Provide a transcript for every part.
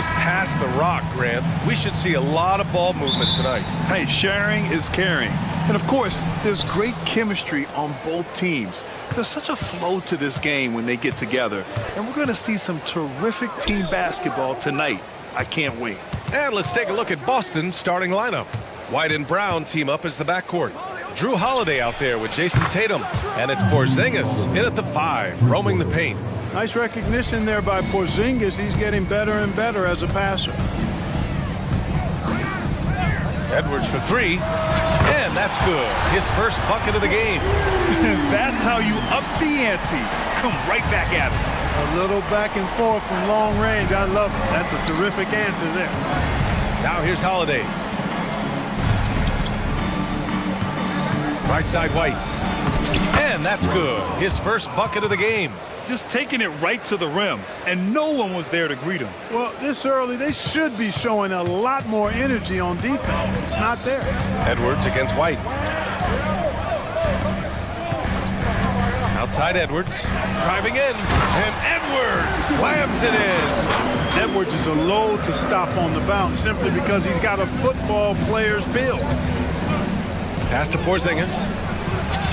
is pass the rock, Grant. We should see a lot of ball movement tonight. Hey, sharing is caring. And of course, there's great chemistry on both teams. There's such a flow to this game when they get together. And we're going to see some terrific team basketball tonight. I can't wait. And let's take a look at Boston's starting lineup. White and Brown team up as the backcourt. Drew Holiday out there with Jason Tatum. And it's Porzingis in at the 5, roaming the paint. Nice recognition there by Porzingis. He's getting better and better as a passer. Edwards for 3, and that's good. His first bucket of the game. That's how you up the ante. Come right back at it. A little back and forth from long range. I love it. That's a terrific answer there. Now here's Holiday. Right side White. And that's good. His first bucket of the game. Just taking it right to the rim, and no one was there to greet him. Well, this early, they should be showing a lot more energy on defense. It's not there. Edwards against White. Outside Edwards, driving in, and Edwards slams it in. Edwards is a load to stop on the bounce simply because he's got a football player's build. Pass to Porzingis.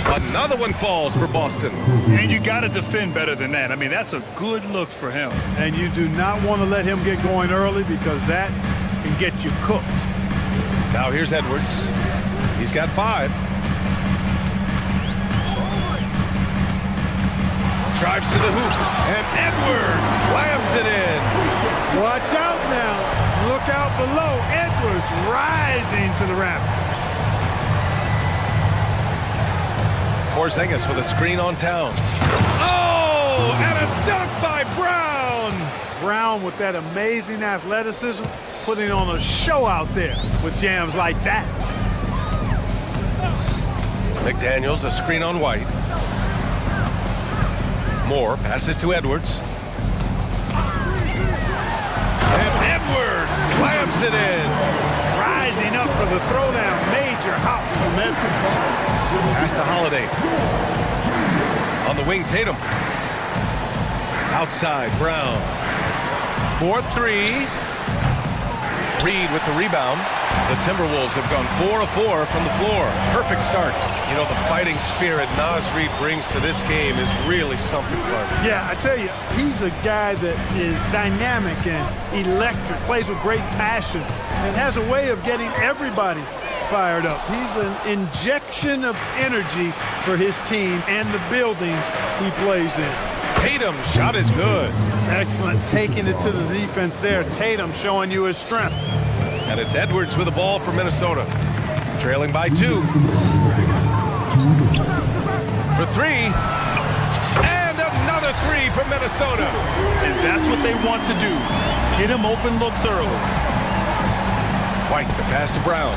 Another one falls for Boston. And you got to defend better than that. I mean, that's a good look for him. And you do not want to let him get going early because that can get you cooked. Now here's Edwards. He's got 5. Drives to the hoop, and Edwards slams it in. Watch out now. Look out below. Edwards rising to the rafters. Porzingis with a screen on Towns. Oh, and a dunk by Brown. Brown with that amazing athleticism, putting on a show out there with jams like that. McDaniels, a screen on White. Moore passes to Edwards. And Edwards slams it in. Rising up for the throwdown. Major hops from Edwards. Pass to Holiday. On the wing, Tatum. Outside, Brown. 4-3. Reed with the rebound. The Timberwolves have gone 4 of 4 from the floor. Perfect start. You know, the fighting spirit Naz Reid brings to this game is really something fun. Yeah, I tell you, he's a guy that is dynamic and electric, plays with great passion, and has a way of getting everybody fired up. He's an injection of energy for his team and the buildings he plays in. Tatum's shot is good. Excellent, taking it to the defense there. Tatum showing you his strength. And it's Edwards with the ball for Minnesota. Trailing by 2. For 3. And another 3 for Minnesota. And that's what they want to do. Get him open looks early. White, the pass to Brown.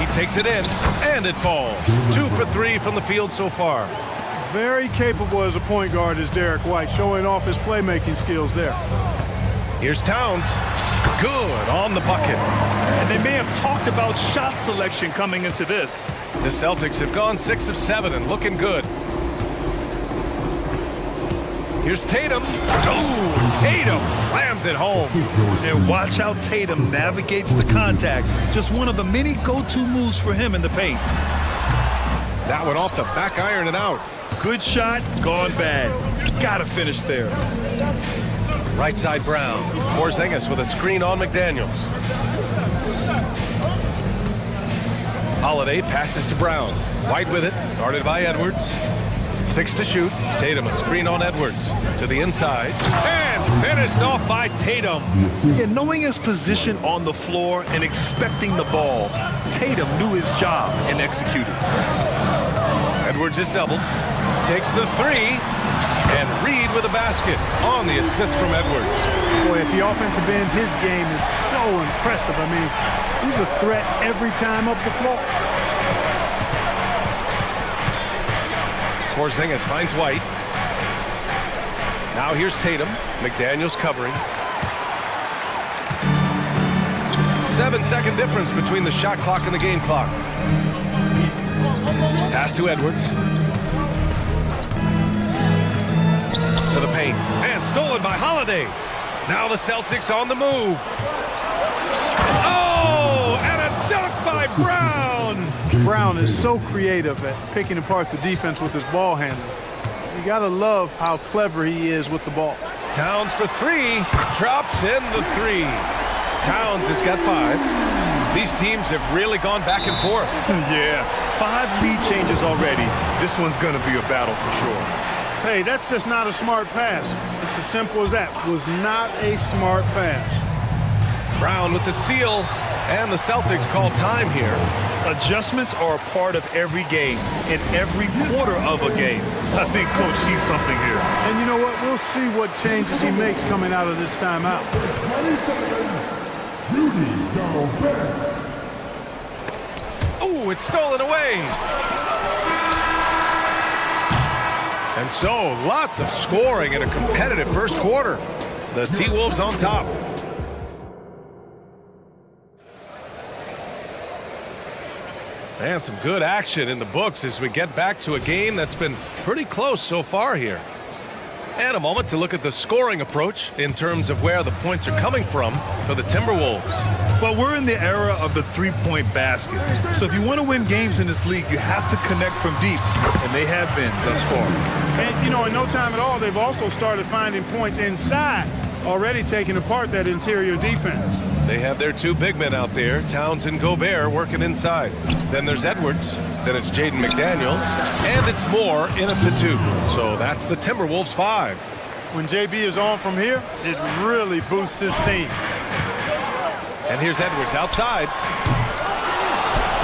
He takes it in, and it falls. 2 for 3 from the field so far. Very capable as a point guard is Derek White, showing off his playmaking skills there. Here's Towns. Good on the bucket. And they may have talked about shot selection coming into this. The Celtics have gone 6 of 7 and looking good. Here's Tatum. Oh, Tatum slams it home. And watch how Tatum navigates the contact. Just one of the many go-to moves for him in the paint. That one off the back iron and out. Good shot, gone bad. Gotta finish there. Right side Brown. Porzingis with a screen on McDaniels. Holiday passes to Brown. White with it, guarded by Edwards. 6 to shoot. Tatum a screen on Edwards. To the inside. And finished off by Tatum. Yeah, knowing his position on the floor and expecting the ball, Tatum knew his job and executed. Edwards is doubled. Takes the 3. And Reed with a basket on the assist from Edwards. Boy, at the offensive end, his game is so impressive. I mean, he's a threat every time up the floor. Porzingis finds White. Now here's Tatum. McDaniels covering. 7-second difference between the shot clock and the game clock. Pass to Edwards. To the paint. And stolen by Holiday. Now the Celtics on the move. Oh, and a dunk by Brown. Brown is so creative at picking apart the defense with his ball handling. You gotta love how clever he is with the ball. Towns for three, drops in the three. Towns has got 5. These teams have really gone back and forth. Yeah, 5 lead changes already. This one's gonna be a battle for sure. Hey, that's just not a smart pass. It's as simple as that. It was not a smart pass. Brown with the steal, and the Celtics call time here. Adjustments are a part of every game, in every quarter of a game. I think Coach sees something here. And you know what? We'll see what changes he makes coming out of this timeout. Oh, it's stolen away. And so, lots of scoring in a competitive first quarter. The T-Wolves on top. And some good action in the books as we get back to a game that's been pretty close so far here. And a moment to look at the scoring approach in terms of where the points are coming from for the Timberwolves. Well, we're in the era of the three-point basket. So if you want to win games in this league, you have to connect from deep, and they have been thus far. And, you know, in no time at all, they've also started finding points inside, already taking apart that interior defense. They have their 2 big men out there, Towns and Gobert, working inside. Then there's Edwards, then it's Jaden McDaniels, and it's Moore in at the 2. So that's the Timberwolves 5. When JB is on from here, it really boosts his team. And here's Edwards outside.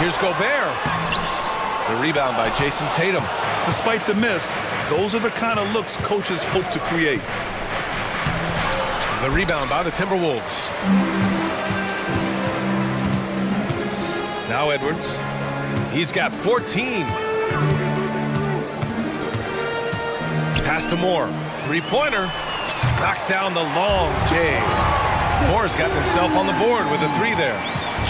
Here's Gobert. The rebound by Jason Tatum. Despite the miss, those are the kind of looks coaches hope to create. The rebound by the Timberwolves. Now Edwards. He's got 14. Pass to Moore. 3-pointer. Knocks down the long J. Moore's got himself on the board with a 3 there.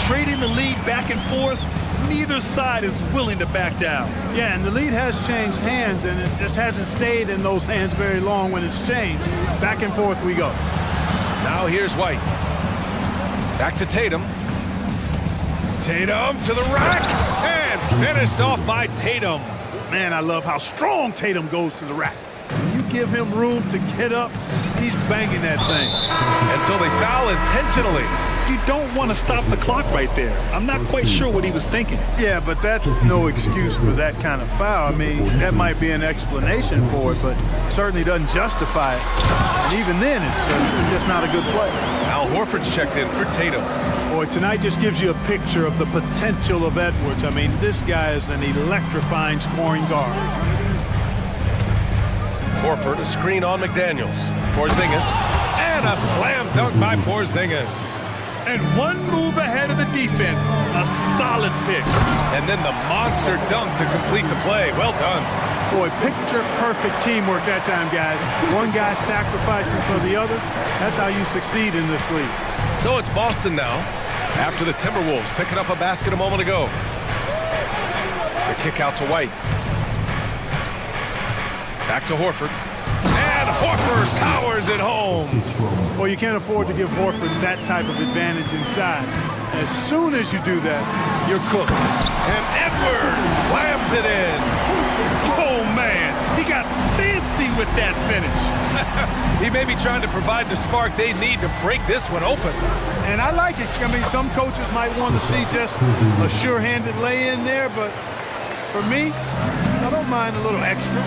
Trading the lead back and forth, neither side is willing to back down. Yeah, and the lead has changed hands, and it just hasn't stayed in those hands very long when it's changed. Back and forth we go. Now here's White. Back to Tatum. Tatum to the rack, and finished off by Tatum. Man, I love how strong Tatum goes to the rack. When you give him room to get up, he's banging that thing. And so they foul intentionally. You don't want to stop the clock right there. I'm not quite sure what he was thinking. Yeah, but that's no excuse for that kind of foul. I mean, that might be an explanation for it, but certainly doesn't justify it. And even then, it's just not a good play. Al Horford's checked in for Tatum. Boy, tonight just gives you a picture of the potential of Edwards. I mean, this guy is an electrifying scoring guard. Horford, a screen on McDaniels. Porzingis, and a slam dunk by Porzingis. And one move ahead of the defense. A solid pick. And then the monster dunk to complete the play. Well done. Boy, picture-perfect teamwork that time, guys. One guy sacrificing for the other. That's how you succeed in this league. So it's Boston now, after the Timberwolves picking up a basket a moment ago. The kick out to White. Back to Horford. And Horford powers it home. Well, you can't afford to give Horford that type of advantage inside. As soon as you do that, you're cooked. And Edwards slams it in. Oh, man. He got fancy with that finish. He may be trying to provide the spark they need to break this one open. And I like it. I mean, some coaches might want to see just a sure-handed lay-in there, but for me, I don't mind a little extra.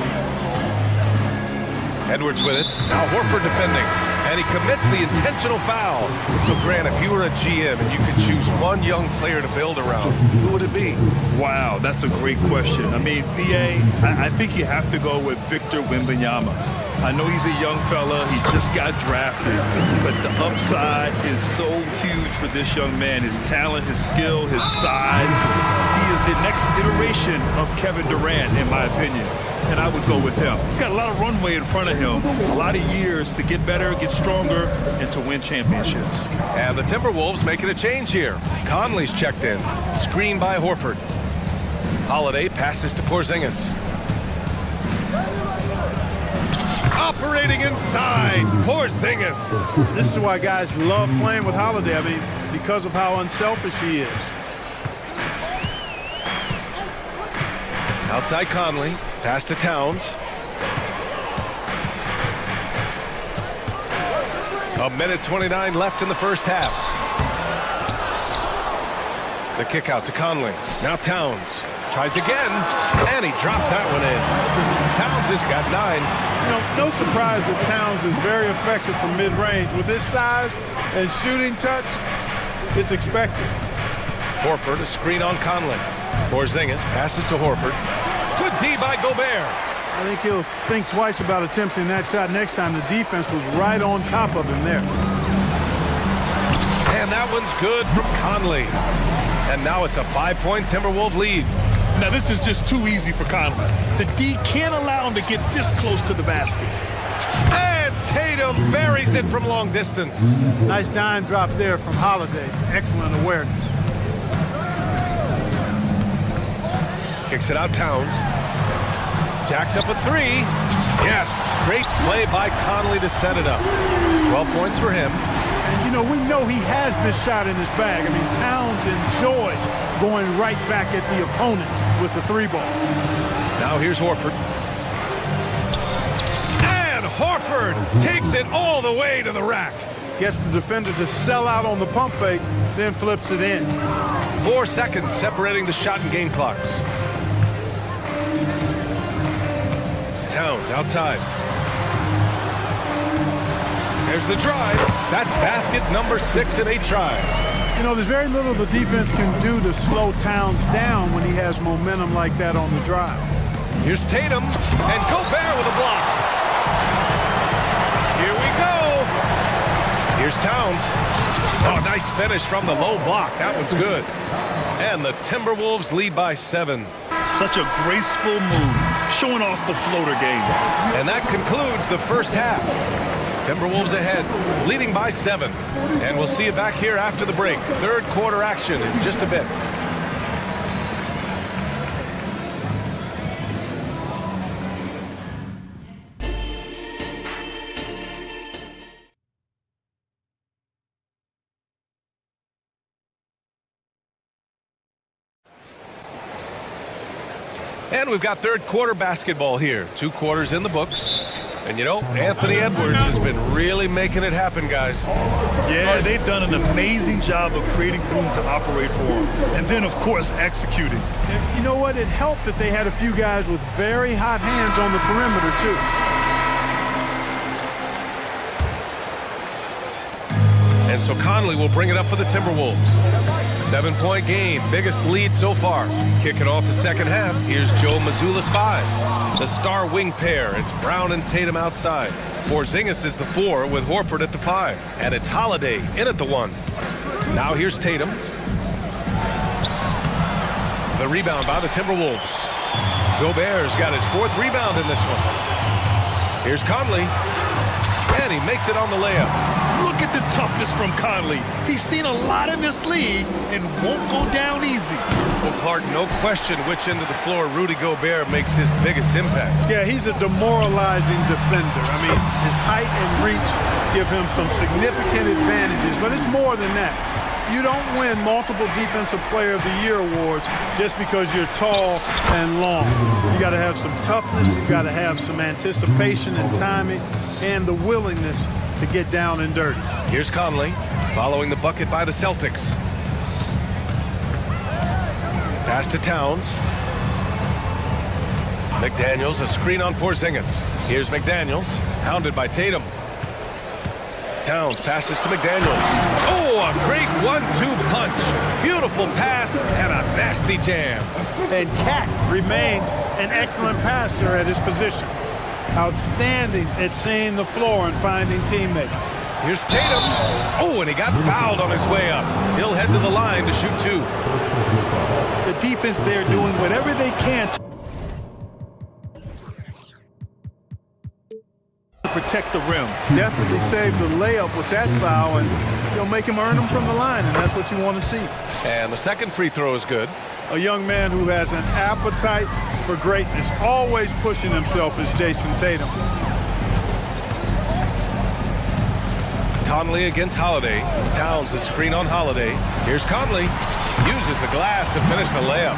Edwards with it. Now Horford defending. And he commits the intentional foul. So, Grant, if you were a GM and you could choose one young player to build around, who would it be? Wow, that's a great question. I mean, BA, I think you have to go with Victor Wembanyama. I know he's a young fella. He just got drafted. But the upside is so huge for this young man. His talent, his skill, his size. He is the next iteration of Kevin Durant, in my opinion. And I would go with him. He's got a lot of runway in front of him, a lot of years to get better, get stronger, and to win championships. And the Timberwolves making a change here. Conley's checked in. Screen by Horford. Holiday passes to Porzingis. operating inside. Porzingis. This is why guys love playing with Holiday. I mean, because of how unselfish he is. Outside Conley. Pass to Towns. A minute 29 left in the first half. The kick out to Conley. Now Towns. Tries again, and he drops that one in. Towns has got 9. You know, no surprise that Towns is very effective from mid-range. With his size and shooting touch, it's expected. Horford, a screen on Conley. Porzingis passes to Horford. Good D by Gobert. I think he'll think twice about attempting that shot next time. The defense was right on top of him there. And that one's good from Conley. And now it's a 5-point Timberwolves lead. Now this is just too easy for Conley. The D can't allow him to get this close to the basket. And Tatum buries it from long distance. Nice dime drop there from Holiday. Excellent awareness. Kicks it out Towns. Jacks up a 3. Yes, great play by Conley to set it up. 12 points for him. And, you know, we know he has this shot in his bag. I mean, Towns enjoys going right back at the opponent with the 3-ball. Now here's Horford. And Horford takes it all the way to the rack. Gets the defender to sell out on the pump fake, then flips it in. 4 seconds separating the shot and game clocks. Towns outside. There's the drive. That's basket number 6 in 8 tries. You know, there's very little the defense can do to slow Towns down when he has momentum like that on the drive. Here's Tatum, and Gobert with a block. Here we go. Here's Towns. Oh, nice finish from the low block. That one's good. And the Timberwolves lead by 7. Such a graceful move, showing off the floater game. And that concludes the first half. Timberwolves ahead, leading by 7. And we'll see you back here after the break. Third quarter action in just a bit. And we've got third quarter basketball here. 2 quarters in the books. And you know, Anthony Edwards has been really making it happen, guys. Yeah, they've done an amazing job of creating room to operate for him. And then, of course, executing. You know what? It helped that they had a few guys with very hot hands on the perimeter, too. And so Conley will bring it up for the Timberwolves. 7-point game, biggest lead so far. Kicking off the second half, here's Joe Mazzulla's 5. The star wing pair, it's Brown and Tatum outside. Porzingis is the 4 with Horford at the 5. And it's Holiday in at the 1. Now here's Tatum. The rebound by the Timberwolves. Gobert's got his 4th rebound in this one. Here's Conley. And he makes it on the layup. Look at the toughness from Conley. He's seen a lot in this league and won't go down easy. Well, Clark, no question which end of the floor Rudy Gobert makes his biggest impact. Yeah, he's a demoralizing defender. I mean, his height and reach give him some significant advantages, but it's more than that. You don't win multiple Defensive Player of the Year awards just because you're tall and long. You got to have some toughness, you got to have some anticipation and timing, and the willingness to get down and dirty. Here's Conley, following the bucket by the Celtics. Pass to Towns. McDaniels, a screen on Porzingis. Here's McDaniels, hounded by Tatum. Towns passes to McDaniels. Oh, a great 1-2 punch. Beautiful pass and a nasty jam. And Cat remains an excellent passer at his position. Outstanding at seeing the floor and finding teammates. Here's Tatum. Oh, and he got fouled on his way up. He'll head to the line to shoot 2. The defense there doing whatever they can to protect the rim. Definitely saved the layup with that foul, and they'll make him earn them from the line, and that's what you want to see. And the second free throw is good. A young man who has an appetite for greatness, always pushing himself, is Jason Tatum. Conley against Holiday. Towns a screen on Holiday. Here's Conley. Uses the glass to finish the layup.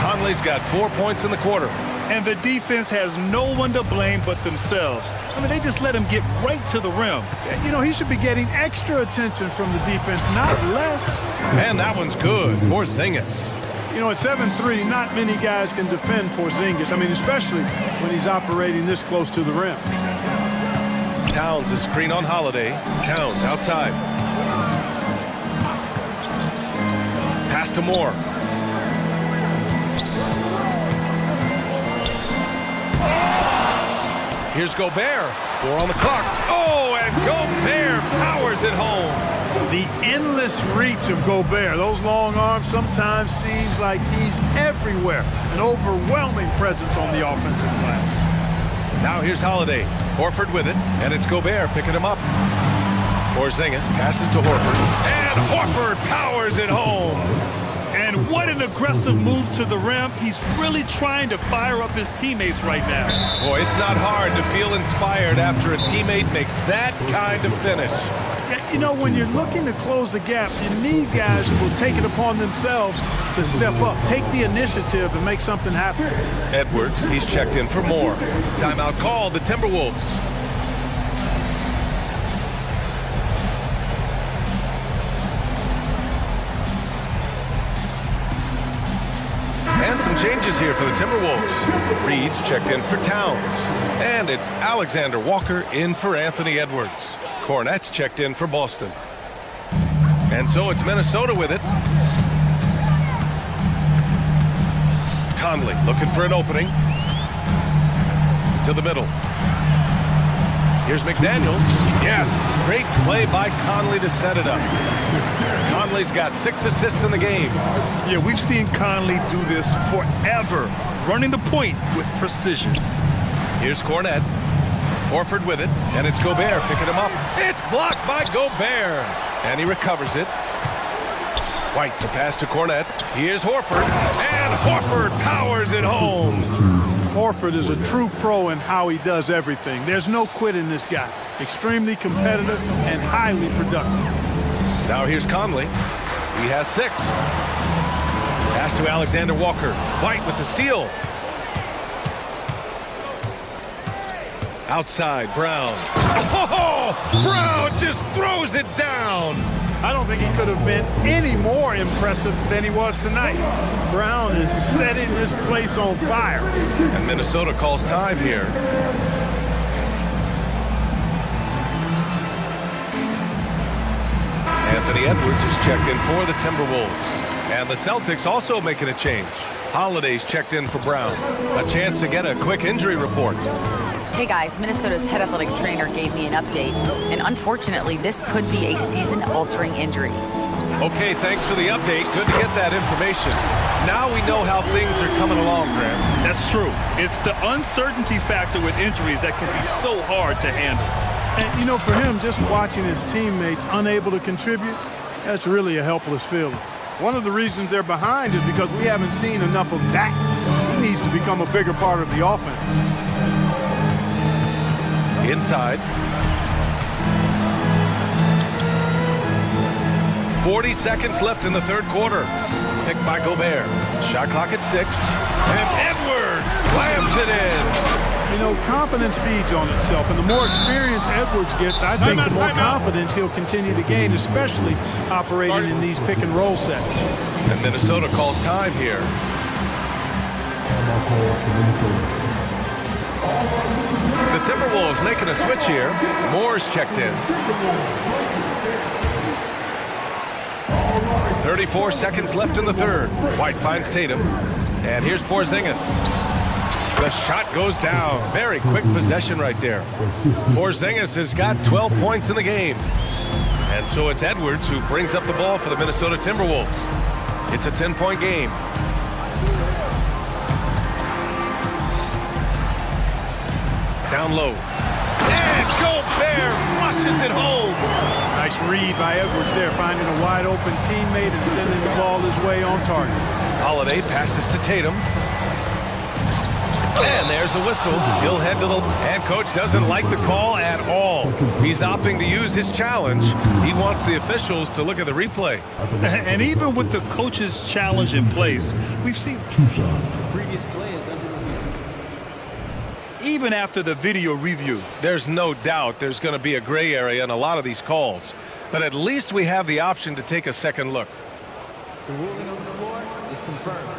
Conley's got 4 points in the quarter. And the defense has no one to blame but themselves. I mean, they just let him get right to the rim. You know, he should be getting extra attention from the defense, not less. Man, that one's good. Porzingis. You know, at 7'3", not many guys can defend Porzingis. I mean, especially when he's operating this close to the rim. Towns a screen on Holiday. Towns outside. Pass to Moore. Here's Gobert. 4 on the clock. Oh, and Gobert powers it home. The endless reach of Gobert. Those long arms sometimes seems like he's everywhere. An overwhelming presence on the offensive glass. Now here's Holiday. Horford with it, and it's Gobert picking him up. Porzingis passes to Horford, and Horford powers it home. And what an aggressive move to the rim. He's really trying to fire up his teammates right now. Boy, it's not hard to feel inspired after a teammate makes that kind of finish. You know, when you're looking to close the gap, you need guys who will take it upon themselves to step up, take the initiative and make something happen. Edwards, he's checked in for more. Timeout called, the Timberwolves. And some changes here for the Timberwolves. Reed's checked in for Towns. And it's Alexander Walker in for Anthony Edwards. Cornette's checked in for Boston. And so it's Minnesota with it. Conley looking for an opening. To the middle. Here's McDaniels. Yes, great play by Conley to set it up. Conley's got 6 assists in the game. Yeah, we've seen Conley do this forever, running the point with precision. Here's Cornette. Horford with it, and it's Gobert picking him up. It's blocked by Gobert, and he recovers it. White, the pass to Cornette. Here's Horford, and Horford powers it home. Horford is a true pro in how he does everything. There's no quit in this guy. Extremely competitive and highly productive. Now here's Conley. He has 6. Pass to Alexander Walker. White with the steal. Outside, Brown. Oh, Brown just throws it down. I don't think he could have been any more impressive than he was tonight. Brown is setting this place on fire. And Minnesota calls time here. Anthony Edwards is checked in for the Timberwolves. And the Celtics also making a change. Holiday's checked in for Brown. A chance to get a quick injury report. Hey guys, Minnesota's head athletic trainer gave me an update, and unfortunately this could be a season-altering injury. Okay, thanks for the update. Good to get that information. Now we know how things are coming along, Graham. That's true. It's the uncertainty factor with injuries that can be so hard to handle. And, you know, for him, just watching his teammates unable to contribute, that's really a helpless feeling. One of the reasons they're behind is because we haven't seen enough of that. He needs to become a bigger part of the offense. Inside. 40 seconds left in the third quarter. Picked by Gobert. Shot clock at 6. And Edwards slams it in. You know, confidence feeds on itself, and the more experience Edwards gets, I think the more confidence he'll continue to gain, especially operating in these pick-and-roll sets. And Minnesota calls time here. The Timberwolves making a switch here. Moore's checked in. 34 seconds left in the third. White finds Tatum. And here's Porzingis. The shot goes down. Very quick possession right there. Porzingis has got 12 points in the game. And so it's Edwards who brings up the ball for the Minnesota Timberwolves. It's a 10-point game. Down low. And Gobert flushes it home. Nice read by Edwards there, finding a wide-open teammate and sending the ball his way on target. Holiday passes to Tatum. And there's a whistle. He'll head to the... And coach doesn't like the call at all. He's opting to use his challenge. He wants the officials to look at the replay. And even with the coach's challenge in place, we've seen... Previous play is under review. Even after the video review. There's no doubt there's going to be a gray area in a lot of these calls. But at least we have the option to take a second look. The ruling on the floor is confirmed.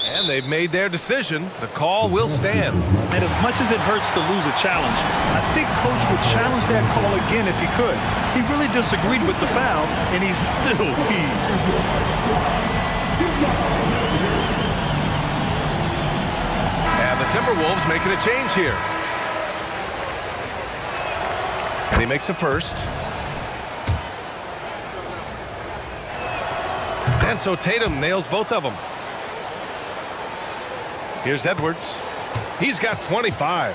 And they've made their decision. The call will stand. And as much as it hurts to lose a challenge, I think coach would challenge that call again if he could. He really disagreed with the foul, and he's still heaved. And the Timberwolves making a change here. And he makes a first. And so Tatum nails both of them. Here's Edwards. He's got 25.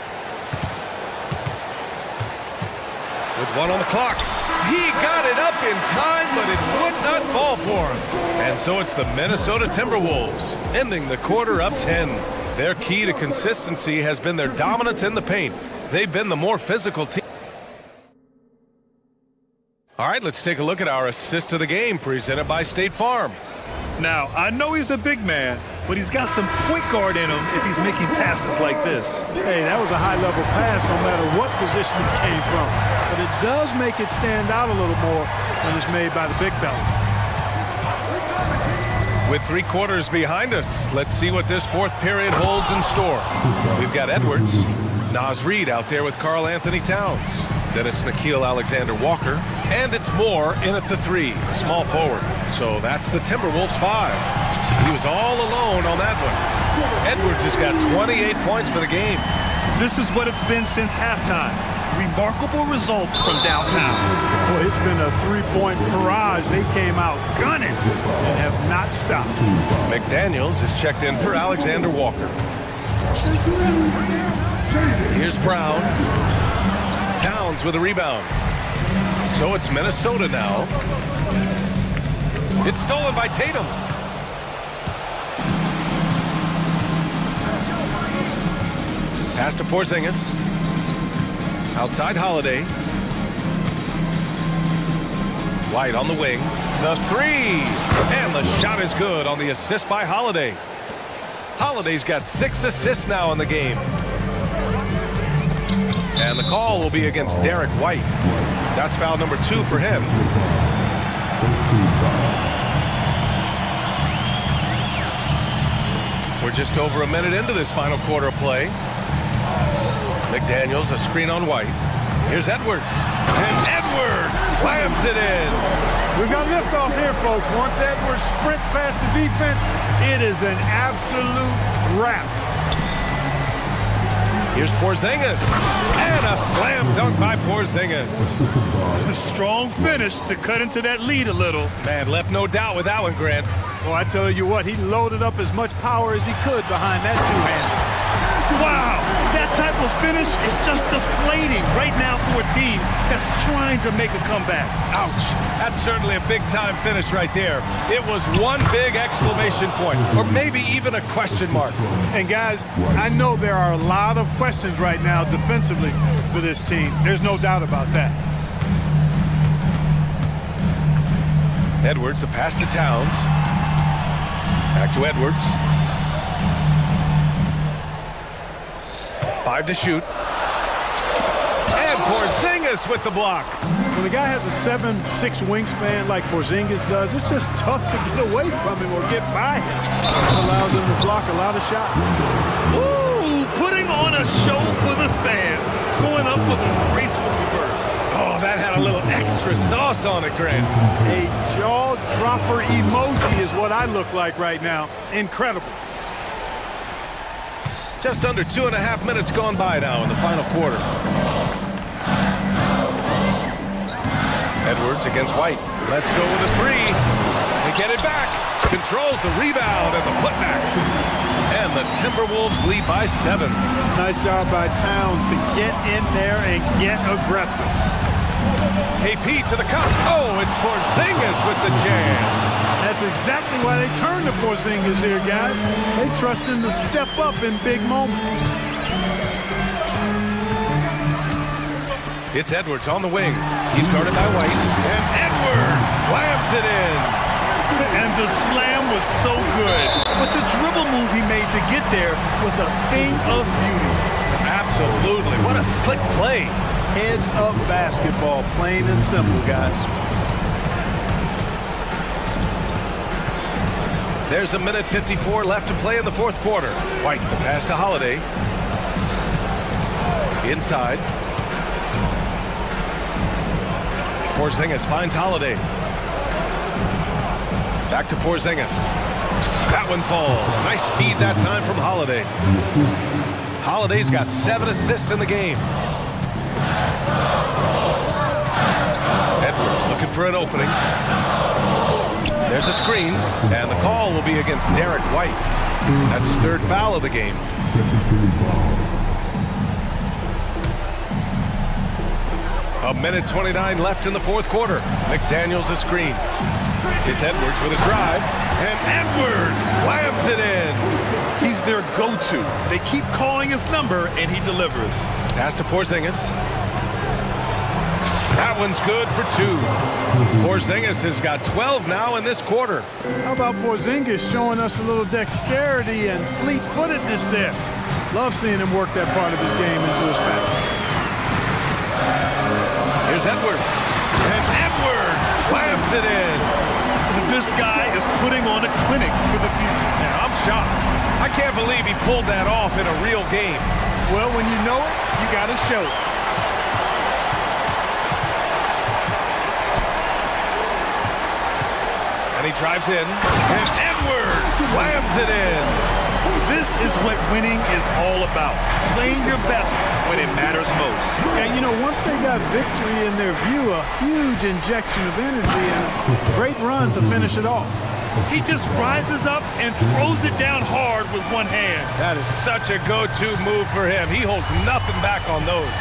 With one on the clock. He got it up in time, but it would not fall for him. And so it's the Minnesota Timberwolves, ending the quarter up 10. Their key to consistency has been their dominance in the paint. They've been the more physical team. All right, let's take a look at our assist of the game, presented by State Farm. Now, I know he's a big man, but he's got some point guard in him if he's making passes like this. Hey, that was a high-level pass no matter what position it came from. But it does make it stand out a little more when it's made by the big fella. With 3 quarters behind us, let's see what this fourth period holds in store. We've got Edwards, Naz Reid out there with Karl Anthony Towns. Then it's Nickeil Alexander-Walker, and it's Moore in at the 3, a small forward. So that's the Timberwolves 5. He was all alone on that one. Edwards has got 28 points for the game. This is what it's been since halftime. Remarkable results from downtown. Boy, it's been a three-point barrage. They came out gunning and have not stopped. McDaniels is checked in for Alexander-Walker. Here's Brown. Towns with a rebound. So it's Minnesota now. It's stolen by Tatum. Pass to Porzingis. Outside Holiday. White on the wing. The 3. And the shot is good on the assist by Holiday. Holiday's got 6 assists now in the game. And the call will be against Derek White. That's foul number 2 for him. We're just over a minute into this final quarter of play. McDaniels, a screen on White. Here's Edwards. And Edwards slams it in. We've got liftoff here, folks. Once Edwards sprints past the defense, it is an absolute wrap. Here's Porzingis. And a slam dunk by Porzingis. A strong finish to cut into that lead a little. Man, left no doubt with that one, Grant. Well, I tell you what, he loaded up as much power as he could behind that two-hander. Wow, that type of finish is just deflating right now for a team that's trying to make a comeback. Ouch. That's certainly a big-time finish right there. It was one big exclamation point, or maybe even a question mark. And guys, I know there are a lot of questions right now defensively for this team. There's no doubt about that. Edwards, the pass to Towns. Back to Edwards. 5 to shoot. And Porzingis with the block. When a guy has a 7'6" wingspan like Porzingis does, it's just tough to get away from him or get by him. It allows him to block a lot of shots. Ooh, putting on a show for the fans. Going up for the graceful reverse. Oh, that had a little extra sauce on it, Grant. A jaw-dropper emoji is what I look like right now. Incredible. Just under 2.5 minutes gone by now in the final quarter. Edwards against White. Let's go with a 3. They get it back. Controls the rebound and the putback. And the Timberwolves lead by 7. Nice job by Towns to get in there and get aggressive. KP to the cup. Oh, it's Porzingis with the jam. That's That's exactly why they turn to Porzingis here, guys. They trust him to step up in big moments. It's Edwards on the wing. He's guarded by White. And Edwards slams it in. And the slam was so good. But the dribble move he made to get there was a thing of beauty. Absolutely. What a slick play. Heads up basketball, plain and simple, guys. There's a minute 54 left to play in the fourth quarter. White, the pass to Holiday. Inside. Porzingis finds Holiday. Back to Porzingis. That one falls. Nice feed that time from Holiday. Holiday's got 7 assists in the game. Edwards looking for an opening. There's a screen, and the call will be against Derek White. That's his third foul of the game. A minute 29 left in the fourth quarter. McDaniels a screen. It's Edwards with a drive, and Edwards slams it in. He's their go-to. They keep calling his number, and he delivers. Pass to Porzingis. That one's good for 2. Porzingis has got 12 now in this quarter. How about Porzingis showing us a little dexterity and fleet-footedness there? Love seeing him work that part of his game into his back. Here's Edwards. And Edwards slams it in. This guy is putting on a clinic for the people. Yeah, I'm shocked. I can't believe he pulled that off in a real game. Well, when you know it, you got to show it. And he drives in. And Edwards slams it in. This is what winning is all about. Playing your best when it matters most. And, you know, once they got victory in their view, a huge injection of energy and a great run to finish it off. He just rises up and throws it down hard with one hand. That is such a go-to move for him. He holds nothing back on those.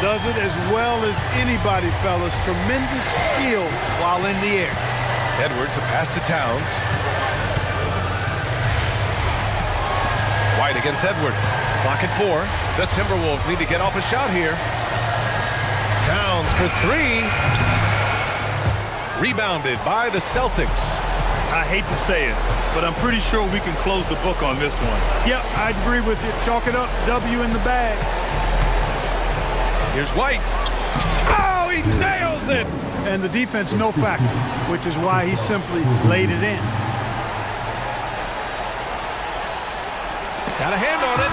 Does it as well as anybody, fellas. Tremendous skill while in the air. Edwards, a pass to Towns. White against Edwards. Clock at 4. The Timberwolves need to get off a shot here. Towns for 3. Rebounded by the Celtics. I hate to say it, but I'm pretty sure we can close the book on this one. Yep, I agree with you. Chalk it up. W in the bag. Here's White. Oh, he nails it! And the defense, no factor, which is why he simply laid it in. Got a hand on it.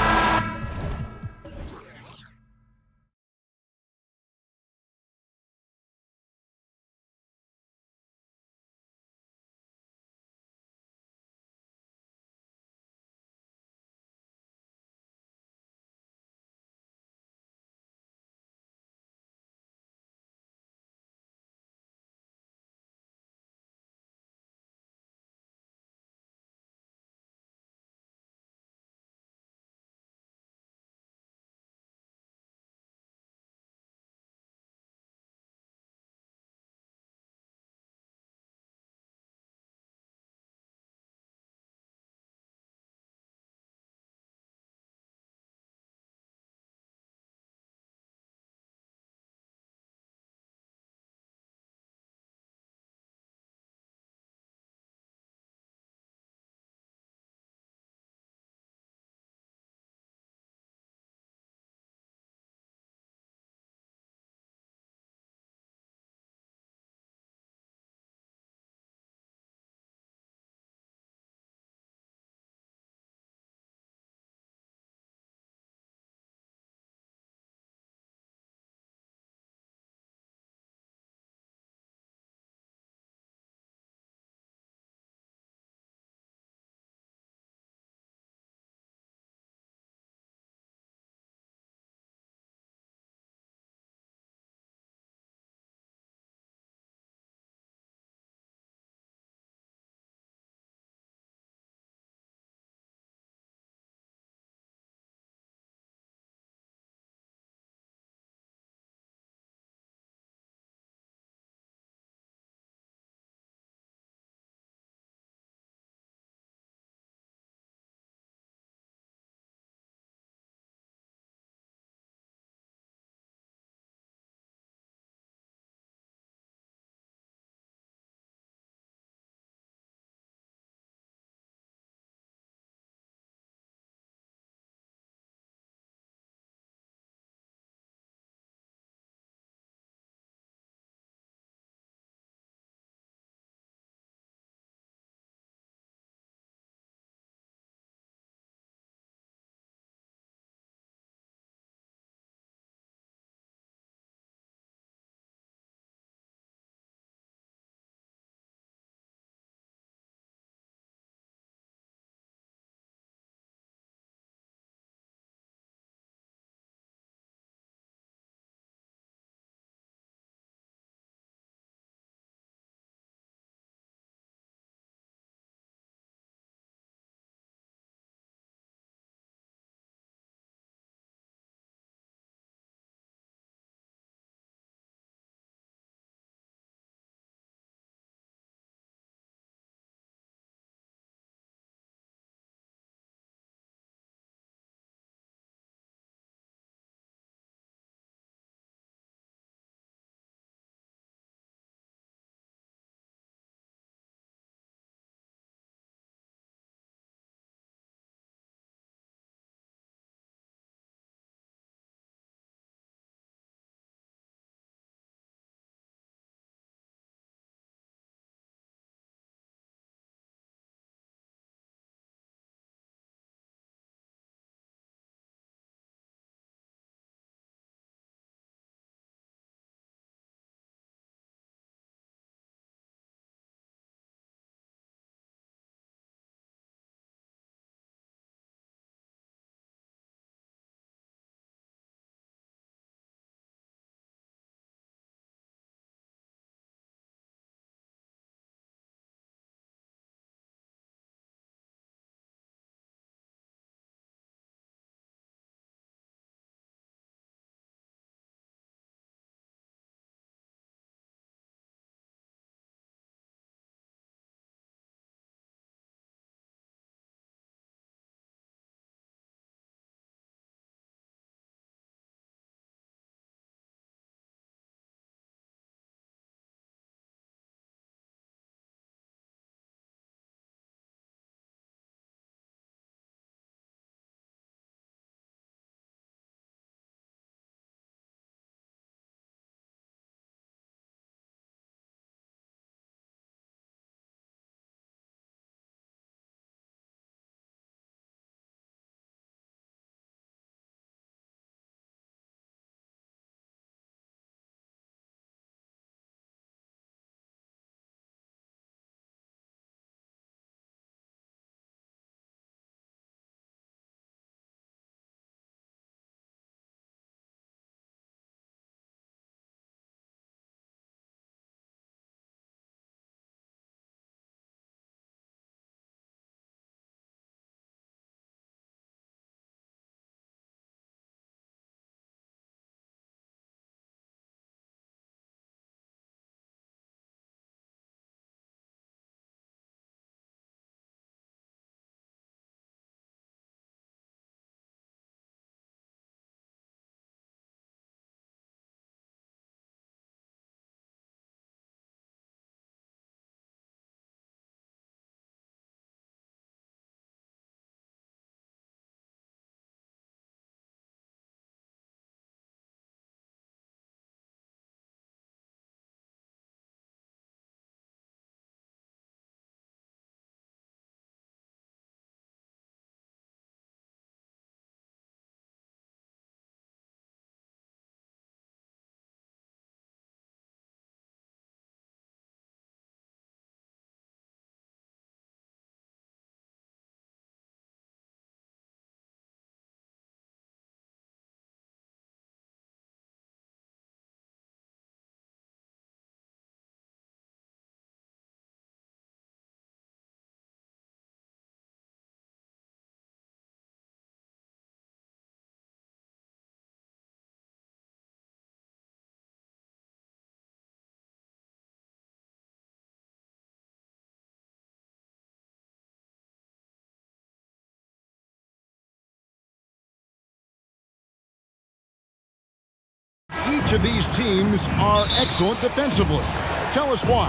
Each of these teams are excellent defensively. Tell us why.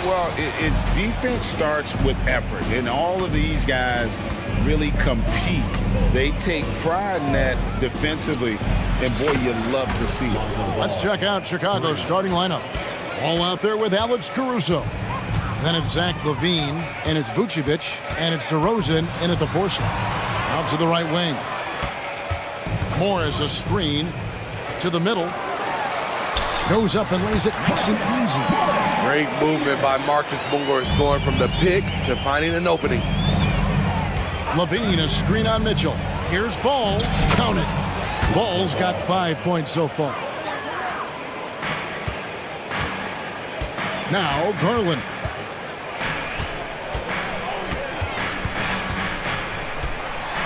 Well, defense starts with effort, and all of these guys really compete. They take pride in that defensively, and boy, you love to see it. Let's check out Chicago's starting lineup. All out there with Alex Caruso. Then it's Zach LaVine, and it's Vucevic, and it's DeRozan in at the 4 slot. Out to the right wing. Morris a screen to the middle. Goes up and lays it nice and easy. Great movement by Marcus Morris, going from the pick to finding an opening. LaVine a screen on Mitchell. Here's Ball. Count it. Ball's got 5 points so far. Now Garland.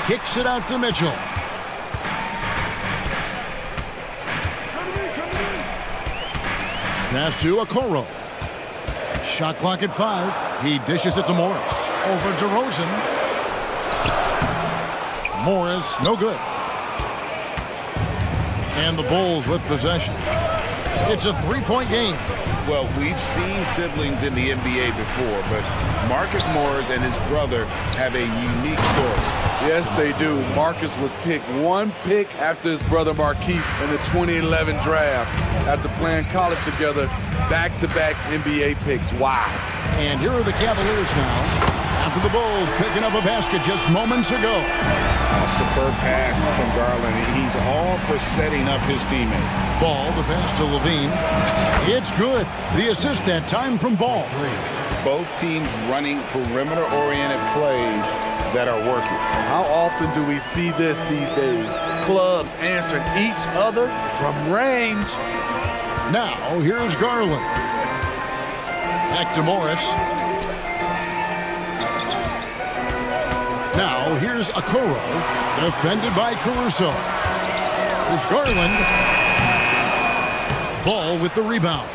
Kicks it out to Mitchell. Pass to Okoro. Shot clock at 5. He dishes it to Morris. Over to Rosen. Morris, no good. And the Bulls with possession. It's a 3-point game. Well, we've seen siblings in the NBA before, but Marcus Morris and his brother have a unique story. Yes, they do. Marcus was picked 1 pick after his brother Markieff in the 2011 draft. After playing college together, back-to-back NBA picks. Wow. And here are the Cavaliers now. After the Bulls picking up a basket just moments ago. A superb pass from Garland. He's all for setting up his teammate. Ball, the pass to LaVine. It's good. The assist that time from Ball. Both teams running perimeter-oriented plays that are working. How often do we see this these days? Clubs answering each other from range. Now, here's Garland. Back to Morris. Now, here's Okoro. Defended by Caruso. Here's Garland. Ball with the rebound.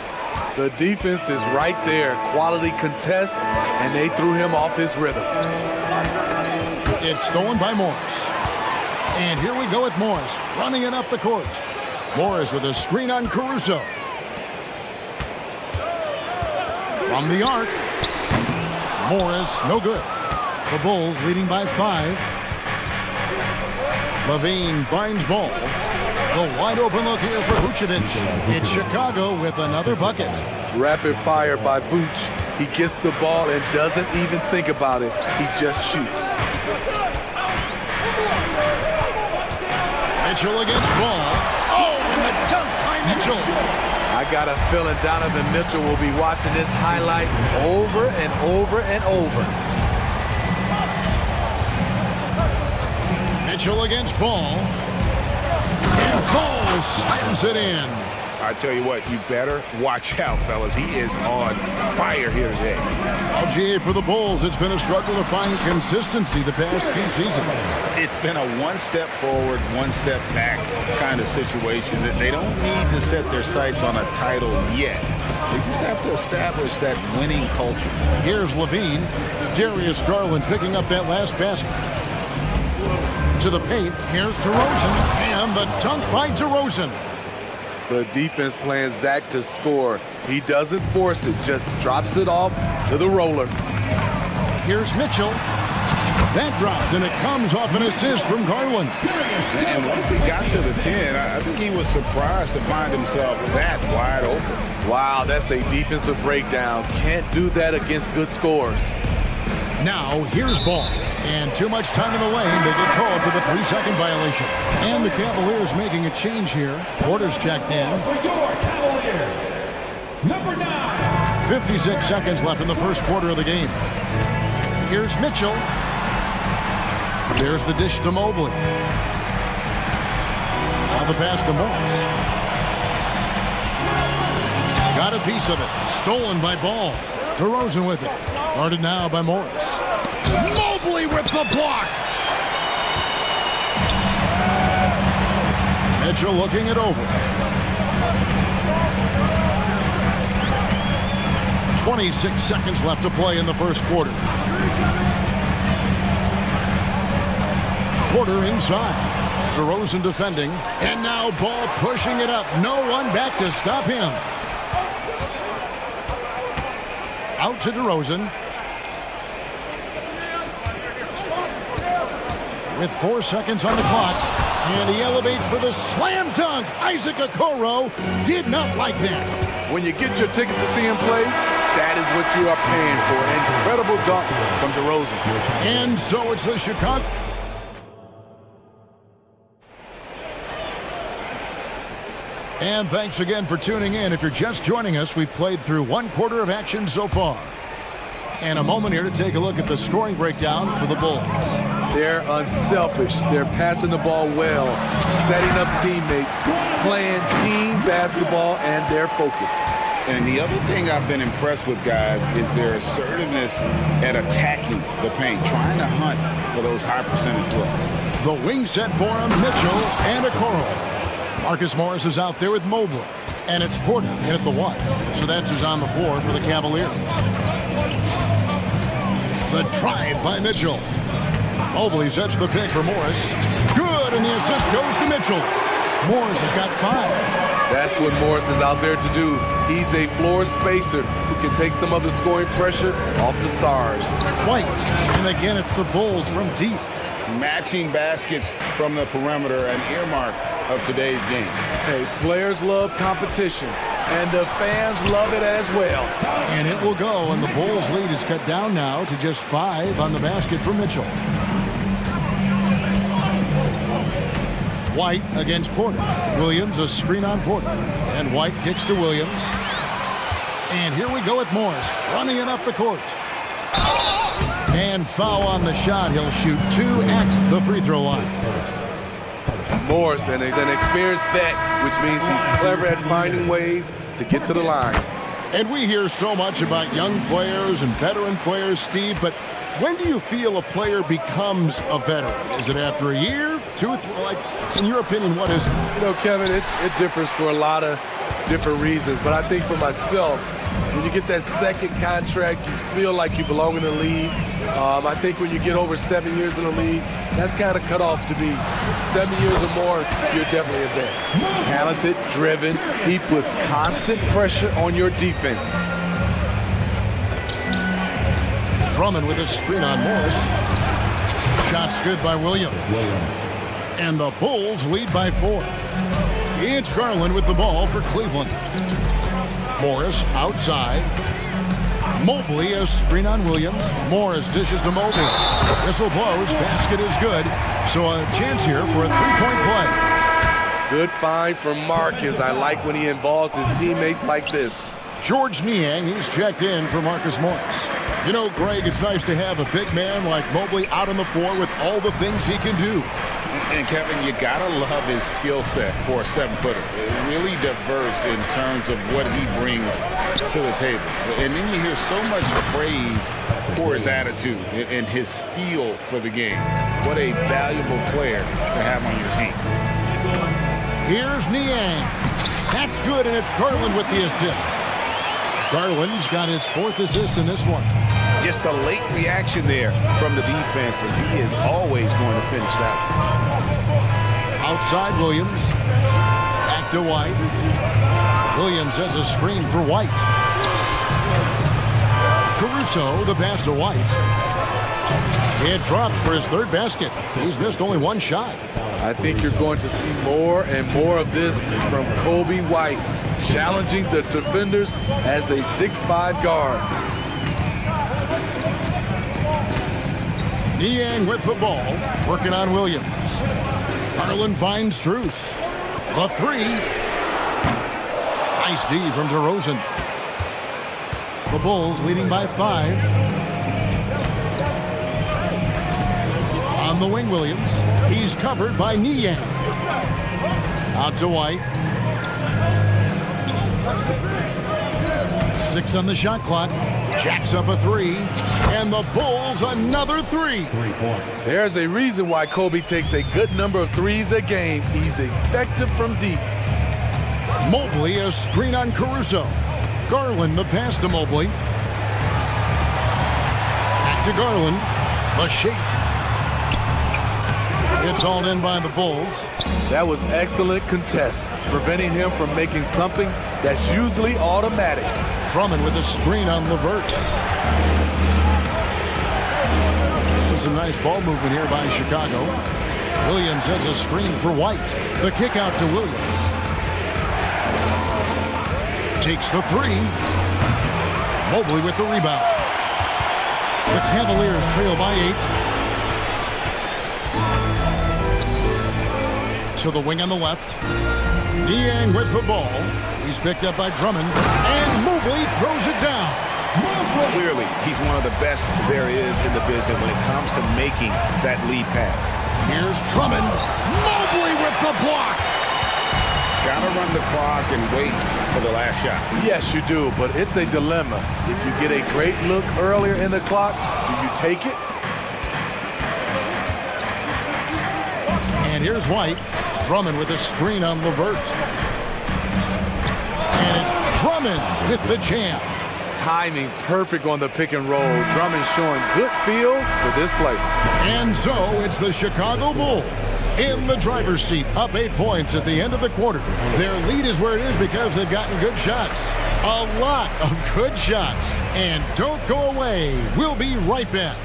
The defense is right there. Quality contest, and they threw him off his rhythm. It's stolen by Morris. And here we go with Morris running it up the court. Morris with a screen on Caruso. From the arc. Morris, no good. The Bulls leading by 5. LaVine finds Ball. The wide open look here for Vucevic. It's Chicago with another bucket. Rapid fire by Vooch. He gets the ball and doesn't even think about it. He just shoots. Mitchell against Ball. Oh, and the dunk by Mitchell. I got a feeling Donovan Mitchell will be watching this highlight over and over and over. Mitchell against Ball. And Ball slams it in. I tell you what, you better watch out, fellas. He is on fire here today. LGA for the Bulls. It's been a struggle to find consistency the past few seasons. It's been a 1 step forward, 1 step back kind of situation. That they don't need to set their sights on a title yet. They just have to establish that winning culture. Here's LaVine. Darius Garland picking up that last basket. To the paint. Here's DeRozan. And the dunk by DeRozan. The defense playing Zach to score. He doesn't force it, just drops it off to the roller. Here's Mitchell. That drops, and it comes off an assist from Garland. And once he got to the 10, I think he was surprised to find himself that wide open. Wow, that's a defensive breakdown. Can't do that against good scores. Now, here's Ball. And too much time in the lane. They get called for the 3-second violation. And the Cavaliers making a change here. Porter's checked in. Number 9. 56 seconds left in the first quarter of the game. Here's Mitchell. There's the dish to Mobley. Now the pass to Morris. Got a piece of it. Stolen by Ball. DeRozan with it. Guarded now by Morris. Mobley with the block. Mitchell looking it over. 26 seconds left to play in the first quarter. Porter inside. DeRozan defending. And now Ball pushing it up. No one back to stop him. Out to DeRozan. With 4 seconds on the clock. And he elevates for the slam dunk. Isaac Okoro did not like that. When you get your tickets to see him play, that is what you are paying for. An incredible dunk from DeRozan. And so it's the Chicago. And thanks again for tuning in. If you're just joining us, we've played through 1/4 of action so far. And a moment here to take a look at the scoring breakdown for the Bulls. They're unselfish. They're passing the ball well, setting up teammates, playing team basketball, and their focus. And the other thing I've been impressed with, guys, is their assertiveness at attacking the paint, trying to hunt for those high percentage looks. The wing set for him, Mitchell and Okoro. Marcus Morris is out there with Mobley. And it's Porter in at the 1. So that's who's on the floor for the Cavaliers. The drive by Mitchell. Mobley sets the pick for Morris. Good, and the assist goes to Mitchell. Morris has got 5. That's what Morris is out there to do. He's a floor spacer who can take some of the scoring pressure off the stars. White, and again it's the Bulls from deep. Matching baskets from the perimeter, an earmark of today's game. Hey, players love competition, and the fans love it as well. And it will go, and the Bulls' lead is cut down now to just 5 on the basket for Mitchell. White against Porter. Williams, a screen on Porter. And White kicks to Williams. And here we go with Morris, running it up the court. And foul on the shot. He'll shoot 2 at the free throw line. Morris, and he's an experienced vet, which means he's clever at finding ways to get to the line. And we hear so much about young players and veteran players, Steve, but when do you feel a player becomes a veteran? Is it after a year, 2, 3? Like, in your opinion, what is it? You know, Kevin, it differs for a lot of different reasons, but I think for myself, when you get that second contract, you feel like you belong in the league. I think when you get over 7 years in the league, that's kind of cut off to be 7 years or more, you're definitely a vet. Talented, driven, he puts constant pressure on your defense. Drummond with a screen on Morris. Shots good by Williams. And the Bulls lead by 4. It's Garland with the ball for Cleveland. Morris outside. Mobley, a screen on Williams. Morris dishes to Mobley. Whistle blows. Basket is good. So a chance here for a 3-point play. Good find for Marcus. I like when he involves his teammates like this. George Niang, he's checked in for Marcus Morris. You know, Greg, it's nice to have a big man like Mobley out on the floor with all the things he can do. And Kevin, you gotta love his skill set for a 7-footer. Really diverse in terms of what he brings to the table. And then you hear so much praise for his attitude and his feel for the game. What a valuable player to have on your team. Here's Niang. That's good, and it's Garland with the assist. Garland's got his 4th assist in this one. Just a late reaction there from the defense, and he is always going to finish that one. Outside Williams. Back to White. Williams has a screen for White. Caruso, the pass to White. It drops for his 3rd basket. He's missed only 1 shot. I think you're going to see more and more of this from Kobe White, challenging the defenders as a 6'5" guard. Niang with the ball, working on Williams. Garland finds Strus. The 3. Nice D from DeRozan. The Bulls leading by 5. On the wing, Williams. He's covered by Niang. Out to White. 6 on the shot clock. Jacks up a 3. And the Bulls another 3. There's a reason why Kobe takes a good number of threes a game. He's effective from deep. Mobley, a screen on Caruso. Garland, the pass to Mobley. Back to Garland. The shake. It's all in by the Bulls. That was excellent contest, preventing him from making something that's usually automatic. Drummond with a screen on LeVert. Some nice ball movement here by Chicago. Williams has a screen for White. The kick out to Williams. Takes the three. Mobley with the rebound. The Cavaliers trail by 8. To the wing on the left. Niang with the ball. He's picked up by Drummond. And Mobley throws it down. Clearly, he's one of the best there is in the business when it comes to making that lead pass. Here's Drummond. Mobley with the block. Gotta run the clock and wait for the last shot. Yes, you do, but it's a dilemma. If you get a great look earlier in the clock, do you take it? And here's White. Drummond with a screen on LeVert. And it's Drummond with the jam. Timing perfect on the pick and roll. Drummond showing good feel for this play. And so it's the Chicago Bulls in the driver's seat, up 8 points at the end of the quarter. Their lead is where it is because they've gotten good shots. A lot of good shots. And don't go away. We'll be right back.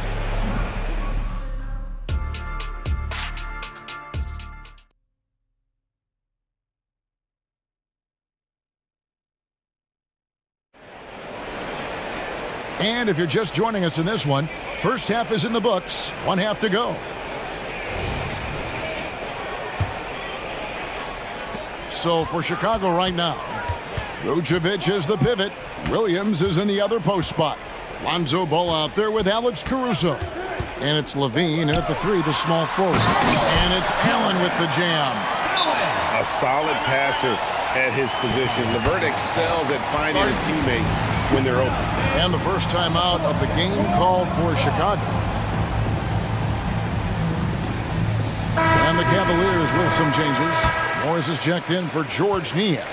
And if you're just joining us in this one, first half is in the books, 1 half to go. So for Chicago right now, Vucevic is the pivot. Williams is in the other post spot. Lonzo Ball out there with Alex Caruso. And it's Levine, and at the 3, the small forward. And it's Allen with the jam. A solid passer at his position. LeVert excels at finding his teammates when they're open. And the first time out of the game called for Chicago. And the Cavaliers with some changes. Morris is checked in for George Niang.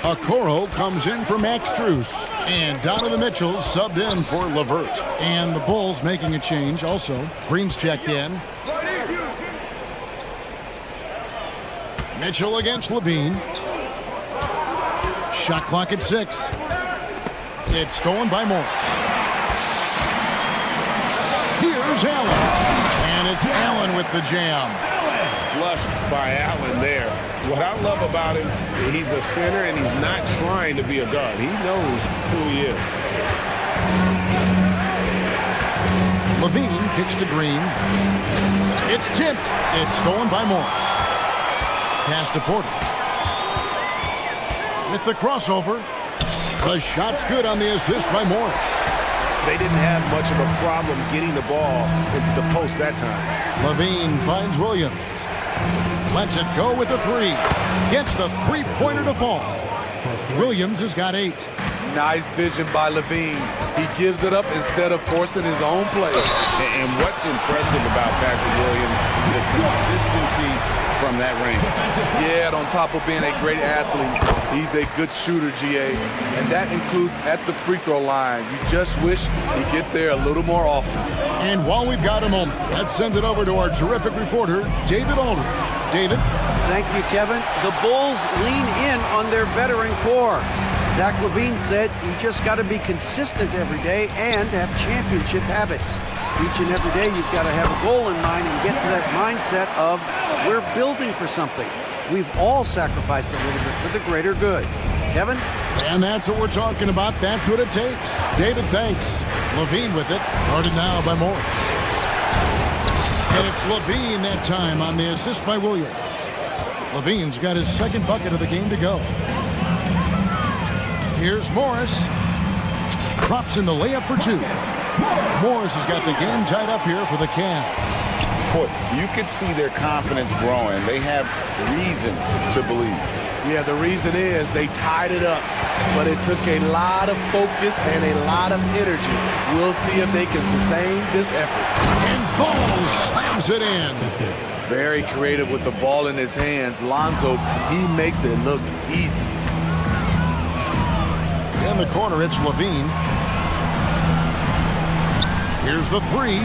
Okoro comes in for Max Strus. And Donovan Mitchell subbed in for LeVert. And the Bulls making a change also. Green's checked in. Mitchell against Levine. Shot clock at 6. It's stolen by Morris. Here's Allen. And it's Allen with the jam. Flushed by Allen there. What I love about him, he's a center and he's not trying to be a guard. He knows who he is. Levine kicks to Green. It's tipped. It's stolen by Morris. Pass to Porter. With the crossover. The shot's good on the assist by Morris. They didn't have much of a problem getting the ball into the post that time. Levine finds Williams. Lets it go with the 3. Gets the three-pointer to fall. Williams has got 8. Nice vision by Levine. He gives it up instead of forcing his own play. And what's impressive about Patrick Williams, the consistency from that range. Yeah, on top of being a great athlete, he's a good shooter, GA. And that includes at the free throw line. You just wish he'd get there a little more often. And while we've got a moment, let's send it over to our terrific reporter, David Aldridge. David? Thank you, Kevin. The Bulls lean in on their veteran core. Zach LaVine said you just got to be consistent every day and have championship habits. Each and every day you've got to have a goal in mind and get to that mindset of we're building for something. We've all sacrificed a little bit for the greater good. Kevin? And that's what we're talking about. That's what it takes. David, thanks. LaVine with it. Guarded now by Morris. And it's LaVine that time on the assist by Williams. LaVine's got his second bucket of the game to go. Here's Morris. Drops in the layup for 2. Morris has got the game tied up here for the Cavs. Boy, you can see their confidence growing. They have reason to believe. Yeah, the reason is they tied it up, but it took a lot of focus and a lot of energy. We'll see if they can sustain this effort. And Ball slams it in. Very creative with the ball in his hands. Lonzo, he makes it look easy. In the corner, it's Levine. Here's the 3.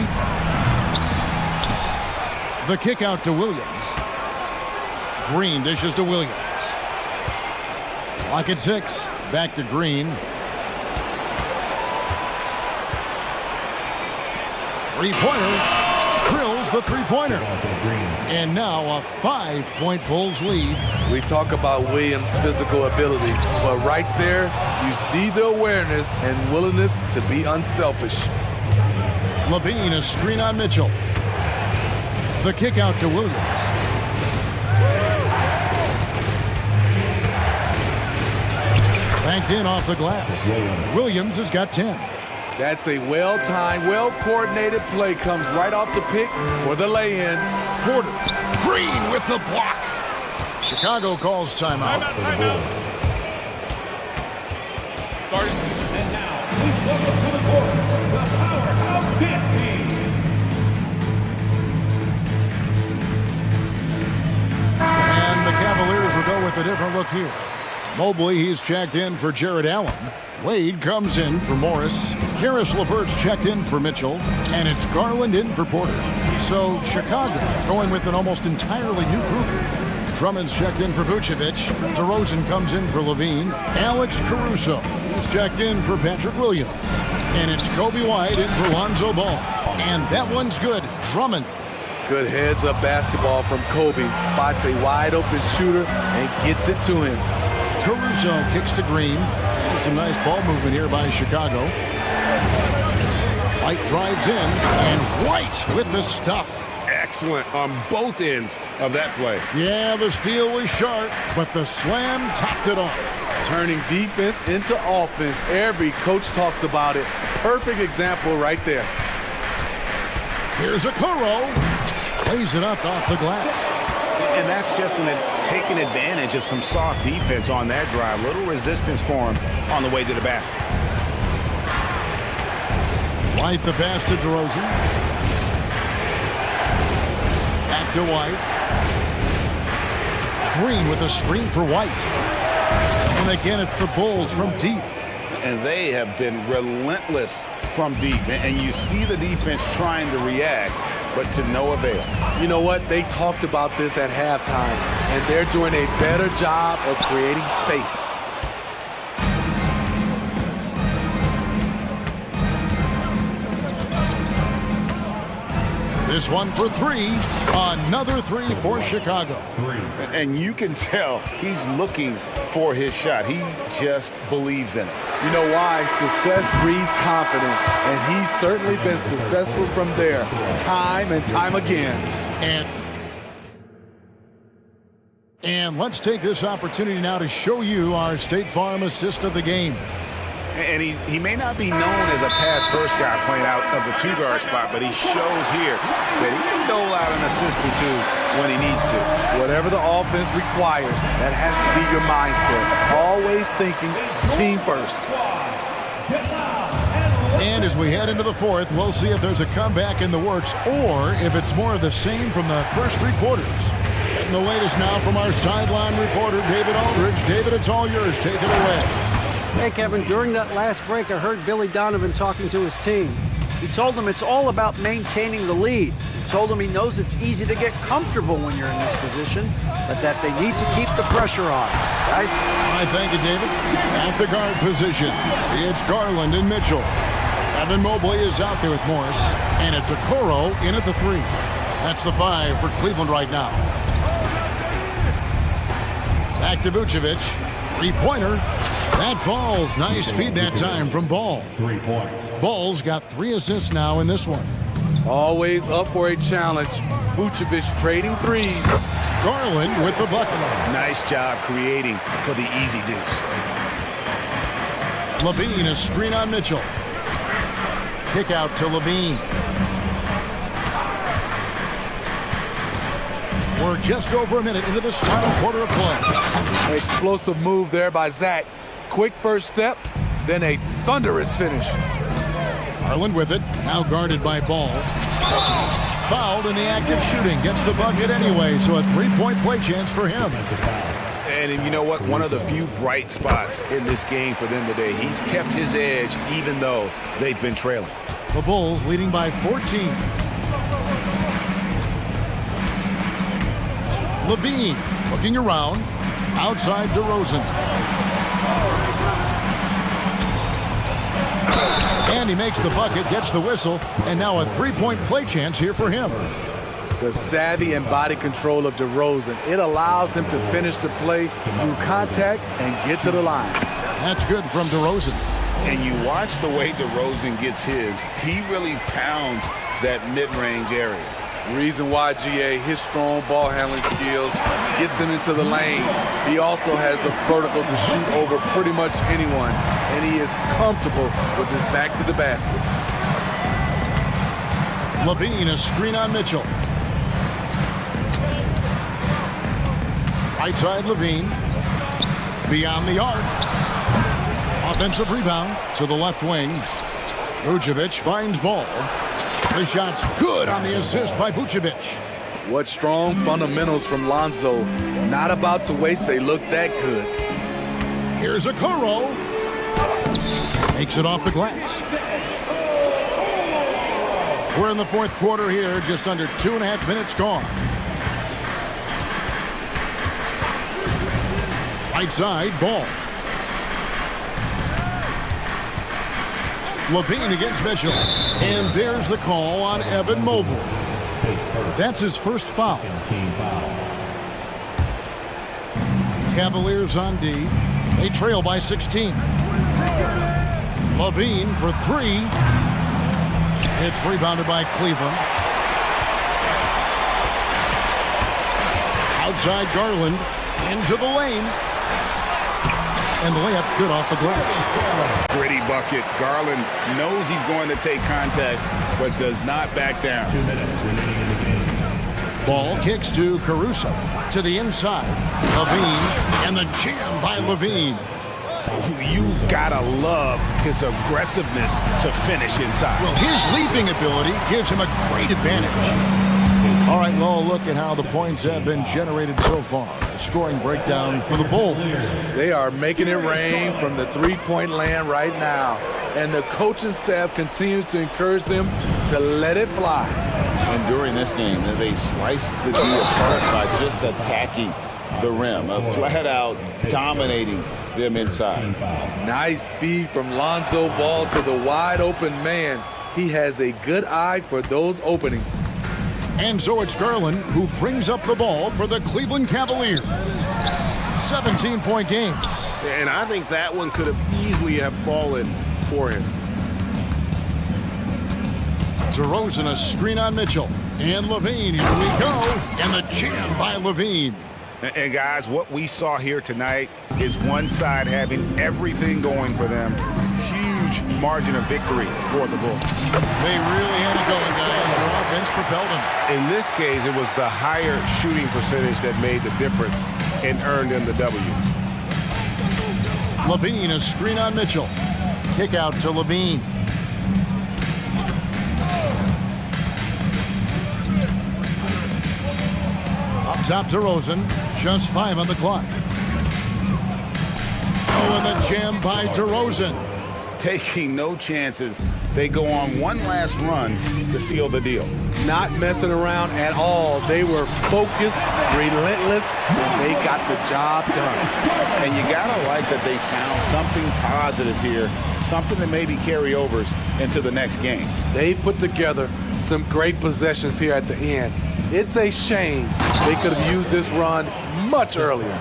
The kick out to Williams. Green dishes to Williams. Lock at 6. Back to Green. Three-pointer. Drills the three-pointer. And now a 5-point Bulls lead. We talk about Williams' physical abilities, but right there, you see the awareness and willingness to be unselfish. Levine, a screen on Mitchell. The kick out to Williams. Banked in off the glass. Williams has got 10. That's a well-timed, well-coordinated play. Comes right off the pick for the lay-in. Porter. Green with the block. Chicago calls timeout. Timeout. Starting. And now, please welcome to the court, the powerhouse dance team. And the Cavaliers will go with a different look here. Mobley, he's checked in for Jared Allen. Wade comes in for Morris. Karis LeVert's checked in for Mitchell. And it's Garland in for Porter. So Chicago going with an almost entirely new group. Drummond's checked in for Vucevic. DeRozan comes in for Levine. Alex Caruso, he's checked in for Patrick Williams. And it's Kobe White in for Lonzo Ball. And that one's good. Drummond. Good heads-up basketball from Kobe. Spots a wide-open shooter and gets it to him. Caruso kicks to Green. And some nice ball movement here by Chicago. White drives in, and White with the stuff. Excellent on both ends of that play. Yeah, the steal was sharp, but the slam topped it off. Turning defense into offense. Every coach talks about it. Perfect example right there. Here's a Okoro. Plays it up off the glass. And that's just taking advantage of some soft defense on that drive. Little resistance for him on the way to the basket. White the pass to DeRozan. Back to White. Green with a screen for White. And again, it's the Bulls from deep. And they have been relentless from deep. And you see the defense trying to react, but to no avail. You know what? They talked about this at halftime, and they're doing a better job of creating space. This one for three. Another three for Chicago. And you can tell he's looking for his shot. He just believes in it. You know why? Success breeds confidence, and he's certainly been successful from there time and time again. And let's take this opportunity now to show you our State Farm assist of the game. And he may not be known as a pass-first guy playing out of the two-guard spot, but he shows here that he can dole out an assist or two when he needs to. Whatever the offense requires, that has to be your mindset. Always thinking team first. And as we head into the fourth, we'll see if there's a comeback in the works or if it's more of the same from the first three quarters. And the latest now from our sideline reporter, David Aldridge. David, it's all yours. Take it away. Hey, Kevin, during that last break, I heard Billy Donovan talking to his team. He told them it's all about maintaining the lead. He told them he knows it's easy to get comfortable when you're in this position, but that they need to keep the pressure on. Guys? I thank you, David. At the guard position, it's Garland and Mitchell. Evan Mobley is out there with Morris, and it's Okoro in at the three. That's the 5 for Cleveland right now. Back to Vucevic. Three-pointer. That falls. Nice feed that time from Ball. 3 points. Ball's got 3 assists now in this one. Always up for a challenge. Vucevic trading threes. Garland with the bucket. Nice job creating for the easy deuce. Levine, a screen on Mitchell. Kick out to Levine. We're just over a minute into this final quarter of play. Explosive move there by Zach. Quick first step, then a thunderous finish. Garland with it, now guarded by Ball. Fouled in the act of shooting, gets the bucket anyway, so a three-point play chance for him. And you know what? One of the few bright spots in this game for them today. He's kept his edge even though they've been trailing. The Bulls leading by 14. Levine looking around. Outside DeRozan. And he makes the bucket, gets the whistle, and now a three-point play chance here for him. The savvy and body control of DeRozan. It allows him to finish the play through contact and get to the line. That's good from DeRozan. And you watch the way DeRozan gets his. He really pounds that mid-range area. Reason why, GA, his strong ball handling skills gets him into the lane. He also has the vertical to shoot over pretty much anyone, and he is comfortable with his back to the basket. Levine, a screen on Mitchell. Right side Levine. Beyond the arc. Offensive rebound to the left wing. Vucevic finds ball. The shot's good on the assist by Vucevic. What strong fundamentals from Lonzo. Not about to waste, they look that good. Here's a Okoro. Makes it off the glass. We're in the fourth quarter here, just under 2.5 minutes gone. Right side, ball. Levine against Mitchell. And there's the call on Evan Mobley. That's his first foul. Cavaliers on D. They trail by 16. Levine for three. It's rebounded by Cleveland. Outside Garland. Into the lane. And the layup's good off the glass. Gritty bucket. Garland knows he's going to take contact, but does not back down. Ball kicks to Caruso. To the inside. Levine. And the jam by Levine. You've got to love his aggressiveness to finish inside. Well, his leaping ability gives him a great advantage. All right, well, look at how the points have been generated so far. A scoring breakdown for the Bulls. They are making it rain from the three-point land right now. And the coaching staff continues to encourage them to let it fly. And during this game, they sliced the D apart by just attacking the rim, flat out dominating them inside. Nice speed from Lonzo Ball to the wide open man. He has a good eye for those openings. And so it's Garland who brings up the ball for the Cleveland Cavaliers. 17-point game. And I think that one could have easily have fallen for him. DeRozan, a screen on Mitchell. And Levine, here we go. And the jam by Levine. And guys, what we saw here tonight is one side having everything going for them. Huge margin of victory for the Bulls. They really had it going, guys. Their offense propelled them. In this case, it was the higher shooting percentage that made the difference and earned them the W. Levine, a screen on Mitchell. Kick out to Levine. Up top to DeRozan. Just 5 on the clock. Oh, and the jam by DeRozan. Taking no chances. They go on one last run to seal the deal. Not messing around at all. They were focused, relentless, and they got the job done. And you gotta like that they found something positive here, something that maybe carry overs into the next game. They put together some great possessions here at the end. It's a shame they could have used this run much earlier.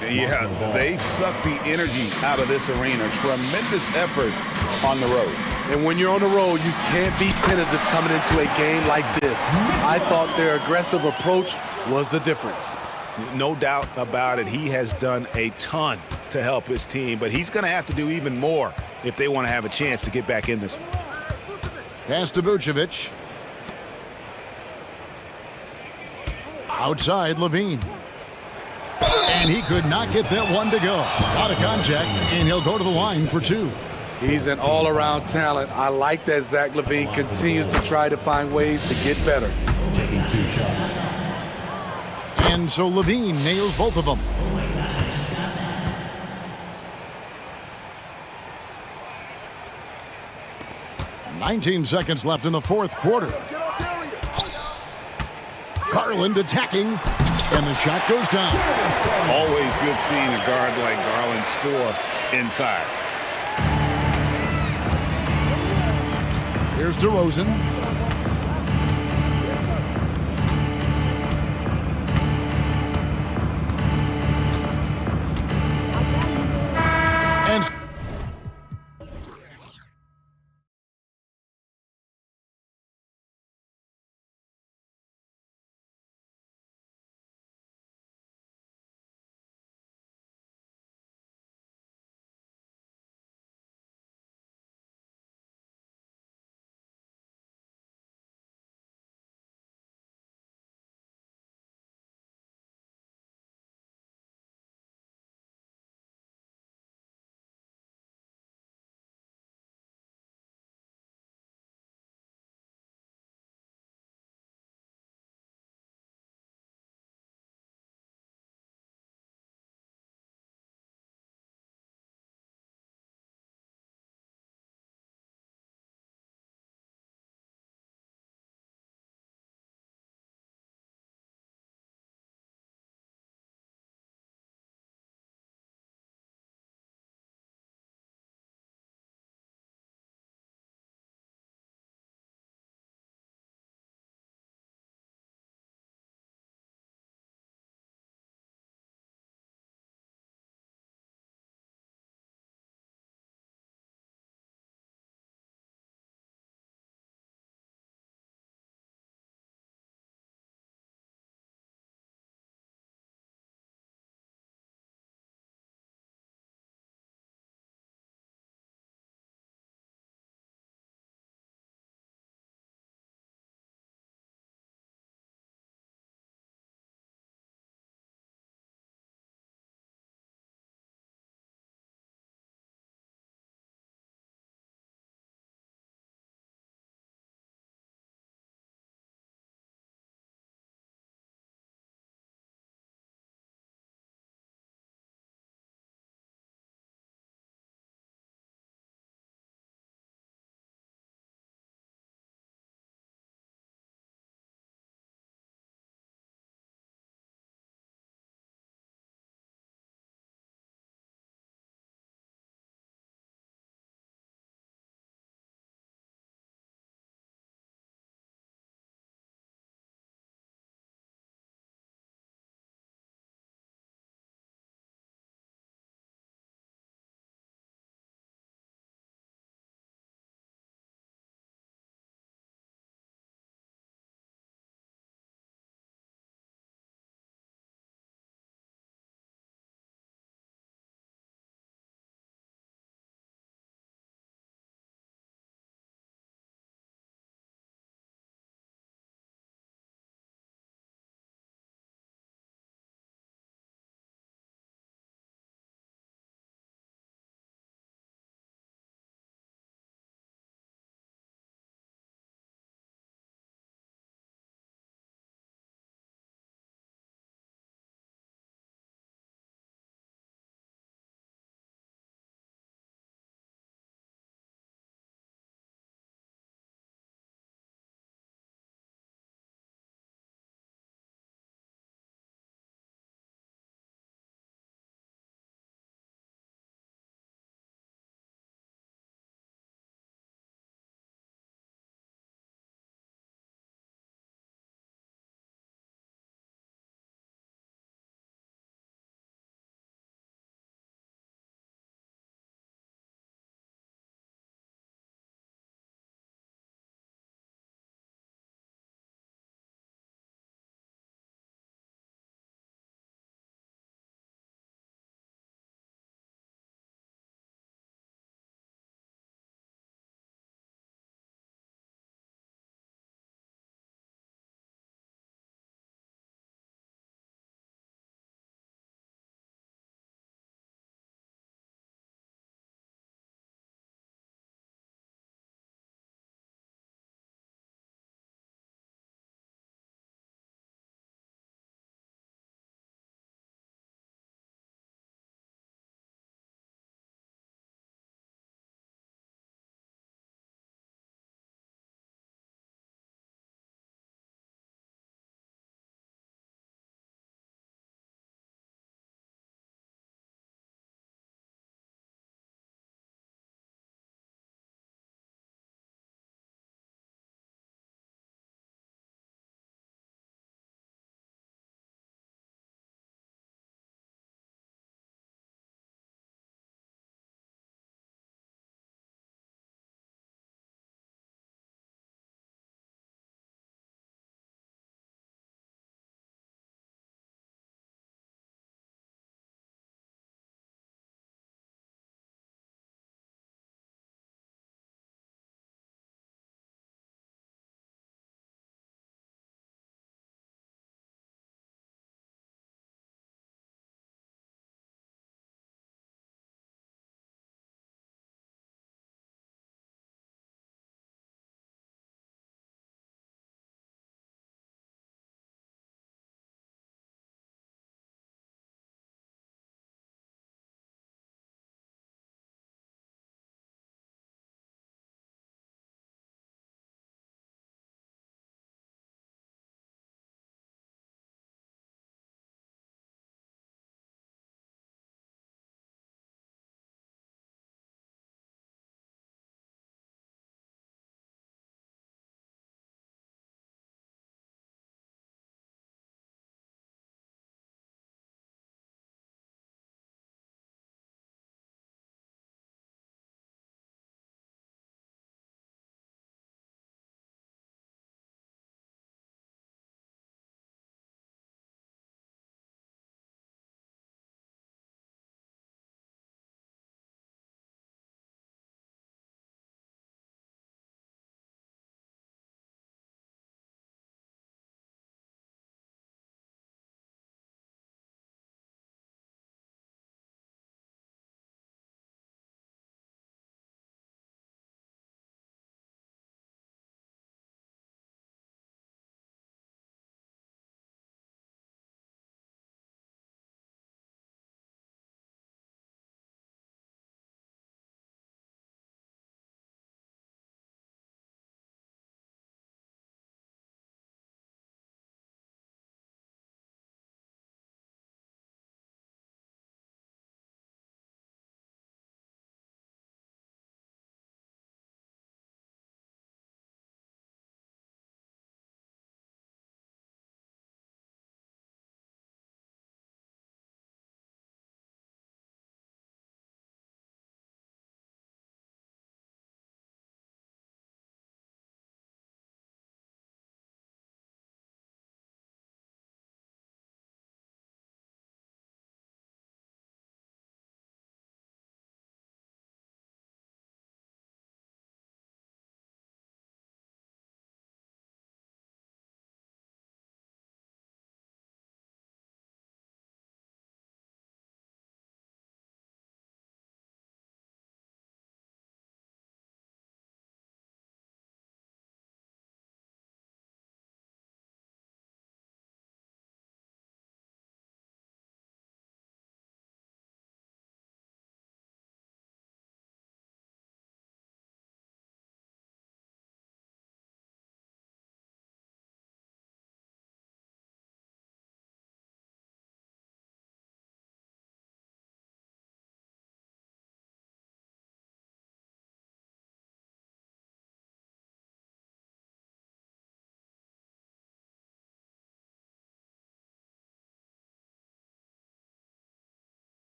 Yeah, they've sucked the energy out of this arena. Tremendous effort on the road. And when you're on the road, you can't be tentative coming into a game like this. I thought their aggressive approach was the difference. No doubt about it. He has done a ton to help his team, but he's going to have to do even more if they want to have a chance to get back in this. Pass to Vucevic. Outside Levine. And he could not get that one to go. Out of contact, and he'll go to the line for 2. He's an all-around talent. I like that Zach LaVine continues to try to find ways to get better. And so LaVine nails both of them. "19 seconds left in the fourth quarter. Garland attacking. And the shot goes down. Always good seeing a guard like Garland score inside. Here's DeRozan. And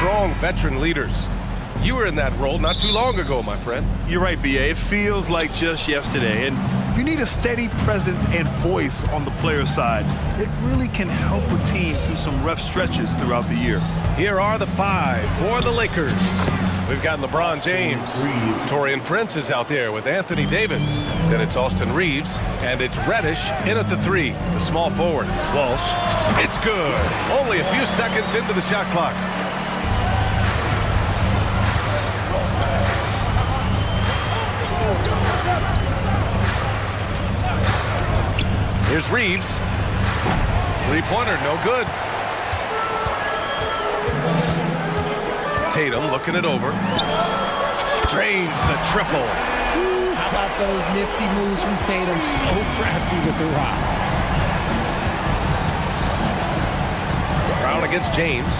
strong veteran leaders. You were in that role not too long ago, my friend. You're right, B.A. It feels like just yesterday. And you need a steady presence and voice on the player side. It really can help a team through some rough stretches throughout the year. Here are the 5 for the Lakers. We've got LeBron James. Taurean Prince is out there with Anthony Davis. Then it's Austin Reeves. And it's Reddish in at the 3, the small forward. Walsh. It's good. Only a few seconds into the shot clock. Here's Reeves. Three-pointer, no good. Tatum looking it over. Drains the triple. How about those nifty moves from Tatum? So crafty with the rock. Brown against James.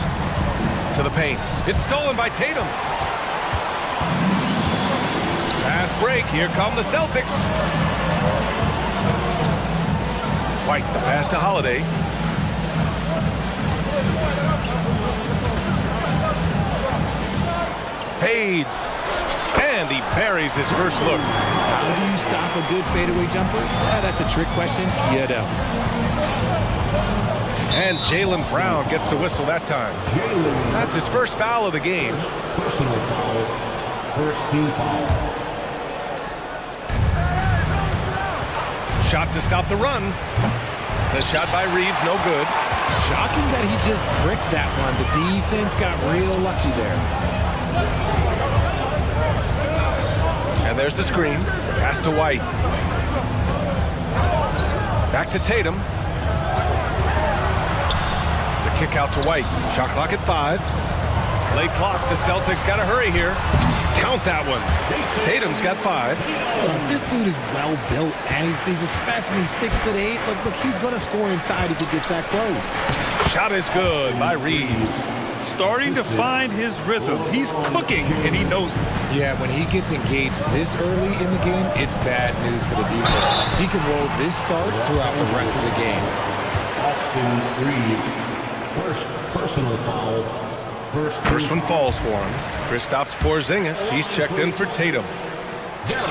To the paint. It's stolen by Tatum. Fast break. Here come the Celtics. White, the pass to Holiday. Fades. And he buries his first look. How do you stop a good fadeaway jumper? That's a trick question. You don't. And Jaylen Brown gets a whistle that time. That's his first foul of the game. Personal foul. First team foul. Shot to stop the run. The shot by Reeves, no good. Shocking that he just bricked that one. The defense got real lucky there. And there's the screen. Pass to White. Back to Tatum. The kick out to White. Shot clock at 5. Late clock. The Celtics got to hurry here. Count that one. Tatum's got 5. Look, this dude is well built, and he's a specimen. 6'8". Look, he's going to score inside if he gets that close. Shot is good by Reeves. Starting to find his rhythm. He's cooking, and he knows it. Yeah, when he gets engaged this early in the game, it's bad news for the defense. He can roll this start throughout the rest of the game. Austin Reeves. First personal foul. First one falls for him. Kristaps Porzingis. He's checked in for Tatum.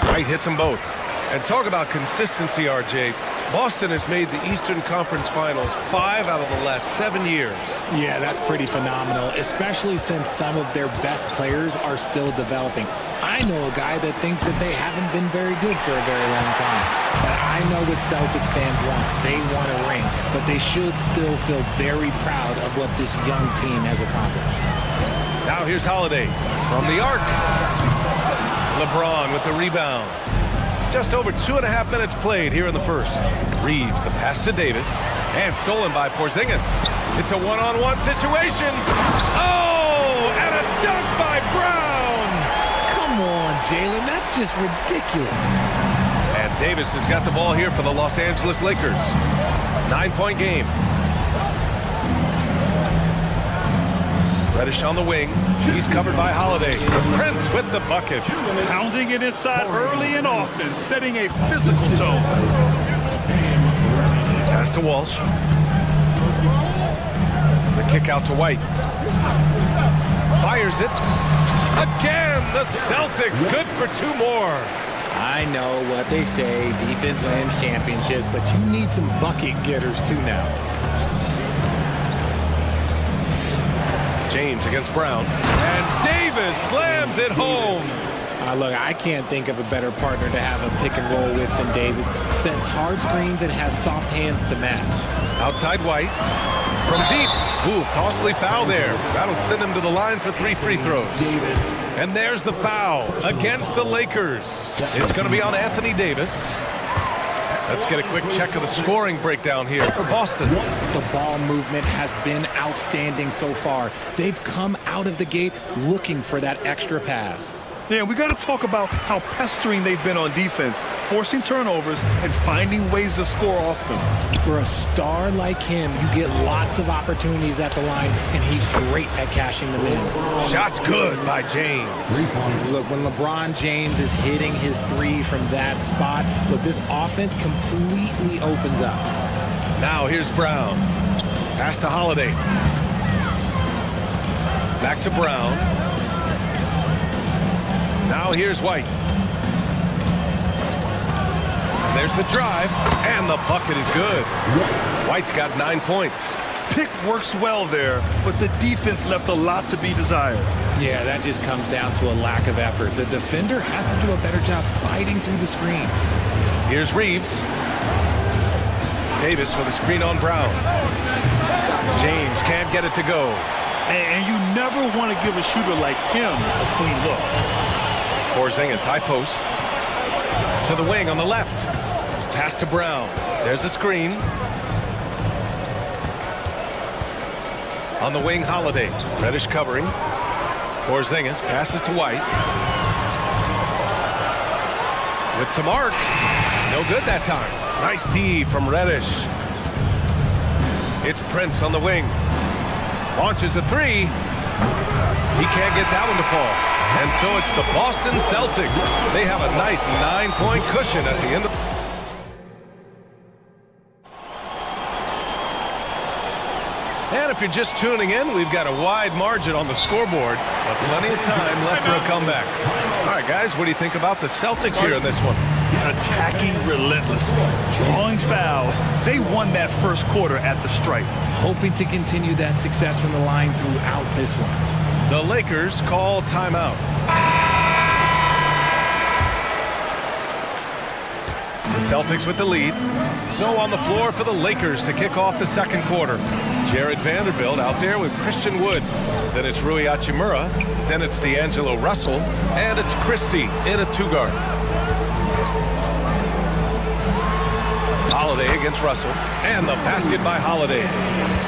White hits them both. And talk about consistency, RJ. Boston has made the Eastern Conference Finals 5 out of the last 7 years. Yeah, that's pretty phenomenal, especially since some of their best players are still developing. I know a guy that thinks that they haven't been very good for a very long time. But I know what Celtics fans want. They want a ring. But they should still feel very proud of what this young team has accomplished. Now here's Holiday from the arc. LeBron with the rebound. Just over 2.5 minutes played here in the first. Reeves, the pass to Davis. And stolen by Porzingis. It's a one-on-one situation. Oh, and a dunk by Brown. Come on, Jaylen. That's just ridiculous. And Davis has got the ball here for the Los Angeles Lakers. 9-point game. Reddish on the wing. He's covered by Holiday. Prince with the bucket. Pounding it inside early and often, setting a physical tone. Pass to Walsh. The kick out to White. Fires it. Again, the Celtics good for 2 more. I know what they say, defense wins championships, but you need some bucket getters too now. James against Brown. And Davis slams it home. Look, I can't think of a better partner to have a pick and roll with than Davis. Sets hard screens and has soft hands to match. Outside White. From deep. Ooh, costly foul there. That'll send him to the line for 3 free throws. And there's the foul against the Lakers. It's going to be on Anthony Davis. Let's get a quick check of the scoring breakdown here for Boston. The ball movement has been outstanding so far. They've come out of the gate looking for that extra pass. Yeah, we got to talk about how pestering they've been on defense, forcing turnovers and finding ways to score off them. For a star like him, you get lots of opportunities at the line, and he's great at cashing them in. Shot's good by James. Look, when LeBron James is hitting his 3 from that spot, look, this offense completely opens up. Now here's Brown. Pass to Holiday. Back to Brown. Now here's White. And there's the drive, and the bucket is good. White's got 9 points. Pick works well there, but the defense left a lot to be desired. Yeah, that just comes down to a lack of effort. The defender has to do a better job fighting through the screen. Here's Reeves. Davis with a screen on Brown. James can't get it to go. And you never want to give a shooter like him a clean look. Porzingis, high post. To the wing on the left. Pass to Brown. There's a screen. On the wing, Holiday. Reddish covering. Porzingis passes to White. With some arc. No good that time. Nice D from Reddish. It's Prince on the wing. Launches a three. He can't get that one to fall. And so it's the Boston Celtics. They have a nice 9-point cushion at the end of... And if you're just tuning in, we've got a wide margin on the scoreboard, but plenty of time left for a comeback. All right, guys, what do you think about the Celtics here in this one? Attacking relentlessly, drawing fouls. They won that first quarter at the stripe. Hoping to continue that success from the line throughout this one. The Lakers call timeout. The Celtics with the lead. So on the floor for the Lakers to kick off the second quarter. Jared Vanderbilt out there with Christian Wood. Then it's Rui Hachimura. Then it's D'Angelo Russell. And it's Christie in a two-guard. Holiday against Russell. And the basket by Holiday.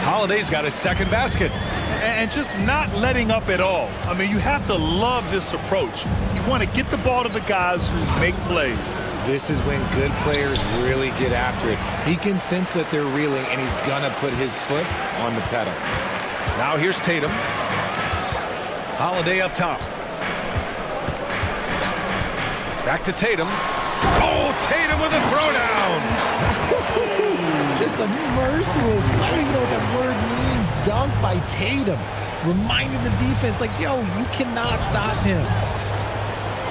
Holiday's got his second basket. And just not letting up at all. I mean, you have to love this approach. You want to get the ball to the guys who make plays. This is when good players really get after it. He can sense that they're reeling, and he's going to put his foot on the pedal. Now here's Tatum. Holiday up top. Back to Tatum. Oh, Tatum with a throwdown. Just a merciless, I don't even know what that word means, dunk by Tatum. Reminding the defense, like, yo, you cannot stop him.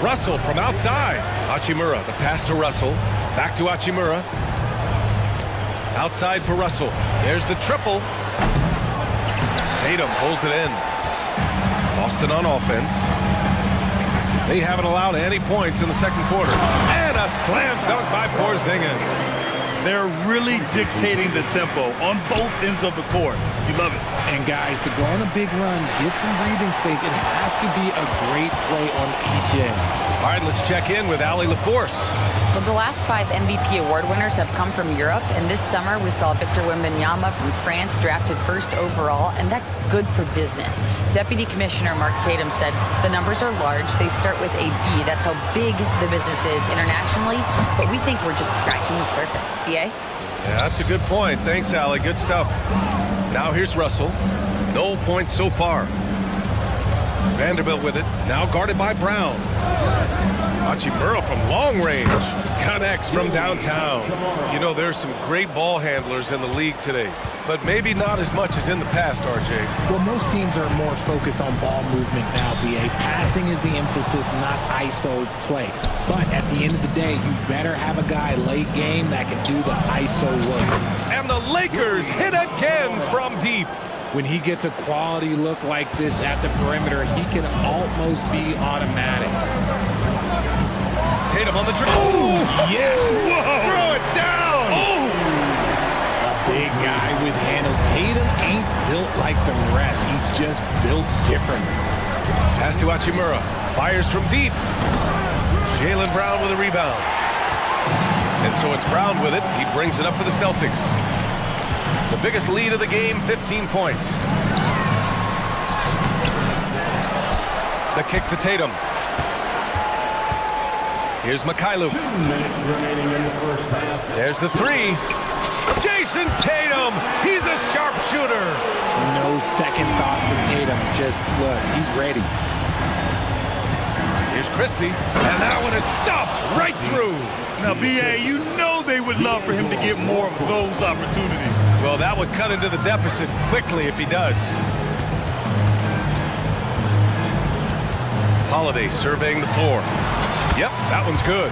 Russell from outside. Hachimura, the pass to Russell. Back to Hachimura. Outside for Russell. There's the triple. Tatum pulls it in. Boston on offense. They haven't allowed any points in the second quarter. And a slam dunk by Porzingis. They're really dictating the tempo on both ends of the court. You love it. And guys, to go on a big run, get some breathing space, it has to be a great play on each end. All right, let's check in with Allie LaForce. Well, the last 5 MVP award winners have come from Europe, and this summer we saw Victor Wembanyama from France drafted first overall, and that's good for business. Deputy Commissioner Mark Tatum said the numbers are large. They start with a B. That's how big the business is internationally, but we think we're just scratching the surface. BA? Yeah, that's a good point. Thanks, Allie. Good stuff. Now here's Russell. No points so far. Vanderbilt with it. Now guarded by Brown. Hachimura from long range. Connects from downtown. You know, there's some great ball handlers in the league today, but maybe not as much as in the past, RJ. Well, most teams are more focused on ball movement now, BA. Passing is the emphasis, not ISO play. But at the end of the day, you better have a guy late game that can do the ISO work. And the Lakers hit again from deep. When he gets a quality look like this at the perimeter, he can almost be automatic. Tatum on the dribble. Oh, yes. Whoa. Throw it down. Oh. A big guy with handles. Tatum ain't built like the rest. He's just built differently. Pass to Hachimura. Fires from deep. Jaylen Brown with a rebound. And so it's Brown with it. He brings it up for the Celtics. The biggest lead of the game, 15 points. The kick to Tatum. Here's Mikhailuk. 2 minutes remaining in the first half. There's the three. Jason Tatum. He's a sharpshooter. No second thoughts for Tatum. Just look, he's ready. Here's Christie. And that one is stuffed right through. Now, BA, you know they would love for him to get more of those opportunities. Well, that would cut into the deficit quickly if he does. Holiday surveying the floor. Yep, that one's good.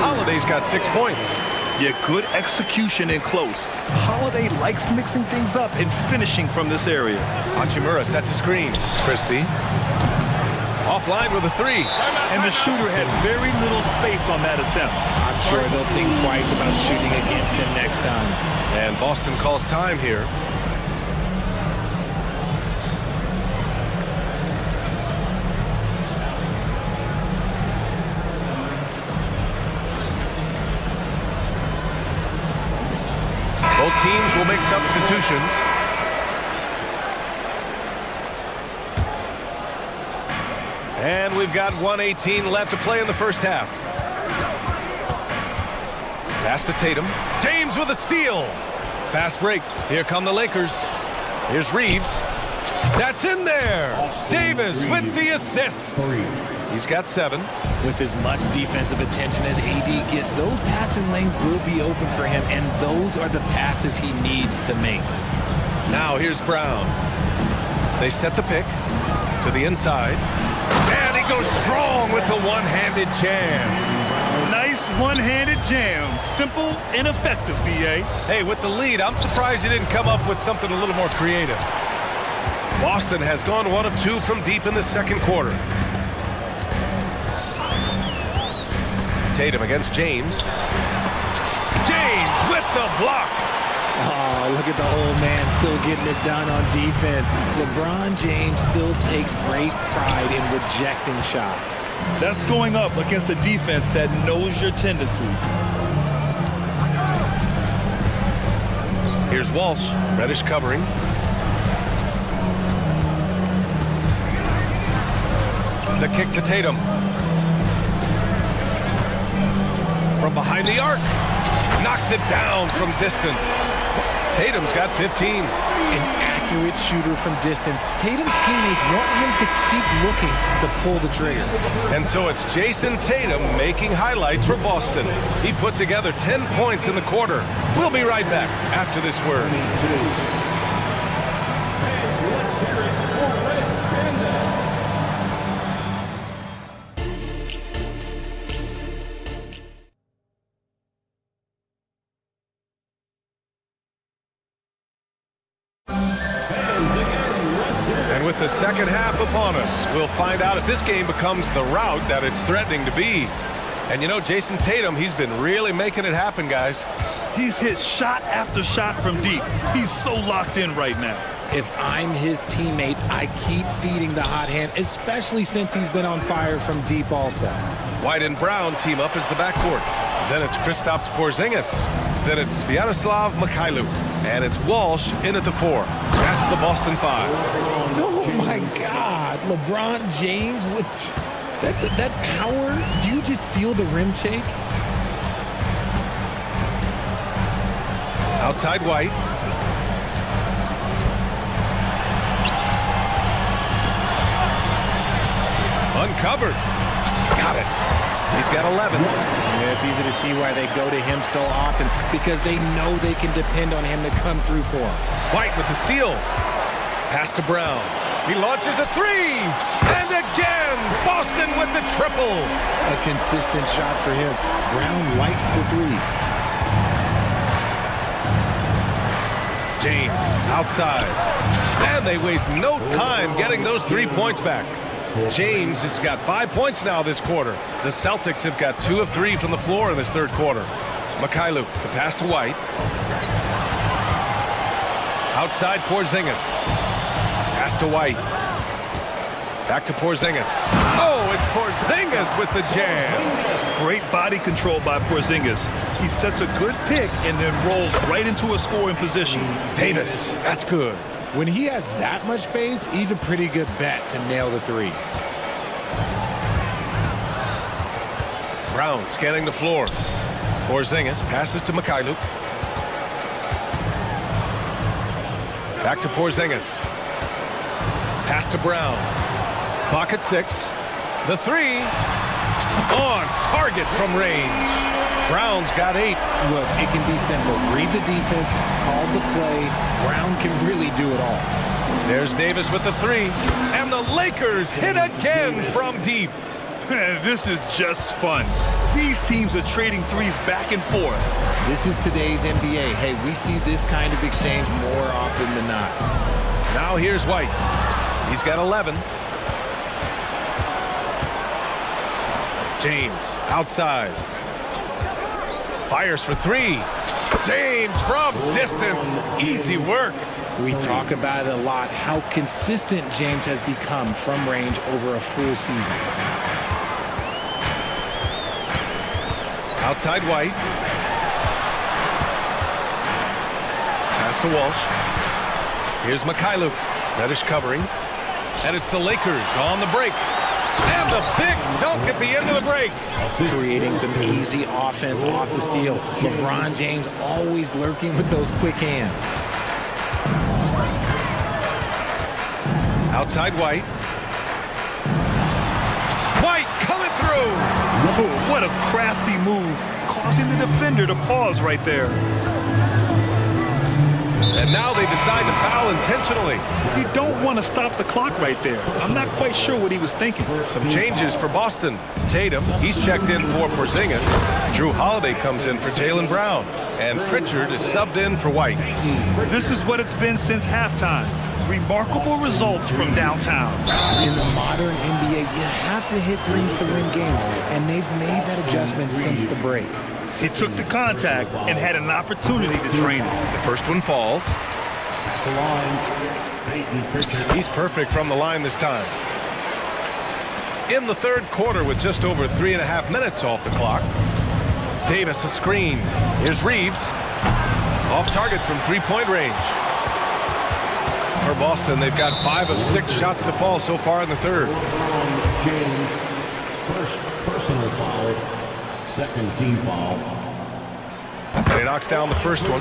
Holiday's got 6 points. Yeah, good execution in close. Holiday likes mixing things up and finishing from this area. Hachimura sets a screen. Christie. Offline with a three. And the shooter had very little space on that attempt. I'm sure they'll think twice about shooting against him next time. And Boston calls time here. Both teams will make substitutions. And we've got 1:18 left to play in the first half. Pass to Tatum. James with a steal. Fast break. Here come the Lakers. Here's Reeves. That's in there. Davis with the assist. He's got 7. With as much defensive attention as AD gets, those passing lanes will be open for him, and those are the passes he needs to make. Now here's Brown. They set the pick to the inside. And he goes strong with the one-handed jam. Nice one-handed jam. Simple and effective, BA. Hey, with the lead, I'm surprised he didn't come up with something a little more creative. Boston has gone 1 of 2 from deep in the second quarter. Tatum against James. James with the block. Oh, look at the old man still getting it done on defense. LeBron James still takes great pride in rejecting shots. That's going up against a defense that knows your tendencies. Here's Walsh. Reddish covering. The kick to Tatum. From behind the arc. Knocks it down from distance. Tatum's got 15. An accurate shooter from distance. Tatum's teammates want him to keep looking to pull the trigger. And so it's Jason Tatum making highlights for Boston. He put together 10 points in the quarter. We'll be right back after this word. With the second half upon us, we'll find out if this game becomes the rout that it's threatening to be. And you know, Jason Tatum, he's been really making it happen, guys. He's hit shot after shot from deep. He's so locked in right now. If I'm his teammate, I keep feeding the hot hand, especially since he's been on fire from deep also. White and Brown team up as the backcourt. Then it's Kristaps Porzingis. Then it's Sviatoslav Mikhailuk. And it's Walsh in at the 4. That's the Boston 5. Oh my God, LeBron James with that power. Do you just feel the rim shake? Outside White. Uncovered. Got it. He's got 11. Yeah, it's easy to see why they go to him so often, because they know they can depend on him to come through for them. White with the steal. Pass to Brown. He launches a 3. And again, Boston with the triple. A consistent shot for him. Brown likes the 3. James outside. And they waste no time getting those 3 points back. James has got 5 points now this quarter. The Celtics have got 2 of 3 from the floor in this third quarter. Mikhailuk, the pass to White. Outside Porzingis. Pass to White. Back to Porzingis. Oh, it's Porzingis with the jam. Great body control by Porzingis. He sets a good pick and then rolls right into a scoring position. Davis, that's good. When he has that much space, he's a pretty good bet to nail the 3. Brown scanning the floor. Porzingis passes to Mikhailuk. Back to Porzingis. Pass to Brown. Clock at 6. The 3. On target from range. Brown's got 8. Look, it can be simple. Read the defense, call the play. Brown can really do it all. There's Davis with the three. And the Lakers hit again from deep. This is just fun. These teams are trading threes back and forth. This is today's NBA. Hey, we see this kind of exchange more often than not. Now here's White. He's got 11. James outside. Fires for three. James from distance. Easy work. We talk about it a lot, how consistent James has become from range over a full season. Outside White. Pass to Walsh. Here's Mikhailuk. Reddish covering. And it's the Lakers on the break. And the big dunk at the end of the break. Creating some easy offense off the steal. LeBron James always lurking with those quick hands. Outside White. White coming through. Oh, what a crafty move, causing the defender to pause right there. And now they decide to foul intentionally. You don't want to stop the clock right there. I'm not quite sure what he was thinking. Some changes for Boston. Tatum, he's checked in for Porzingis. Drew Holiday comes in for Jaylen Brown. And Pritchard is subbed in for White. This is what it's been since halftime. Remarkable results from downtown. In the modern NBA, you have to hit threes to win games, and they've made that adjustment since the break. He took the contact and had an opportunity to drain it. The first one falls. He's perfect from the line this time. In the third quarter with just over 3.5 minutes off the clock. Davis a screen. Here's Reeves. Off target from three-point range. For Boston, they've got 5 of 6 shots to fall so far in the third. James, first personal foul, second team foul. And he knocks down the first one.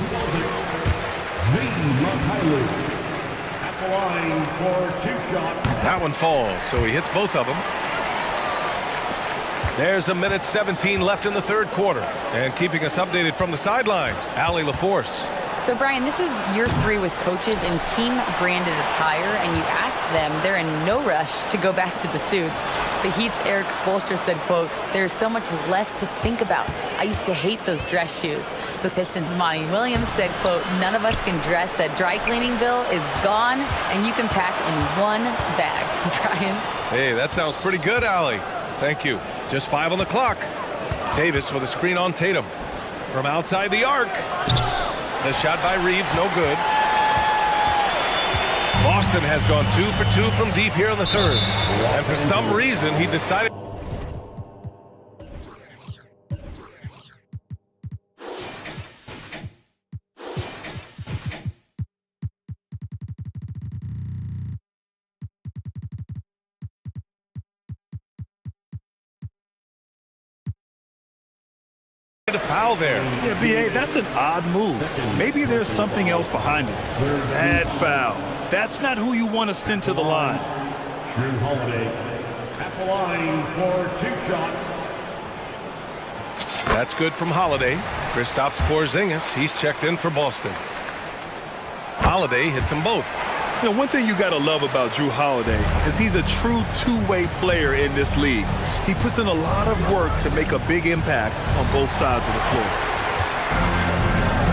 At the line for 2 shots. That one falls, so he hits both of them. There's a minute 17 left in the third quarter. And keeping us updated from the sideline, Allie LaForce. So, Brian, this is year 3 with coaches in team-branded attire, and you ask them, they're in no rush to go back to the suits. The Heat's Eric Spoelstra said, quote, "There's so much less to think about. I used to hate those dress shoes." The Pistons' Monty Williams said, quote, "None of us can dress. That dry cleaning bill is gone, and you can pack in one bag." Brian? Hey, that sounds pretty good, Allie. Thank you. Just 5 on the clock. Davis with a screen on Tatum. From outside the arc. The shot by Reeves, no good. Boston has gone 2 for 2 from deep here in the third. And for some reason, he decided to foul there. Yeah, B.A., that's an odd move. Maybe there's something else behind it. Bad foul. That's not who you want to send to the line. Drew Holiday at the line for 2 shots. That's good from Holiday. Kristaps Porzingis, he's checked in for Boston. Holiday hits them both. You know, one thing you got to love about Drew Holiday is he's a true two-way player in this league. He puts in a lot of work to make a big impact on both sides of the floor.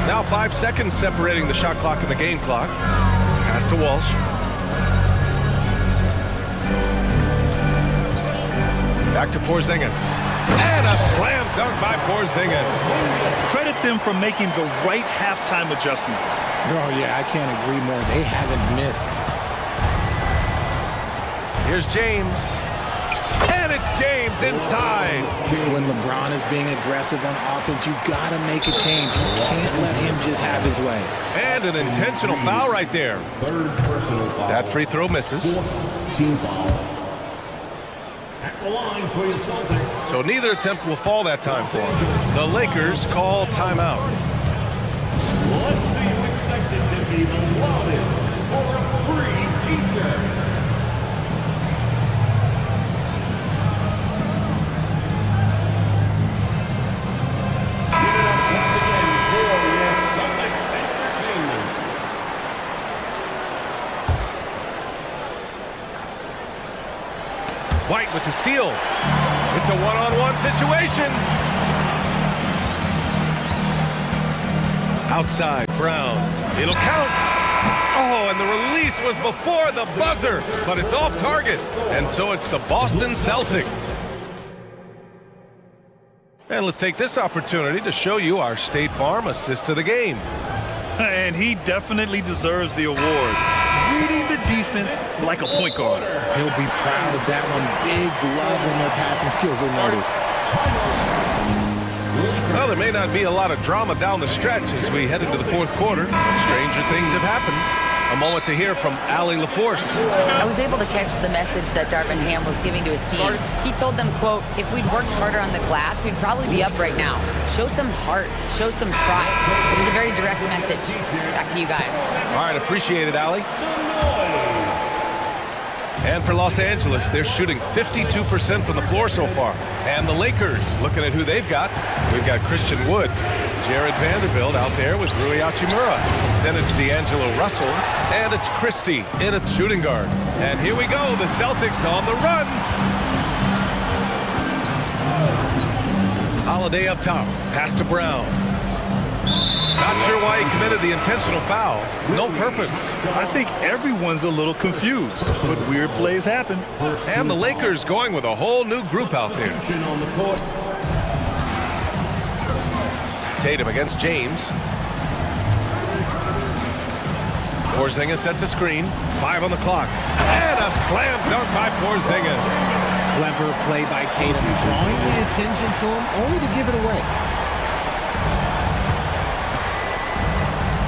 Now 5 seconds separating the shot clock and the game clock. Pass to Walsh. Back to Porzingis. And a slam dunk by Porzingis. Credit them for making the right halftime adjustments. Oh, yeah, I can't agree more. They haven't missed. Here's James. And it's James inside. When LeBron is being aggressive on offense, you got to make a change. You can't let him just have his way. And an intentional foul right there. Third personal foul. That free throw misses. Team foul. At the line for your Celtics. So neither attempt will fall that time for him. The Lakers call timeout. Let's see who expected to be the loudest for a free t-shirt. Give it up once again for your Celtics Entertainment. steal. It's a one-on-one situation. Outside, Brown. It'll count. Oh, and the release was before the buzzer, but it's off target. And so it's the Boston Celtics. And let's take this opportunity to show you our State Farm assist to the game. And he definitely deserves the award. Reading the defense like a point guard. He'll be proud of that one. Bigs love when their passing skills are noticed. Well, there may not be a lot of drama down the stretch as we head into the fourth quarter. Stranger things have happened. A moment to hear from Allie LaForce. I was able to catch the message that Darvin Ham was giving to his team. He told them, quote, if we'd worked harder on the glass, we'd probably be up right now. Show some heart. Show some pride. It was a very direct message. Back to you guys. All right, appreciate it, Allie. And for Los Angeles, they're shooting 52% from the floor so far. And the Lakers, looking at who they've got. We've got Christian Wood, Jared Vanderbilt out there with Rui Hachimura. Then it's D'Angelo Russell, and it's Christie in at shooting guard. And here we go, the Celtics on the run. Holiday up top, pass to Brown. Not sure why he committed the intentional foul. No purpose. I think everyone's a little confused, but weird plays happen. And the Lakers going with a whole new group out there. Tatum against James. Porzingis sets a screen. 5 on the clock. And a slam dunk by Porzingis. Clever play by Tatum, drawing the attention to him only to give it away.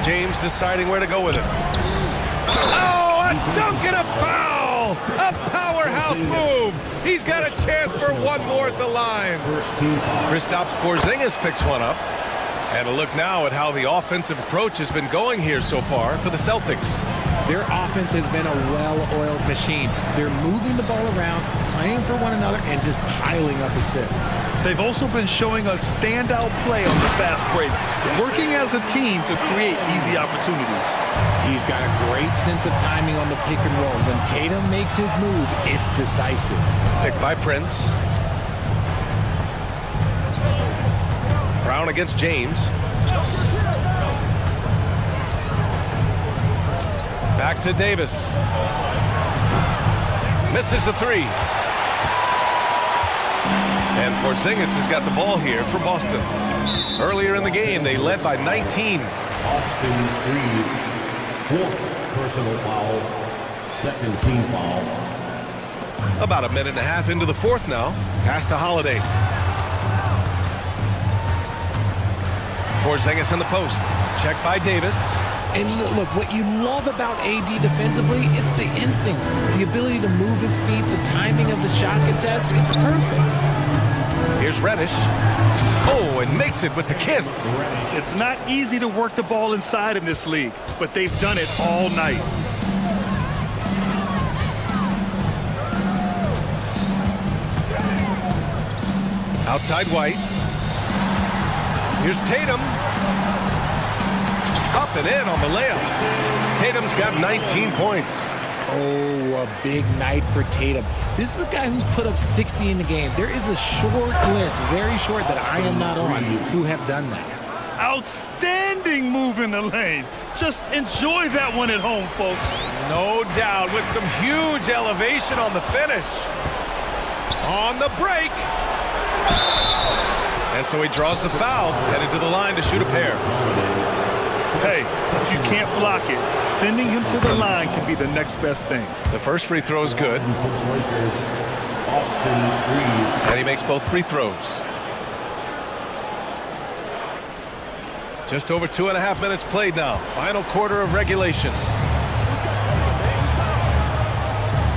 James deciding where to go with it. Oh, a dunk and a foul! A powerhouse move! He's got a chance for one more at the line. Kristaps Porzingis picks one up. And a look now at how the offensive approach has been going here so far for the Celtics. Their offense has been a well-oiled machine. They're moving the ball around, playing for one another, and just piling up assists. They've also been showing us standout play on the fast break, working as a team to create easy opportunities. He's got a great sense of timing on the pick and roll. When Tatum makes his move, it's decisive. Picked by Prince. Brown against James. Back to Davis. Misses the three. And Porzingis has got the ball here for Boston. Earlier in the game, they led by 19. Boston 3, 4th personal foul, 2nd team foul. About a minute and a half into the fourth now. Pass to Holiday. Porzingis in the post. Check by Davis. And look, what you love about AD defensively, it's the instincts, the ability to move his feet, the timing of the shot contest. It's perfect. Here's Reddish. Oh, and makes it with the kiss. It's not easy to work the ball inside in this league, but they've done it all night. Outside White. Here's Tatum. Up and in on the layup. Tatum's got 19 points. Oh, a big night for Tatum. This is a guy who's put up 60 in the game. There is a short list, very short, that I am not on, who have done that. Outstanding move in the lane. Just enjoy that one at home, folks. No doubt, with some huge elevation on the finish. On the break. And so he draws the foul, headed to the line to shoot a pair. Hey, if you can't block it, sending him to the line can be the next best thing. The first free throw is good. And he makes both free throws. Just over 2.5 minutes played now. Final quarter of regulation.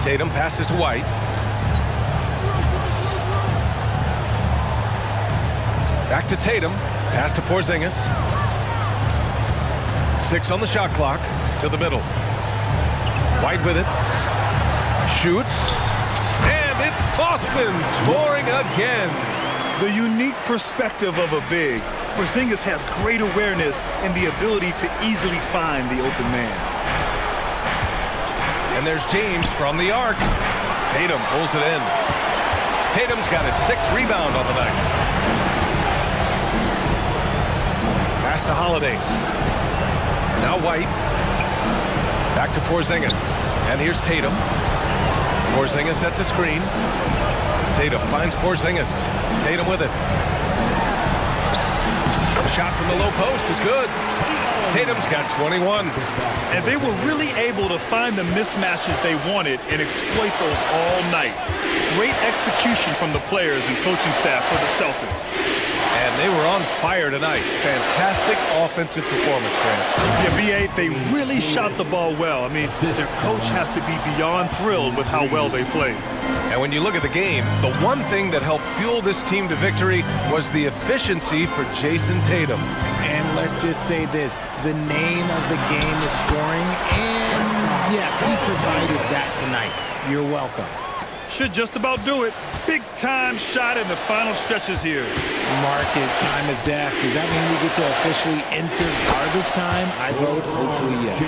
Tatum passes to White. Back to Tatum. Pass to Porzingis. 6 on the shot clock. To the middle. White with it. Shoots. And it's Boston scoring again. The unique perspective of a big. Porzingis has great awareness and the ability to easily find the open man. And there's James from the arc. Tatum pulls it in. Tatum's got his 6th rebound on the night. Pass to Holiday. Now White. Back to Porzingis. And here's Tatum. Porzingis sets a screen. Tatum finds Porzingis. Tatum with it. The shot from the low post is good. Tatum's got 21. And they were really able to find the mismatches they wanted and exploit those all night. Great execution from the players and coaching staff for the Celtics. And they were on fire tonight. Fantastic offensive performance, Grant. Yeah, B.A., they really shot the ball well. I mean, their coach has to be beyond thrilled with how well they played. And when you look at the game, the one thing that helped fuel this team to victory was the efficiency for Jason Tatum. And let's just say this, the name of the game is scoring, and yes, he provided that tonight. You're welcome. Should just about do it. Big time shot in the final stretches here. Mark it, time of death. Does that mean we get to officially enter garbage time? I vote hopefully yes.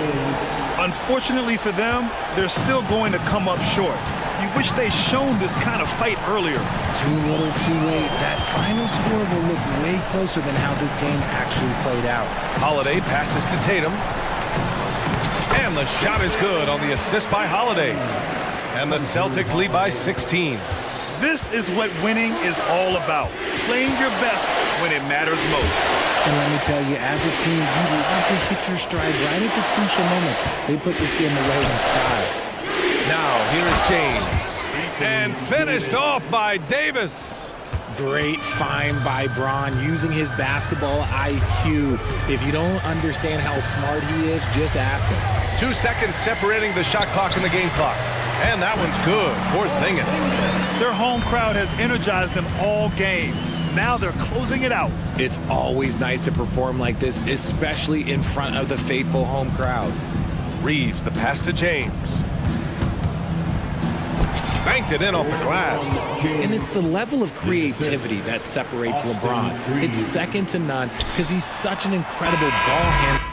Unfortunately for them, they're still going to come up short. You wish they'd shown this kind of fight earlier. Too little, too late. That final score will look way closer than how this game actually played out. Holiday passes to Tatum. And the shot is good on the assist by Holiday. And the Celtics lead by 16. This is what winning is all about. Playing your best when it matters most. And let me tell you, as a team, you love to hit your stride right at the crucial moment. They put this game away in style. Now, here is James. And finished off by Davis. Great find by Braun using his basketball IQ. If you don't understand how smart he is, just ask him. 2 seconds separating the shot clock and the game clock. And that one's good. Porzingis. Their home crowd has energized them all game. Now they're closing it out. It's always nice to perform like this, especially in front of the faithful home crowd. Reeves, the pass to James. Banked it in off the glass. And it's the level of creativity that separates LeBron. It's second to none because he's such an incredible ball handler.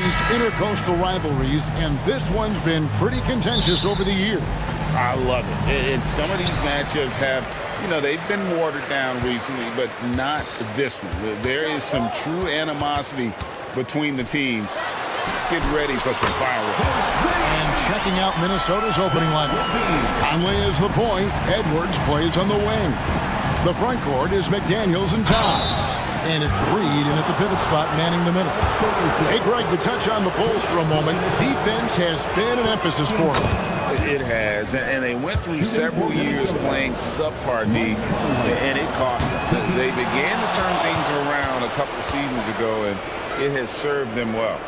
These intercoastal rivalries, and this one's been pretty contentious over the years. I love it. And some of these matchups have, they've been watered down recently, but not this one. There is some true animosity between the teams. Let's get ready for some fireworks. And checking out Minnesota's opening lineup. Conley is the point. Edwards plays on the wing. The front court is McDaniels and Towns. And it's Reed in at the pivot spot manning the middle. Hey, Greg, to touch on the Bulls for a moment, defense has been an emphasis for them. It has, and they went through several years playing subpar D, and it cost them. They began to turn things around a couple seasons ago, and it has served them well.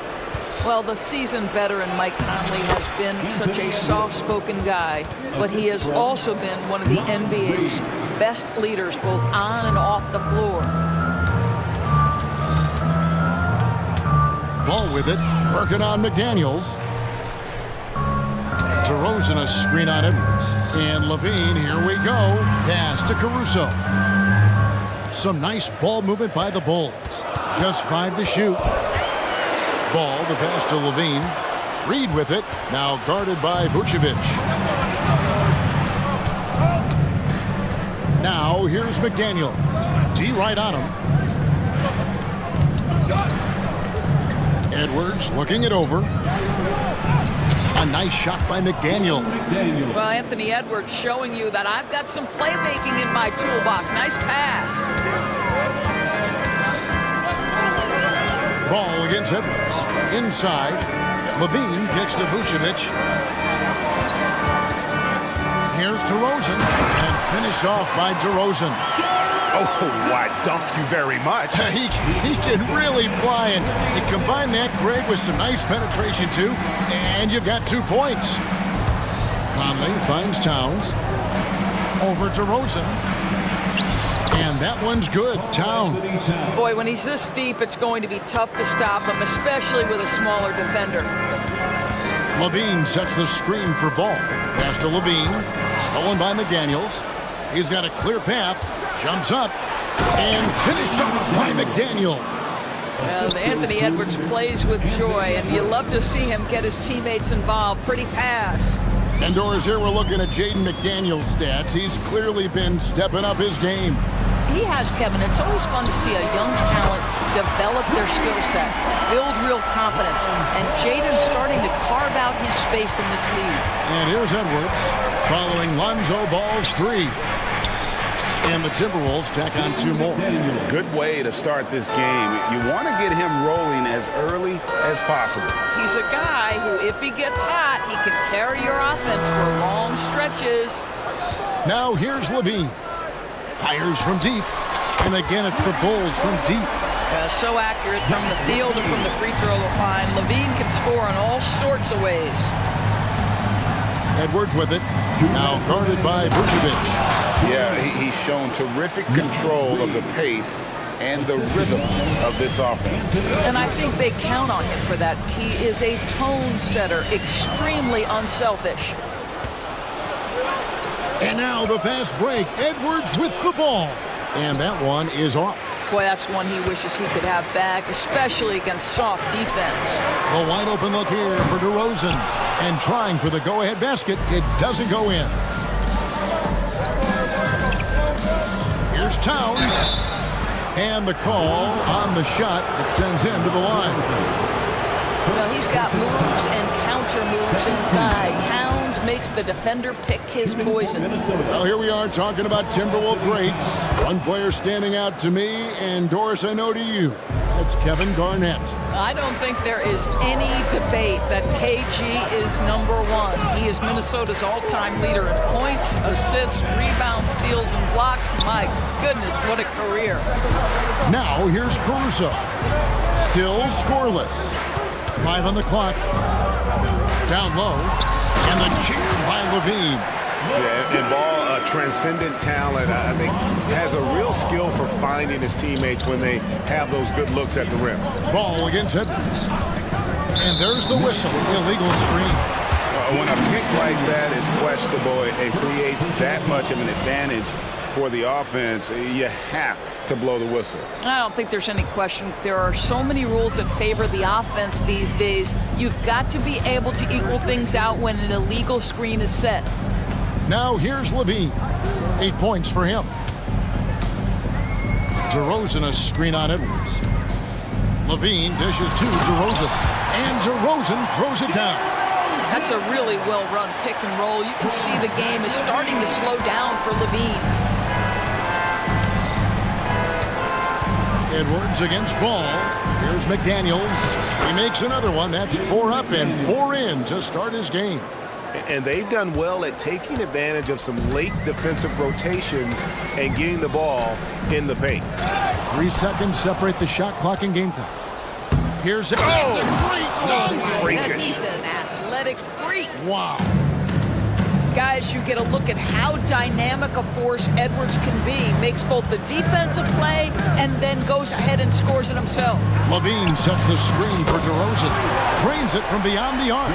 Well, the seasoned veteran Mike Conley has been such a soft-spoken guy, but he has also been one of the NBA's best leaders, both on and off the floor. Ball with it, working on McDaniels. DeRozan a screen on Edwards. And Levine, here we go. Pass to Caruso. Some nice ball movement by the Bulls. Just 5 to shoot. Ball, the pass to Levine. Reed with it. Now guarded by Vucevic. Now here's McDaniels. D right on him. Edwards looking it over. A nice shot by McDaniel. Well, Anthony Edwards showing you that I've got some playmaking in my toolbox. Nice pass. Ball against Edwards. Inside. Levine kicks to Vucevic. Here's DeRozan. And finished off by DeRozan. Oh, why, dunk you very much. He can really fly, and you combine that, Greg, with some nice penetration, too, and you've got 2 points. Conley finds Towns. Over to DeRozan. And that one's good. Towns. Boy, when he's this deep, it's going to be tough to stop him, especially with a smaller defender. Levine sets the screen for Ball. Pass to Levine. Stolen by McDaniels. He's got a clear path. Jumps up and finished off by McDaniel. Well, Anthony Edwards plays with joy, and you love to see him get his teammates involved. Pretty pass. And Doris, here we're looking at Jaden McDaniel's stats. He's clearly been stepping up his game. He has, Kevin. It's always fun to see a young talent develop their skill set, build real confidence, and Jaden's starting to carve out his space in this league. And here's Edwards following Lonzo Ball's 3. And the Timberwolves tack on 2 more. Good way to start this game. You want to get him rolling as early as possible. He's a guy who, if he gets hot, he can carry your offense for long stretches. Now here's Levine. Fires from deep. And again, it's the Bulls from deep. So accurate from the field and from the free throw line. Levine can score in all sorts of ways. Edwards with it. Now guarded by Vucevic. Yeah, he's shown terrific control of the pace and the rhythm of this offense. And I think they count on him for that. He is a tone setter, extremely unselfish. And now the fast break. Edwards with the ball. And that one is off. Boy, that's one he wishes he could have back, especially against soft defense. A wide open look here for DeRozan. And trying for the go-ahead basket. It doesn't go in. Here's Towns. And the call on the shot that sends him to the line. Well, he's got moves and counter moves inside. Towns makes the defender pick his poison. Well, here we are talking about Timberwolves greats. One player standing out to me, and Doris, I know to you. That's Kevin Garnett. I don't think there is any debate that KG is number 1. He is Minnesota's all-time leader in points, assists, rebounds, steals, and blocks. My goodness, what a career. Now here's Caruso. Still scoreless. 5 on the clock. Down low. And the jam by Levine. Yeah, and Ball, a transcendent talent, I think, has a real skill for finding his teammates when they have those good looks at the rim. Ball against Edwards. And there's the whistle. Illegal screen. When a pick like that is questionable, it creates that much of an advantage for the offense. You have to blow the whistle. I don't think there's any question. There are so many rules that favor the offense these days. You've got to be able to equal things out when an illegal screen is set. Now here's Levine. 8 points for him. DeRozan a screen on Edwards. Levine dishes to DeRozan. And DeRozan throws it down. That's a really well-run pick and roll. You can see the game is starting to slow down for Levine. Edwards against Ball. Here's McDaniels. He makes another one. That's 4 up and 4 in to start his game. And they've done well at taking advantage of some late defensive rotations and getting the ball in the paint. 3 seconds separate the shot clock and game clock. Here's it. That's a great dunk. He's an athletic freak. Wow. Guys, you get a look at how dynamic a force Edwards can be. Makes both the defensive play and then goes ahead and scores it himself. Levine sets the screen for DeRozan. Trains it from beyond the arc.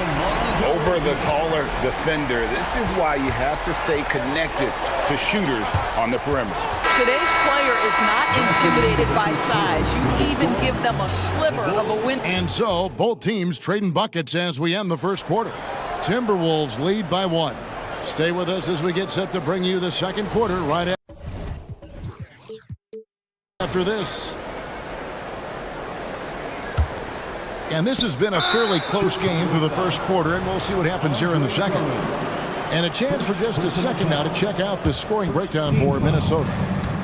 Over the taller defender. This is why you have to stay connected to shooters on the perimeter. Today's player is not intimidated by size. You even give them a sliver of a win. And so, both teams trading buckets as we end the first quarter. Timberwolves lead by 1. Stay with us as we get set to bring you the second quarter right after this. And this has been a fairly close game through the first quarter, and we'll see what happens here in the second. And a chance for just a second now to check out the scoring breakdown for Minnesota.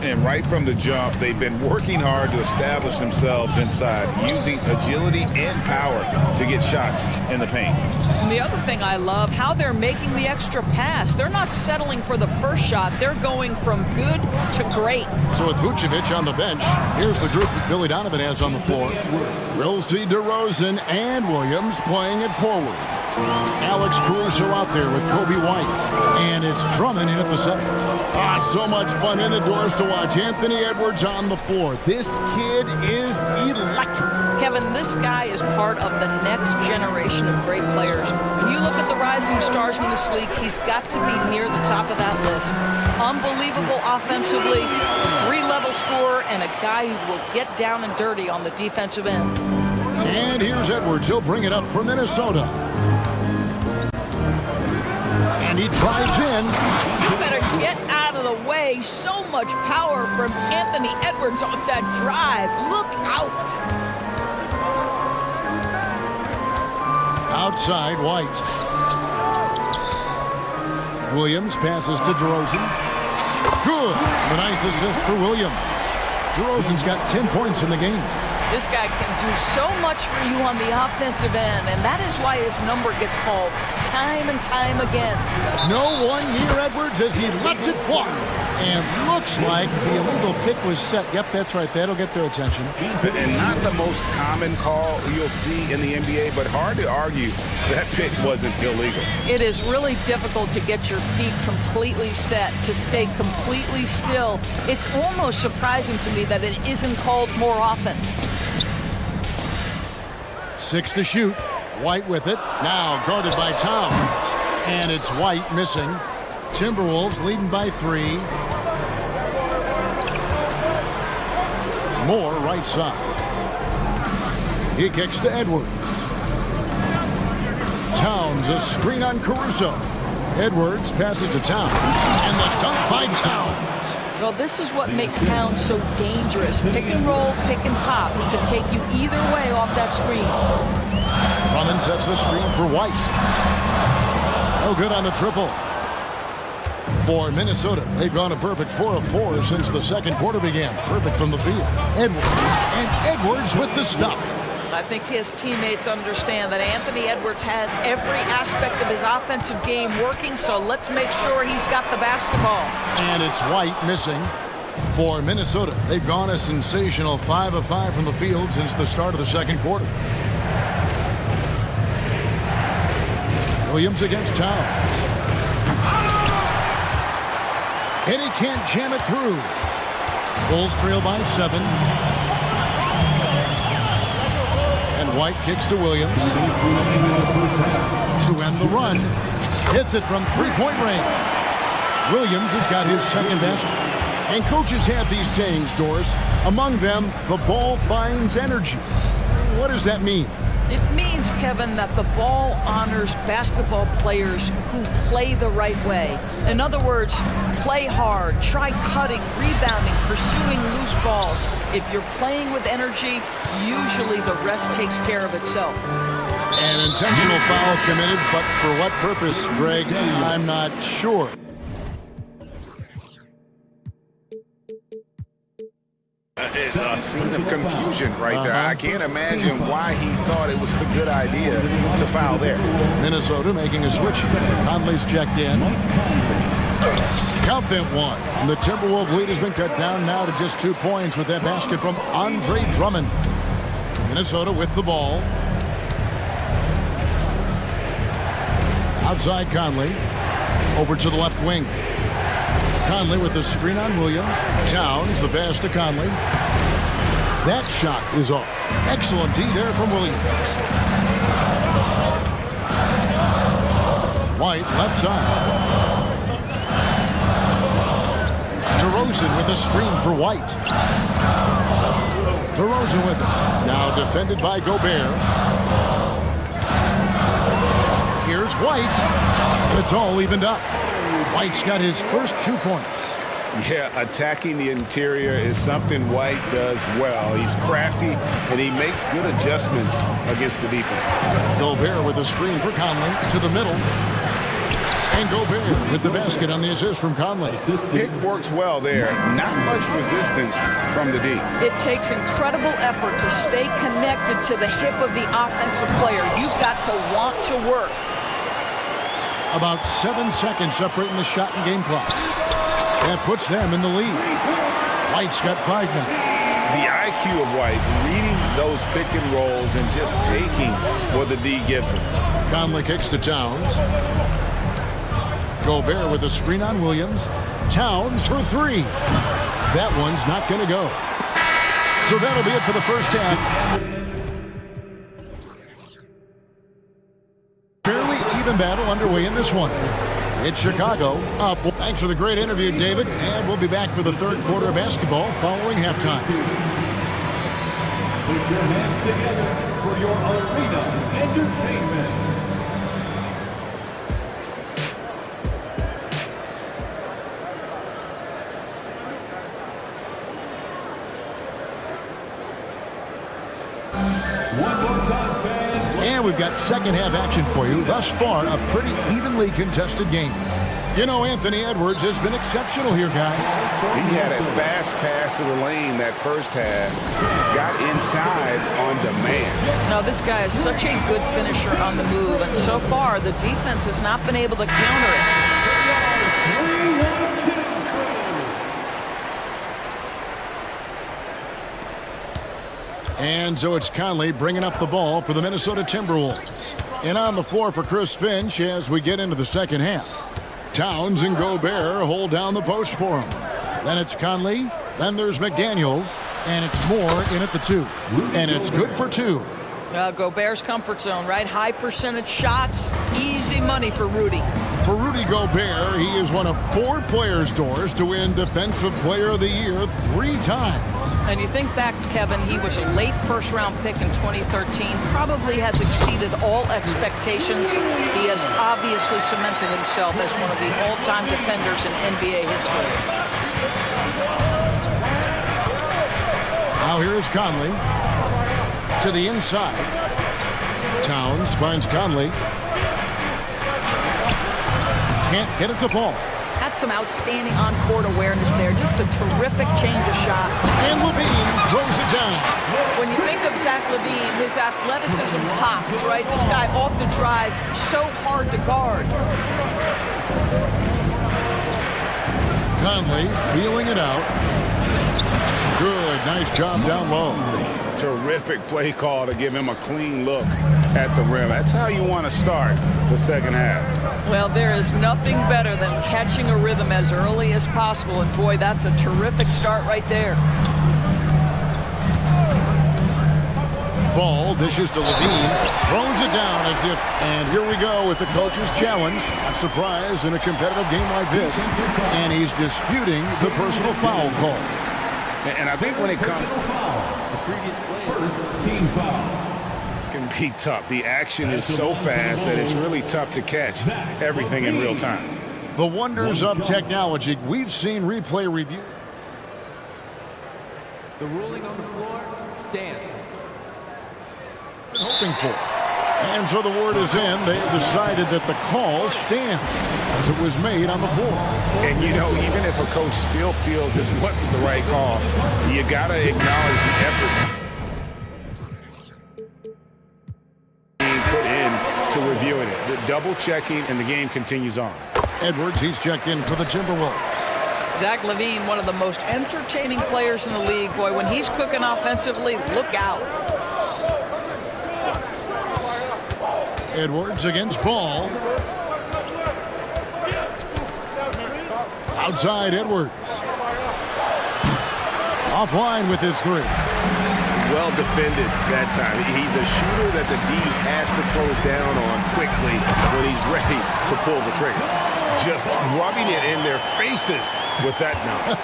And right from the jump, they've been working hard to establish themselves inside, using agility and power to get shots in the paint. And the other thing I love, how they're making the extra pass. They're not settling for the first shot. They're going from good to great. So with Vucevic on the bench, here's the group that Billy Donovan has on the floor. We'll see DeRozan and Williams playing it forward. Alex Caruso out there with Kobe White. And it's Drummond in at the center. So much fun indoors to watch. Anthony Edwards on the floor. This kid is electric. Kevin, this guy is part of the next generation of great players. When you look at the rising stars in this league, he's got to be near the top of that list. Unbelievable offensively, 3-level scorer, and a guy who will get down and dirty on the defensive end. And here's Edwards. He'll bring it up for Minnesota. And he drives in. You better get out of the way. So much power from Anthony Edwards on that drive. Look out. Outside, White. Williams passes to DeRozan. Good. A nice assist for Williams. DeRozan's got 10 points in the game. This guy can do so much for you on the offensive end, and that is why his number gets called time and time again. No one near Edwards as he lets it fly. And looks like the illegal pick was set. Yep, that's right. That'll get their attention. And not the most common call you'll see in the NBA, but hard to argue that pick wasn't illegal. It is really difficult to get your feet completely set, to stay completely still. It's almost surprising to me that it isn't called more often. 6 to shoot. White with it. Now guarded by Towns. And it's White missing. Timberwolves leading by 3. Moore right side. He kicks to Edwards. Towns a screen on Caruso. Edwards passes to Towns. And the dunk by Towns. Well, this is what makes Towns so dangerous. Pick and roll, pick and pop. He can take you either way off that screen. Drummond sets the screen for White. No good on the triple. For Minnesota, they've gone a perfect 4 of 4 since the second quarter began. Perfect from the field. Edwards. And Edwards with the stuff. I think his teammates understand that Anthony Edwards has every aspect of his offensive game working, so let's make sure he's got the basketball. And it's White missing. For Minnesota, they've gone a sensational 5 of 5 from the field since the start of the second quarter. Williams against Towns. And he can't jam it through. Bulls trail by 7. And White kicks to Williams. To end the run. Hits it from 3-point range. Williams has got his second basket. And coaches have these sayings, Doris. Among them, the ball finds energy. What does that mean? It means, Kevin, that the ball honors basketball players who play the right way. In other words, play hard, try cutting, rebounding, pursuing loose balls. If you're playing with energy, usually the rest takes care of itself. An intentional foul committed, but for what purpose, Greg, I'm not sure. A scene of confusion right there. I can't imagine why he thought it was a good idea to foul there. Minnesota making a switch. Conley's checked in. Count them one. And the Timberwolves lead has been cut down now to just 2 points with that basket from Andre Drummond. Minnesota with the ball. Outside Conley. Over to the left wing. Conley with the screen on Williams. Towns, the pass to Conley. That shot is off. Excellent D there from Williams. White, left side. DeRozan with a screen for White. DeRozan with it. Now defended by Gobert. Here's White. It's all evened up. White's got his first 2 points. Yeah, attacking the interior is something White does well. He's crafty, and he makes good adjustments against the defense. Gobert with a screen for Conley to the middle. And Gobert with the basket on the assist from Conley. Pick works well there. Not much resistance from the D. It takes incredible effort to stay connected to the hip of the offensive player. You've got to want to work. About 7 seconds separating the shot and game clocks. That puts them in the lead. White's got 5 minutes. The IQ of White, reading those pick and rolls and just taking what the D gives him. Conley kicks to Towns. Gobert with a screen on Williams. Towns for 3. That one's not going to go. So that'll be it for the first half. Fairly even battle underway in this one. It's Chicago up. Thanks for the great interview, David. And we'll be back for the third quarter of basketball following halftime. Put your hands together for your arena entertainment. And we've got second half action for you. Thus far, a pretty evenly contested game. You know, Anthony Edwards has been exceptional here, guys. He had a fast pass to the lane that first half. Got inside on demand. Now, this guy is such a good finisher on the move, and so far, the defense has not been able to counter it. And so it's Conley bringing up the ball for the Minnesota Timberwolves. And on the floor for Chris Finch as we get into the second half. Towns and Gobert hold down the post for him. Then it's Conley. Then there's McDaniels. And it's Moore in at the 2. And it's good for 2. Gobert's comfort zone, right? High percentage shots, easy money for Rudy. For Rudy Gobert, he is one of 4 players, Doris, to win Defensive Player of the Year 3 times. And you think back, Kevin, he was a late first-round pick in 2013, probably has exceeded all expectations. He has obviously cemented himself as one of the all-time defenders in NBA history. Now here is Conley to the inside. Towns finds Conley. Can't get it to fall. That's some outstanding on-court awareness there. Just a terrific change of shot. And Levine throws it down. When you think of Zach Levine, his athleticism pops, right? This guy off the drive, so hard to guard. Conley feeling it out. Good, nice job down low. Terrific play call to give him a clean look at the rim. That's how you want to start the second half. Well, there is nothing better than catching a rhythm as early as possible, and boy, that's a terrific start right there. Ball dishes to Levine, throws it down as if, and here we go with the coach's challenge. Not surprised in a competitive game like this. And he's disputing the personal foul call. And I think when it comes, The previous play is team foul. it can be tough. The action is so fast that it's really tough to catch everything in real time. The wonders of technology. We've seen replay review. The ruling on the floor stands. Hoping for. And so the word is in. They decided that the call stands as it was made on the floor. And you know, even if a coach still feels this wasn't the right call, you got to acknowledge the effort being put in to reviewing it. The double checking, and the game continues on. Edwards, he's checked in for the Timberwolves. Zach LaVine, one of the most entertaining players in the league. Boy, when he's cooking offensively, look out. Edwards against Ball. Outside Edwards. Offline with his three. Well defended that time. He's a shooter that the D has to close down on quickly when he's ready to pull the trigger. Just rubbing it in their faces with that now.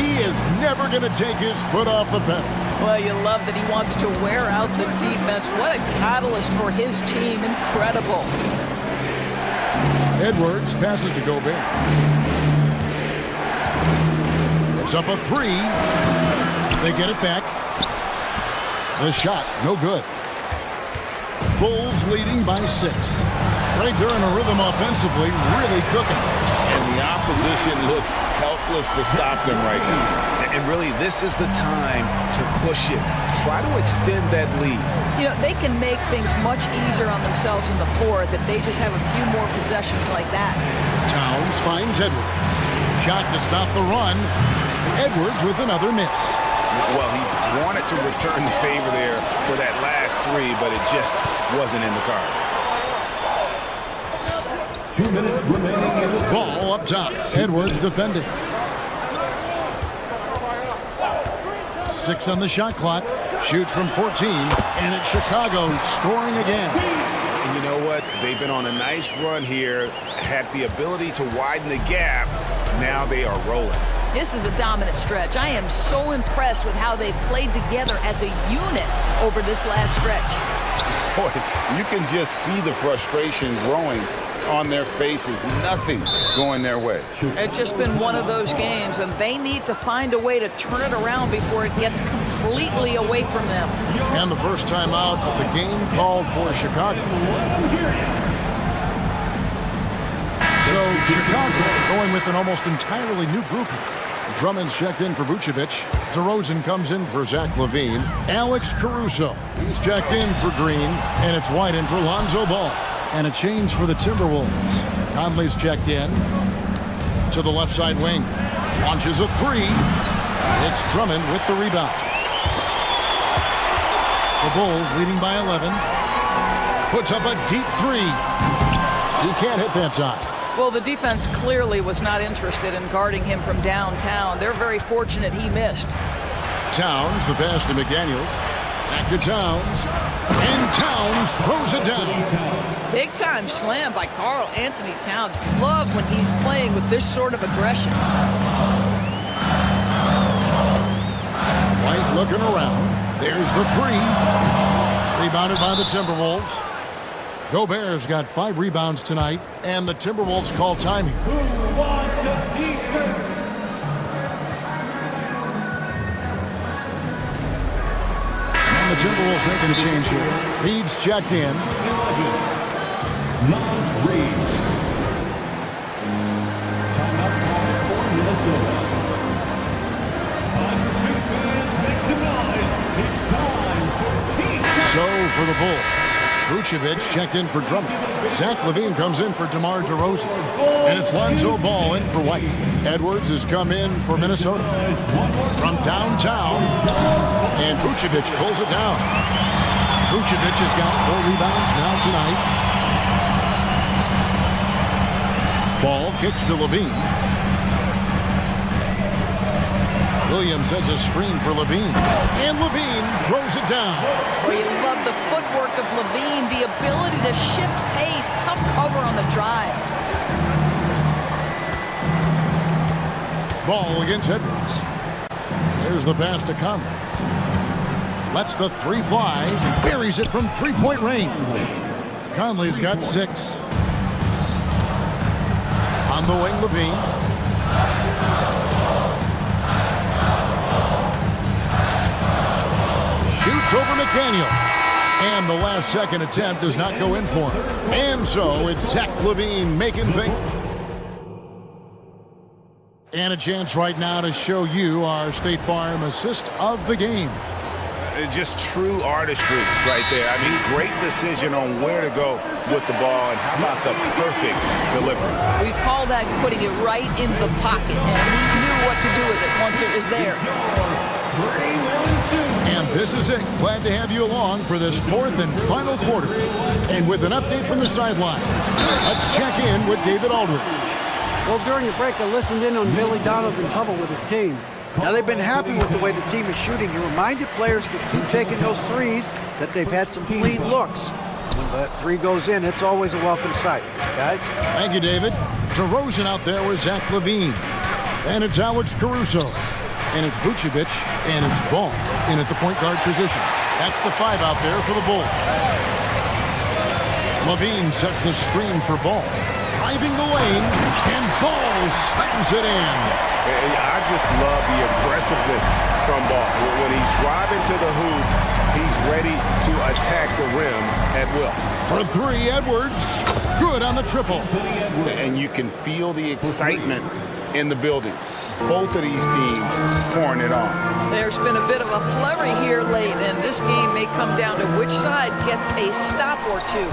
He is never going to take his foot off the pedal. Well, you love that he wants to wear out the defense. What a catalyst for his team. Incredible. Edwards passes to Gobert. It's up a three. They get it back. The shot, no good. Bulls leading by 6. Right there in a rhythm offensively, really cooking. And the opposition looks helpless to stop them right now. And really, this is the time to push it. Try to extend that lead. You know, they can make things much easier on themselves in the fourth if they just have a few more possessions like that. Towns finds Edwards. Shot to stop the run. Edwards with another miss. Well, he wanted to return the favor there for that last three, but it just wasn't in the cards. 2 minutes remaining in the Ball up top. Edwards defending. 6 on the shot clock. Shoots from 14. And it's Chicago scoring again. And you know what? They've been on a nice run here. Had the ability to widen the gap. Now they are rolling. This is a dominant stretch. I am so impressed with how they've played together as a unit over this last stretch. Boy, you can just see the frustration growing on their faces. Nothing going their way. It's just been one of those games, and they need to find a way to turn it around before it gets completely away from them. And the first time out of the game called for Chicago. So Chicago going with an almost entirely new group. Drummond's checked in for Vucevic. DeRozan comes in for Zach LaVine. Alex Caruso, he's checked in for Green. And it's White in for Lonzo Ball. And a change for the Timberwolves. Conley's checked in to the left side wing. Launches a three. It's Drummond with the rebound. The Bulls leading by 11. Puts up a deep three. He can't hit that time. Well, the defense clearly was not interested in guarding him from downtown. They're very fortunate he missed. Towns, the pass to McDaniels. Back to Towns. And Towns throws it down. Big time slam by Karl Anthony Towns. Love when he's playing with this sort of aggression. White looking around. There's the three. Rebounded by the Timberwolves. Gobert's got 5 rebounds tonight, and the Timberwolves call time here. And the Timberwolves making a change here. Reed's checked in. Reed. Timeout for Minnesota. Time for fans, make some noise. It's time for team. So for the Bulls. Vucevic checked in for Drummond. Zach LaVine comes in for DeMar DeRozan. And it's Lonzo Ball in for White. Edwards has come in for Minnesota. From downtown. And Vucevic pulls it down. Vucevic has got 4 rebounds now tonight. Ball kicks to LaVine. Williams sets a screen for Levine. And Levine throws it down. Well, you love the footwork of Levine, the ability to shift pace, tough cover on the drive. Ball against Edwards. There's the pass to Conley. Lets the three fly. Buries it from three-point range. Conley's got 6. On the wing, Levine. Shoots over McDaniel. And the last-second attempt does not go in for him. And so it's Zach Levine making things. And a chance right now to show you our State Farm assist of the game. Just true artistry right there. I mean, great decision on where to go with the ball, and how about the perfect delivery? We call that putting it right in the pocket, and he knew what to do with it once it was there. And this is it. Glad to have you along for this 4th and final quarter. And with an update from the sideline, let's check in with David Aldridge. Well, during the break, I listened in on Billy Donovan's huddle with his team. Now, they've been happy with the way the team is shooting. He reminded players to keep taking those threes, that they've had some clean looks. When that three goes in, it's always a welcome sight. Guys? Thank you, David. DeRozan out there with Zach Levine. And it's Alex Caruso. And it's Vucevic. And it's Ball in at the point guard position. That's the 5 out there for the Bulls. Levine sets the screen for Ball. Driving the lane, and Ball slams it in. I just love the aggressiveness from Ball. When he's driving to the hoop, he's ready to attack the rim at will. For 3, Edwards. Good on the triple. And you can feel the excitement in the building. Both of these teams pouring it on. There's been a bit of a flurry here late, and this game may come down to which side gets a stop or two.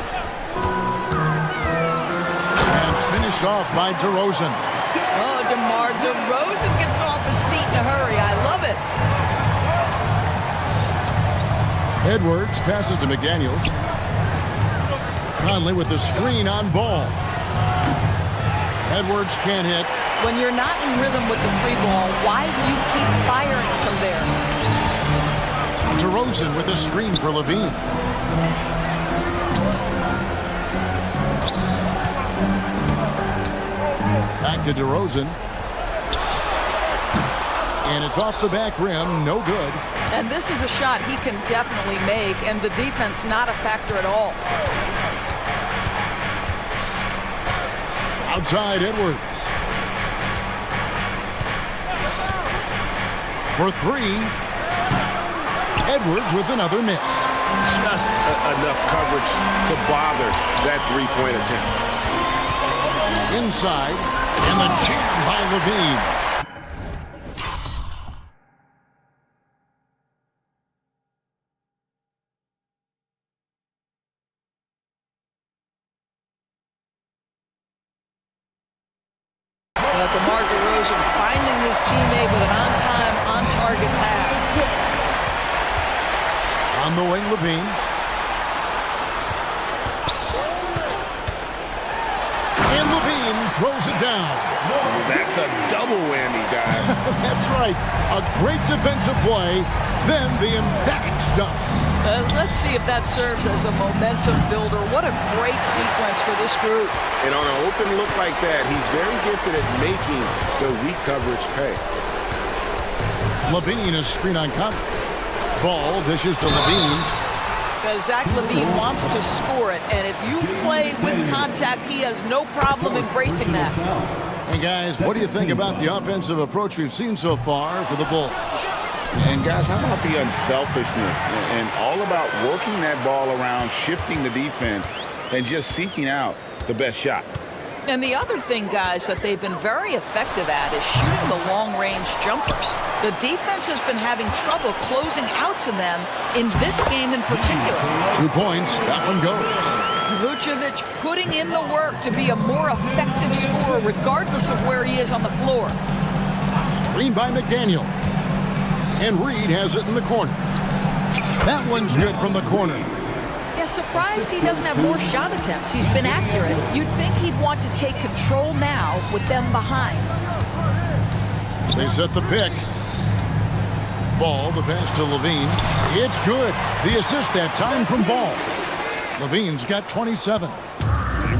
Finished off by DeRozan. Oh, DeMar DeRozan gets off his feet in a hurry. I love it. Edwards passes to McDaniels. Conley with the screen on Ball. Edwards can't hit. When you're not in rhythm with the 3 ball, why do you keep firing from there? DeRozan with a screen for Levine. Back to DeRozan. And it's off the back rim, no good. And this is a shot he can definitely make, and the defense not a factor at all. Outside Edwards. For 3. Edwards with another miss. Just enough coverage to bother that 3-point attempt. Inside, and the jam by Levine. DeMar DeRozan finding his teammate with an on-time, on-target pass. On the wing, Levine. And Levine throws it down. That's a double whammy, guys. That's right. A great defensive play, then the emphatic stuff. Let's see if that serves as a momentum builder. What a great sequence for this group. And on an open look like that, he's very gifted at making the weak coverage pay. Levine is screen on Conley. Ball dishes to Levine. Zach Levine wants to score it, and if you play with contact, he has no problem embracing that. And guys, what do you think about the offensive approach we've seen so far for the Bulls? And guys, how about the unselfishness and all about working that ball around, shifting the defense, and just seeking out the best shot. And the other thing, guys, that they've been very effective at is shooting the long-range jumpers. The defense has been having trouble closing out to them in this game in particular. 2 points, that one goes. Vucevic putting in the work to be a more effective scorer regardless of where he is on the floor. Screen by McDaniel. And Reed has it in the corner. That one's good from the corner. Yeah, surprised he doesn't have more shot attempts. He's been accurate. You'd think he'd want to take control now with them behind. They set the pick. Ball, the pass to Levine. It's good. The assist that time from Ball. Levine's got 27.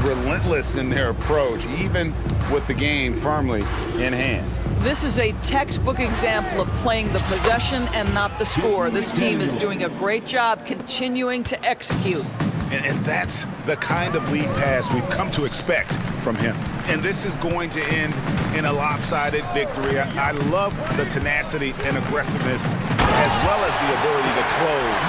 Relentless in their approach, even with the game firmly in hand. This is a textbook example of playing the possession and not the score. This team is doing a great job continuing to execute. And that's the kind of lead pass we've come to expect from him. And this is going to end in a lopsided victory. I love the tenacity and aggressiveness as well as the ability to close.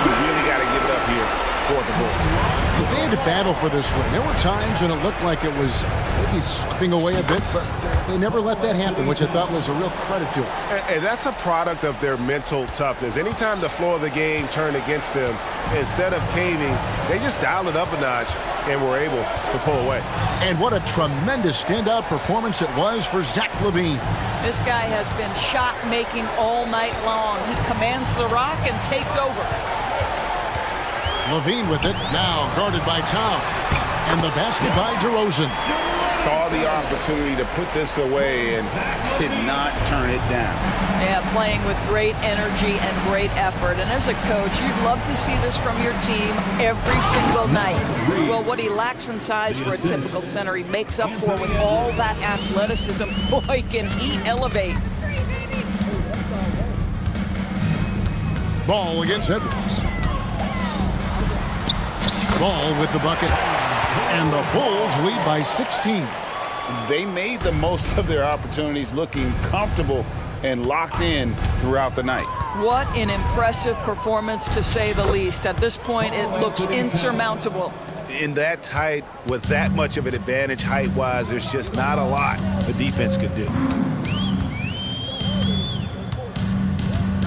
You really got to give it up here for the Bulls. They had to battle for this win. There were times when it looked like it was maybe slipping away a bit, but they never let that happen, which I thought was a real credit to them. And that's a product of their mental toughness. Anytime the floor of the game turned against them, instead of caving, they just dialed it up a notch and were able to pull away. And what a tremendous standout performance it was for Zach LaVine. This guy has been shot making all night long. He commands the rock and takes over. LaVine with it, now guarded by Tom. And the basket by DeRozan. Saw the opportunity to put this away and did not turn it down. Yeah, playing with great energy and great effort. And as a coach, you'd love to see this from your team every single night. Well, what he lacks in size for a typical center, he makes up for with all that athleticism. Boy, can he elevate. Ball against Edwards. Ball with the bucket. And the Bulls lead by 16. They made the most of their opportunities, looking comfortable and locked in throughout the night. What an impressive performance, to say the least. At this point, it looks insurmountable. In that tight, with that much of an advantage height-wise, there's just not a lot the defense could do.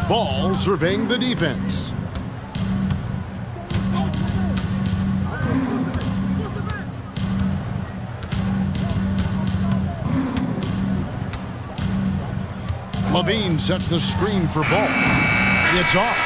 Ball surveying the defense. LaVine sets the screen for Ball. It's off.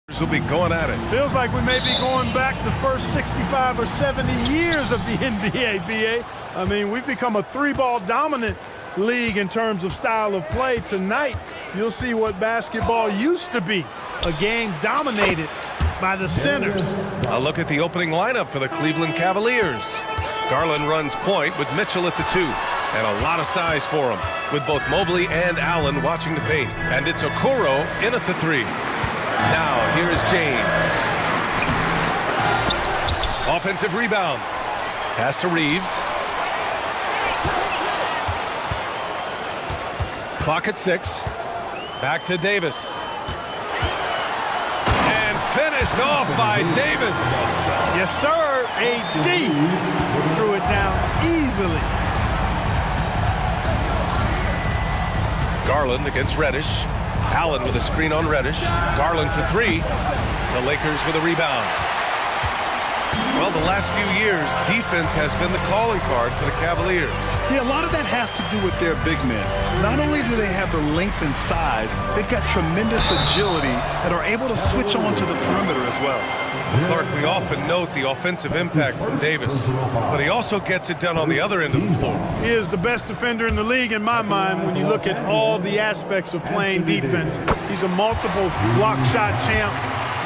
Will be going at it. Feels like we may be going back the first 65 or 70 years of the NBA, BA. I mean, we've become a three-ball dominant league in terms of style of play. Tonight, you'll see what basketball used to be, a game dominated by the centers. A look at the opening lineup for the Cleveland Cavaliers. Garland runs point with Mitchell at the 2, and a lot of size for him, with both Mobley and Allen watching the paint. And it's Okoro in at the 3. Now, here is James. Offensive rebound. Pass to Reeves. Clock at 6. Back to Davis. And finished off by Davis. Yes, sir. AD threw it down easily. Garland against Reddish. Allen with a screen on Reddish. Garland for 3. The Lakers with a rebound. Well, the last few years, defense has been the calling card for the Cavaliers. Yeah, a lot of that has to do with their big men. Not only do they have the length and size, they've got tremendous agility that are able to switch on to the perimeter as well. Clark, we often note the offensive impact from Davis, but he also gets it done on the other end of the floor. He is the best defender in the league in my mind when you look at all the aspects of playing defense. He's a multiple block shot champ.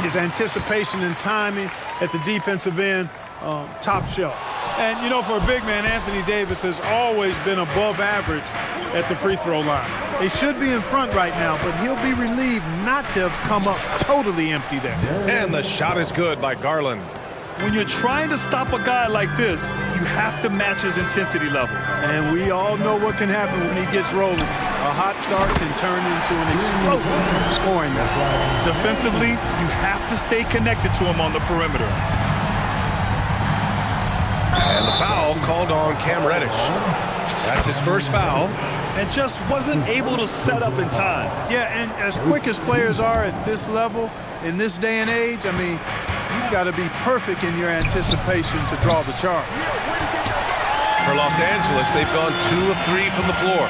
His anticipation and timing at the defensive end, top shelf. And, you know, for a big man, Anthony Davis has always been above average at the free throw line. They should be in front right now, but he'll be relieved not to have come up totally empty there. And the shot is good by Garland. When you're trying to stop a guy like this, you have to match his intensity level. And we all know what can happen when he gets rolling. A hot start can turn into an explosive scoring effort. Defensively, you have to stay connected to him on the perimeter. And the foul called on Cam Reddish. That's his first foul. And just wasn't able to set up in time. Yeah, and as quick as players are at this level, in this day and age, I mean, you've got to be perfect in your anticipation to draw the charge. For Los Angeles, they've gone 2 of 3 from the floor.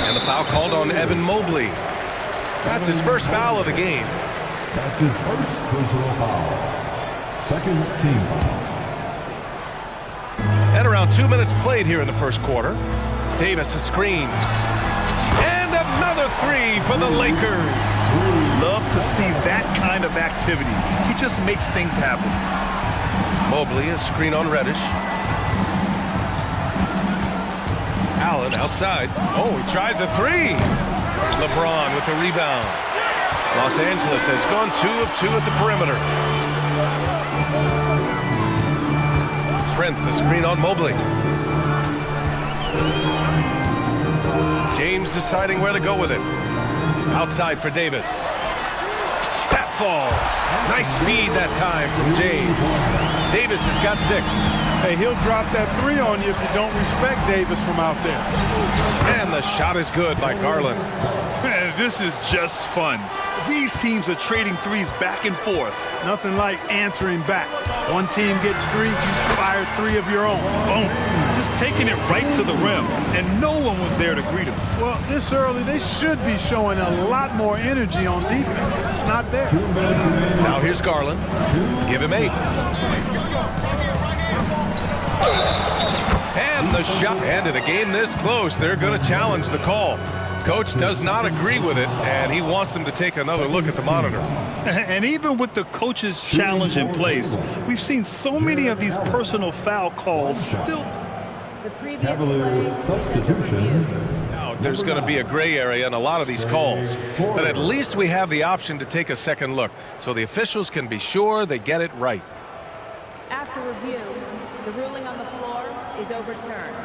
And the foul called on Evan Mobley. That's his first foul of the game. That's his first personal foul. Second team foul. At around 2 minutes played here in the first quarter. Davis a screen. And another 3 for the Lakers. Love to see that kind of activity. He just makes things happen. Mobley a screen on Reddish. Allen outside. Oh, he tries a 3. LeBron with the rebound. Los Angeles has gone 2 of 2 at the perimeter. Prince a screen on Mobley. James deciding where to go with it. Outside for Davis. That falls. Nice feed that time from James. Davis has got 6. Hey, he'll drop that 3 on you if you don't respect Davis from out there. And the shot is good by Garland. Man, this is just fun. These teams are trading threes back and forth. Nothing like answering back. One team gets 3, you fire 3 of your own. Boom. Just taking it right to the rim, and no one was there to greet him. Well, this early, they should be showing a lot more energy on defense. It's not there. Now here's Garland. Give him 8. And the shot. And in a game this close, they're going to challenge the call. Coach does not agree with it, and he wants them to take another look at the monitor. And even with the coach's challenge in place, we've seen so many of these personal foul calls still. The Cavaliers substitution. Now, there's going to be a gray area in a lot of these calls, but at least we have the option to take a second look, so the officials can be sure they get it right. After review, the ruling on the floor is overturned.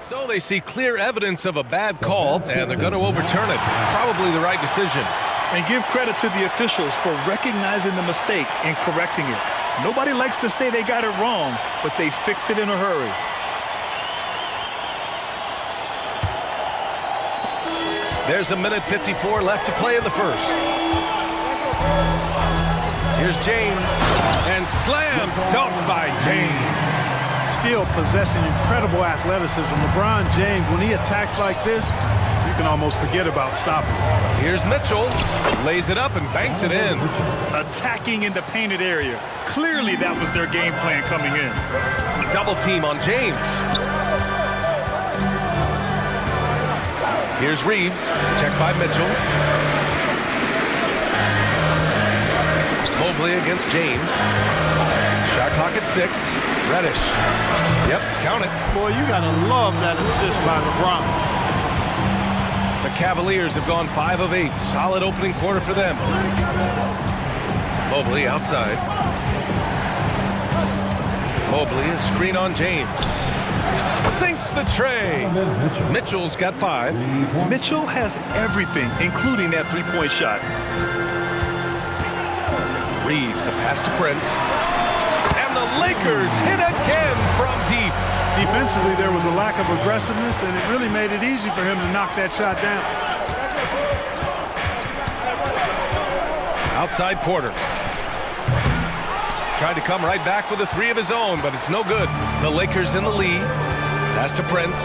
So they see clear evidence of a bad call, and they're going to overturn it. Probably the right decision. And give credit to the officials for recognizing the mistake and correcting it. Nobody likes to say they got it wrong, but they fixed it in a hurry. There's 1:54 left to play in the first. Here's James, and slam dunk by James. Still possessing incredible athleticism. LeBron James, when he attacks like this, You can almost forget about stopping. Here's Mitchell. Lays it up and banks it in. Attacking in the painted area. Clearly that was their game plan coming in. Double team on James. Here's Reeves. Check by Mitchell. Mobley against James. Shot clock at 6. Reddish. Yep, count it. Boy, you got to love that assist by LeBron. The Cavaliers have gone 5 of 8. Solid opening quarter for them. Mobley outside. Mobley, a screen on James. Sinks the tray. Mitchell's got 5. Mitchell has everything, including that three-point shot. Reeves, the pass to Prince. And the Lakers hit again from deep. Defensively, there was a lack of aggressiveness, and it really made it easy for him to knock that shot down. Outside Porter. Tried to come right back with a 3 of his own, but it's no good. The Lakers in the lead. Pass to Prince.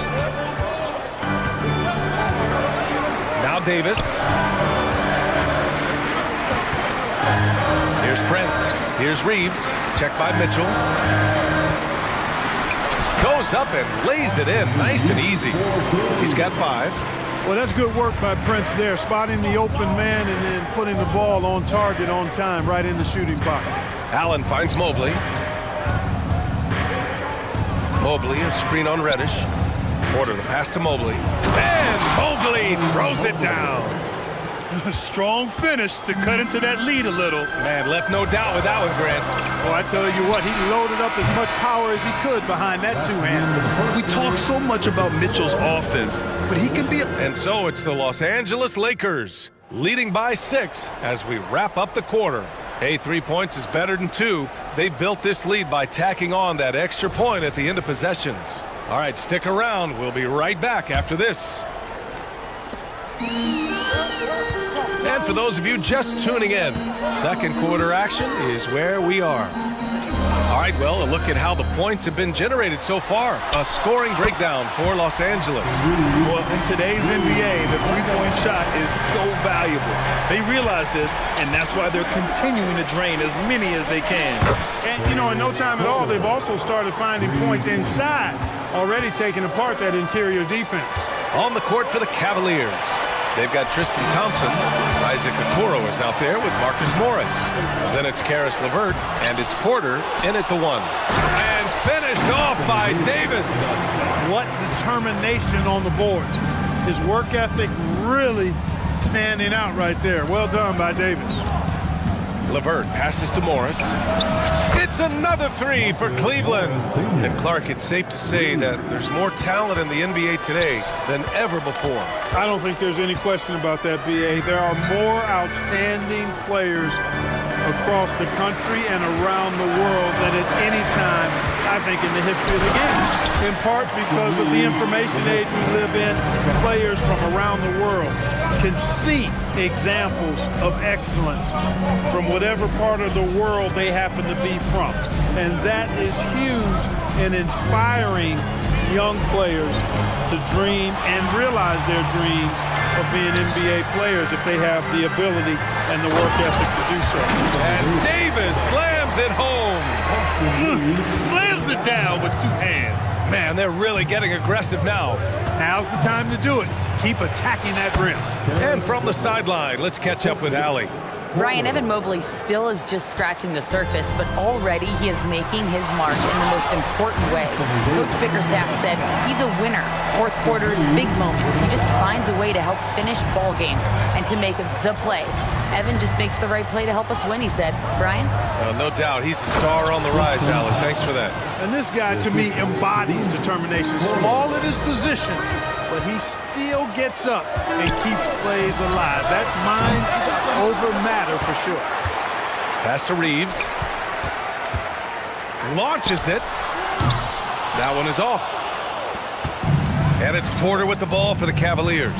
Now Davis. Here's Prince. Here's Reeves. Check by Mitchell. Goes up and lays it in. Nice and easy. He's got 5. Well, that's good work by Prince there, spotting the open man and then putting the ball on target on time right in the shooting pocket. Allen finds Mobley. Mobley, a screen on Reddish. Porter, the pass to Mobley. And Mobley throws it down. A strong finish to cut into that lead a little. Man, left no doubt with that one, Grant. Oh, I tell you what, he loaded up as much power as he could behind that two-hand. We talk so much about Mitchell's offense, but he can be... And so it's the Los Angeles Lakers leading by 6 as we wrap up the quarter. Hey, 3 points is better than 2. They built this lead by tacking on that extra point at the end of possessions. All right, stick around. We'll be right back after this. And for those of you just tuning in, second quarter action is where we are. All right, well, a look at how the points have been generated so far. A scoring breakdown for Los Angeles. Well, in today's NBA, the three-point shot is so valuable. They realize this, and that's why they're continuing to drain as many as they can. And, you know, in no time at all, they've also started finding points inside, already taking apart that interior defense. On the court for the Cavaliers, they've got Tristan Thompson. Isaac Okoro is out there with Marcus Morris. Then it's Karis LeVert, and it's Porter in at the 1. And finished off by Davis. What determination on the boards. His work ethic really standing out right there. Well done by Davis. LeVert passes to Morris. It's another 3 for Cleveland. And Clark, it's safe to say that there's more talent in the NBA today than ever before. I don't think there's any question about that, B.A. There are more outstanding players across the country and around the world than at any time, I think, in the history of the game. In part because of the information age we live in, players from around the world can see examples of excellence from whatever part of the world they happen to be from. And that is huge in inspiring young players to dream and realize their dreams of being NBA players if they have the ability and the work ethic to do so. And Davis slams it home. Slams it down with 2 hands. Man, they're really getting aggressive now. Now's the time to do it. Keep attacking that rim. And from the sideline, let's catch up with Allie. Brian, Evan Mobley still is just scratching the surface, but already he is making his mark in the most important way. Coach Bickerstaff said he's a winner. Fourth quarter's big moments. He just finds a way to help finish ball games and to make the play. Evan just makes the right play to help us win, he said. Brian? No doubt. He's the star on the rise, Allie. Thanks for that. And this guy, to me, embodies determination. Small in his position, but he still gets up and keeps plays alive. That's mind over matter for sure. Pass to Reeves. Launches it. That one is off. And it's Porter with the ball for the Cavaliers.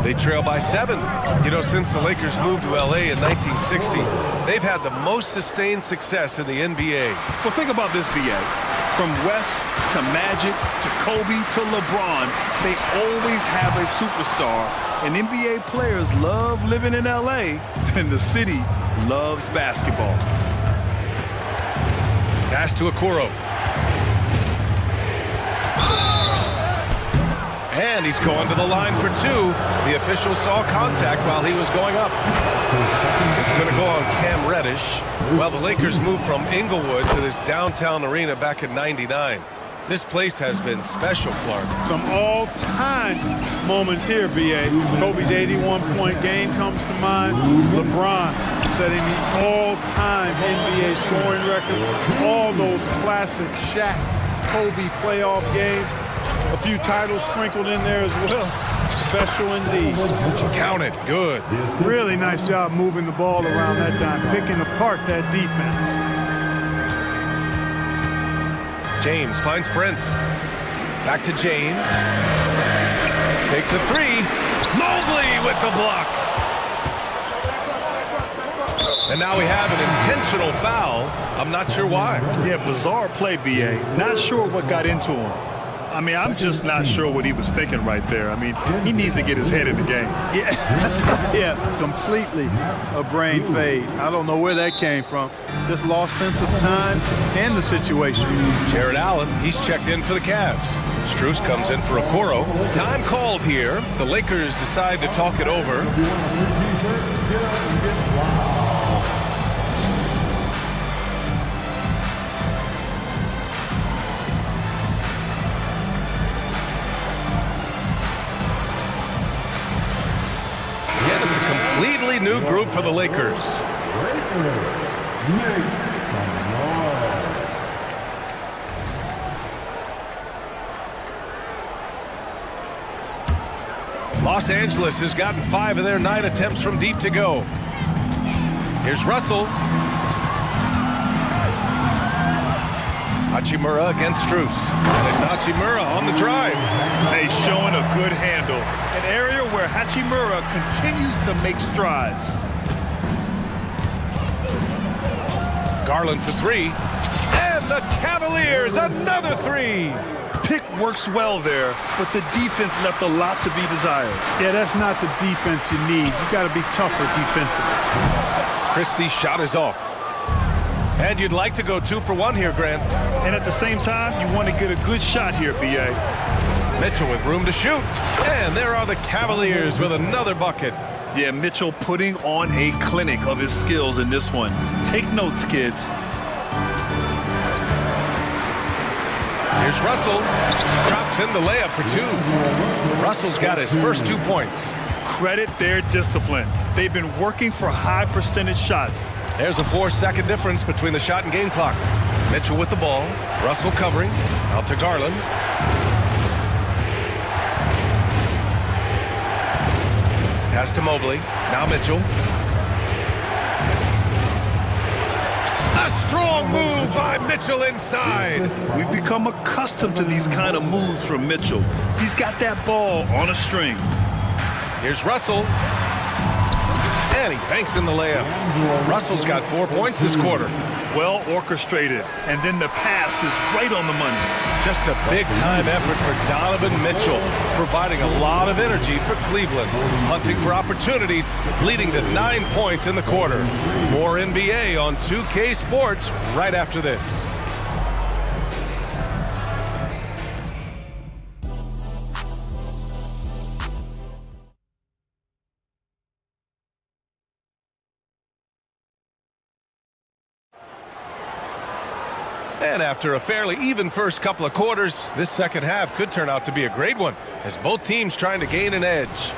They trail by 7. You know, since the Lakers moved to L.A. in 1960, they've had the most sustained success in the NBA. Well, think about this, B.A. From West to Magic to Kobe to LeBron, they always have a superstar. And NBA players love living in LA, and the city loves basketball. Pass to Okoro. And he's going to the line for two. The official saw contact while he was going up. It's going to go on Cam Reddish. Well, the Lakers moved from Inglewood to this downtown arena back in '99. This place has been special, Clark. Some all-time moments here, B.A. Kobe's 81-point game comes to mind. LeBron setting the all-time NBA scoring record. All those classic Shaq, Kobe playoff games. A few titles sprinkled in there as well. Special indeed. Count it. Good. Really nice job moving the ball around that time, picking apart that defense. James finds Prince. Back to James. Takes a three. Mobley with the block. And now we have an intentional foul. I'm not sure why. Yeah, bizarre play, B.A. Not sure what got into him. I mean, I'm just not sure what he was thinking right there. I mean, he needs to get his head in the game. Yeah, yeah, completely a brain fade. I don't know where that came from. Just lost sense of time and the situation. Jared Allen, he's checked in for the Cavs. Strus comes in for Okoro. Time called here. The Lakers decide to talk it over. Completely new group for the Lakers. Los Angeles has gotten 5 of their 9 attempts from deep to go. Here's Russell. Hachimura against Strus. And it's Hachimura on the drive. Hey, showing a good handle. An area where Hachimura continues to make strides. Garland for 3. And the Cavaliers, another 3. Pick works well there, but the defense left a lot to be desired. Yeah, that's not the defense you need. You got to be tougher defensively. Christie's shot is off. And you'd like to go 2 for 1 here, Grant. And at the same time, you want to get a good shot here, B.A. Mitchell with room to shoot. And there are the Cavaliers with another bucket. Yeah, Mitchell putting on a clinic of his skills in this one. Take notes, kids. Here's Russell. Drops in the layup for 2. Russell's got his first 2 points. Credit their discipline. They've been working for high percentage shots. There's a 4-second difference between the shot and game clock. Mitchell with the ball. Russell covering. Out to Garland. Pass to Mobley. Now Mitchell. A strong move by Mitchell inside. We've become accustomed to these kind of moves from Mitchell. He's got that ball on a string. Here's Russell. And he banks in the layup. Russell's got 4 points this quarter. Well orchestrated. And then the pass is right on the money. Just a big-time effort for Donovan Mitchell, providing a lot of energy for Cleveland, hunting for opportunities, leading to 9 points in the quarter. More NBA on 2K Sports right after this. And after a fairly even first couple of quarters, this second half could turn out to be a great one, as both teams trying to gain an edge.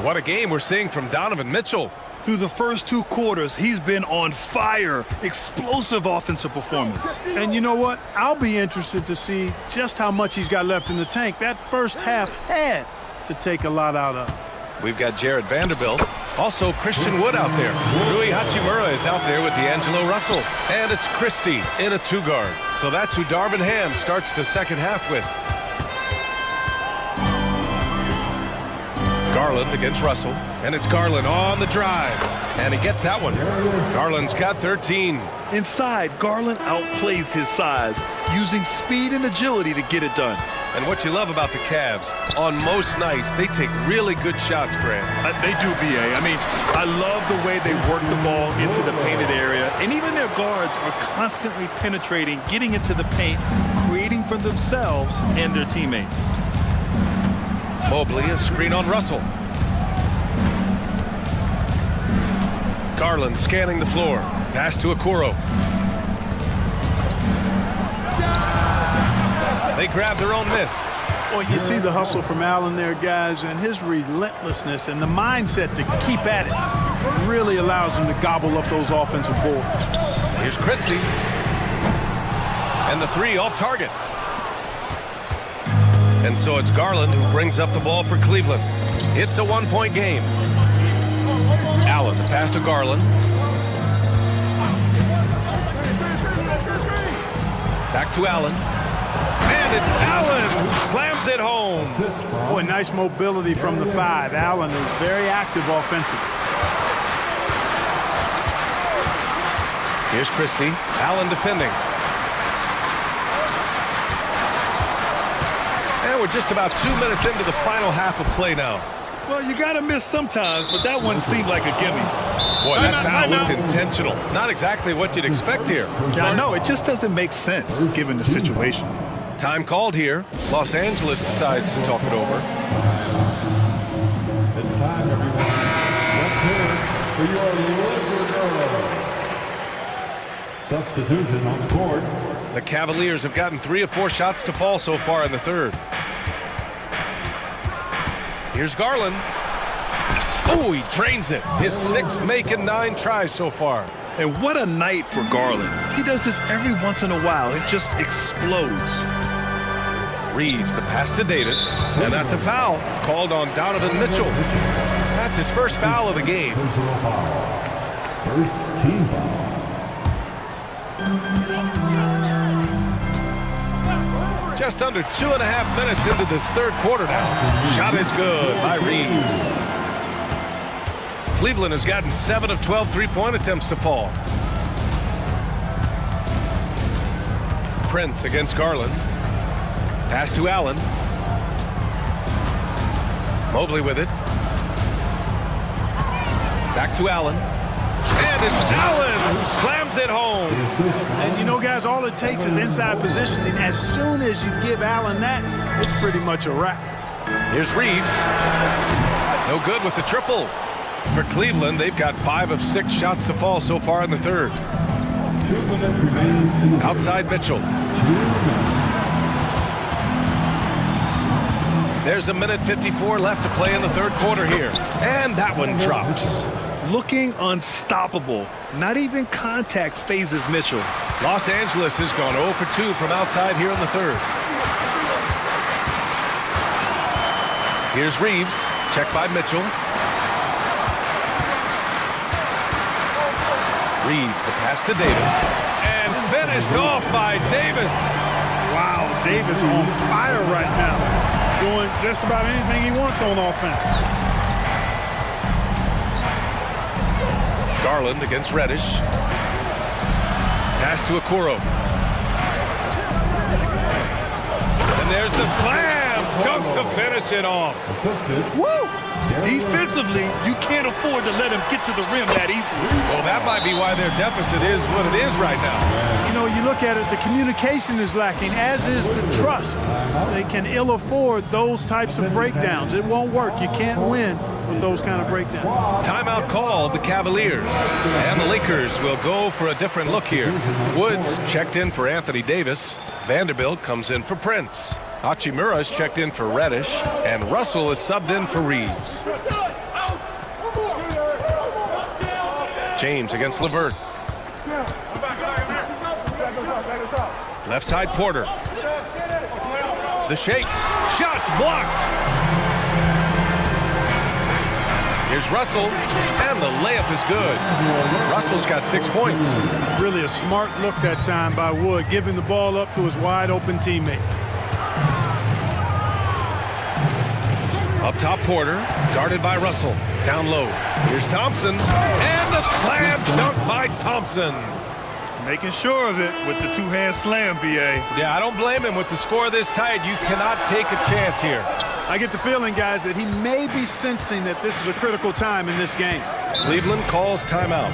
What a game we're seeing from Donovan Mitchell. Through the first 2 quarters, he's been on fire. Explosive offensive performance. And you know what? I'll be interested to see just how much he's got left in the tank. That first half had to take a lot out of. We've got Jared Vanderbilt. Also Christian Wood out there. Rui Hachimura is out there with D'Angelo Russell. And it's Christie in a 2-guard. So that's who Darvin Ham starts the second half with. Garland against Russell, and it's Garland on the drive, and he gets that one. Garland's got 13. Inside, Garland outplays his size, using speed and agility to get it done. And what you love about the Cavs, on most nights, they take really good shots, Grant. They do, B.A. I mean, I love the way they work the ball into the painted area, and even their guards are constantly penetrating, getting into the paint, creating for themselves and their teammates. Mobley, a screen on Russell. Garland scanning the floor. Pass to Okoro. They grab their own miss. Well, you see the hustle from Allen there, guys, and his relentlessness and the mindset to keep at it really allows him to gobble up those offensive boards. Here's Christie. And the three off target. And so it's Garland who brings up the ball for Cleveland. It's a one-point game. Allen, the pass to Garland. Back to Allen. And it's Allen who slams it home. Boy, nice mobility from the five. Allen is very active offensively. Here's Christie. Allen defending. And we're just about 2 minutes into the final half of play now. Well, you got to miss sometimes, but that one seemed like a gimme. Boy, that foul looked intentional. Not exactly what you'd expect here. Yeah, I know. It just doesn't make sense given the situation. Time called here. Los Angeles decides to talk it over. It's time, everyone. Let's hear it for your Liverpool. Substitution on the court. The Cavaliers have gotten 3 of 4 shots to fall so far in the third. Here's Garland. Oh, he drains it. His 6th make in 9 tries so far. And what a night for Garland. He does this every once in a while. It just explodes. Reeves, the pass to Davis. And that's a foul called on Donovan Mitchell. That's his first foul of the game. First team foul. Just under 2.5 minutes into this third quarter now. Shot is good by Reeves. Cleveland has gotten 7 of 12 three-point attempts to fall. Prince against Garland. Pass to Allen. Mobley with it. Back to Allen. And it's Allen who slams it home. And you know, guys, all it takes is inside positioning. As soon as you give Allen that, it's pretty much a wrap. Here's Reeves. No good with the triple. For Cleveland, they've got 5 of 6 shots to fall so far in the third. 2 minutes remain. Outside Mitchell. There's a minute 54 left to play in the third quarter here. And that one drops. Looking unstoppable. Not even contact phases Mitchell. Los Angeles has gone 0 for 2 from outside here in the third. Here's Reeves. Check by Mitchell. Reeves, the pass to Davis. And finished off by Davis. Wow, Davis on fire right now. Doing just about anything he wants on offense. Garland against Reddish. Pass to Okoro. And there's the slam. Dunk to finish it off. Woo! Defensively, you can't afford to let him get to the rim that easily. Well, that might be why their deficit is what it is right now. You know, you look at it, the communication is lacking, as is the trust. They can ill afford those types of breakdowns. It won't work. You can't win with those kind of breakdowns. Timeout called the Cavaliers. And the Lakers will go for a different look here. Woods checked in for Anthony Davis. Vanderbilt comes in for Prince. Hachimura's checked in for Reddish. And Russell is subbed in for Reeves. James against LeVert. Left side Porter. The shake. Shots blocked. Here's Russell, and the layup is good. Russell's got 6 points. Really a smart look that time by Wood, giving the ball up to his wide open teammate. Up top, Porter, guarded by Russell. Down low, here's Thompson, and the slam dunk by Thompson. Making sure of it with the two-hand slam, BA. Yeah, I don't blame him. With the score this tight, you cannot take a chance here. I get the feeling, guys, that he may be sensing that this is a critical time in this game. Cleveland calls timeout.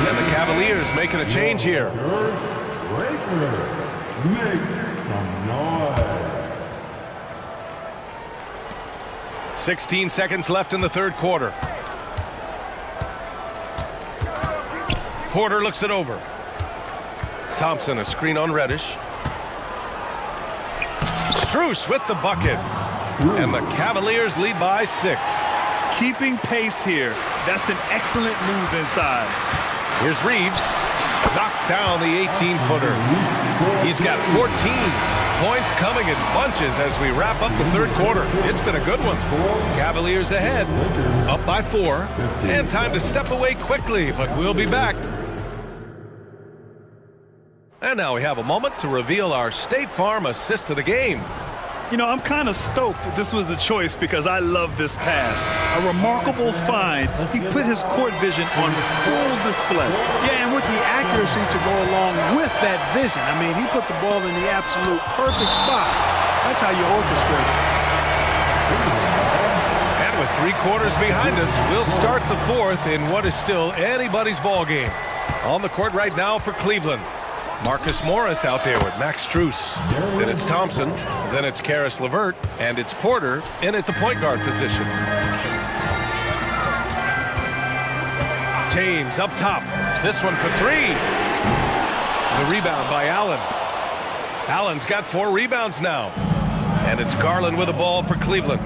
And the Cavaliers making a change here. Make some noise. 16 seconds left in the third quarter. Porter looks it over. Thompson, a screen on Reddish. Strus with the bucket. And the Cavaliers lead by 6. Keeping pace here. That's an excellent move inside. Here's Reeves. Knocks down the 18-footer. He's got 14 points coming in bunches as we wrap up the third quarter. It's been a good one. Cavaliers ahead, up by 4. And time to step away quickly, but we'll be back. And now we have a moment to reveal our State Farm assist of the game. You know, I'm kind of stoked that this was a choice because I love this pass. A remarkable find. He put his court vision on full display. Yeah, and with the accuracy to go along with that vision. I mean, he put the ball in the absolute perfect spot. That's how you orchestrate it. And with 3 quarters behind us, we'll start the fourth in what is still anybody's ball game. On the court right now for Cleveland. Marcus Morris out there with Max Strus. Then it's Thompson. Then it's Karis LeVert. And it's Porter in at the point guard position. James up top. This one for 3. The rebound by Allen. Allen's got 4 rebounds now. And it's Garland with the ball for Cleveland.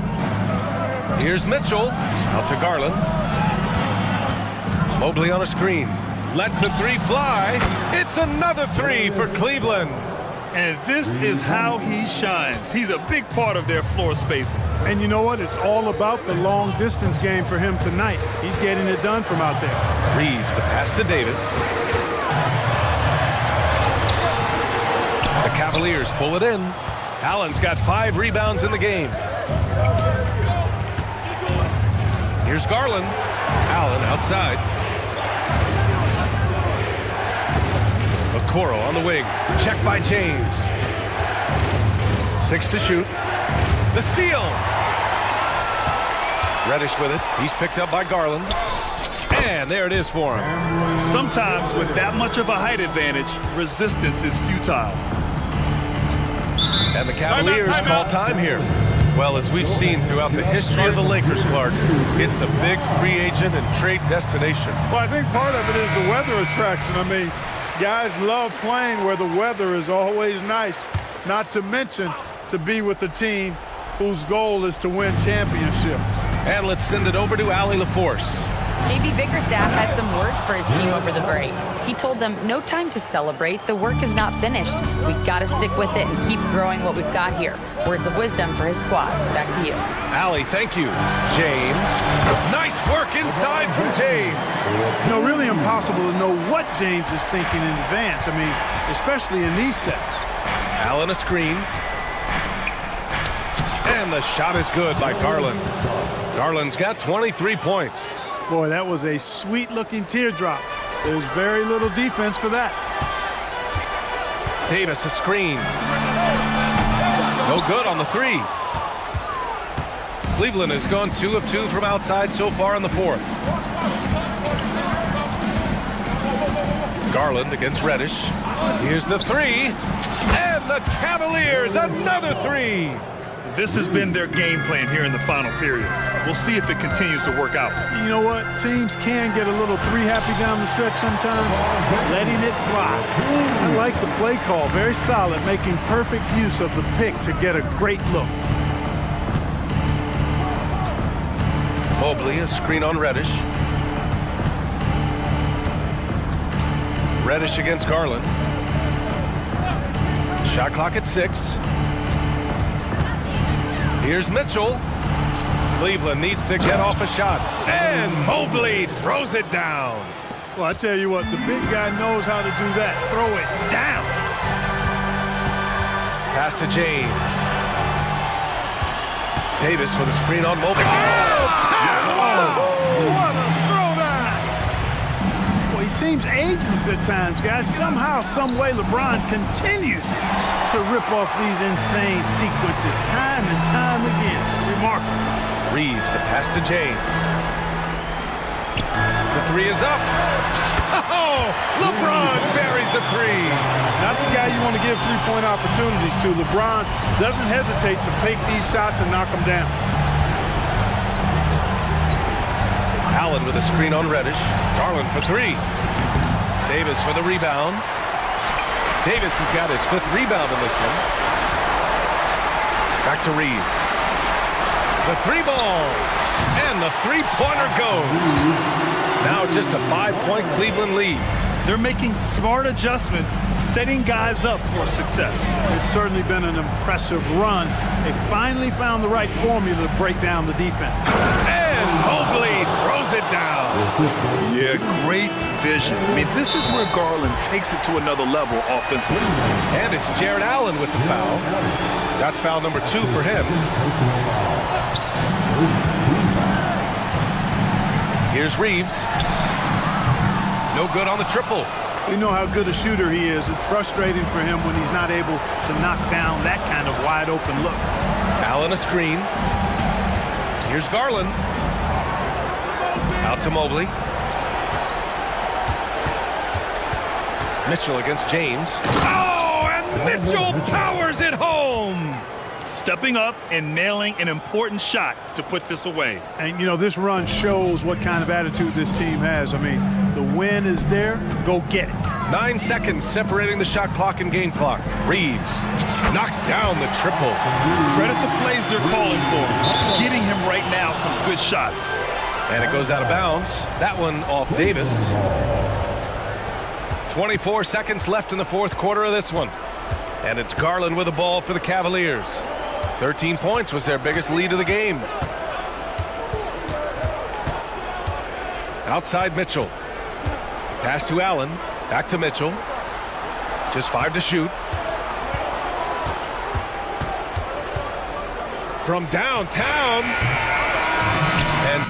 Here's Mitchell. Out to Garland. Mobley on a screen. Lets the 3 fly. It's another 3 for Cleveland. And this is how he shines. He's a big part of their floor spacing. And you know what? It's all about the long distance game for him tonight. He's getting it done from out there. Reeves, the pass to Davis. The Cavaliers pull it in. Allen's got 5 rebounds in the game. Here's Garland. Allen outside. Okoro on the wing. Check by James. 6 to shoot. The steal. Reddish with it. He's picked up by Garland. And there it is for him. Sometimes with that much of a height advantage, resistance is futile. And the Cavaliers call time here. Well, as we've seen throughout the history of the Lakers, Clark, it's a big free agent and trade destination. Well, I think part of it is the weather attraction. I mean, guys love playing where the weather is always nice, not to mention to be with a team whose goal is to win championships. And let's send it over to Allie LaForce. JB Bickerstaff had some words for his team over the break. He told them, no time to celebrate. The work is not finished. We got to stick with it and keep growing what we've got here. Words of wisdom for his squad. Back to you. Allie, thank you. James. Nice work inside from James. You know, really impossible to know what James is thinking in advance. I mean, especially in these sets. Allen a screen. And the shot is good by Garland. Garland's got 23 points. Boy, that was a sweet-looking teardrop. There's very little defense for that. Davis a screen. No good on the 3. Cleveland has gone 2 of 2 from outside so far in the fourth. Garland against Reddish. Here's the 3. And the Cavaliers, another 3. This has been their game plan here in the final period. We'll see if it continues to work out. You know what? Teams can get a little 3-happy down the stretch sometimes, letting it fly. I like the play call. Very solid, making perfect use of the pick to get a great look. Mobley, a screen on Reddish. Reddish against Garland. Shot clock at 6. Here's Mitchell. Cleveland needs to get off a shot. And Mobley throws it down. Well, I tell you what, the big guy knows how to do that. Throw it down. Pass to James. Davis with a screen on Mobley. What a throwdown! Well, he seems ageless at times, guys. Somehow, some way, LeBron continues to rip off these insane sequences time and time again. Remarkable. Reeves, the pass to James. The 3 is up. Oh, LeBron buries the 3. Not the guy you want to give three-point opportunities to. LeBron doesn't hesitate to take these shots and knock them down. Allen with a screen on Reddish. Garland for 3. Davis for the rebound. Davis has got his 5th rebound in this one. Back to Reeves. The 3-ball. And the 3-pointer goes. Now just a 5-point Cleveland lead. They're making smart adjustments, setting guys up for success. It's certainly been an impressive run. They finally found the right formula to break down the defense. And Mobley throws it down. Yeah, great vision. I mean, this is where Garland takes it to another level offensively. And it's Jared Allen with the foul. That's foul number 2 for him. Here's Reeves. No good on the triple. We know how good a shooter he is. It's frustrating for him when he's not able to knock down that kind of wide open look. Allen a screen. Here's Garland. Out to Mobley. Mitchell against James. Oh, and Mitchell powers it home. Stepping up and nailing an important shot to put this away. And, you know, this run shows what kind of attitude this team has. I mean, the win is there. Go get it. 9 seconds separating the shot clock and game clock. Reeves knocks down the triple. Credit the plays they're calling for. Getting him right now some good shots. And it goes out of bounds. That one off Davis. 24 seconds left in the 4th quarter of this one. And it's Garland with the ball for the Cavaliers. 13 points was their biggest lead of the game. Outside Mitchell. Pass to Allen. Back to Mitchell. Just 5 to shoot. From downtown. And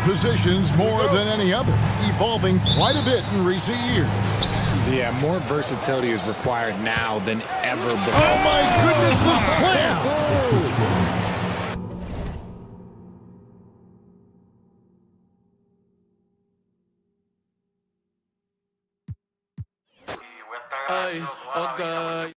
positions more than any other, evolving quite a bit in recent years. Yeah, more versatility is required now than ever before. Oh my goodness, the slam! Hey, okay.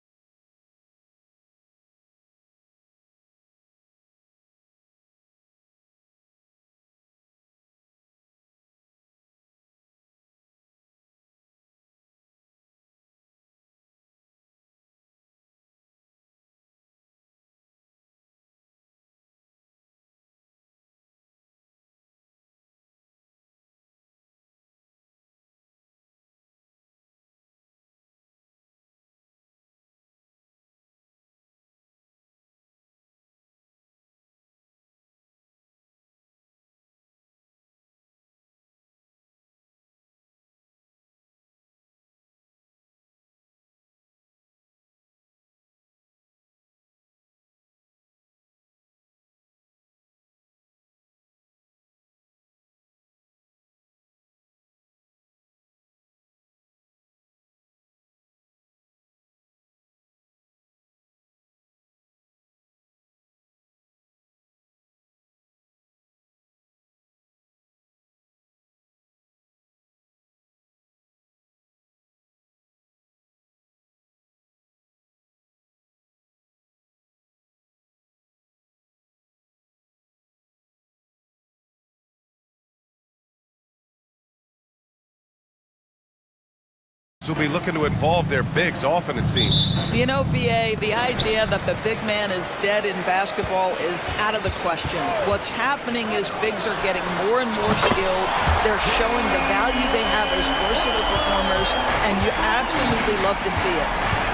Will be looking to involve their bigs often, it seems. You know, BA, the idea that the big man is dead in basketball is out of the question. What's happening is bigs are getting more and more skilled. They're showing the value they have as versatile performers, and you absolutely love to see it.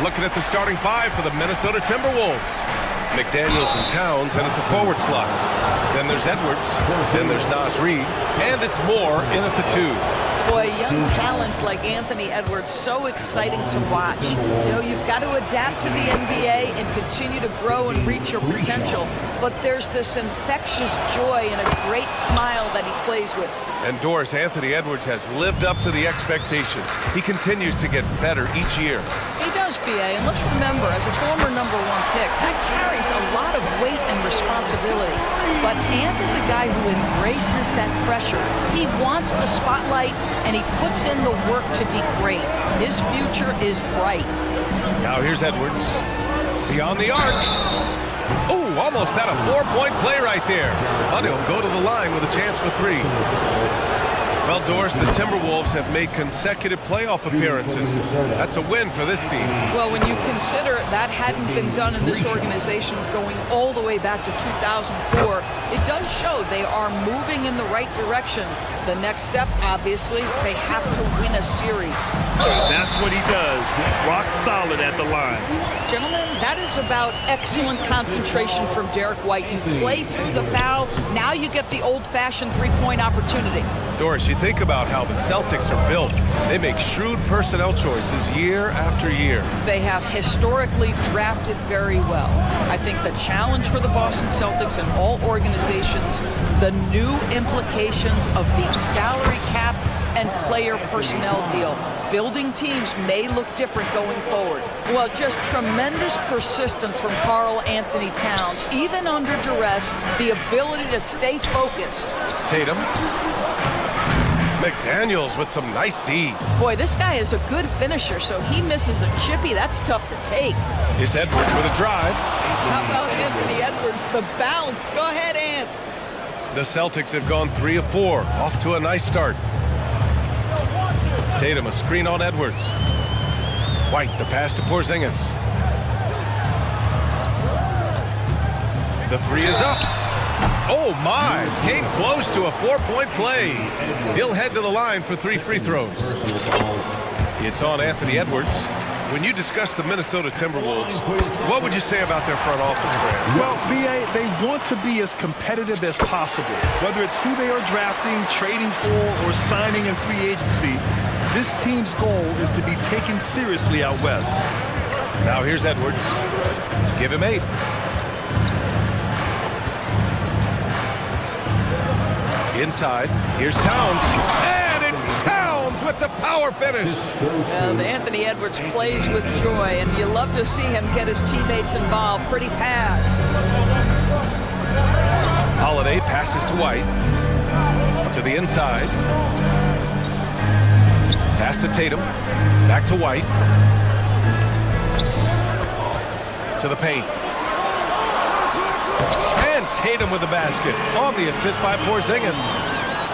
Looking at the starting five for the Minnesota Timberwolves. McDaniels and Towns in at the forward slots. Then there's Edwards. Then there's Nas Reed. And it's Moore in at the two. Boy, young talents like Anthony Edwards, so exciting to watch. You know, you've got to adapt to the NBA and continue to grow and reach your potential. But there's this infectious joy and a great smile that he plays with. And Doris, Anthony Edwards has lived up to the expectations. He continues to get better each year. He does, BA, and let's remember, as a former #1 pick, that carries a lot of weight and responsibility. But Ant is a guy who embraces that pressure. He wants the spotlight, and he puts in the work to be great. His future is bright. Now here's Edwards. Beyond the arc. Ooh, almost had a 4-point play right there. But he'll go to the line with a chance for three. Well, Doris, the Timberwolves have made consecutive playoff appearances. That's a win for this team. Well, when you consider that hadn't been done in this organization going all the way back to 2004, it does show they are moving in the right direction. The next step, obviously, they have to win a series. That's what he does. Rock solid at the line. Gentlemen, that is about excellent concentration from Derek White. You play through the foul, now you get the old-fashioned three-point opportunity. Doris, you think about how the Celtics are built. They make shrewd personnel choices year after year. They have historically drafted very well. I think the challenge for the Boston Celtics and all organizations, the new implications of the salary cap and player personnel deal. Building teams may look different going forward. Well, just tremendous persistence from Karl Anthony Towns. Even under duress, the ability to stay focused. Tatum. McDaniels with some nice D. Boy, this guy is a good finisher, so he misses a chippy. That's tough to take. It's Edwards with a drive. How about Anthony Edwards, the bounce? Go ahead, Ant. The Celtics have gone 3 of 4, off to a nice start. Tatum, a screen on Edwards. White, the pass to Porzingis. The three is up. Oh my, came close to a 4-point play. He'll head to the line for 3 free throws. It's on Anthony Edwards. When you discuss the Minnesota Timberwolves, what would you say about their front office, Grant? Well, BA, they want to be as competitive as possible. Whether it's who they are drafting, trading for, or signing in free agency, this team's goal is to be taken seriously out west. Now here's Edwards. Give him 8. Inside, here's Towns, and it's Towns with the power finish. Anthony Edwards plays with joy, and you love to see him get his teammates involved. Pretty pass. Holiday passes to White, to the inside. Pass to Tatum, back to White. To the paint. And Tatum with the basket on the assist by Porzingis.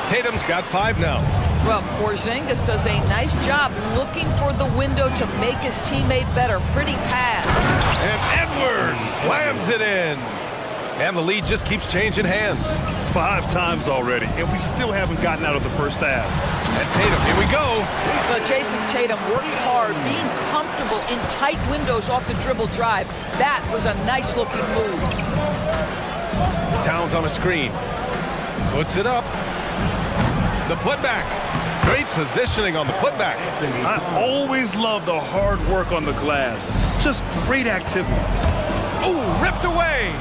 Tatum's got 5 now. Well, Porzingis does a nice job looking for the window to make his teammate better. Pretty pass. And Edwards slams it in. And the lead just keeps changing hands. 5 times already, and we still haven't gotten out of the first half. And Tatum, here we go. But Jason Tatum worked hard, being comfortable in tight windows off the dribble drive. That was a nice-looking move. Towns on a screen. Puts it up. The putback. Great positioning on the putback. I always love the hard work on the glass. Just great activity. Oh, ripped away.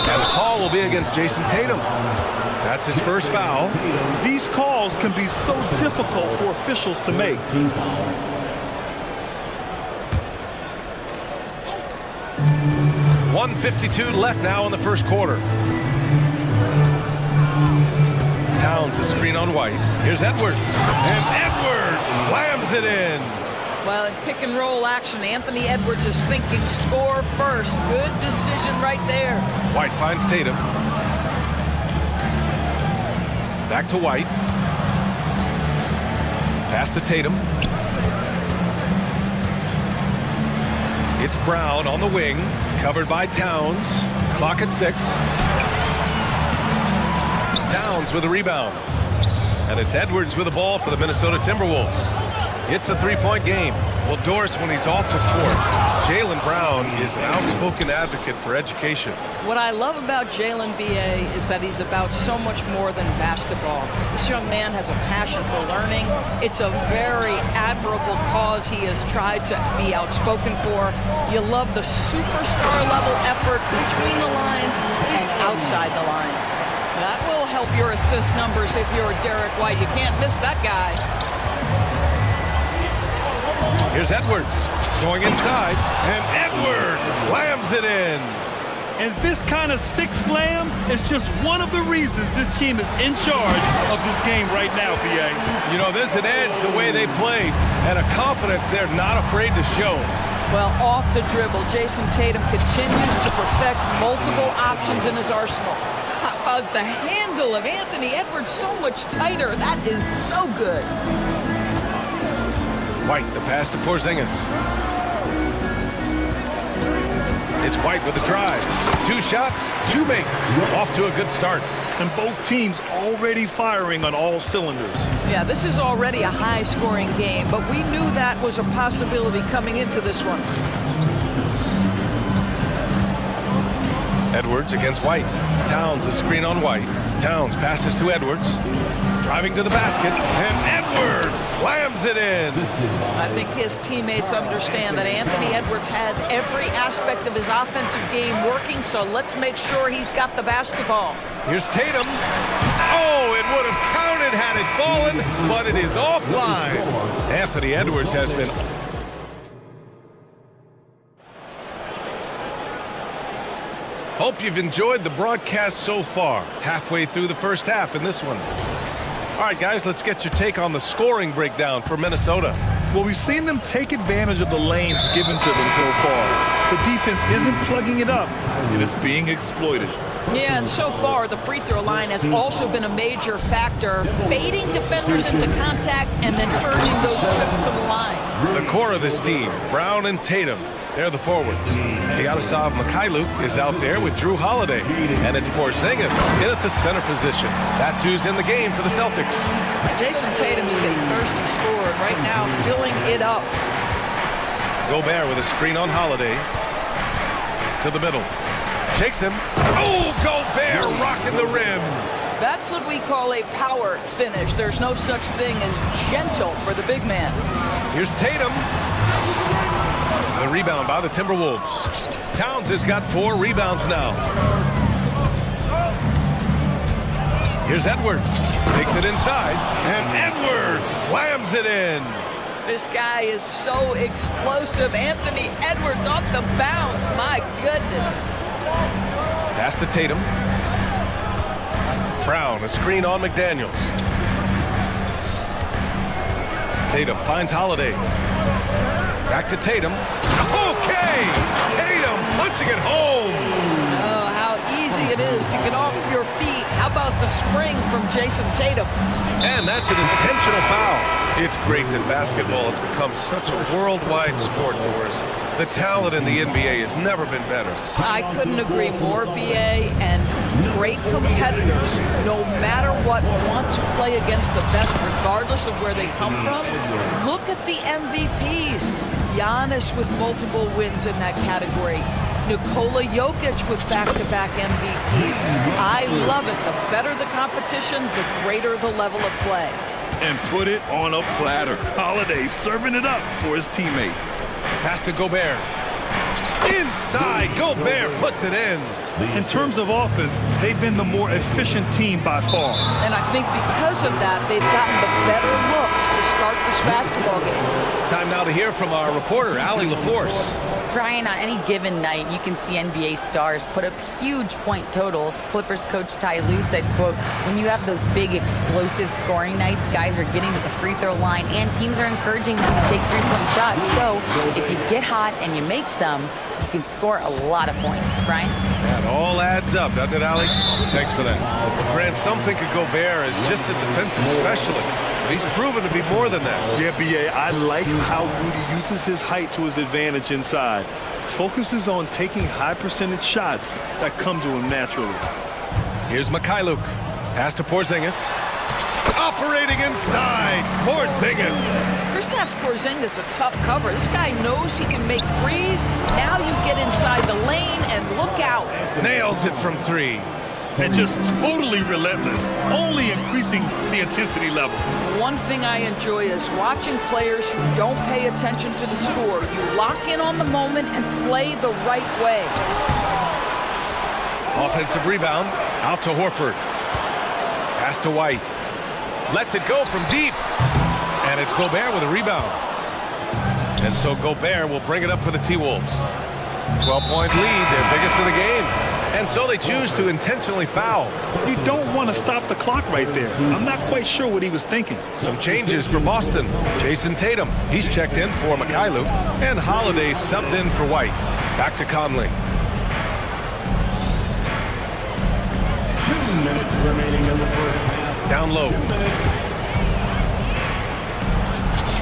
And the call will be against Jason Tatum. That's his first foul. These calls can be so difficult for officials to make. .152 left now in the first quarter. Towns a screen on White. Here's Edwards. And Edwards slams it in. Well, in pick and roll action, Anthony Edwards is thinking score first. Good decision right there. White finds Tatum. Back to White. Pass to Tatum. It's Brown on the wing, covered by Towns. Clock at 6. Towns with a rebound. And it's Edwards with the ball for the Minnesota Timberwolves. It's a 3-point game. Well, Doris, when he's off the court, Jaylen Brown is an outspoken advocate for education. What I love about Jaylen, B.A., is that he's about so much more than basketball. This young man has a passion for learning. It's a very admirable cause he has tried to be outspoken for. You love the superstar-level effort between the lines and outside the lines. That will help your assist numbers if you're Derek White. You can't miss that guy. Here's Edwards going inside, and Edwards slams it in. And this kind of six slam is just one of the reasons this team is in charge of this game right now, B.A. You know, there's an edge the way they play, and a confidence they're not afraid to show. Well, off the dribble, Jason Tatum continues to perfect multiple options in his arsenal. How about the handle of Anthony Edwards so much tighter? That is so good. White, the pass to Porzingis. It's White with the drive. 2 shots, 2 makes. Off to a good start. And both teams already firing on all cylinders. Yeah, this is already a high-scoring game, but we knew that was a possibility coming into this one. Edwards against White. Towns a screen on White. Towns passes to Edwards. Driving to the basket, and Edwards slams it in. I think his teammates understand that Anthony Edwards has every aspect of his offensive game working, so let's make sure he's got the basketball. Here's Tatum. Oh, it would have counted had it fallen, but it is offline. Anthony Edwards has been... Hope you've enjoyed the broadcast so far. Halfway through the first half in this one. All right, guys, let's get your take on the scoring breakdown for Minnesota. Well, we've seen them take advantage of the lanes given to them so far. The defense isn't plugging it up, and it's being exploited. Yeah, and so far, the free throw line has also been a major factor, baiting defenders into contact and then turning those trips to the line. The core of this team, Brown and Tatum, they're the forwards. Vyacheslav Mikhailuk is out there with Drew Holiday, and it's Porzingis in at the center position. That's who's in the game for the Celtics. Jason Tatum is a thirsty scorer right now, filling it up. Gobert with a screen on Holiday. To the middle. Takes him. Oh, Gobert rocking the rim. That's what we call a power finish. There's no such thing as gentle for the big man. Here's Tatum. The rebound by the Timberwolves. Towns has got 4 rebounds now. Here's Edwards. Takes it inside, and Edwards slams it in. This guy is so explosive. Anthony Edwards off the bounce. My goodness. Pass to Tatum. Brown, a screen on McDaniels. Tatum finds Holiday. Back to Tatum. Okay! Tatum punching it home. Oh, how easy it is to get off your feet. How about the spring from Jason Tatum? And that's an intentional foul. It's great that basketball has become such a worldwide sport, Doris. The talent in the NBA has never been better. I couldn't agree more, BA, and great competitors, no matter what, want to play against the best regardless of where they come from. Look at the MVPs. Giannis with multiple wins in that category. Nikola Jokic with back-to-back MVPs. I love it. The better the competition, the greater the level of play. And put it on a platter. Holiday serving it up for his teammate. Pass to Gobert. Inside, Gobert puts it in. In terms of offense, they've been the more efficient team by far. And I think because of that, they've gotten the better looks to start this basketball game. Time now to hear from our reporter, Allie LaForce. Brian, on any given night, you can see NBA stars put up huge point totals. Clippers coach Ty Lue said, quote, when you have those big explosive scoring nights, guys are getting to the free throw line and teams are encouraging them to take three-point shots. So if you get hot and you make some, you can score a lot of points. Brian? That all adds up, doesn't it, Allie? Thanks for that. Grant, some think of Gobert as just a defensive specialist. But he's proven to be more than that. Yeah, BA, I like how Rudy uses his height to his advantage inside. Focuses on taking high percentage shots that come to him naturally. Here's Mikhailuk. Pass to Porzingis. Operating inside, Porzingis. Kristaps Porzingis a tough cover. This guy knows he can make threes. Now you get inside the lane and look out. Nails it from three. And just totally relentless, only increasing the intensity level. One thing I enjoy is watching players who don't pay attention to the score. You lock in on the moment and play the right way. Offensive rebound, out to Horford. Pass to White. Lets it go from deep. And it's Gobert with a rebound. And so Gobert will bring it up for the T-Wolves. 12-point lead, their biggest of the game. And so they choose to intentionally foul. You don't want to stop the clock right there. I'm not quite sure what he was thinking. Some changes for Boston. Jason Tatum, he's checked in for Mikhailuk. And Holiday subbed in for White. Back to Conley. 2 minutes remaining in the first half. Down low.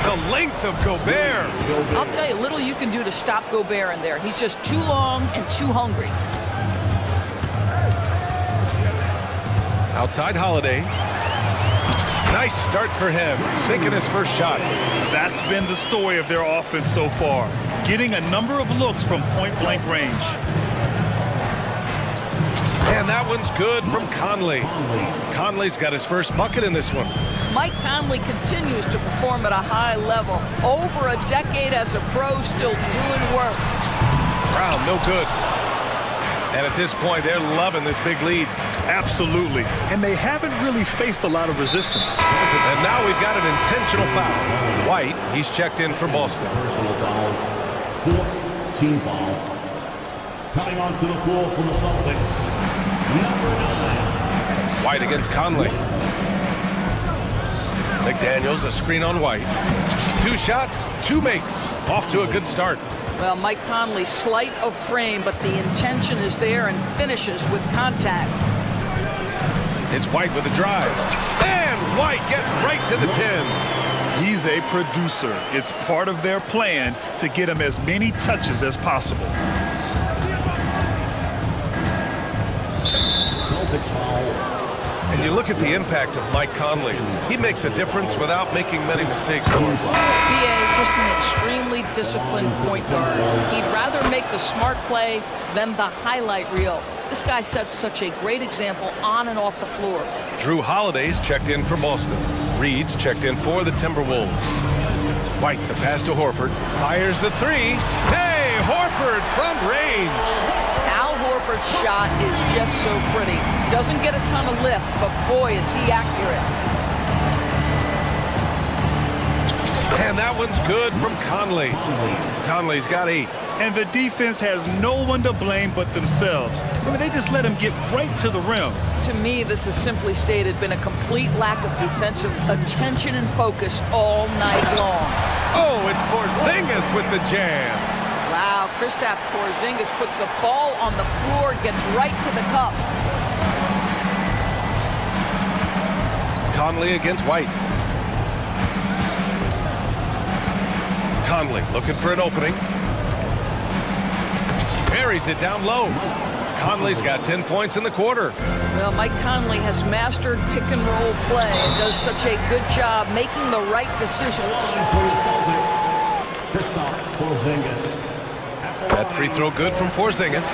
The length of Gobert. I'll tell you, little you can do to stop Gobert in there. He's just too long and too hungry. Outside Holiday. Nice start for him, sinking his first shot. That's been the story of their offense so far, getting a number of looks from point-blank range. And that one's good from Conley. Conley's got his first bucket in this one. Mike Conley continues to perform at a high level. Over a decade as a pro, still doing work. Brown, no good. And at this point, they're loving this big lead. Absolutely. And they haven't really faced a lot of resistance. And now we've got an intentional foul. White, he's checked in for Boston. Personal foul. 4th team foul. Coming onto the floor from the Celtics, number 9. White against Conley. McDaniels, a screen on White. 2 shots, 2 makes. Off to a good start. Well, Mike Conley, slight of frame, but the intention is there and finishes with contact. It's White with a drive. And White gets right to the 10. He's a producer. It's part of their plan to get him as many touches as possible. Celtics foul. And you look at the impact of Mike Conley. He makes a difference without making many mistakes. BA, just an extremely disciplined point guard. He'd rather make the smart play than the highlight reel. This guy sets such a great example on and off the floor. Drew Holiday's checked in for Boston. Reed's checked in for the Timberwolves. White, the pass to Horford. Fires the 3. Hey, Horford from range. Al Horford Horford's shot is just so pretty. Doesn't get a ton of lift, but boy, is he accurate. And that one's good from Conley. Conley's got 8. And the defense has no one to blame but themselves. I mean, they just let him get right to the rim. To me, this has simply stated been a complete lack of defensive attention and focus all night long. Oh, it's Porzingis with the jam. Wow, Kristaps Porzingis puts the ball on the floor, gets right to the cup. Conley against White. Conley looking for an opening. Buries it down low. Conley's got 10 points in the quarter. Well, Mike Conley has mastered pick and roll play and does such a good job making the right decisions. That free throw good from Porzingis.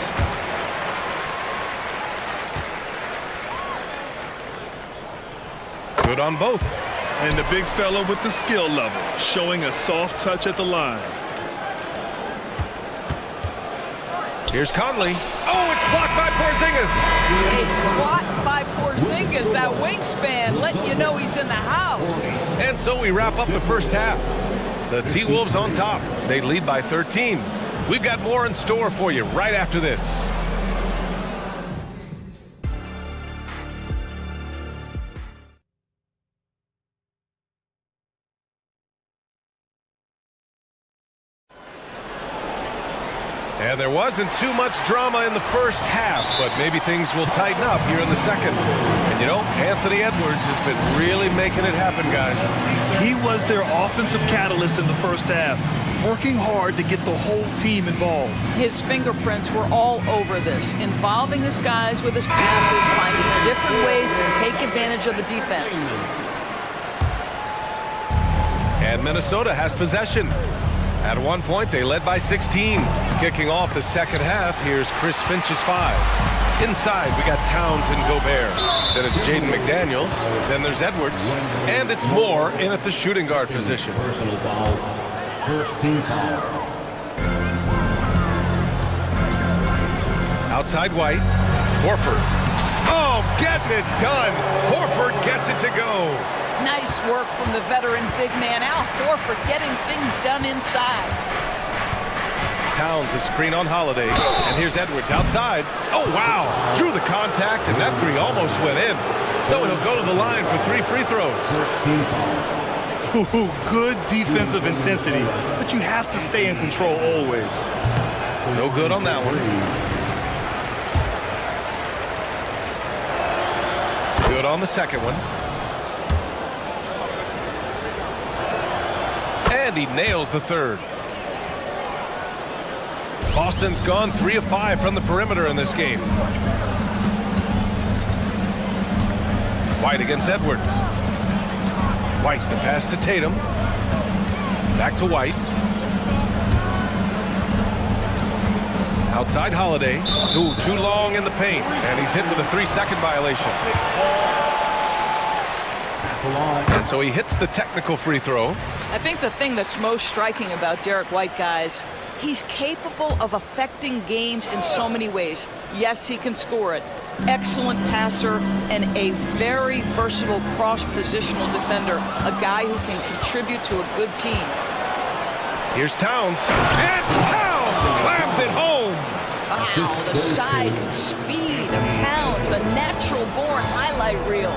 Good on both. And the big fella with the skill level, showing a soft touch at the line. Here's Conley. Oh, it's blocked by Porzingis. A swat by Porzingis, that wingspan, letting you know he's in the house. And so we wrap up the first half. The T-Wolves on top. They lead by 13. We've got more in store for you right after this. And there wasn't too much drama in the first half, but maybe things will tighten up here in the second. And you know, Anthony Edwards has been really making it happen, guys. He was their offensive catalyst in the first half, working hard to get the whole team involved. His fingerprints were all over this, involving his guys with his passes, finding different ways to take advantage of the defense. And Minnesota has possession. At one point, they led by 16. Kicking off the second half, here's Chris Finch's 5. Inside, we got Towns and Gobert. Then it's Jaden McDaniels. Then there's Edwards. And it's Moore in at the shooting guard position. Personal foul. First team foul. Outside White. Horford. Oh, getting it done. Horford gets it to go. Nice work from the veteran big man Al Horford getting things done inside. Towns a screen on Holiday. And here's Edwards outside. Oh, wow. Drew the contact, and that three almost went in. So he'll go to the line for 3 free throws. Ooh, good defensive intensity, but you have to stay in control always. No good on that one. Good on the second one. And he nails the third. Boston's gone 3 of 5 from the perimeter in this game. White against Edwards. White, the pass to Tatum. Back to White. Outside Holiday. Ooh, too long in the paint. And he's hit with a 3-second violation. And so he hits the technical free throw. I think the thing that's most striking about Derek White, guys, he's capable of affecting games in so many ways. Yes, he can score it. Excellent passer and a very versatile cross-positional defender. A guy who can contribute to a good team. Here's Towns. And Towns slams it home. Wow, the size and speed of Towns. A natural-born highlight reel.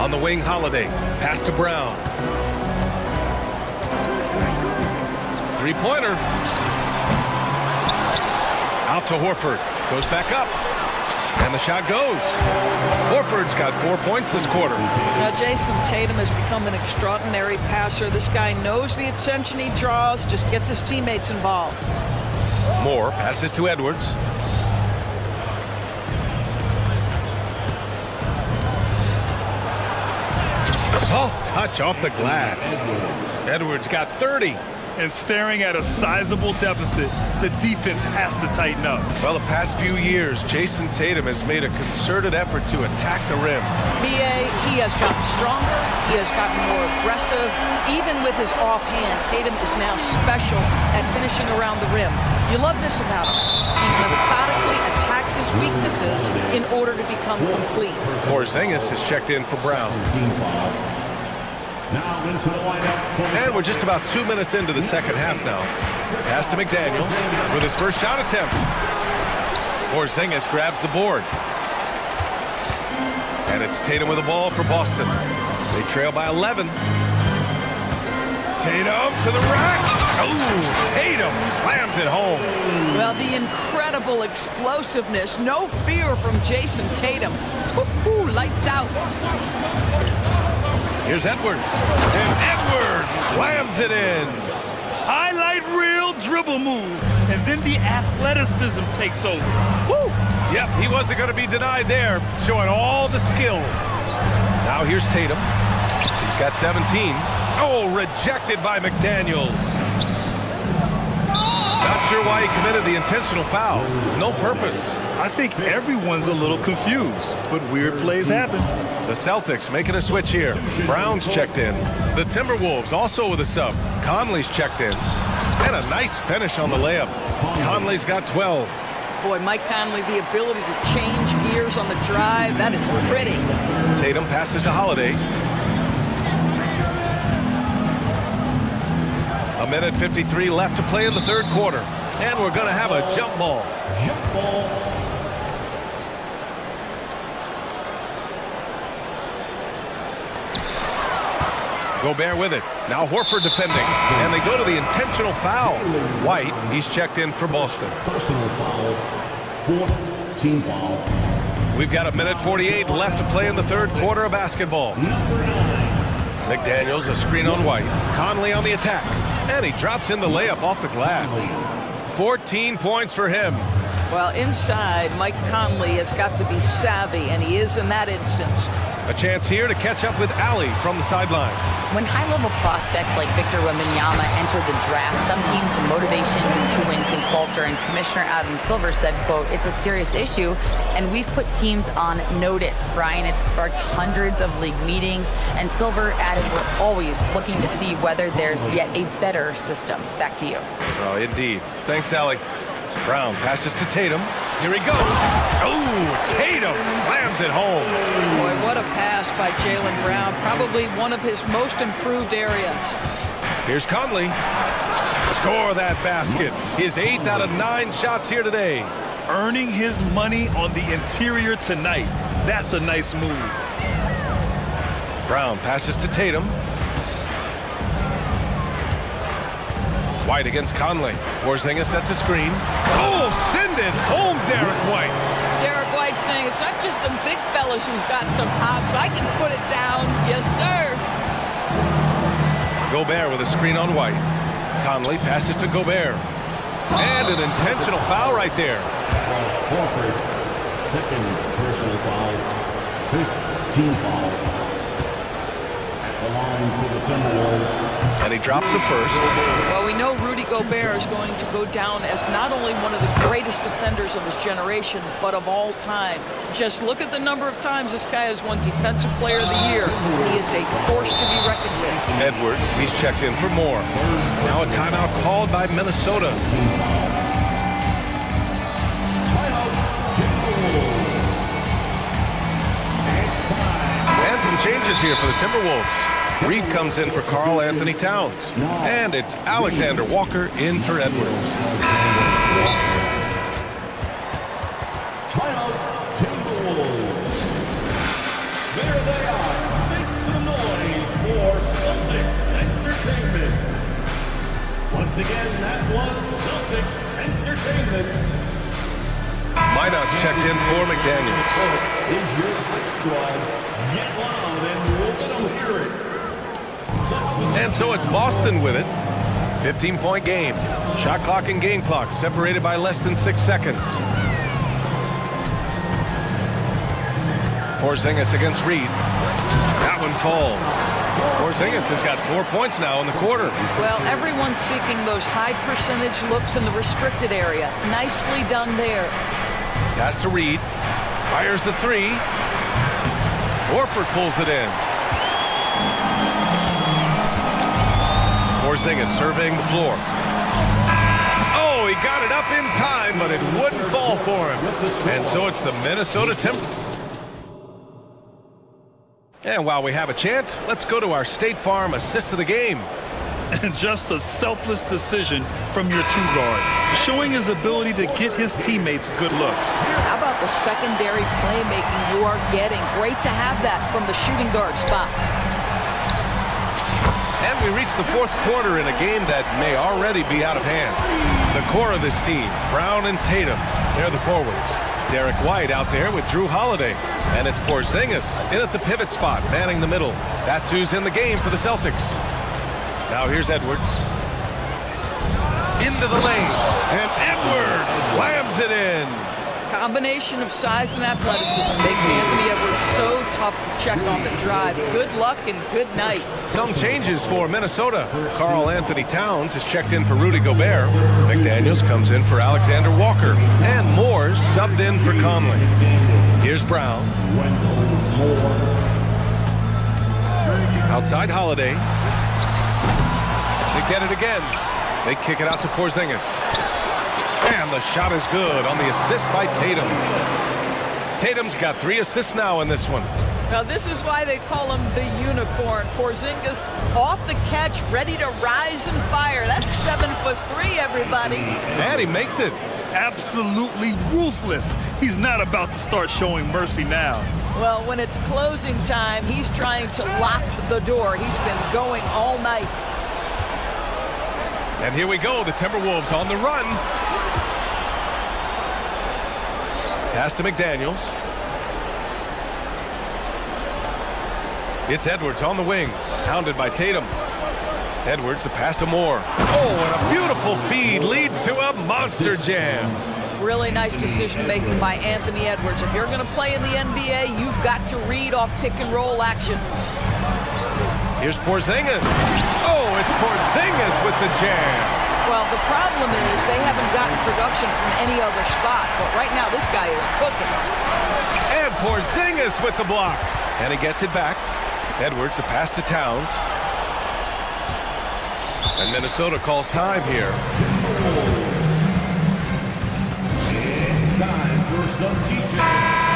On the wing, Holiday. Pass to Brown. Three-pointer. Out to Horford. Goes back up. And the shot goes. Horford's got 4 points this quarter. Now, Jason Tatum has become an extraordinary passer. This guy knows the attention he draws, just gets his teammates involved. Moore passes to Edwards. Soft touch off the glass. Edwards got 30. And staring at a sizable deficit, the defense has to tighten up. Well, the past few years, Jason Tatum has made a concerted effort to attack the rim. He has gotten stronger. He has gotten more aggressive. Even with his offhand, Tatum is now special at finishing around the rim. You love this about him. He methodically attacks his weaknesses in order to become complete. Porzingis has checked in for Brown. Now into the lineup. And we're just about 2 minutes into the second half now. Pass to McDaniels with his first shot attempt. Porzingis grabs the board. And it's Tatum with the ball for Boston. They trail by 11. Tatum to the rack. Oh, Tatum slams it home. Well, the incredible explosiveness, no fear from Jason Tatum. Woo-hoo, lights out. Here's Edwards. And Edwards slams it in. Highlight reel dribble move. And then the athleticism takes over. Woo! Yep, he wasn't going to be denied there, showing all the skill. Now here's Tatum. He's got 17. Oh, rejected by McDaniels. Not sure why he committed the intentional foul. No purpose. I think everyone's a little confused, but weird plays happen. The Celtics making a switch here. Brown's checked in. The Timberwolves also with a sub. Conley's checked in. And a nice finish on the layup. Conley's got 12. Boy, Mike Conley, the ability to change gears on the drive, that is pretty. Tatum passes to Holiday. A minute 53 left to play in the third quarter. And we're going to have a jump ball. Jump ball. Gobert with it. Now Horford defending. And they go to the intentional foul. White, he's checked in for Boston. Personal foul. Fourth team foul. We've got a minute 48 left to play in the third quarter of basketball. McDaniels, a screen on White. Conley on the attack. And he drops in the layup off the glass. 14 points for him. Well, inside, Mike Conley has got to be savvy, and he is in that instance. A chance here to catch up with Ali from the sideline. When high-level prospects like Victor Wembanyama enter the draft, some teams' motivation to win can falter, and Commissioner Adam Silver said, quote, "It's a serious issue, and we've put teams on notice." Brian, it's sparked hundreds of league meetings, and Silver added, "We're always looking to see whether there's yet a better system." Back to you. Oh, indeed. Thanks, Ali. Brown passes to Tatum. Here he goes. Oh, Tatum slams it home. Boy, what a pass by Jaylen Brown. Probably one of his most improved areas. Here's Conley. Score that basket. His 8th out of 9 shots here today. Earning his money on the interior tonight. That's a nice move. Brown passes to Tatum. White against Conley. Porzingis sets a screen. Oh, send it home, Derek White. Derek White saying it's not just the big fellas who've got some hops. I can put it down. Yes, sir. Gobert with a screen on White. Conley passes to Gobert. And an intentional foul right there. Horford, second personal foul. 5th team foul. At the line for the Timberwolves. And he drops the first. Well, we know Rudy Gobert is going to go down as not only one of the greatest defenders of his generation, but of all time. Just look at the number of times this guy has won Defensive Player of the Year. He is a force to be reckoned with. Edwards, he's checked in for more. Now a timeout called by Minnesota. And some changes here for the Timberwolves. Reed comes in for Karl Anthony Towns. And it's Alexander Walker in for Edwards. Timeout, Timberwolves. There they are. Make some noise for Celtics Entertainment. Once again, that was Celtics Entertainment. Minot's checked in for McDaniels. Is your squad get loud and we're going to hear it. And so it's Boston with it. 15-point game. Shot clock and game clock separated by less than 6 seconds. Porzingis against Reed. That one falls. Porzingis has got 4 points now in the quarter. Well, everyone's seeking those high percentage looks in the restricted area. Nicely done there. Pass to Reed. Fires the three. Horford pulls it in. Porzingis surveying the floor. Oh, he got it up in time, but it wouldn't fall for him. And so it's the Minnesota Timberwolves. And while we have a chance, let's go to our State Farm assist of the game. And just a selfless decision from your two-guard, showing his ability to get his teammates good looks. How about the secondary playmaking you are getting? Great to have that from the shooting guard spot. And we reach the fourth quarter in a game that may already be out of hand. The core of this team, Brown and Tatum, they're the forwards. Derek White out there with Drew Holiday. And it's Porzingis in at the pivot spot, manning the middle. That's who's in the game for the Celtics. Now here's Edwards. Into the lane. And Edwards slams it in. Combination of size and athleticism makes Anthony Edwards so tough to check on the drive. Good luck and good night. Some changes for Minnesota. Karl Anthony Towns has checked in for Rudy Gobert. McDaniels comes in for Alexander Walker. And Moore's subbed in for Conley. Here's Brown. Outside Holiday. They get it again. They kick it out to Porzingis. And the shot is good on the assist by Tatum. Tatum's got 3 assists now in this one. Now this is why they call him the unicorn. Porzingis off the catch, ready to rise and fire. That's 7'3", everybody. And he makes it. Absolutely ruthless. He's not about to start showing mercy now. Well, when it's closing time, he's trying to lock the door. He's been going all night. And here we go, the Timberwolves on the run. Pass to McDaniels. It's Edwards on the wing, hounded by Tatum. Edwards, the pass to Moore. Oh, and a beautiful feed leads to a monster jam. Really nice decision-making by Anthony Edwards. If you're going to play in the NBA, you've got to read off pick-and-roll action. Here's Porzingis. Oh, it's Porzingis with the jam. Well, the problem is they haven't gotten production from any other spot, but right now this guy is cooking. And Porzingis with the block. And he gets it back. Edwards, the pass to Towns. And Minnesota calls time here.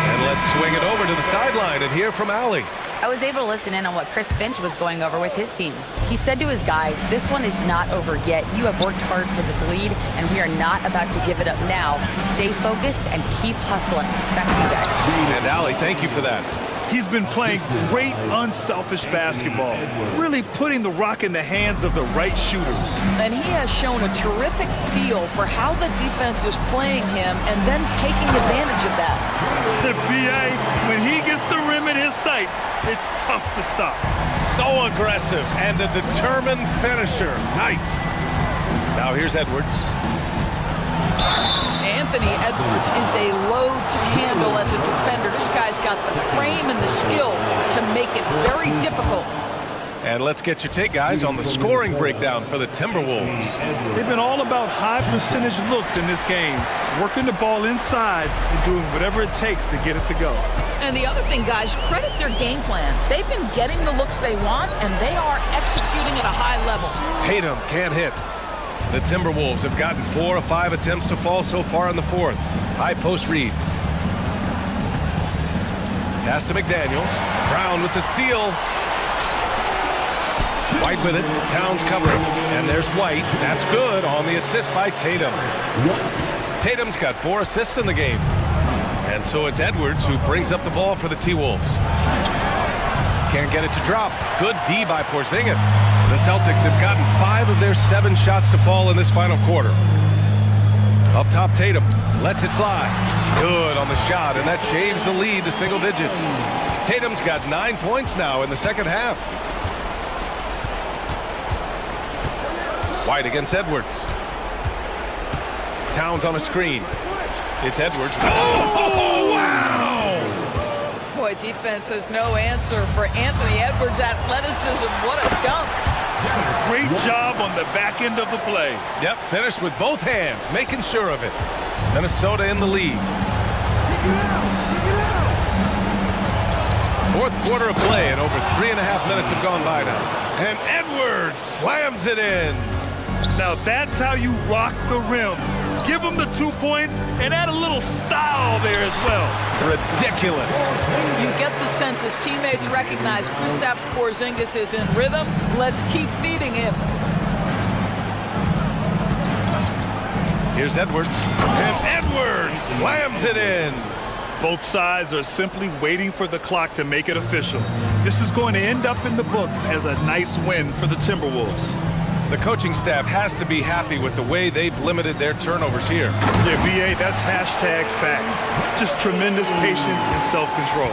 And let's swing it over to the sideline and hear from Allie. I was able to listen in on what Chris Finch was going over with his team. He said to his guys, this one is not over yet. You have worked hard for this lead, and we are not about to give it up now. Stay focused and keep hustling. Back to you guys. And Allie, thank you for that. He's been playing great, unselfish basketball, really putting the rock in the hands of the right shooters. And he has shown a terrific feel for how the defense is playing him and then taking advantage of that. The BA, when he gets the rim in his sights, it's tough to stop. So aggressive and a determined finisher. Nice. Now here's Edwards. Anthony Edwards is a load to handle as a defender. This guy's got the frame and the skill to make it very difficult. And let's get your take, guys, on the scoring breakdown for the Timberwolves. They've been all about high percentage looks in this game, working the ball inside and doing whatever it takes to get it to go. And the other thing, guys, credit their game plan. They've been getting the looks they want, and they are executing at a high level. Tatum can't hit. The Timberwolves have gotten 4 of 5 attempts to fall so far in the fourth. High post read. Pass to McDaniels. Brown with the steal. White with it. Towns covering. And there's White. That's good on the assist by Tatum. Tatum's got 4 assists in the game. And so it's Edwards who brings up the ball for the T-Wolves. Can't get it to drop. Good D by Porzingis. The Celtics have gotten 5 of their 7 shots to fall in this final quarter. Up top, Tatum lets it fly. Good on the shot, and that shaves the lead to single digits. Tatum's got 9 points now in the second half. White against Edwards. Towns on a screen. It's Edwards. Oh, wow! Boy, defense has no answer for Anthony Edwards' athleticism. What a dunk. Great job on the back end of the play. Yep, finished with both hands, making sure of it. Minnesota in the lead. Fourth quarter of play, and over 3.5 minutes have gone by now. And Edwards slams it in. Now that's how you rock the rim. Give him the 2 points and add a little style there as well. Ridiculous. You get the sense his teammates recognize Kristaps Porzingis is in rhythm. Let's keep feeding him. Here's Edwards. And Edwards slams it in. Both sides are simply waiting for the clock to make it official. This is going to end up in the books as a nice win for the Timberwolves. The coaching staff has to be happy with the way they've limited their turnovers here. Yeah, BA, that's hashtag facts. Just tremendous patience and self-control.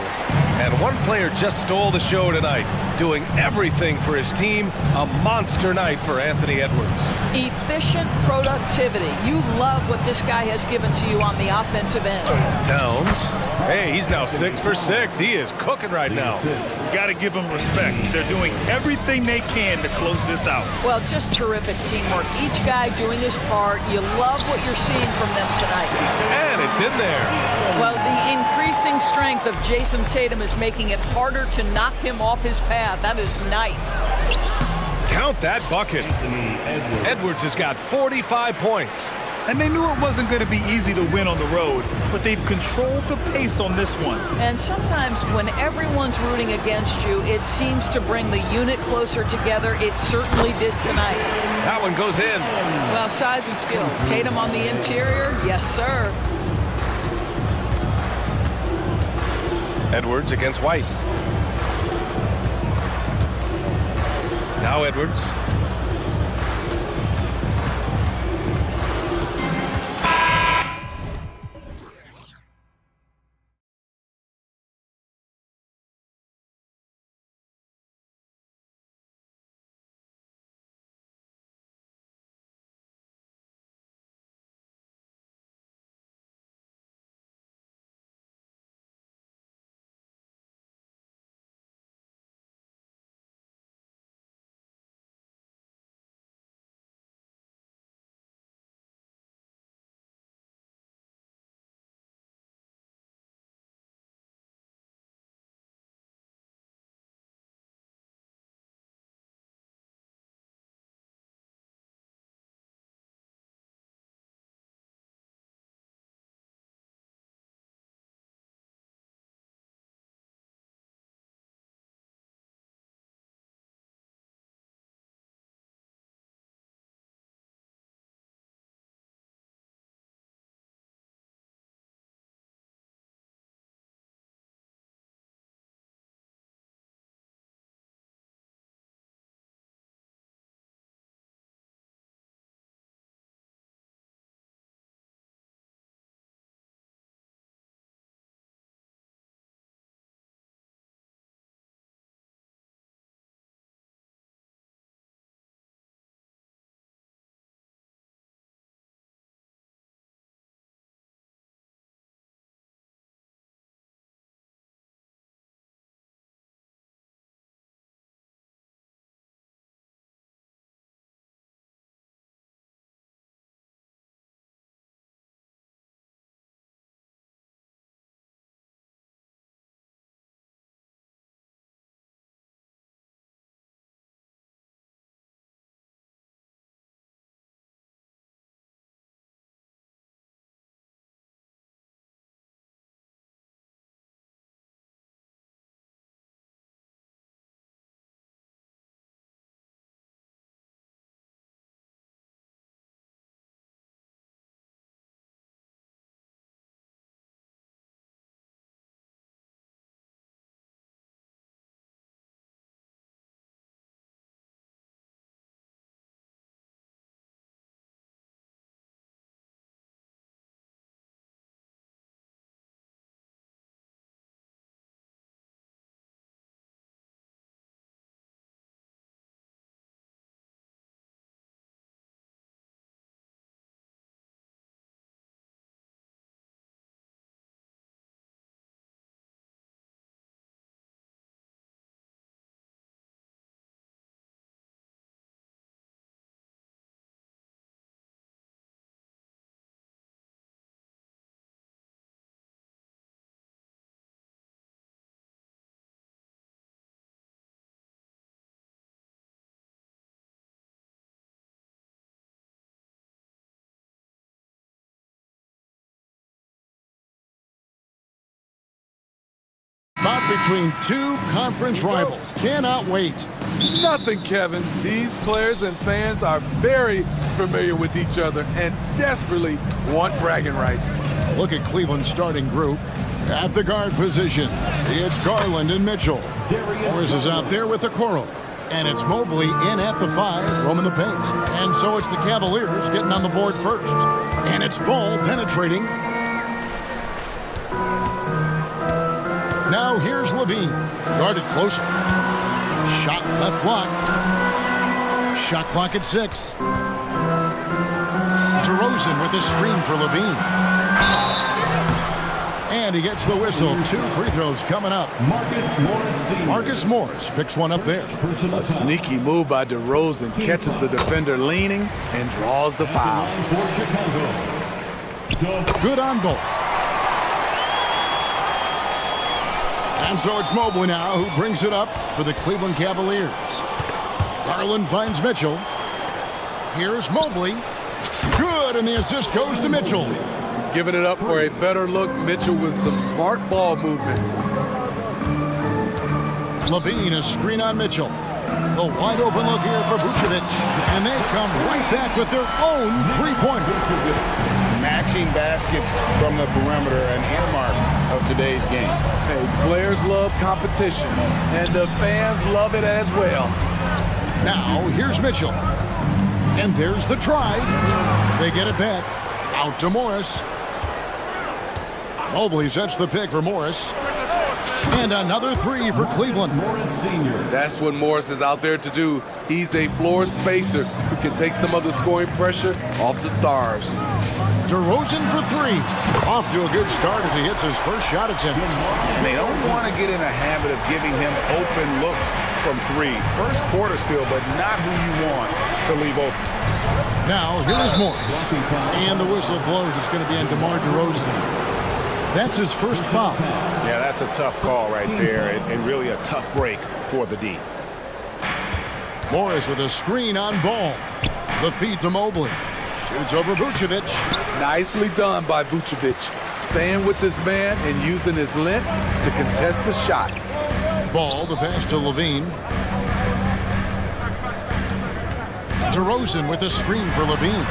And one player just stole the show tonight, doing everything for his team. A monster night for Anthony Edwards. Efficient productivity. You love what this guy has given to you on the offensive end. Towns. Hey, he's now 6 for 6. He is cooking right now. Got to give them respect. They're doing everything they can to close this out. Well, just terrific teamwork. Each guy doing his part. You love what you're seeing from them tonight. And it's in there. Well, the increasing strength of Jason Tatum is making it harder to knock him off his path. That is nice. Count that bucket. Edwards has got 45 points. And they knew it wasn't going to be easy to win on the road, but they've controlled the pace on this one. And sometimes when everyone's rooting against you, it seems to bring the unit closer together. It certainly did tonight. That one goes in. Well, size and skill. Tatum on the interior? Yes, sir. Edwards against White. Now Edwards. Bout between two conference rivals. Cannot wait. Nothing, Kevin. These players and fans are very familiar with each other and desperately want bragging rights. Look at Cleveland's starting group. At the guard positions, it's Garland and Mitchell. Morris is out there with the Okoro. And it's Mobley in at the 5, roaming the paint. And so it's the Cavaliers getting on the board first. And it's Ball penetrating. Now here's Levine, guarded closer. Shot left block. Shot clock at 6. DeRozan with a screen for Levine. And he gets the whistle. 2 free throws coming up. Marcus Morris picks one up there. A sneaky move by DeRozan, catches the defender leaning and draws the foul. Good on both. And so it's Mobley now who brings it up for the Cleveland Cavaliers. Garland finds Mitchell. Here's Mobley. Good, and the assist goes to Mitchell. Giving it up for a better look, Mitchell with some smart ball movement. Levine, a screen on Mitchell. The wide open look here for Vucevic. And they come right back with their own three-pointer. Matching baskets from the perimeter, an earmark of today's game. Hey, players love competition, and the fans love it as well. Now, here's Mitchell. And there's the drive. They get it back. Out to Morris. Mobley sets the pick for Morris. And another 3 for Cleveland. That's what Morris is out there to do. He's a floor spacer who can take some of the scoring pressure off the stars. DeRozan for 3. Off to a good start as he hits his first shot attempt. And they don't want to get in a habit of giving him open looks from 3. First quarter still, but not who you want to leave open. Now, here's Morris. And the whistle blows. It's going to be on DeMar DeRozan. That's his first foul. Yeah, that's a tough call right there, and really a tough break for the D. Morris with a screen on Ball. The feed to Mobley. Shoots over Vucevic. Nicely done by Vucevic. Staying with this man and using his length to contest the shot. Ball, the pass to Levine. DeRozan with a screen for Levine.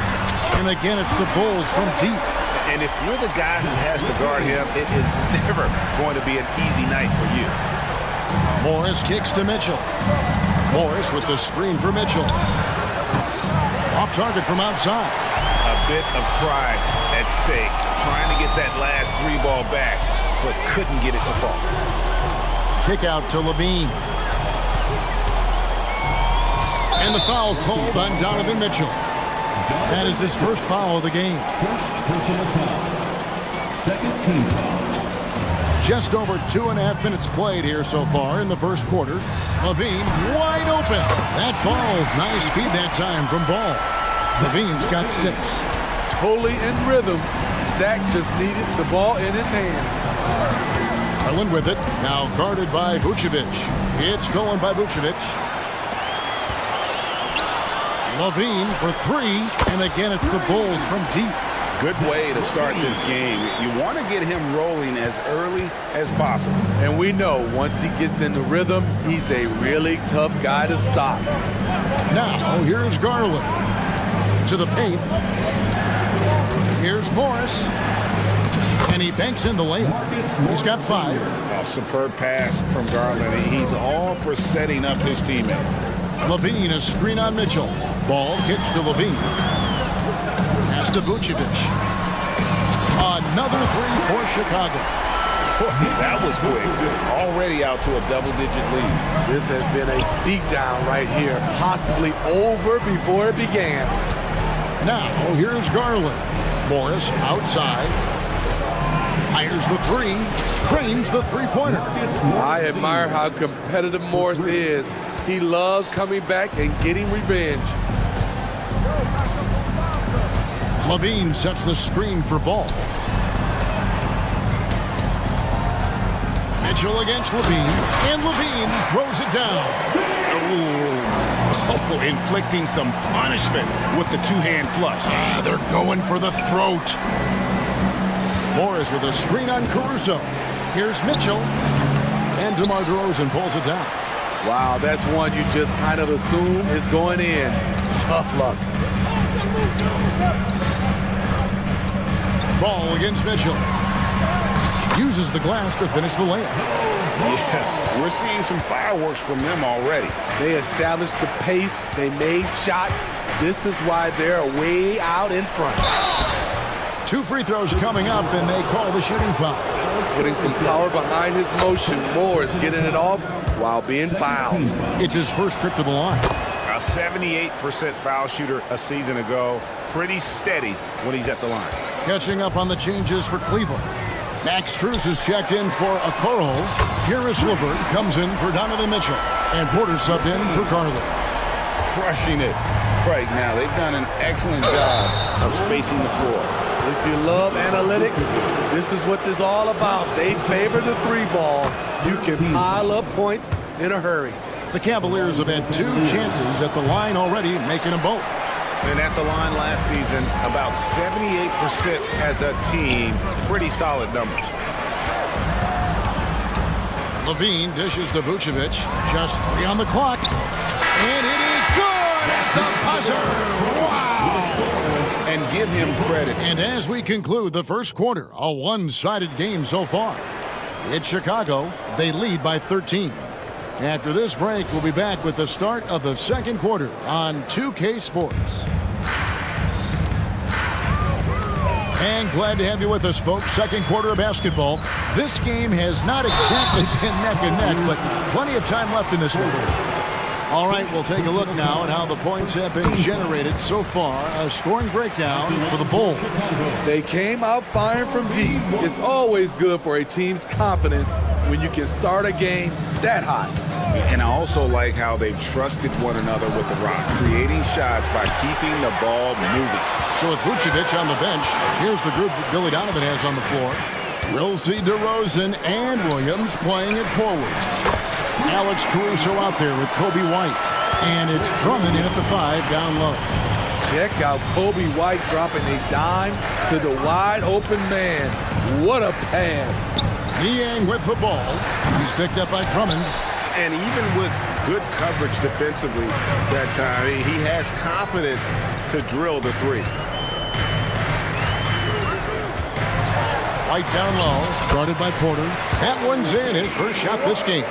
And again, it's the Bulls from deep. And if you're the guy who has to guard him, it is never going to be an easy night for you. Morris kicks to Mitchell. Morris with the screen for Mitchell. Off target from outside. A bit of pride at stake. Trying to get that last 3 ball back, but couldn't get it to fall. Kick out to Levine. And the foul called on Donovan Mitchell. That is his first foul of the game. First personal foul. Second team foul. Just over 2.5 minutes played here so far in the first quarter. Levine wide open. That falls. Nice feed that time from Ball. Levine's got 6. Totally in rhythm. Zach just needed the ball in his hands. Garland with it. Now guarded by Vucevic. It's stolen by Vucevic. Levine for 3, and again it's the Bulls from deep. Good way to start this game. You want to get him rolling as early as possible. And we know once he gets in the rhythm, he's a really tough guy to stop. Now here's Garland to the paint. Here's Morris, and he banks in the layup. He's got 5. A superb pass from Garland. He's all for setting up his teammate. Levine, a screen on Mitchell. Ball kicks to Levine. Pass to Vucevic. Another 3 for Chicago. That was quick. Already out to a double-digit lead. This has been a beatdown right here. Possibly over before it began. Now, here's Garland. Morris outside. Fires the 3. Cranes the three-pointer. I admire how competitive Morris is. He loves coming back and getting revenge. Levine sets the screen for Ball. Mitchell against Levine, and Levine throws it down. Oh, inflicting some punishment with the 2-hand flush. They're going for the throat. Morris with a screen on Caruso. Here's Mitchell. and DeMar DeRozan pulls it down. Wow, that's one you just kind of assume is going in. Tough luck. Ball against Mitchell. Uses the glass to finish the layup. Yeah, we're seeing some fireworks from them already. They established the pace. They made shots. This is why they're way out in front. 2 free throws coming up, and they call the shooting foul. Putting some power behind his motion. Morris getting it off while being fouled. It's his first trip to the line. A 78% foul shooter a season ago. Pretty steady when he's at the line. Catching up on the changes for Cleveland. Max Strus is checked in for Okoro. Harris Levert comes in for Donovan Mitchell. And Porter subbed in for Garland. Crushing it right now. They've done an excellent job of spacing the floor. If you love analytics, this is what this is all about. They favor the 3-ball. You can pile up points in a hurry. The Cavaliers have had 2 chances at the line already, making them both. And at the line last season, about 78% as a team. Pretty solid numbers. Levine dishes to Vucevic. Just 3 on the clock. And it is good at the buzzer. Wow! And give him credit. And as we conclude the first quarter, a one-sided game so far. It's Chicago. They lead by 13. After this break, we'll be back with the start of the second quarter on 2K Sports. And glad to have you with us, folks. Second quarter of basketball. This game has not exactly been neck and neck, but plenty of time left in this one. All right, we'll take a look now at how the points have been generated so far. A scoring breakdown for the Bulls. They came out firing from deep. It's always good for a team's confidence when you can start a game that hot. And I also like how they've trusted one another with the rock, creating shots by keeping the ball moving. So with Vucevic on the bench, here's the group that Billy Donovan has on the floor. We'll see DeRozan and Williams playing it forward. Alex Caruso out there with Kobe White. And it's Drummond in at the 5 down low. Check out Kobe White dropping a dime to the wide open man. What a pass. Niang with the ball. He's picked up by Drummond. And even with good coverage defensively that time, he has confidence to drill the 3. White down low, started by Porter. That one's in, his first shot this game.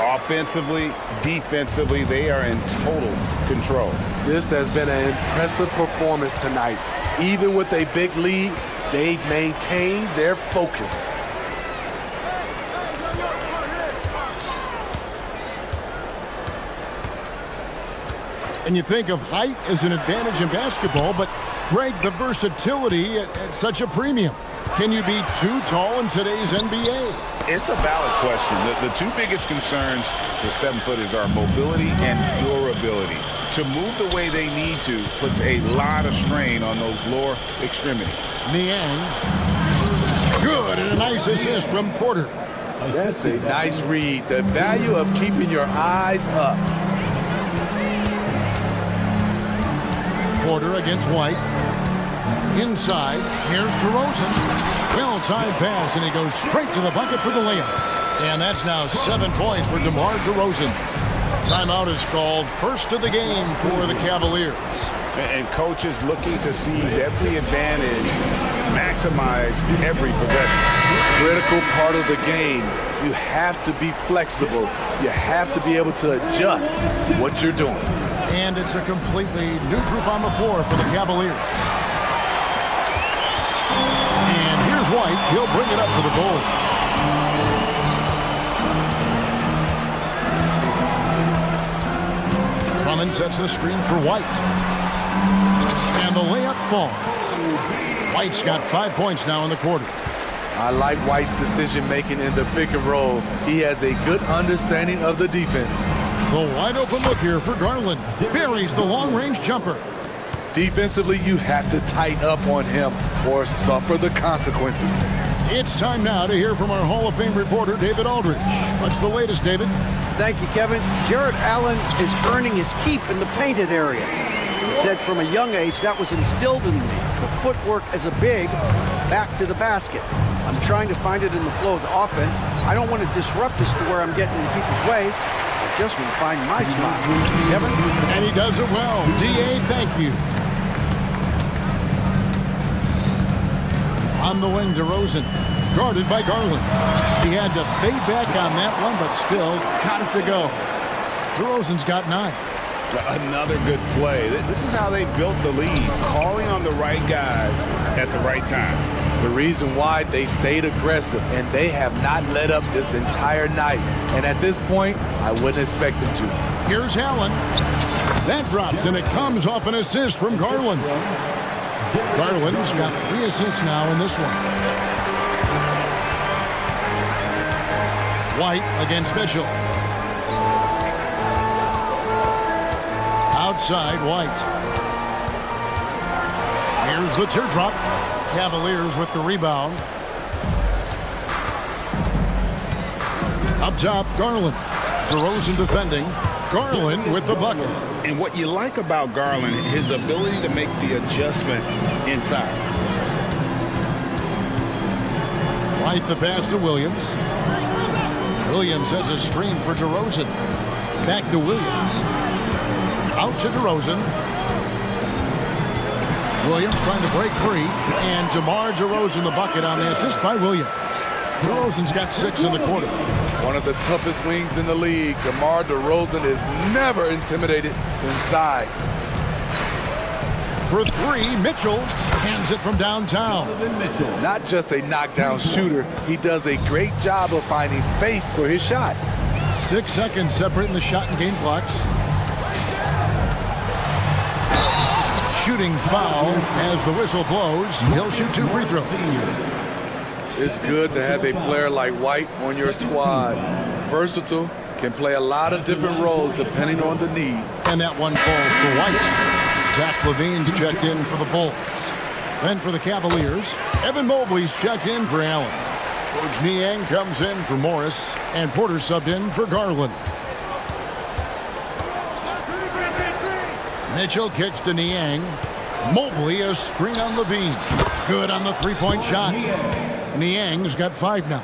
Offensively, defensively, they are in total control. This has been an impressive performance tonight. Even with a big lead, they've maintained their focus. And you think of height as an advantage in basketball, but Greg, the versatility at such a premium. Can you be too tall in today's NBA? It's a valid question. The 2 biggest concerns for 7-footers are mobility and durability. To move the way they need to puts a lot of strain on those lower extremities. Niang. Good, and a nice assist from Porter. That's a nice read. The value of keeping your eyes up. Porter against White. Inside, here's DeRozan. Well-timed pass, and he goes straight to the bucket for the layup. And that's now 7 points for DeMar DeRozan. Timeout is called, first of the game for the Cavaliers. And coaches looking to seize every advantage, maximize every possession. Critical part of the game. You have to be flexible. You have to be able to adjust what you're doing. And it's a completely new group on the floor for the Cavaliers. And here's White. He'll bring it up for the Bulls. Drummond sets the screen for White. And the layup falls. White's got 5 points now in the quarter. I like White's decision-making in the pick and roll. He has a good understanding of the defense. The wide open look here for Garland. Buries the long-range jumper. Defensively, you have to tighten up on him or suffer the consequences. It's time now to hear from our Hall of Fame reporter, David Aldridge. What's the latest, David? Thank you, Kevin. Jarrett Allen is earning his keep in the painted area. He said from a young age that was instilled in me. The footwork as a big, back to the basket. I'm trying to find it in the flow of the offense. I don't want to disrupt this to where I'm getting in people's way. I just want to find my spot. Kevin? And he does it well. D.A., thank you. On the wing, DeRozan, guarded by Garland. He had to fade back on that one, but still got it to go. DeRozan's got 9. Another good play. This is how they built the lead, calling on the right guys at the right time. The reason why they've stayed aggressive, and they have not let up this entire night. And at this point, I wouldn't expect them to. Here's Allen. That drops, and it comes off an assist from Garland. Garland's got 3 assists now in this one. White against Mitchell. Outside, White. Here's the teardrop. Cavaliers with the rebound. Up top, Garland. DeRozan defending. Garland with the bucket. And what you like about Garland, his ability to make the adjustment inside. White the pass to Williams. Williams has a screen for DeRozan. Back to Williams. Out to DeRozan. Williams trying to break free. And DeMar DeRozan the bucket on the assist by Williams. DeRozan's got 6 in the quarter. One of the toughest wings in the league. DeMar DeRozan is never intimidated inside. For 3, Mitchell hands it from downtown. Not just a knockdown shooter, he does a great job of finding space for his shot. 6 seconds separating the shot and game clocks. Shooting foul as the whistle blows. He'll shoot 2 free throws. It's good to have a player like White on your squad. Versatile, can play a lot of different roles depending on the need. And that one falls for White. Zach LaVine's checked in for the Bulls. Then for the Cavaliers, Evan Mobley's checked in for Allen. Coach Niang comes in for Morris, and Porter subbed in for Garland. Mitchell kicks to Niang. Mobley a screen on LaVine. Good on the 3-point shot. Niang's got 5 now.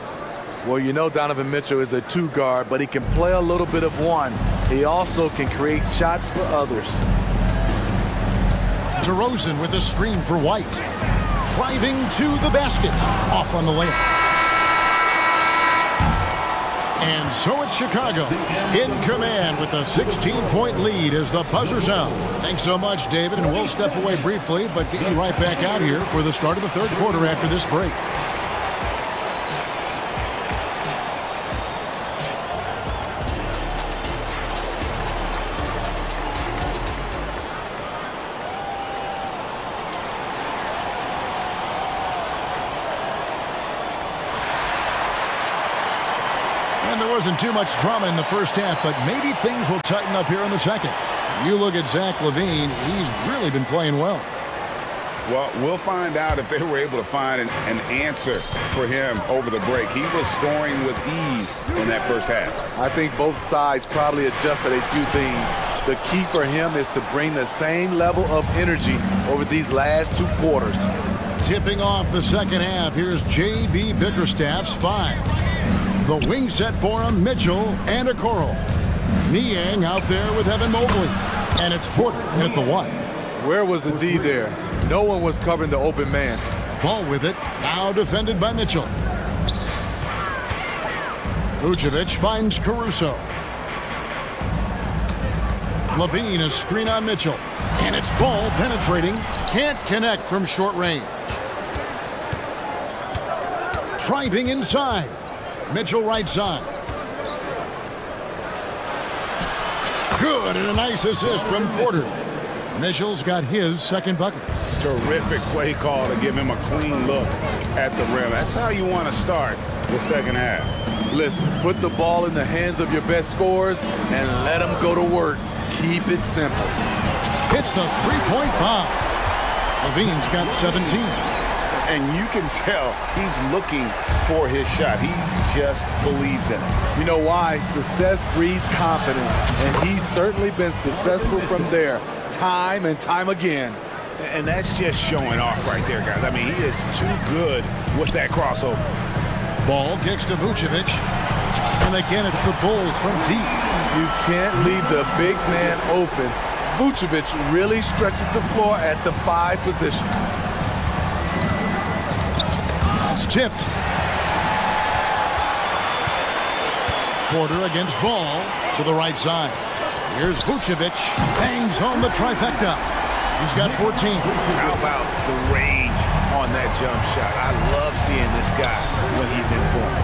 Well, you know Donovan Mitchell is a 2 guard, but he can play a little bit of 1. He also can create shots for others. DeRozan with a screen for White. Driving to the basket. Off on the layup. And so it's Chicago in command with a 16-point lead as the buzzer sounds. Thanks so much, David, and we'll step away briefly, but get you right back out here for the start of the 3rd quarter after this break. Wasn't too much drama in the first half, but maybe things will tighten up here in the second. You look at Zach LaVine, he's really been playing well. Well, we'll find out if they were able to find an answer for him over the break. He was scoring with ease in that first half. I think both sides probably adjusted a few things. The key for him is to bring the same level of energy over these last 2 quarters. Tipping off the second half, here's J.B. Bickerstaff's 5. The wing set for him, Mitchell and Okoro. Niang out there with Evan Mobley. And it's Porter at the 1. Where was the D there? No one was covering the open man. Ball with it, now defended by Mitchell. Vucevic finds Caruso. LaVine a screen on Mitchell. And it's ball penetrating. Can't connect from short range. Driving inside. Mitchell right side. Good, and a nice assist from Porter. Mitchell's got his 2nd bucket. Terrific play call to give him a clean look at the rim. That's how you want to start the second half. Listen, put the ball in the hands of your best scorers and let them go to work. Keep it simple. Hits the 3-point bomb. LaVine's got 17. And you can tell he's looking for his shot. He just believes in it. You know why? Success breeds confidence. And he's certainly been successful from there time and time again. And that's just showing off right there, guys. I mean, he is too good with that crossover. Ball kicks to Vucevic. And again, it's the Bulls from deep. You can't leave the big man open. Vucevic really stretches the floor at the 5 position. It's tipped. Porter against Ball to the right side. Here's Vucevic. Bangs home the trifecta. He's got 14. How about the range on that jump shot? I love seeing this guy when he's in form.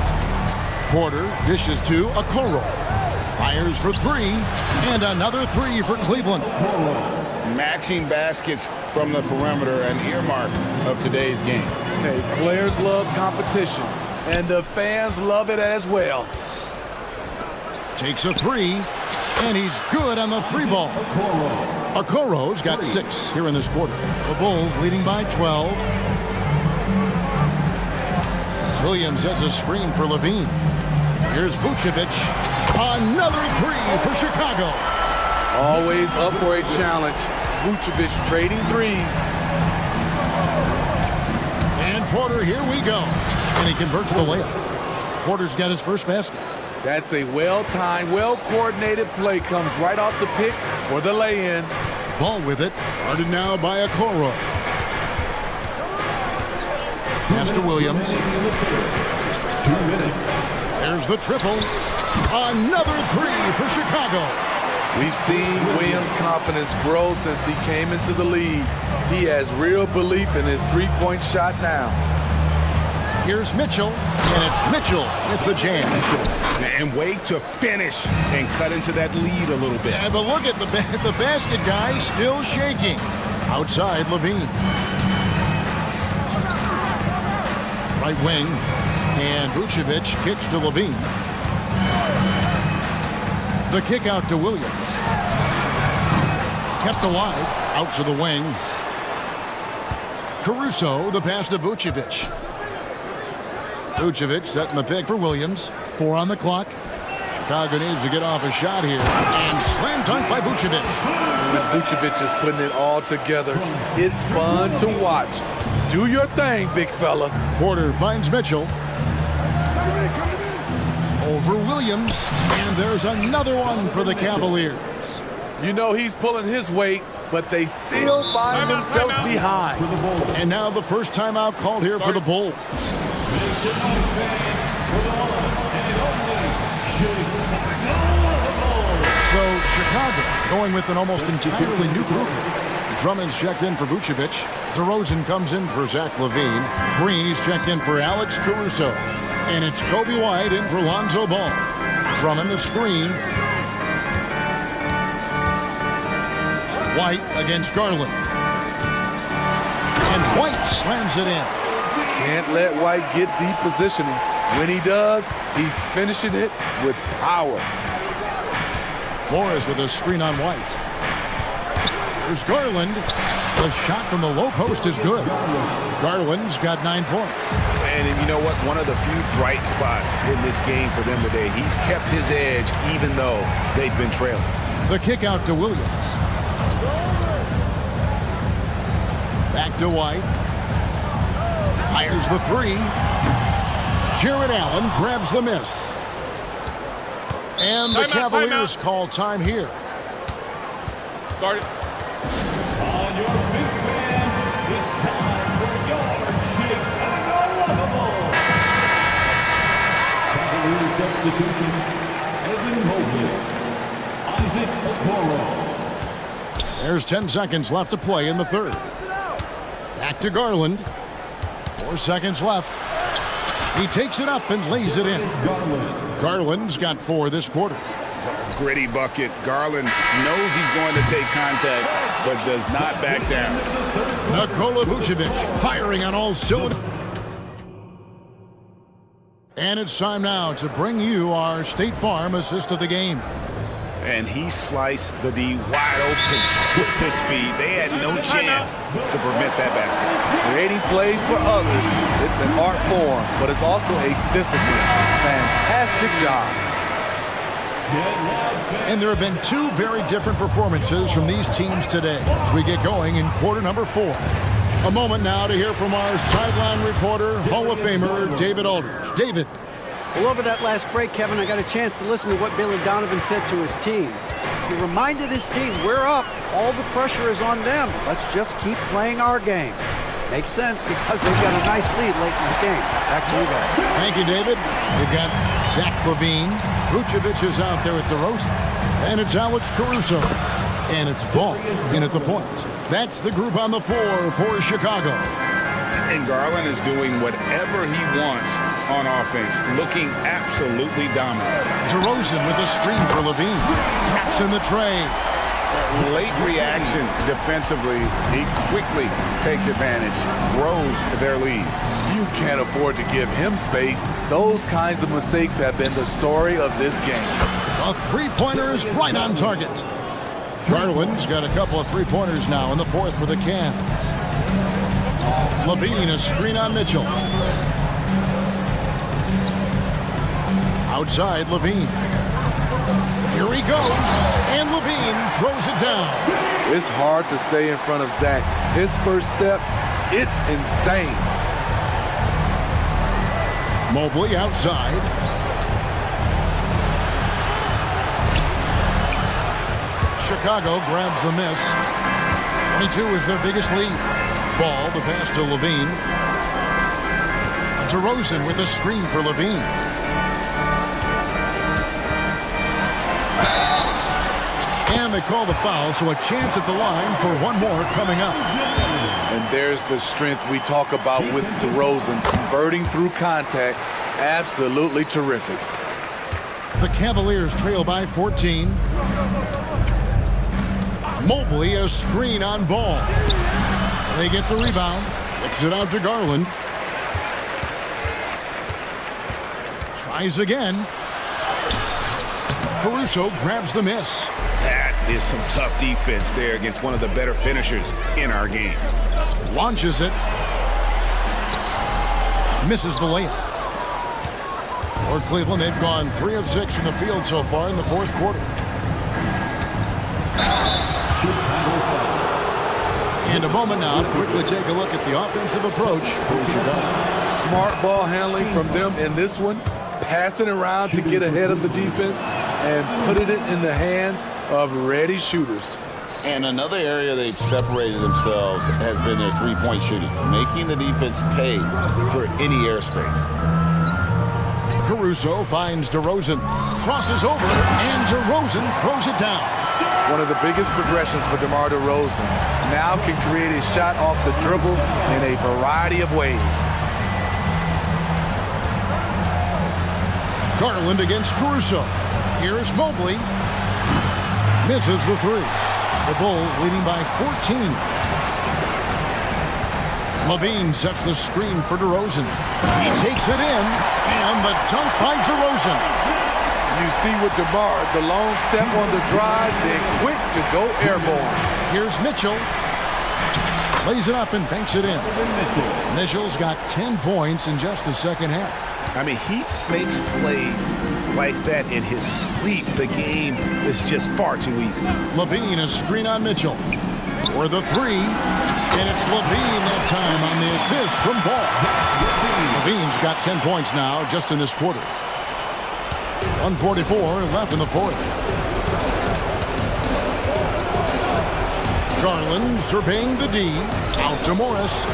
Porter dishes to Okoro. Fires for 3. And another 3 for Cleveland. Matching baskets from the perimeter, an earmark of today's game. Hey, players love competition, and the fans love it as well. Takes a 3, and he's good on the 3 ball. Okoro's got 6 here in this quarter. The Bulls leading by 12. Williams sets a screen for Levine. Here's Vucevic. Another 3 for Chicago. Always up for a challenge. Vucevic trading threes. And Porter, here we go. And he converts the layup. Porter's got his first basket. That's a well-timed, well-coordinated play. Comes right off the pick for the lay-in. Ball with it. Guarded now by Okoro. Pass to Williams. 2 minutes. There's the triple. Another 3 for Chicago. We've seen Williams' confidence grow since he came into the league. He has real belief in his 3-point shot now. Here's Mitchell, and it's Mitchell with the jam. And wait to finish and cut into that lead a little bit. Yeah, but look at the basket guy still shaking. Outside, Levine. Right wing, and Vucevic kicks to Levine. The kick out to Williams. Kept alive, out to the wing. Caruso, the pass to Vucevic. Vucevic setting the pick for Williams. 4 on the clock. Chicago needs to get off a shot here. And slam dunk by Vucevic. Vucevic is putting it all together. It's fun to watch. Do your thing, big fella. Porter finds Mitchell. Over Williams. And there's another one for the Cavaliers. You know he's pulling his weight, but they still find themselves behind. And now the first timeout called here for the Bulls. So Chicago going with an almost entirely new group. Drummond's checked in for Vucevic. DeRozan comes in for Zach LaVine. Green is checked in for Alex Caruso. And it's Kobe White in for Lonzo Ball. Drummond a screen. White against Garland. And White slams it in. Can't let White get deep positioning. When he does, he's finishing it with power. Morris with a screen on White. There's Garland. The shot from the low post is good. Garland's got 9 points. And you know what? One of the few bright spots in this game for them today. He's kept his edge even though they've been trailing. The kick out to Williams. Back to White. Fires the 3. Jared Allen grabs the miss. And the Cavaliers call time here. Guard it. All your big fans, it's time for your Chicago Bulls. Cavaliers substitution, Evan Mobley, Isaac Okoro. There's 10 seconds left to play in the third. Back to Garland. 4 seconds left. He takes it up and lays it in. Garland's got 4 this quarter. Gritty bucket. Garland knows he's going to take contact, but does not back down. Nikola Vucevic firing on all cylinders. And it's time now to bring you our State Farm assist of the game. And he sliced the D wide open with his feet. They had no chance to prevent that basket. Creating plays for others, it's an art form, but it's also a discipline. Fantastic job. And there have been two very different performances from these teams today as we get going in quarter number 4. A moment now to hear from our sideline reporter, Hall of Famer David Aldridge. David. Well, over that last break, Kevin, I got a chance to listen to what Billy Donovan said to his team. He reminded his team, we're up. All the pressure is on them. Let's just keep playing our game. Makes sense because they've got a nice lead late in this game. Back to you guys. Thank you, David. You've got Zach LaVine. Vucevic is out there with DeRozan. And it's Alex Caruso. And it's Ball in at the point. That's the group on the floor for Chicago. And Garland is doing whatever he wants on offense, looking absolutely dominant. DeRozan with a screen for LaVine. Traps in the tray. Late reaction defensively. He quickly takes advantage, grows their lead. You can't afford to give him space. Those kinds of mistakes have been the story of this game. A three-pointer is right on target. Garland's got a couple of three-pointers now in the fourth for the Cavs. LaVine, a screen on Mitchell. Outside, LaVine. Here he goes, and LaVine throws it down. It's hard to stay in front of Zach. His first step, it's insane. Mobley outside. Chicago grabs the miss. 22 is their biggest lead. Ball, the pass to LaVine. DeRozan with a screen for LaVine. And they call the foul, so a chance at the line for one more coming up. And there's the strength we talk about with DeRozan, converting through contact. Absolutely terrific. The Cavaliers trail by 14. Mobley, a screen on Ball. They get the rebound. Kicks it out to Garland. Tries again. Caruso grabs the miss. That is some tough defense there against one of the better finishers in our game. Launches it. Misses the layup. For Cleveland, they've gone 3 of 6 from the field so far in the fourth quarter. And a moment now to quickly take a look at the offensive approach for Chicago. Smart ball handling from them in this one. Passing around to get ahead of the defense and putting it in the hands of ready shooters. And another area they've separated themselves has been their three-point shooting, making the defense pay for any airspace. Caruso finds DeRozan, crosses over, and DeRozan throws it down. One of the biggest progressions for DeMar DeRozan. Now can create a shot off the dribble in a variety of ways. Garland against Caruso. Here's Mobley. Misses the three. The Bulls leading by 14. LaVine sets the screen for DeRozan. He takes it in, and the dunk by DeRozan. You see with DeMar, the long step on the drive, then quick to go airborne. Here's Mitchell. Lays it up and banks it in. Mitchell's got 10 points in just the second half. I mean, he makes plays like that in his sleep. The game is just far too easy. LaVine, a screen on Mitchell. For the three, and it's LaVine that time on the assist from Ball. LaVine's got 10 points now just in this quarter. 1:44 left in the fourth. Garland surveying the D. Out to Morris.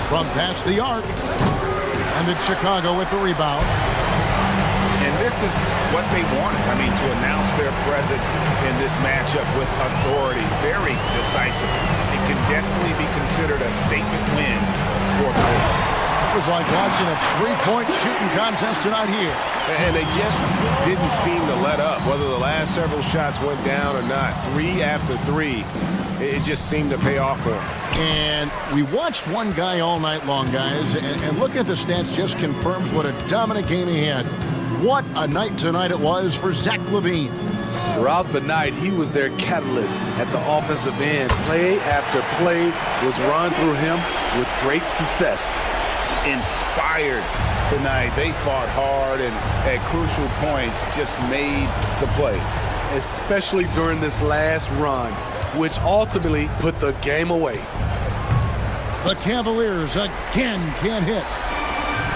From past the arc. And it's Chicago with the rebound. And this is what they wanted. I mean, to announce their presence in this matchup with authority. Very decisive. It can definitely be considered a statement win for the Bulls. It was like watching a three-point shooting contest tonight here. And they just didn't seem to let up, whether the last several shots went down or not. 3 after 3, it just seemed to pay off for them. And we watched one guy all night long, guys, and looking at the stats just confirms what a dominant game he had. What a night tonight it was for Zach LaVine. Throughout the night, he was their catalyst at the offensive end. Play after play was run through him with great success. inspired tonight. They fought hard and at crucial points just made the plays. Especially during this last run, which ultimately put the game away. The Cavaliers again can't hit.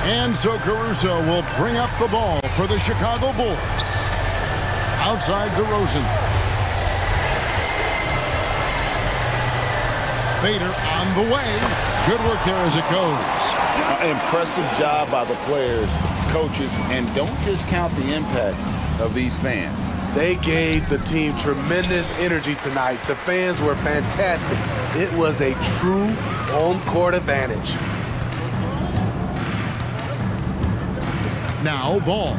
And so Caruso will bring up the ball for the Chicago Bulls. Outside DeRozan. Fader on the way. Good work there as it goes. Impressive job by the players, coaches, and don't discount the impact of these fans. They gave the team tremendous energy tonight. The fans were fantastic. It was a true home court advantage. Now Ball.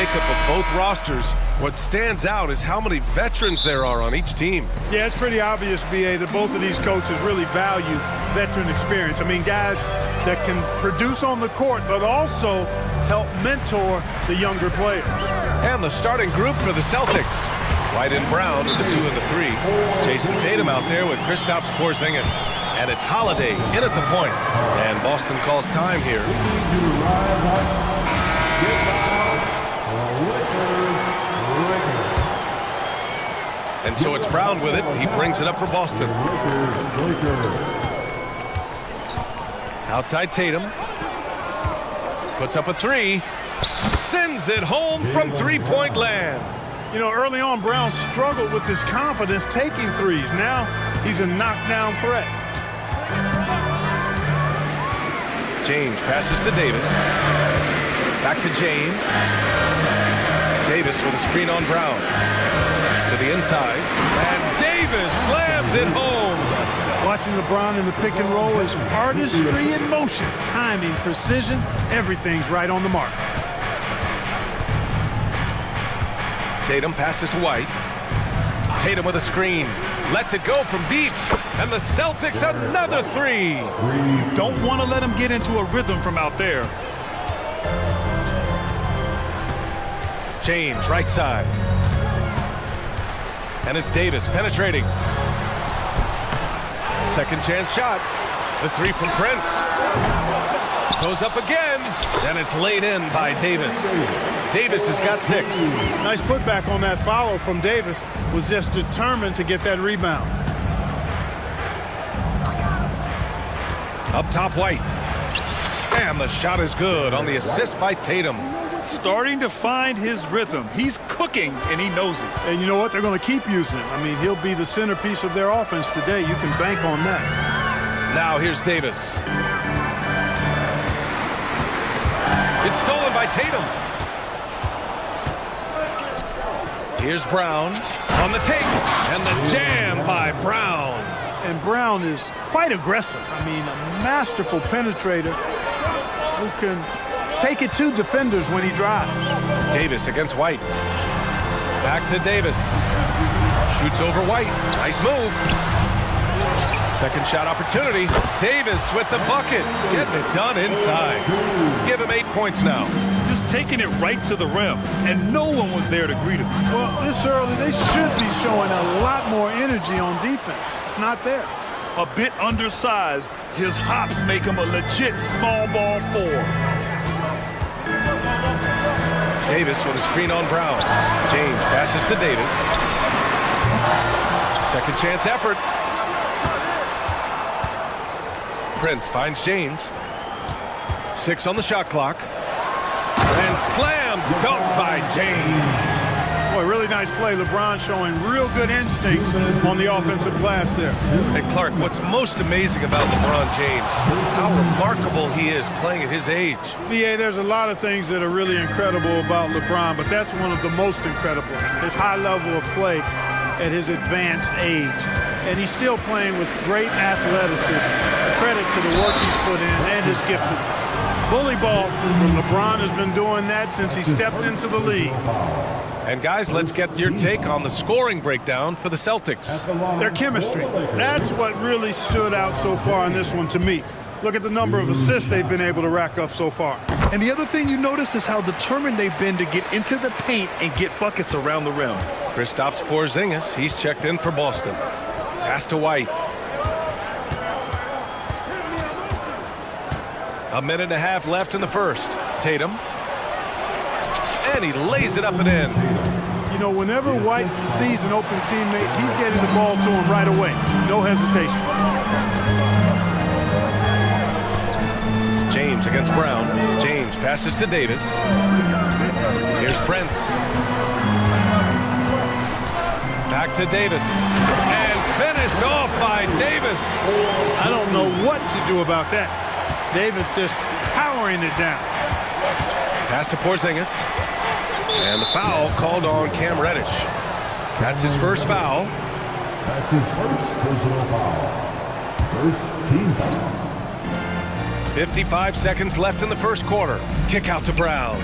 makeup of both rosters, what stands out is how many veterans there are on each team. Yeah, it's pretty obvious, B.A., that both of these coaches really value veteran experience. I mean, guys that can produce on the court, but also help mentor the younger players. And the starting group for the Celtics. White and Brown in the 2 and the 3. Jason Tatum out there with Kristaps Porzingis. And it's Holiday in at the point. And Boston calls time here. And so it's Brown with it. He brings it up for Boston. Outside Tatum. Puts up a 3. Sends it home from three-point land. You know, early on, Brown struggled with his confidence taking threes. Now he's a knockdown threat. James passes to Davis. Back to James. Davis with a screen on Brown. To the inside. And Davis slams it home. Watching LeBron in the pick and roll is artistry in motion. Timing, precision, everything's right on the mark. Tatum passes to White. Tatum with a screen. Lets it go from deep. And the Celtics another 3. Don't want to let him get into a rhythm from out there. James, right side. And it's Davis penetrating. Second chance shot. The 3 from Prince. Goes up again. And it's laid in by Davis. Davis has got 6. Nice putback on that follow from Davis. Was just determined to get that rebound. Up top, White. And the shot is good on the assist by Tatum. Starting to find his rhythm. He's cooking, and he knows it. And you know what? They're going to keep using him. I mean, he'll be the centerpiece of their offense today. You can bank on that. Now here's Davis. It's stolen by Tatum. Here's Brown on the take. And the jam by Brown. And Brown is quite aggressive. I mean, a masterful penetrator who can take it to defenders when he drives. Davis against White. Back to Davis. Shoots over White. Nice move. Second shot opportunity. Davis with the bucket. Getting it done inside. Give him 8 points now. Just taking it right to the rim, and no one was there to greet him. Well, this early, they should be showing a lot more energy on defense. It's not there. A bit undersized, his hops make him a legit small ball 4. Davis with a screen on Brown. James passes to Davis. Second chance effort. Prince finds James. 6 on the shot clock. And slam dunk by James. Boy, really nice play. LeBron showing real good instincts on the offensive glass there. And Clark, what's most amazing about LeBron James, how remarkable he is playing at his age. B.A., there's a lot of things that are really incredible about LeBron, but that's one of the most incredible. His high level of play at his advanced age. And he's still playing with great athleticism. Credit to the work he's put in and his giftedness. Bully ball, LeBron has been doing that since he stepped into the league. And guys, let's get your take on the scoring breakdown for the Celtics. Their chemistry. That's what really stood out so far in this one to me. Look at the number of assists they've been able to rack up so far. And the other thing you notice is how determined they've been to get into the paint and get buckets around the rim. Kristaps Porzingis, he's checked in for Boston. Pass to White. A minute and a half left in the first. Tatum. And he lays it up and in. You know, whenever White sees an open teammate, he's getting the ball to him right away. No hesitation. James against Brown. James passes to Davis. Here's Prince. Back to Davis. And finished off by Davis. I don't know what to do about that. Davis just powering it down. Pass to Porzingis. And the foul called on Cam Reddish. That's his first foul. That's his first personal foul. First team foul. 55 seconds left in the first quarter. Kick out to Brown.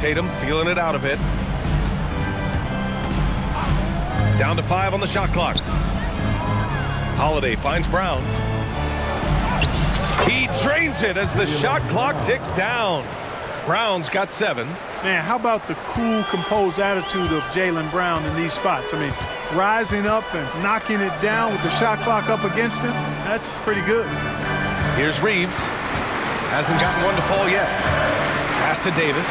Tatum feeling it out a bit. Down to 5 on the shot clock. Holiday finds Brown. He drains it as the shot clock ticks down. Brown's got 7. Man, how about the cool, composed attitude of Jaylen Brown in these spots? I mean, rising up and knocking it down with the shot clock up against him, that's pretty good. Here's Reeves. Hasn't gotten one to fall yet. Pass to Davis.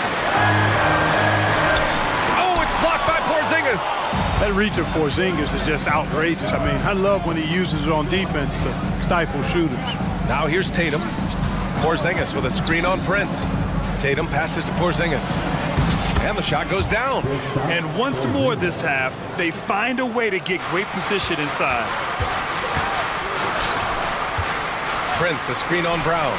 Oh, it's blocked by Porzingis. That reach of Porzingis is just outrageous. I mean, I love when he uses it on defense to stifle shooters. Now here's Tatum. Porzingis with a screen on Prince. Tatum passes to Porzingis. And the shot goes down. And once more this half, they find a way to get great position inside. Prince, a screen on Brown.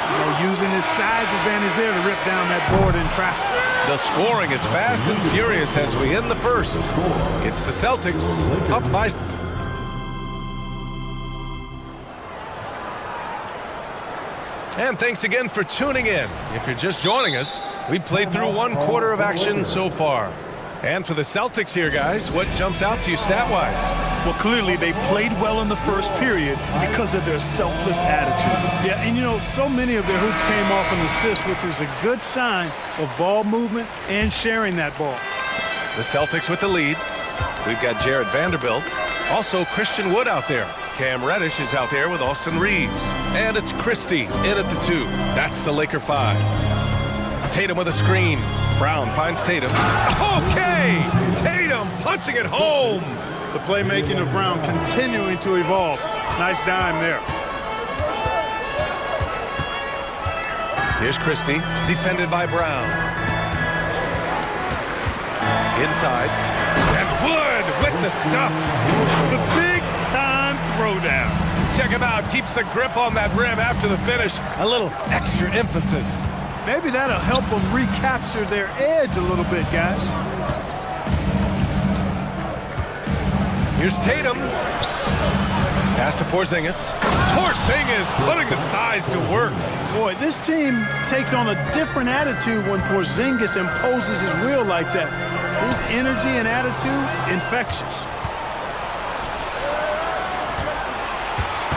You know, using his size advantage there to rip down that board in traffic. The scoring is fast and furious as we end the first. It's the Celtics up by... And thanks again for tuning in. If you're just joining us, we played through 1 quarter of action so far. And for the Celtics here, guys, what jumps out to you stat-wise? Well, clearly they played well in the first period because of their selfless attitude. Yeah, and you know, so many of their hoops came off an assist, which is a good sign of ball movement and sharing that ball. The Celtics with the lead. We've got Jared Vanderbilt. Also Christian Wood out there. Cam Reddish is out there with Austin Reeves. And it's Christie in at the 2. That's the Laker 5. Tatum with a screen. Brown finds Tatum. Okay! Tatum punching it home! The playmaking of Brown continuing to evolve. Nice dime there. Here's Christie, defended by Brown. Inside. And Wood with the stuff. The big-time throwdown. Check him out. Keeps the grip on that rim after the finish. A little extra emphasis. Maybe that'll help them recapture their edge a little bit, guys. Here's Tatum. Pass to Porzingis. Porzingis putting the size to work. Boy, this team takes on a different attitude when Porzingis imposes his will like that. His energy and attitude, infectious.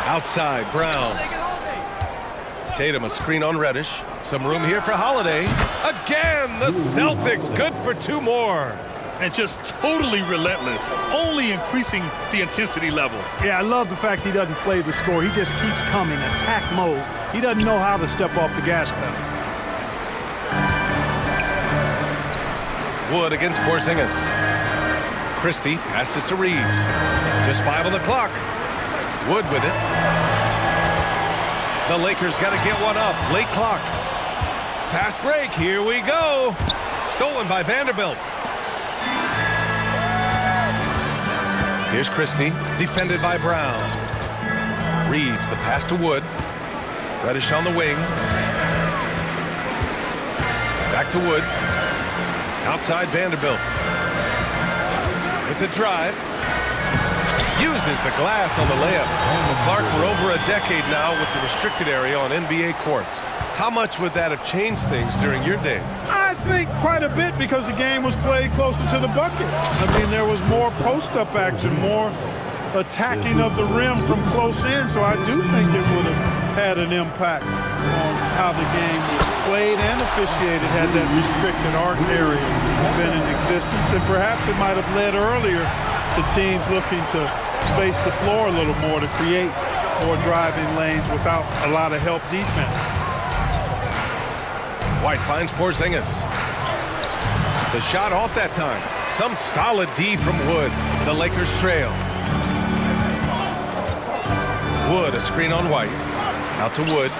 Outside, Brown. Tatum, a screen on Reddish. Some room here for Holiday. Again, the Celtics good for 2 more. And just totally relentless, only increasing the intensity level. Yeah, I love the fact he doesn't play the score. He just keeps coming, attack mode. He doesn't know how to step off the gas pedal. Wood against Porzingis. Christie passes to Reeves. Just 5 on the clock. Wood with it. The Lakers got to get one up. Late clock. Fast break. Here we go. Stolen by Vanderbilt. Here's Christie, defended by Brown. Reeves, the pass to Wood. Reddish on the wing. Back to Wood. Outside Vanderbilt. With the drive. Uses the glass on the layup. Clark, for over a decade now with the restricted area on NBA courts. How much would that have changed things during your day? I think quite a bit because the game was played closer to the bucket. I mean, there was more post-up action, more attacking of the rim from close in, so I do think it would have had an impact on how the game was played and officiated had that restricted arc area been in existence. And perhaps it might have led earlier to teams looking to space the floor a little more to create more driving lanes without a lot of help defense. White finds Porzingis. The shot off that time. Some solid D from Wood. The Lakers trail. Wood, a screen on White. Out to Wood.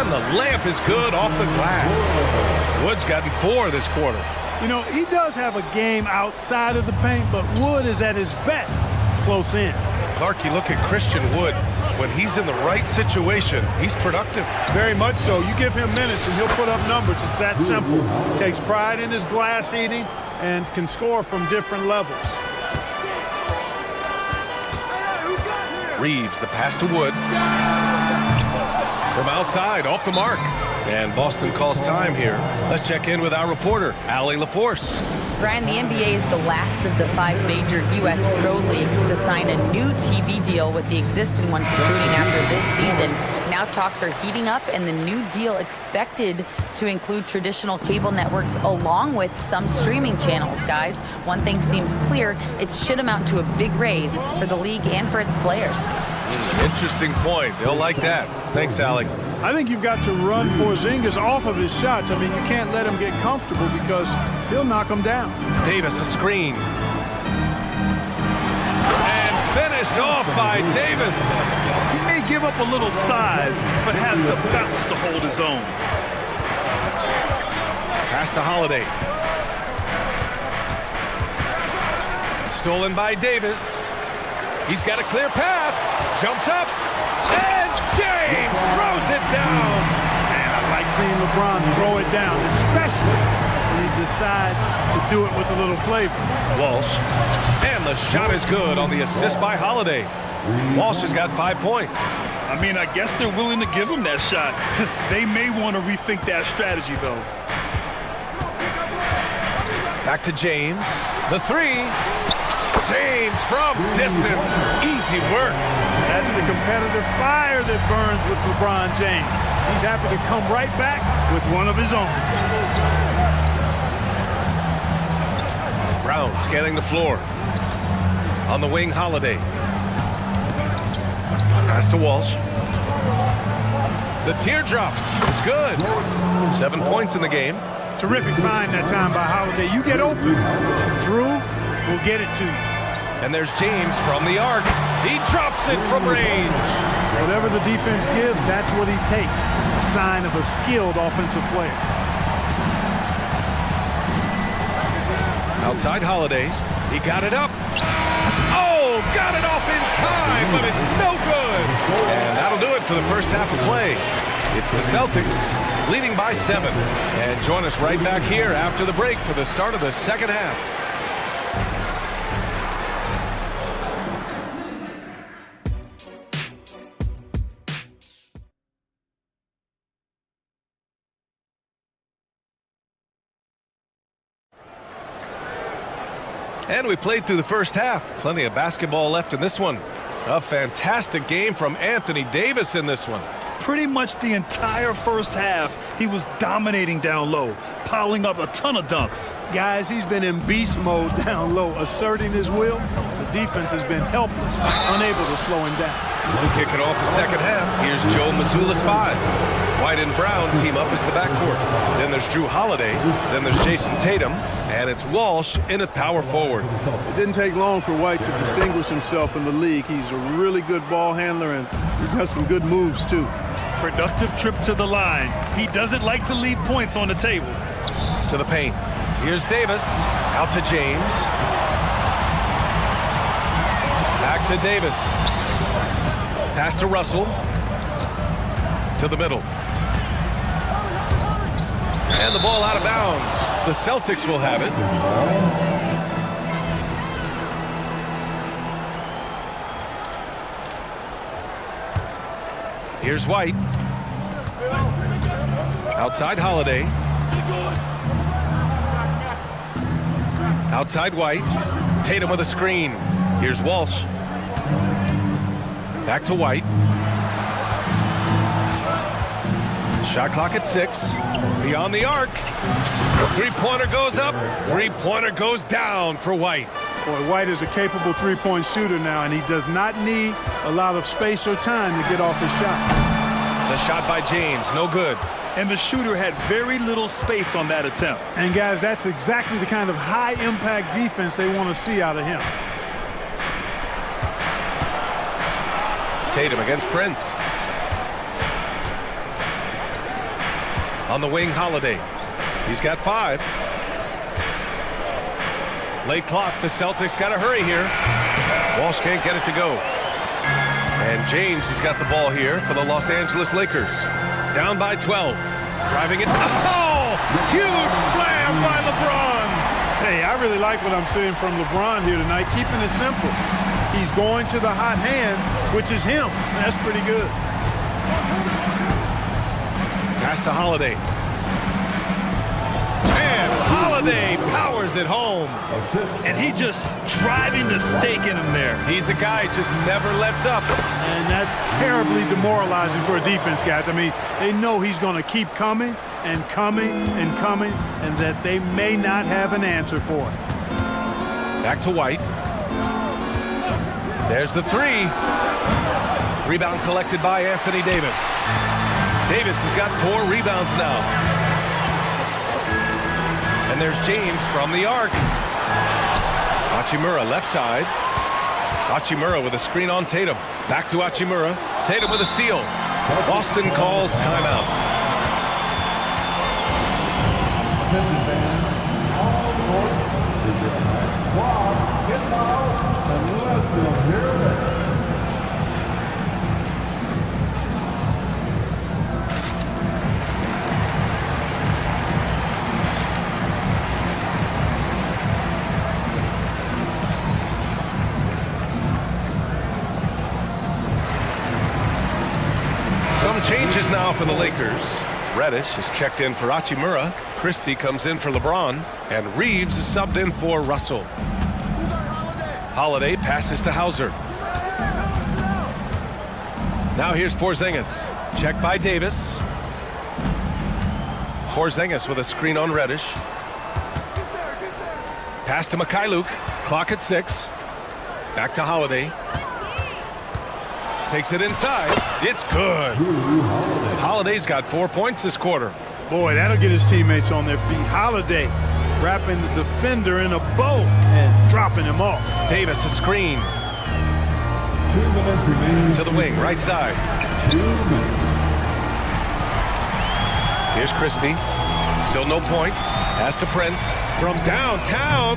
And the layup is good off the glass. Wood's gotten 4 this quarter. You know, he does have a game outside of the paint, but Wood is at his best close in. Clark, you look at Christian Wood. When he's in the right situation, he's productive. Very much so. You give him minutes and he'll put up numbers. It's that simple. Takes pride in his glass eating and can score from different levels. Reeves, the pass to Wood. From outside, off the mark. And Boston calls time here. Let's check in with our reporter, Allie LaForce. Brian, the NBA is the last of the 5 major U.S. pro leagues to sign a new TV deal with the existing one concluding after this season. Now talks are heating up, and the new deal expected to include traditional cable networks along with some streaming channels, guys. One thing seems clear, it should amount to a big raise for the league and for its players. Interesting point. They'll like that. Thanks, Allie. I think you've got to run Porzingis off of his shots. I mean, you can't let him get comfortable because he'll knock him down. Davis, a screen. And finished off by Davis. He may give up a little size, but has the bounce to hold his own. Pass to Holiday. Stolen by Davis. He's got a clear path. Jumps up. And James throws it down. Man, I like seeing LeBron throw it down, especially when he decides to do it with a little flavor. Walsh. And the shot is good on the assist by Holiday. Walsh has got 5 points. I mean, I guess they're willing to give him that shot. They may want to rethink that strategy, though. Back to James. The 3. James from distance. Easy work. That's the competitive fire that burns with LeBron James. He's happy to come right back with one of his own. Brown scanning the floor. On the wing, Holiday. Pass to Walsh. The teardrop is good. 7 points in the game. Terrific find that time by Holiday. You get open, Drew will get it to you. And there's James from the arc. He drops it from range. Whatever the defense gives, that's what he takes. A sign of a skilled offensive player. Outside Holiday. He got it up. Oh, got it off in time, but it's no good. And that'll do it for the first half of play. It's the Celtics leading by 7. And join us right back here after the break for the start of the second half. And we played through the first half. Plenty of basketball left in this one. A fantastic game from Anthony Davis in this one. Pretty much the entire first half, he was dominating down low, piling up a ton of dunks. Guys, he's been in beast mode down low, asserting his will. The defense has been helpless, unable to slow him down. Kicking off the second half, here's Joe Mazzulla's 5. White and Brown team up as the backcourt. Then there's Drew Holiday. Then there's Jason Tatum. And it's Walsh in at power forward. It didn't take long for White to distinguish himself in the league. He's a really good ball handler, and he's got some good moves, too. Productive trip to the line. He doesn't like to leave points on the table. To the paint. Here's Davis. Out to James. Back to Davis. Pass to Russell. To the middle. And the ball out of bounds. The Celtics will have it. Here's White. Outside Holiday. Outside White. Tatum with a screen. Here's Walsh. Back to White. Shot clock at 6. Beyond the arc. The three-pointer goes up. Three-pointer goes down for White. Boy, White is a capable three-point shooter now, and he does not need a lot of space or time to get off his shot. The shot by James, no good. And the shooter had very little space on that attempt. And guys, that's exactly the kind of high-impact defense they want to see out of him. Tatum against Prince. On the wing, Holiday. He's got 5. Late clock, the Celtics got to hurry here. Walsh can't get it to go. And James has got the ball here for the Los Angeles Lakers. Down by 12. Driving it. Oh! Huge slam by LeBron! Hey, I really like what I'm seeing from LeBron here tonight, keeping it simple. He's going to the hot hand, which is him. That's pretty good. Pass to Holiday. And Holiday powers it home. And he just driving the stake in him there. He's a guy who just never lets up. And that's terribly demoralizing for a defense, guys. I mean, they know he's going to keep coming and coming and coming, and that they may not have an answer for it. Back to White. There's the three. Rebound collected by Anthony Davis. Davis has got 4 rebounds now. And there's James from the arc. Hachimura left side. Hachimura with a screen on Tatum. Back to Hachimura. Tatum with a steal. Boston calls timeout. Some changes now for the Lakers. Reddish is checked in for Hachimura. Christie comes in for LeBron. And Reeves is subbed in for Russell. Holiday passes to Hauser. Now here's Porzingis. Checked by Davis. Porzingis with a screen on Reddish. Pass to Mikhailuk. Clock at 6. Back to Holiday. Takes it inside. It's good. Holiday's got 4 points this quarter. Boy, that'll get his teammates on their feet. Holiday wrapping the defender in a bow and dropping him off. Davis a screen. 2 minutes remaining. To the wing, right side. 2 minutes. Here's Christie. Still no points. Pass to Prince. From downtown,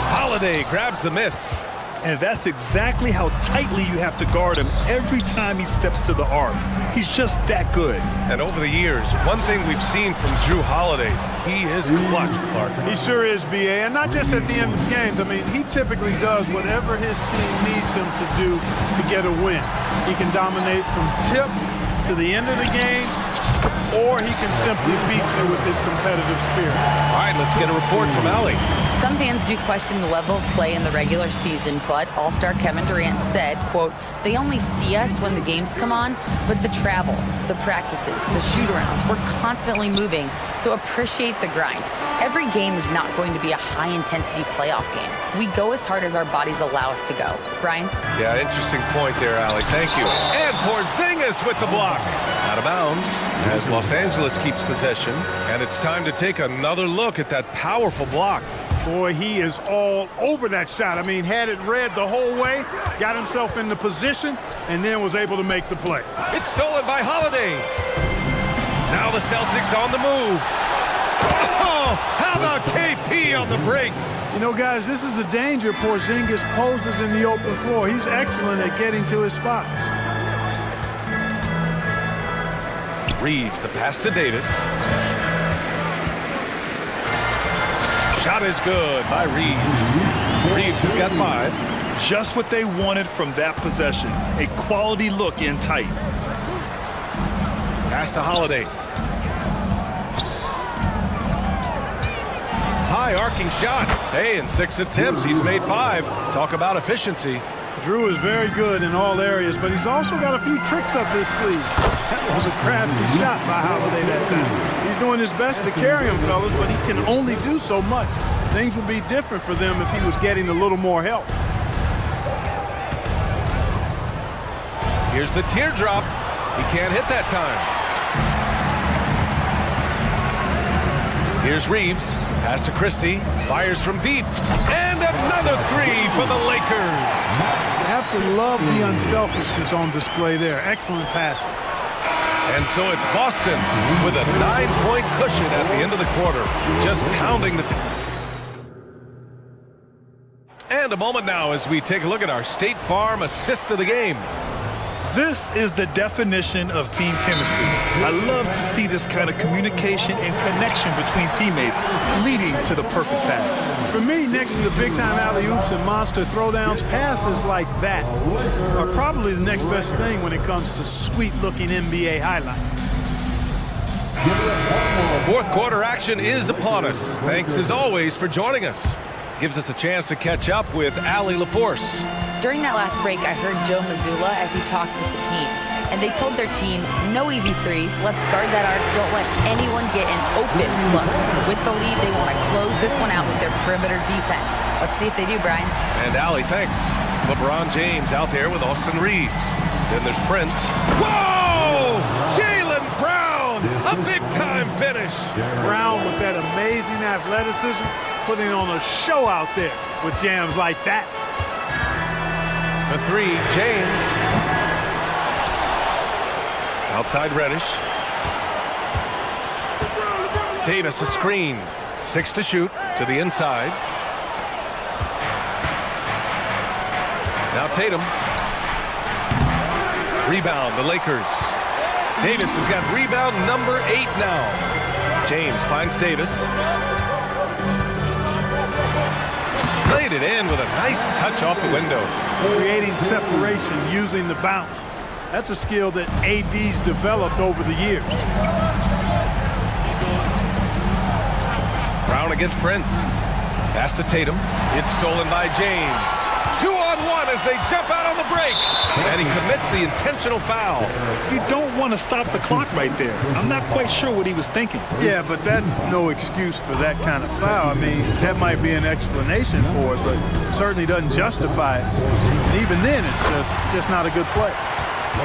Holiday grabs the miss. And that's exactly how tightly you have to guard him every time he steps to the arc. He's just that good. And over the years, one thing we've seen from Drew Holiday, he is clutch, Clark. He sure is, B.A., and not just at the end of games. I mean, he typically does whatever his team needs him to do to get a win. He can dominate from tip to the end of the game, or he can simply beat you with his competitive spirit. All right, let's get a report from Allie. Some fans do question the level of play in the regular season, but All-Star Kevin Durant said, quote, "They only see us when the games come on, but the travel, the practices, the shoot-arounds, we're constantly moving, so appreciate the grind. Every game is not going to be a high-intensity playoff game. We go as hard as our bodies allow us to go." Brian? Yeah, interesting point there, Allie. Thank you. And Porzingis with the block. Out of bounds as Los Angeles keeps possession. And it's time to take another look at that powerful block. Boy, he is all over that shot. I mean, had it read the whole way, got himself in the position, and then was able to make the play. It's stolen by Holiday. Now the Celtics on the move. Oh, how about KP on the break? You know, guys, this is the danger Porzingis poses in the open floor. He's excellent at getting to his spots. Reeves, the pass to Davis. Shot is good by Reeves. Reeves has got 5. Just what they wanted from that possession. A quality look in tight. Pass to Holiday. High arcing shot. Hey, in 6 attempts, he's made 5. Talk about efficiency. Drew is very good in all areas, but he's also got a few tricks up his sleeve. That was a crafty shot by Holiday that time. He's doing his best to carry him, fellas, but he can only do so much. Things would be different for them if he was getting a little more help. Here's the teardrop. He can't hit that time. Here's Reeves. Pass to Christie. Fires from deep. And another 3 for the Lakers. You have to love the unselfishness on display there. Excellent passing. And so it's Boston with a 9-point cushion at the end of the quarter. Just pounding the... And a moment now as we take a look at our State Farm assist of the game. This is the definition of team chemistry. I love to see this kind of communication and connection between teammates leading to the perfect pass. For me, next to the big-time alley-oops and monster throwdowns, passes like that are probably the next best thing when it comes to sweet-looking NBA highlights. Fourth quarter action is upon us. Thanks as always for joining us. Gives us a chance to catch up with Allie LaForce. During that last break, I heard Joe Mazzulla as he talked with the team. And they told their team, no easy threes, let's guard that arc, don't let anyone get an open look. With the lead, they want to close this one out with their perimeter defense. Let's see if they do, Brian. And Allie, thanks. LeBron James out there with Austin Reeves. Then there's Prince. Whoa! Jaylen Brown! A big-time finish. Brown with that amazing athleticism, putting on a show out there with jams like that. For three, James. Outside Reddish. Davis a screen. 6 to shoot to the inside. Now Tatum. Rebound, the Lakers. Davis has got rebound number 8 now. James finds Davis. Laid it in with a nice touch off the window. Creating separation using the bounce. That's a skill that AD's developed over the years. Brown against Prince. Pass to Tatum. It's stolen by James. 2-on-1 as they jump out on the break. And he commits the intentional foul. You don't want to stop the clock right there. I'm not quite sure what he was thinking. Yeah, but that's no excuse for that kind of foul. I mean, that might be an explanation for it, but certainly doesn't justify it. And even then, it's just not a good play.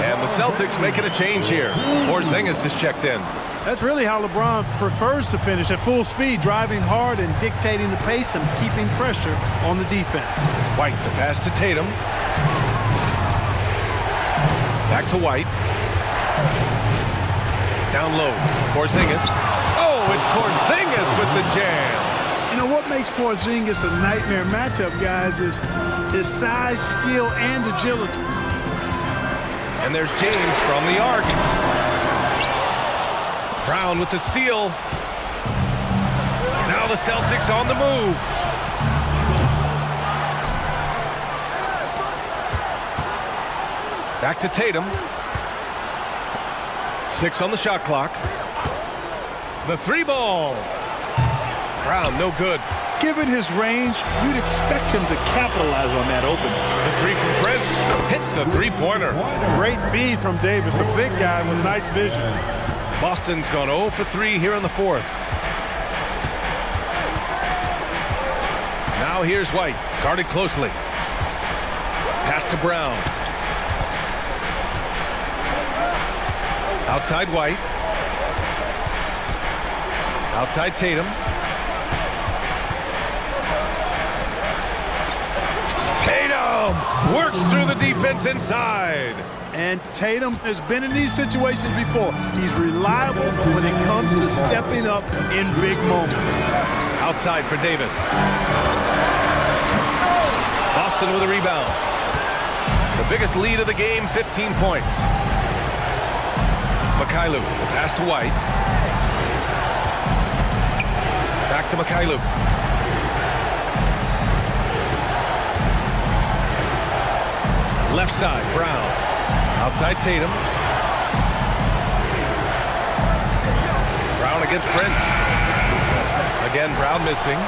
And the Celtics making a change here. Porzingis is checked in. That's really how LeBron prefers to finish, at full speed, driving hard and dictating the pace and keeping pressure on the defense. White, the pass to Tatum. Back to White. Down low, Porzingis. Oh, it's Porzingis with the jam. You know, what makes Porzingis a nightmare matchup, guys, is his size, skill, and agility. And there's James from the arc. Brown with the steal. Now the Celtics on the move. Back to Tatum. 6 on the shot clock. The 3-ball. Brown, no good. Given his range, you'd expect him to capitalize on that opening. The 3 from Prince hits the 3-pointer. Great feed from Davis, a big guy with nice vision. Boston's gone 0 for 3 here in the 4th. Now here's White, guarded closely. Pass to Brown. Outside White. Outside Tatum. Tatum works through the defense inside. And Tatum has been in these situations before. He's reliable when it comes to stepping up in big moments. Outside for Davis. Boston with a rebound. The biggest lead of the game, 15 points. Mikhailuk, the pass to White. Back to Mikhailuk. Left side, Brown. Outside Tatum. Brown against Prince. Again, Brown missing.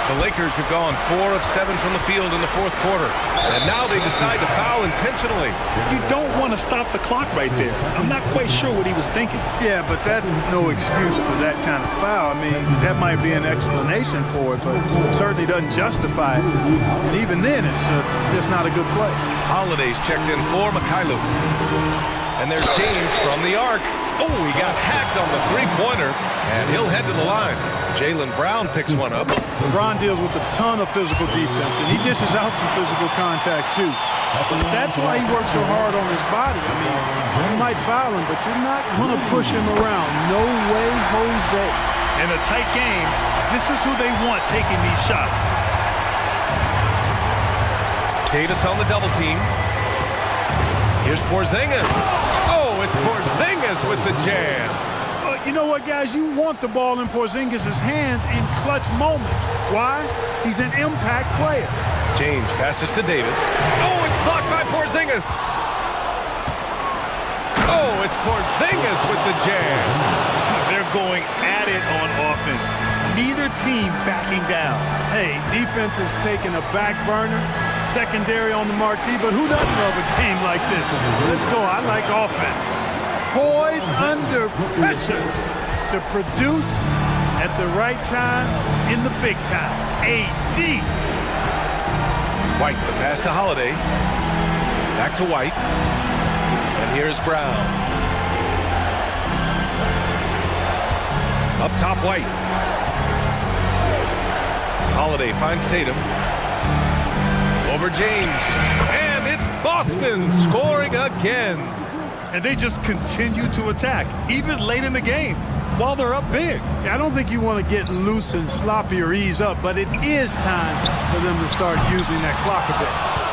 The Lakers have gone 4 of 7 from the field in the 4th quarter. And now they decide to foul intentionally. You don't want to stop the clock right there. I'm not quite sure what he was thinking. Yeah, but that's no excuse for that kind of foul. I mean, that might be an explanation for it, but certainly doesn't justify it. And even then, it's just not a good play. Holiday's checked in for Mikhailuk. And there's James from the arc. Oh, he got hacked on the 3-pointer, and he'll head to the line. Jaylen Brown picks one up. LeBron deals with a ton of physical defense, and he dishes out some physical contact, too. That's why he works so hard on his body. I mean, you might foul him, but you're not going to push him around. No way, Jose. In a tight game, this is who they want taking these shots. Davis on the double team. Here's Porzingis. Oh, it's Porzingis with the jam. You know what, guys? You want the ball in Porzingis' hands in clutch moments. Why? He's an impact player. James passes to Davis. Oh, it's blocked by Porzingis. Oh, it's Porzingis with the jam. They're going at it on offense. Neither team backing down. Hey, defense has taken a back burner, secondary on the marquee, but who doesn't love a game like this? Let's go. I like offense. Poise under pressure to produce at the right time in the big time. AD. White, the pass to Holiday. Back to White. And here's Brown. Up top, White. Holiday finds Tatum. Over James. And it's Boston scoring again. And they just continue to attack, even late in the game, while they're up big. I don't think you want to get loose and sloppy or ease up, but it is time for them to start using that clock a bit.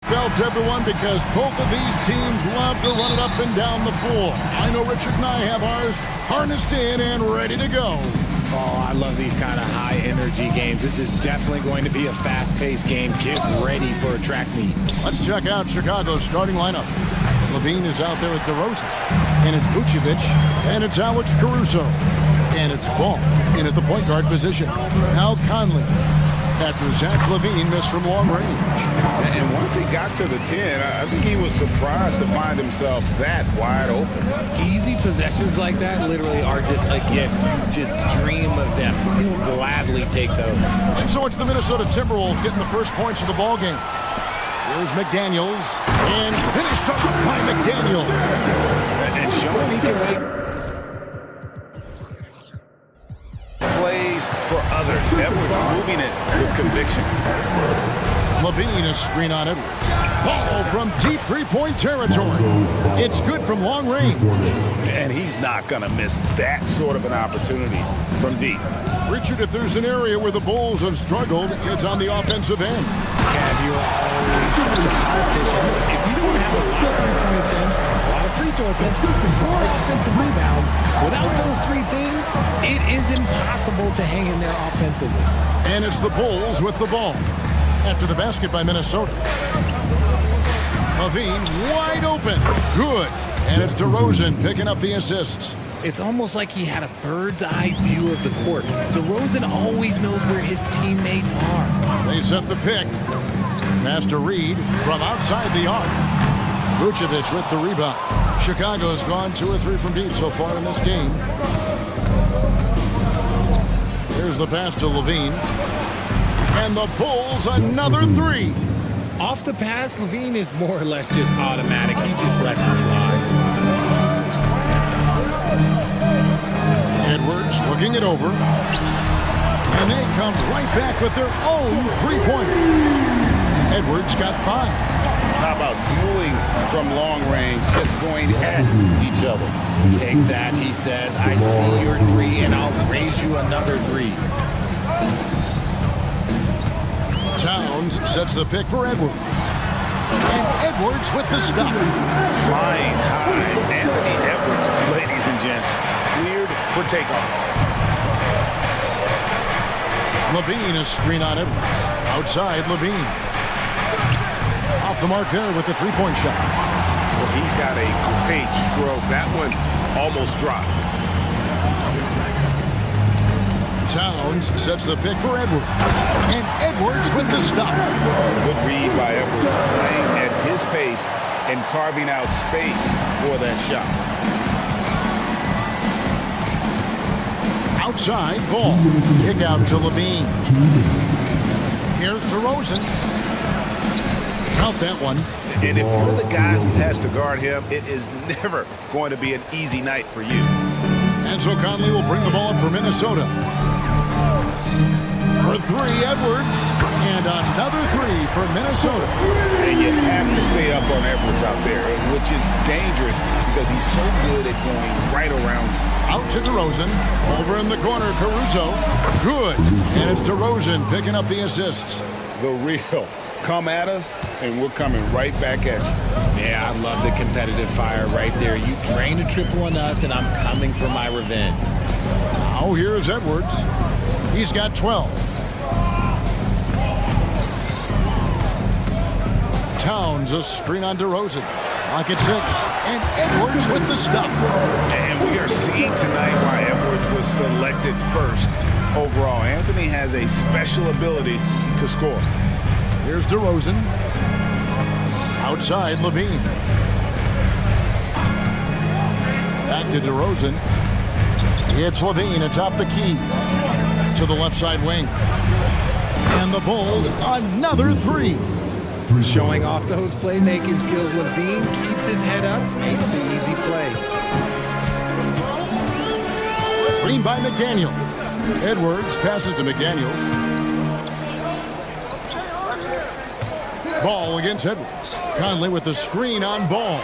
belts, everyone, because both of these teams love to run it up and down the floor. I know Richard and I have ours harnessed in and ready to go. Oh, I love these kind of high-energy games. This is definitely going to be a fast-paced game. Get ready for a track meet. Let's check out Chicago's starting lineup. Levine is out there with DeRozan. And it's Vucevic. And it's Alex Caruso. And it's Ball in at the point guard position. Now Conley. After Zach LaVine missed from long range. And once he got to the 10, I think he was surprised to find himself that wide open. Easy possessions like that literally are just a gift. You just dream of them. He'll gladly take those. And so it's the Minnesota Timberwolves getting the first points of the ball game. Here's McDaniels. And finished off by McDaniel. And showing he can make plays for others. Edwards moving it with conviction. LaVine, a screen on Edwards. Ball from deep three-point territory. It's good from long range. And he's not going to miss that sort of an opportunity from deep. Richard, if there's an area where the Bulls have struggled, it's on the offensive end. Cav, you are always such a politician. If you don't have a lot of three-point attempts, a lot of free throw attempts, or offensive rebounds, without those three things, it is impossible to hang in there offensively. And it's the Bulls with the ball. After the basket by Minnesota. LaVine wide open. Good. And it's DeRozan picking up the assists. It's almost like he had a bird's eye view of the court. DeRozan always knows where his teammates are. They set the pick. Pass to Reed from outside the arc. Vucevic with the rebound. Chicago's gone 2 or 3 from deep so far in this game. Here's the pass to LaVine. And the Bulls another 3. Off the pass, LaVine is more or less just automatic. He just lets it fly. Edwards looking it over. And they come right back with their own three-pointer. Edwards got 5. How about dueling from long range, just going at each other? Take that, he says. I see your 3, and I'll raise you another 3. Towns sets the pick for Edwards. And Edwards with the stop. Flying high. Anthony Edwards, ladies and gents, cleared for takeoff. LaVine is screen on Edwards. Outside, LaVine. Off the mark there with the three-point shot. Well, he's got a great stroke. That one almost dropped. Towns sets the pick for Edwards. And Edwards with the stop. Good read by Edwards, playing at his pace and carving out space for that shot. Outside, ball. Kick out to LaVine. Here's DeRozan. Count that one. And if you're the guy who has to guard him, it is never going to be an easy night for you. And so Conley will bring the ball up for Minnesota. For 3, Edwards. And another 3 for Minnesota. And you have to stay up on Edwards out there, which is dangerous because he's so good at going right around. Out to DeRozan. Over in the corner, Caruso. Good. And it's DeRozan picking up the assists. The real. Come at us, and we're coming right back at you. Yeah, I love the competitive fire right there. You drain a triple on us, and I'm coming for my revenge. Now here's Edwards. He's got 12. Towns a screen on DeRozan. Lock at 6. And Edwards with the stop. And we are seeing tonight why Edwards was selected first overall. Anthony has a special ability to score. Here's DeRozan. Outside, LaVine. Back to DeRozan. It's LaVine atop the key. To the left side wing. And the Bulls, another 3. Showing off those playmaking skills, LaVine keeps his head up, makes the easy play. Screen by McDaniel. Edwards passes to McDaniels. Ball against Edwards. Conley with the screen on Ball.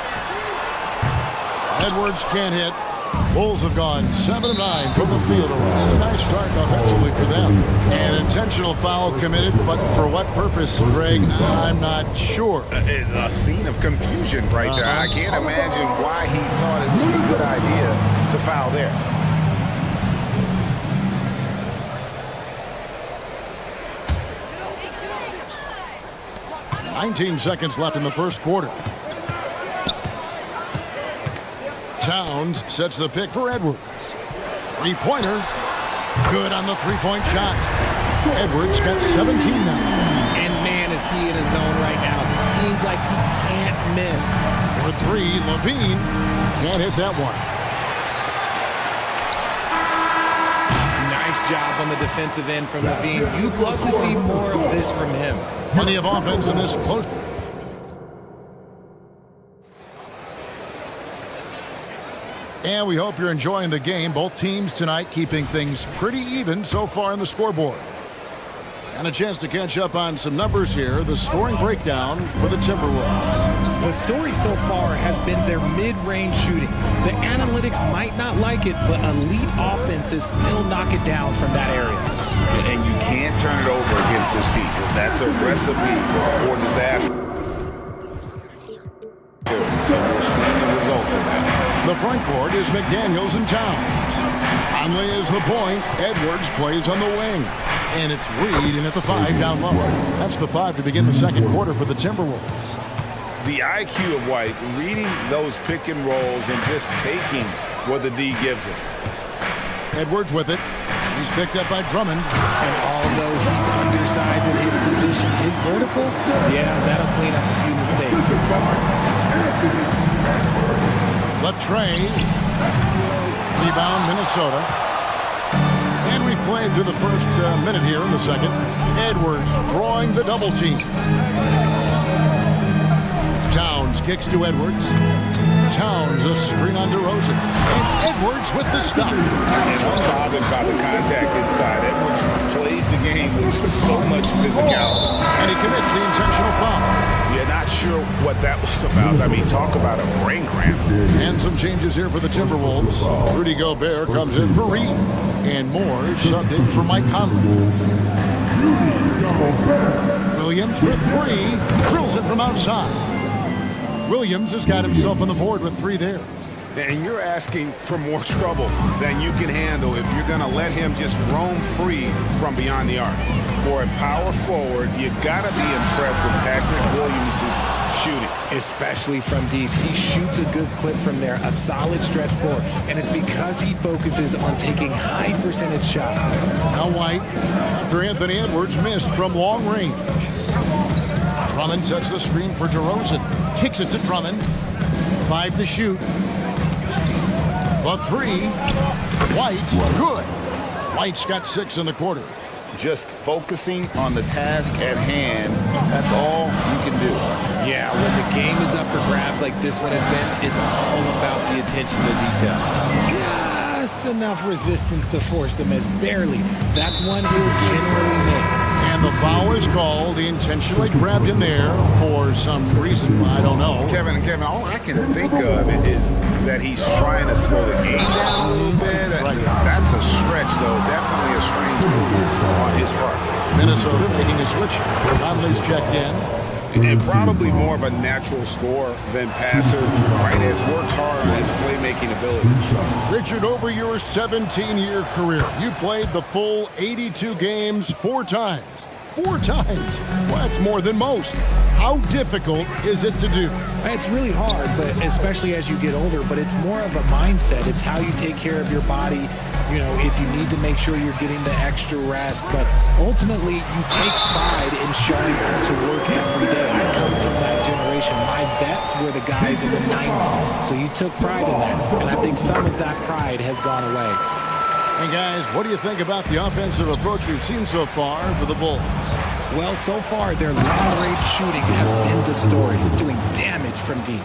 Edwards can't hit. Bulls have gone 7 of 9 from the field. A really nice start offensively for them. An intentional foul committed, but for what purpose, Greg? I'm not sure. A scene of confusion right there. I can't imagine why he thought it was a good idea to foul there. "19 seconds left in the first quarter. Towns sets the pick for Edwards. Three-pointer. Good on the three-point shot. Edwards got 17 now. And man, is he in his zone right now. Seems like he can't miss. For three, Levine can't hit that one. Nice job on the defensive end from Levine. You'd love to see more of this from him. Plenty of offense in this close. And we hope you're enjoying the game. Both teams tonight keeping things pretty even so far on the scoreboard. And a chance to catch up on some numbers here. The scoring breakdown for the Timberwolves. The story so far has been their mid-range shooting. The analytics might not like it, but elite offenses still knock it down from that area. And you can't turn it over against this team. That's a recipe for disaster. We're seeing the results of that. The front court is McDaniels and Towns. Conley is the point. Edwards plays on the wing. And it's Reed in at the 5 down low. That's the 5 to begin the second quarter for the Timberwolves. The IQ of White, reading those pick and rolls and just taking what the D gives him. Edwards with it. He's picked up by Drummond. And although he's undersized in his position, his vertical, yeah, that'll clean up a few mistakes. Latrey. Rebound, Minnesota. And we've played through the first minute here in the second. Edwards drawing the double team. Towns kicks to Edwards. Towns a screen on DeRozan. And Edwards with the stop. And unbothered by the contact inside. Edwards plays the game with so much physicality. And he commits the intentional foul. You're not sure what that was about. I mean, talk about a brain cramp. And some changes here for the Timberwolves. Rudy Gobert comes in for Reed. And Moore subbed in for Mike Conley. Williams for 3. Drills it from outside. Williams has got himself on the board with 3 there. And you're asking for more trouble than you can handle if you're going to let him just roam free from beyond the arc. For a power forward, you got to be impressed with Patrick Williams' shooting. Especially from deep. He shoots a good clip from there, a solid stretch forward, and it's because he focuses on taking high percentage shots. Now White, after Anthony Edwards missed from long range. Drummond sets the screen for DeRozan. Kicks it to Drummond. 5 to shoot. The 3. White, good. White's got 6 in the quarter. Just focusing on the task at hand, that's all you can do. Yeah, when the game is up for grabs like this one has been, it's all about the attention to detail. Just enough resistance to force the miss, barely. That's one he'll generally make. And the foul is called. He intentionally grabbed in there for some reason. I don't know. Kevin, all I can think of is that he's trying to slow the game down a little bit. Right. That's a stretch, though. Definitely a strange move on his part. Minnesota making a switch. Conley's checked in. And probably more of a natural scorer than passer. Right, has worked hard on his playmaking ability. Richard, over your 17-year career, you played the full 82 games 4 times. 4 times. Well, that's more than most. How difficult is it to do? It's really hard, but especially as you get older, but it's more of a mindset. It's how you take care of your body. You know, if you need to make sure you're getting the extra rest, but ultimately you take pride in showing up to work every day. I come from that generation. My vets were the guys in the 90s, so you took pride in that, and I think some of that pride has gone away. And guys, what do you think about the offensive approach we've seen so far for the Bulls? Well, so far, their long-range shooting has been the story, doing damage from deep.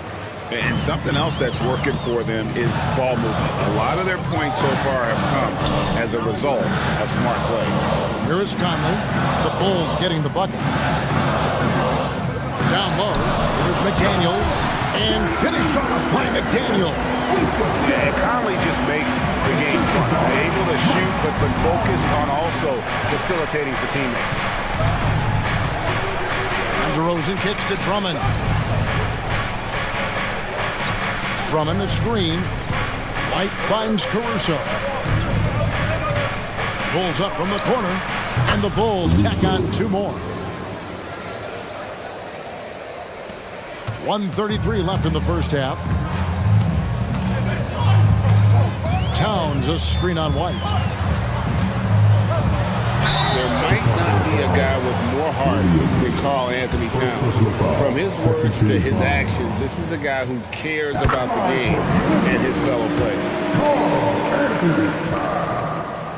And something else that's working for them is ball movement. A lot of their points so far have come as a result of smart plays. Here is Conley. The Bulls getting the bucket. Down low, here's McDaniels. And finished off by McDaniels. Yeah, and Conley just makes the game fun. They're able to shoot, but focused on also facilitating for teammates. And DeRozan kicks to Drummond. Drummond a screen. White finds Caruso. Pulls up from the corner, and the Bulls tack on 2 more. 1:33 left in the first half. Towns a screen on White. There might not be a guy with more heart than Karl Anthony Towns. From his words to his actions, this is a guy who cares about the game and his fellow players.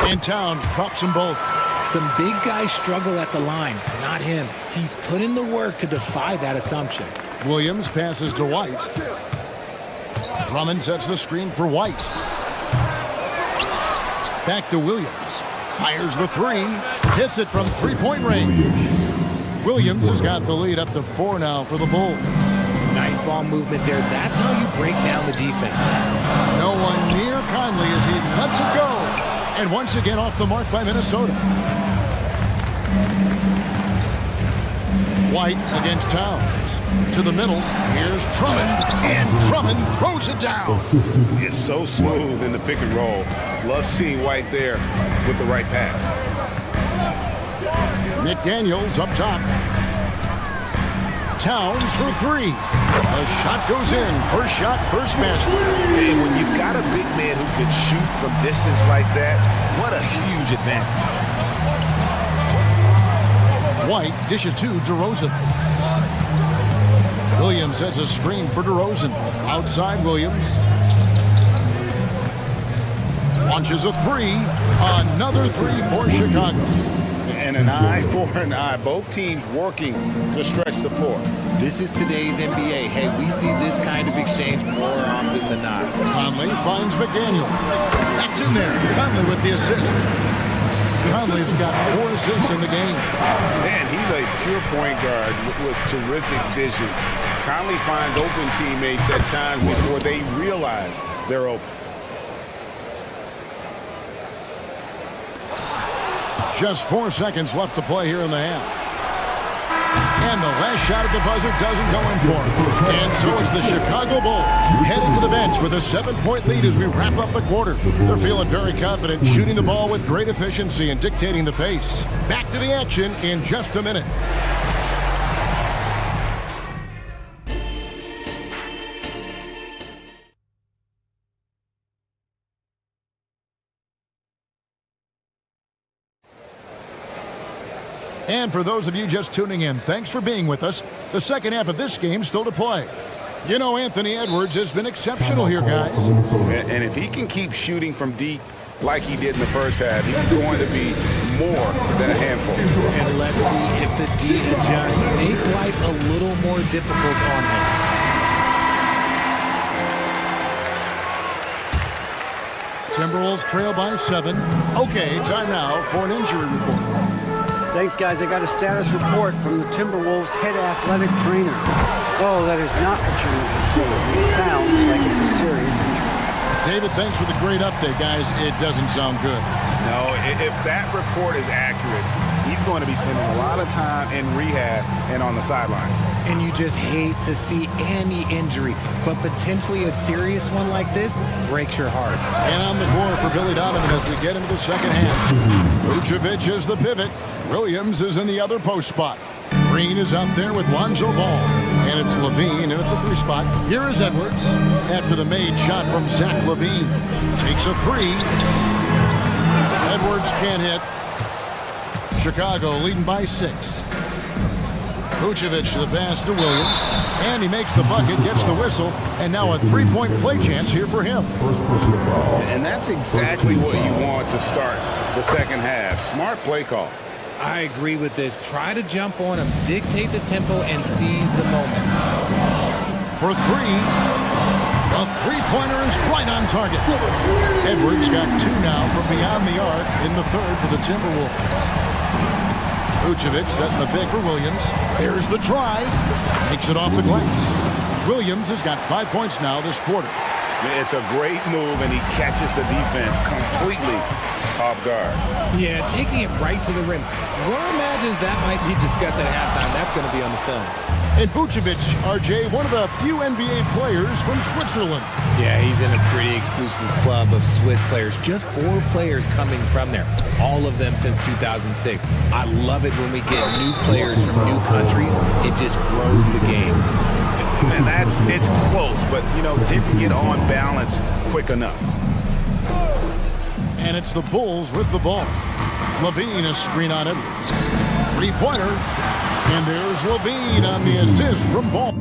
And Towns drops them both. Some big guys struggle at the line, not him. He's put in the work to defy that assumption. Williams passes to White. Drummond sets the screen for White. Back to Williams. Fires the 3. Hits it from 3-point range. Williams has got the lead up to 4 now for the Bulls. Nice ball movement there. That's how you break down the defense. No one near Conley as he lets it go. And once again off the mark by Minnesota. White against Towns. To the middle. Here's Drummond. And Drummond throws it down. It's so smooth in the pick and roll. Love seeing White there with the right pass. McDaniels up top. Towns for 3. The shot goes in. First shot, first basket. And when you've got a big man who can shoot from distance like that, what a huge advantage. White dishes to DeRozan. Williams sets a screen for DeRozan. Outside Williams. Launches a 3. Another 3 for Chicago. And an eye for an eye. Both teams working to stretch the floor. This is today's NBA. Hey, we see this kind of exchange more often than not. Conley finds McDaniel. That's in there. Conley with the assist. Conley's got 4 assists in the game. Man, he's a pure point guard with terrific vision. Conley finds open teammates at times before they realize they're open. Just 4 seconds left to play here in the half. And the last shot at the buzzer doesn't go in for him. And so it's the Chicago Bulls heading to the bench with a 7-point lead as we wrap up the quarter. They're feeling very confident, shooting the ball with great efficiency and dictating the pace. Back to the action in just a minute. And for those of you just tuning in, thanks for being with us. The second half of this game still to play. You know, Anthony Edwards has been exceptional here, guys. And if he can keep shooting from deep like he did in the first half, he's going to be more than a handful. And let's see if the D adjusts, make life a little more difficult on him. Timberwolves trail by 7. Okay, time now for an injury report. Thanks, guys. I got a status report from the Timberwolves head athletic trainer. Oh, that is not what you meant to see. It sounds like it's a serious injury. David, thanks for the great update, guys. It doesn't sound good. No, if that report is accurate, he's going to be spending a lot of time in rehab and on the sidelines. And you just hate to see any injury, but potentially a serious one like this breaks your heart. And on the floor for Billy Donovan as we get into the second half. Vucevic is the pivot. Williams is in the other post spot. Green is out there with Lonzo Ball. And it's LaVine in at the 3 spot. Here is Edwards after the made shot from Zach LaVine. Takes a 3. Edwards can't hit. Chicago leading by 6. Vucevic the pass to Williams. And he makes the bucket, gets the whistle. And now a 3-point play chance here for him. And that's exactly what you want to start the second half. Smart play call. I agree with this. Try to jump on him, dictate the tempo, and seize the moment. For 3. The 3-pointer is right on target. Edwards got 2 now from beyond the arc in the third for the Timberwolves. Vucevic setting the pick for Williams. There's the drive. Makes it off the glass. Williams has got 5 points now this quarter. It's a great move, and he catches the defense completely off guard. Yeah, taking it right to the rim. One imagines that might be discussed at halftime. That's going to be on the film. And Vucevic, RJ, one of the few NBA players from Switzerland. Yeah, he's in a pretty exclusive club of Swiss players. Just 4 players coming from there. All of them since 2006. I love it when we get new players from new countries. It just grows the game. And it's close, but, didn't get on balance quick enough. And it's the Bulls with the ball. Levine, a screen on Edwards. Three-pointer. And there's Levine on the assist from Ball.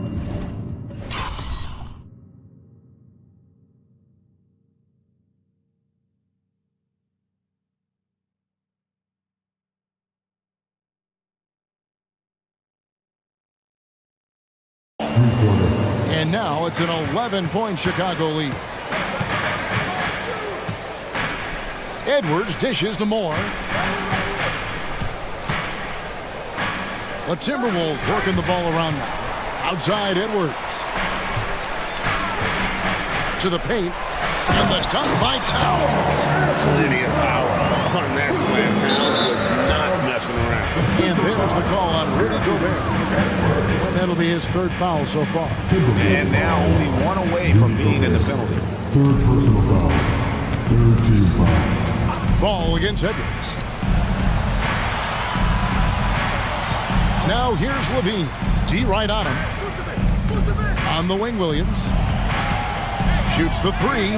And now it's an 11-point Chicago lead. Edwards dishes to Moore. The Timberwolves working the ball around now. Outside Edwards. To the paint. And the dunk by Towns. Plenty of power on that slam. Towns was not messing around. And there's the call on Rudy Gobert. And that'll be his 3rd foul so far. And now only 1 away from being in the penalty. 3rd personal foul. 3rd team foul. Ball against Edwards. Now here's Levine. D right on him. On the wing, Williams. Shoots the 3.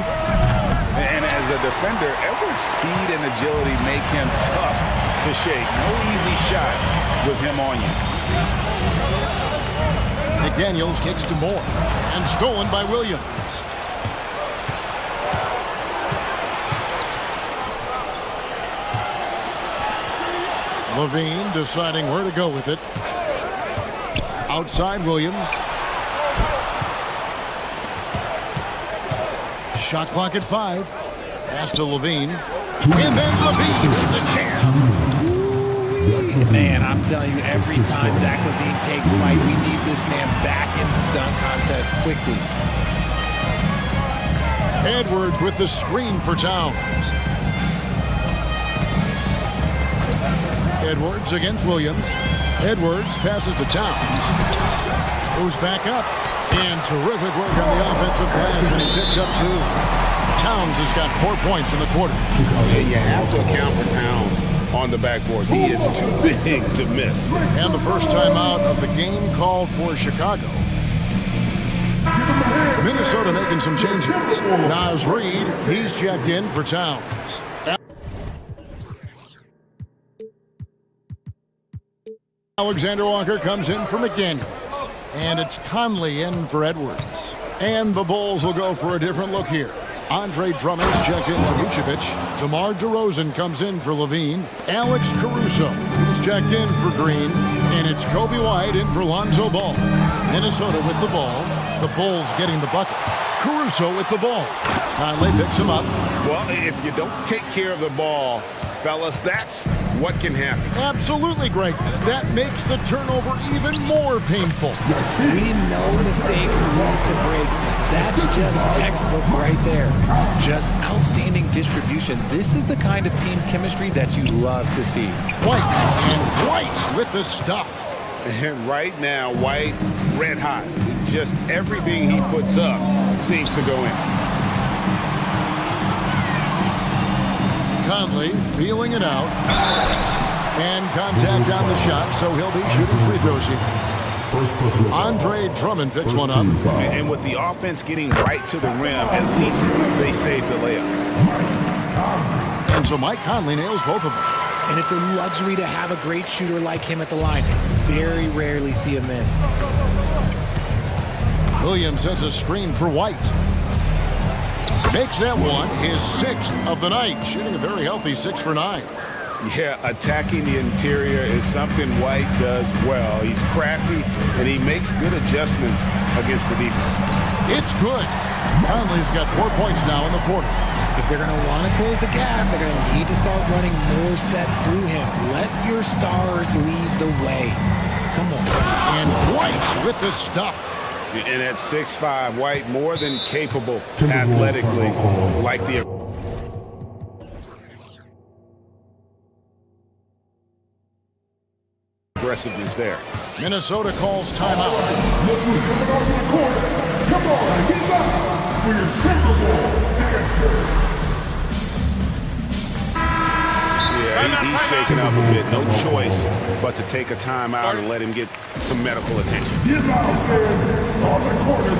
And as a defender, Edwards' speed and agility make him tough to shake. No easy shots with him on you. McDaniels kicks to Moore. And stolen by Williams. Levine deciding where to go with it. Outside Williams. Shot clock at 5. Pass to Levine. And then Levine with the jam. Ooh, man, I'm telling you, every time Zach Levine takes flight, we need this man back in the dunk contest quickly. Edwards with the screen for Towns. Edwards against Williams. Edwards passes to Towns. Moves back up. And terrific work on the offensive glass, and he picks up 2. Towns has got 4 points in the quarter. And you have to account for Towns on the backboards. He is too big to miss. And the first time out of the game called for Chicago. Minnesota making some changes. Naz Reid, he's checked in for Towns. Alexander Walker comes in for McDaniels. And it's Conley in for Edwards. And the Bulls will go for a different look here. Andre Drummond's checked in for Vucevic. DeMar DeRozan comes in for Levine. Alex Caruso, he's checked in for Green. And it's Kobe White in for Lonzo Ball. Minnesota with the ball. The Bulls getting the bucket. Caruso with the ball. Conley picks him up. Well, if you don't take care of the ball, fellas, that's what can happen. Absolutely, Greg. That makes the turnover even more painful. We know mistakes lead to breaks. That's just textbook right there. Just outstanding distribution. This is the kind of team chemistry that you love to see. White and White with the stuff. And right now, White red hot. Just everything he puts up seems to go in. Conley feeling it out. And contact on the shot, so he'll be shooting free throws here. Andre Drummond picks one up. And with the offense getting right to the rim, at least they saved the layup. And so Mike Conley nails both of them. And it's a luxury to have a great shooter like him at the line. Very rarely see a miss. Williams sets a screen for White. Makes that one his 6th of the night, shooting a very healthy 6 for 9. Yeah, attacking the interior is something White does well. He's crafty, and he makes good adjustments against the defense. It's good. Conley's got 4 points now in the quarter. If they're going to want to close the gap, they're going to need to start running more sets through him. Let your stars lead the way. Come on. And White with the stuff. And at 6'5", White more than capable athletically, like the aggressiveness there. Minnesota calls timeout. Come on, get back for your Super Bowl answer. Yeah, he's shaking up a bit. No choice but to take a timeout and let him get some medical attention. Get out there on the corner of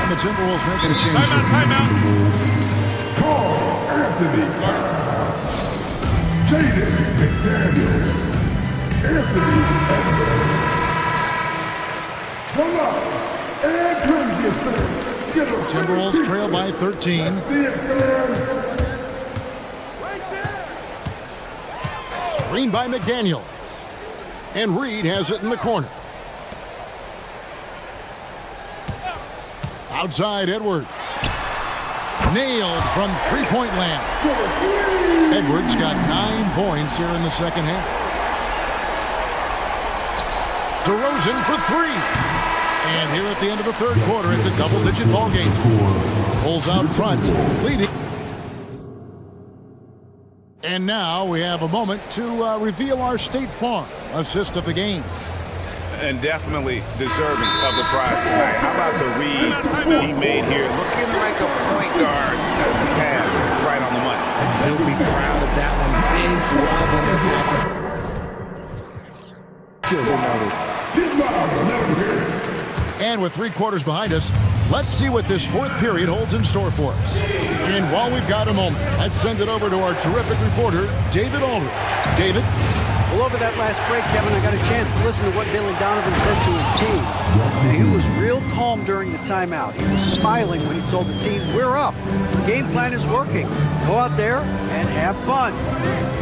And the Timberwolves making a change. Timeout. Call Anthony. Jaden McDaniels. Anthony Edwards. Come on. And previous Timberwolves trail by 13. Screen by McDaniels. And Reed has it in the corner. Outside Edwards. Nailed from three-point land. Edwards got 9 points here in the second half. DeRozan for three. And here at the end of the third quarter, it's a double-digit ball game. Bulls out front, leading. And now we have a moment to reveal our State Farm assist of the game. And definitely deserving of the prize tonight. How about the read he made here? Looking like a point guard. He has right on the money. He'll be proud of that one. Big love on their passes. Skills are noticed. And with 3 quarters behind us, let's see what this fourth period holds in store for us. And while we've got a moment, let's send it over to our terrific reporter, David Aldridge. David? Well, over that last break, Kevin, I got a chance to listen to what Billy Donovan said to his team. Now, he was real calm during the timeout. He was smiling when he told the team, we're up. The game plan is working. Go out there and have fun.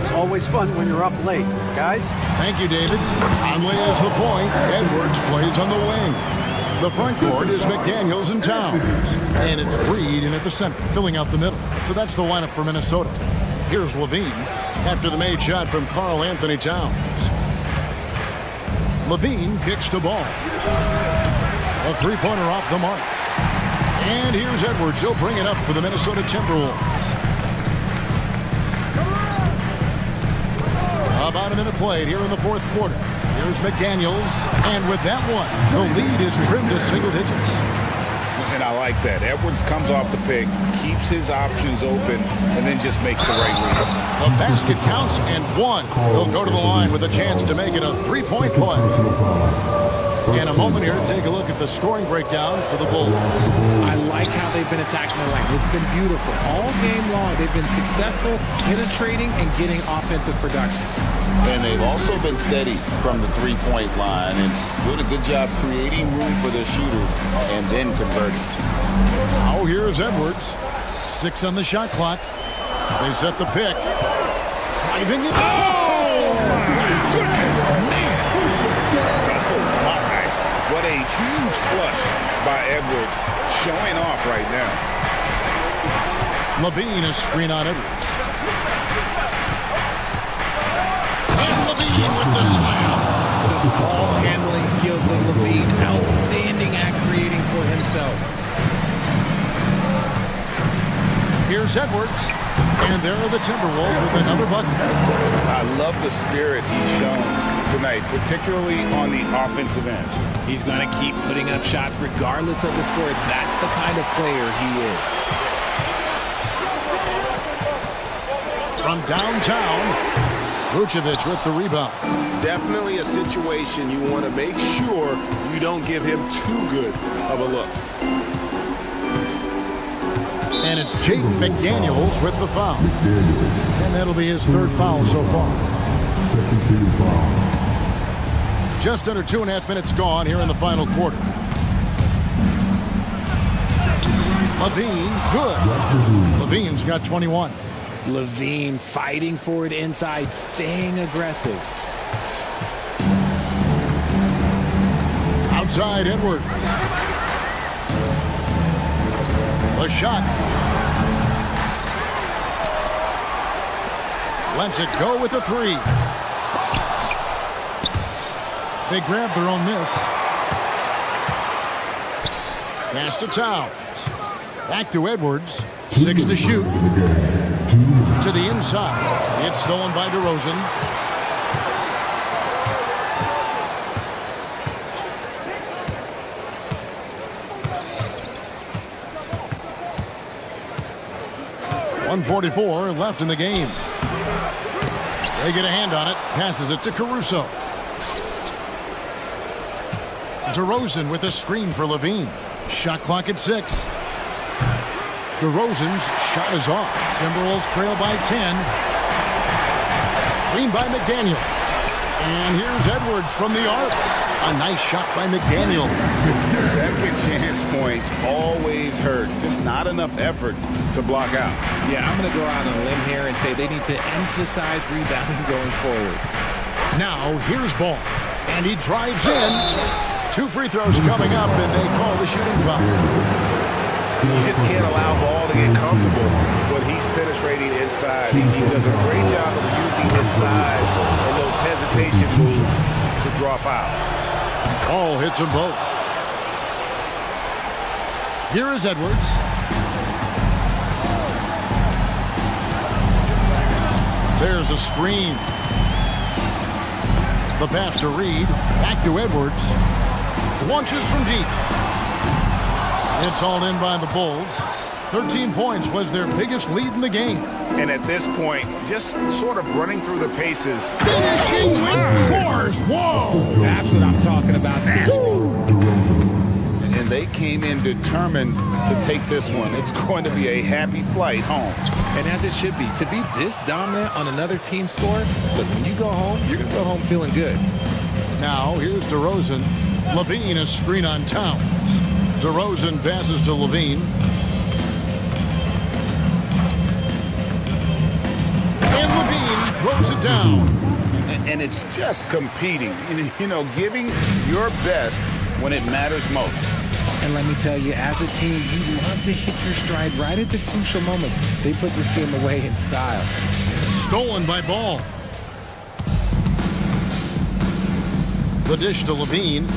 It's always fun when you're up late. Guys? Thank you, David. Conley is the point. Edwards plays on the wing. The front court is McDaniels and Towns. And it's Reed in at the center, filling out the middle. So that's the lineup for Minnesota. Here's Levine after the made shot from Karl Anthony Towns. Levine kicks the ball. A three-pointer off the mark. And here's Edwards. He'll bring it up for the Minnesota Timberwolves. About a minute played here in the fourth quarter. Here's McDaniels, and with that one, the lead is trimmed to single digits. And I like that. Edwards comes off the pick, keeps his options open, and then just makes the right read. The basket counts, and one. He'll go to the line with a chance to make it a three-point play. In a moment here to take a look at the scoring breakdown for the Bulls. I like how they've been attacking the lane. It's been beautiful. All game long, they've been successful penetrating and getting offensive production. And they've also been steady from the three-point line and doing a good job creating room for their shooters and then converting. Now here's Edwards. 6 on the shot clock. They set the pick. Driving it. Oh, my goodness, man. What a huge flush by Edwards, showing off right now. Levine, a screen on Edwards. And Levine with the slam. The ball handling skills of Levine, outstanding at creating for himself. Here's Edwards. And there are the Timberwolves with another bucket. I love the spirit he's shown tonight, particularly on the offensive end. He's going to keep putting up shots regardless of the score. That's the kind of player he is. From downtown, Vucevic with the rebound. Definitely a situation you want to make sure you don't give him too good of a look. And it's Jaden McDaniels with the foul. And that'll be his third foul so far. Second team foul. Just under 2.5 minutes gone here in the final quarter. Levine, good. Levine's got 21. Levine fighting for it inside, staying aggressive. Outside Edwards. A shot. Lets it go with a three. They grabbed their own miss. Pass to Towns. Back to Edwards. 6 to shoot. To the inside. It's stolen by DeRozan. .144 left in the game. They get a hand on it. Passes it to Caruso. DeRozan with a screen for Levine. Shot clock at 6. DeRozan's shot is off. Timberwolves trail by 10. Screen by McDaniel. And here's Edwards from the arc. A nice shot by McDaniel. Second chance points always hurt. Just not enough effort to block out. Yeah, I'm going to go out on a limb here and say they need to emphasize rebounding going forward. Now, here's Ball. And he drives in. 2 free throws coming up, and they call the shooting foul. You just can't allow Ball to get comfortable when he's penetrating inside. He does a great job of using his size and those hesitation moves to draw fouls. Ball hits them both. Here is Edwards. There's a screen. The pass to Reed. Back to Edwards. Launches from deep. It's all in by the Bulls. 13 points was their biggest lead in the game. And at this point, just sort of running through the paces. Finishing with force. Whoa! That's what I'm talking about. Nasty. And they came in determined to take this one. It's going to be a happy flight home. And as it should be. To be this dominant on another team's score, look, when you go home, you're going to go home feeling good. Now, here's DeRozan. Levine a screen on Towns. DeRozan passes to Levine. And Levine throws it down. And it's just competing, you know, giving your best when it matters most. And let me tell you, as a team, you love to hit your stride right at the crucial moments. They put this game away in style. Stolen by Ball. The dish to Levine.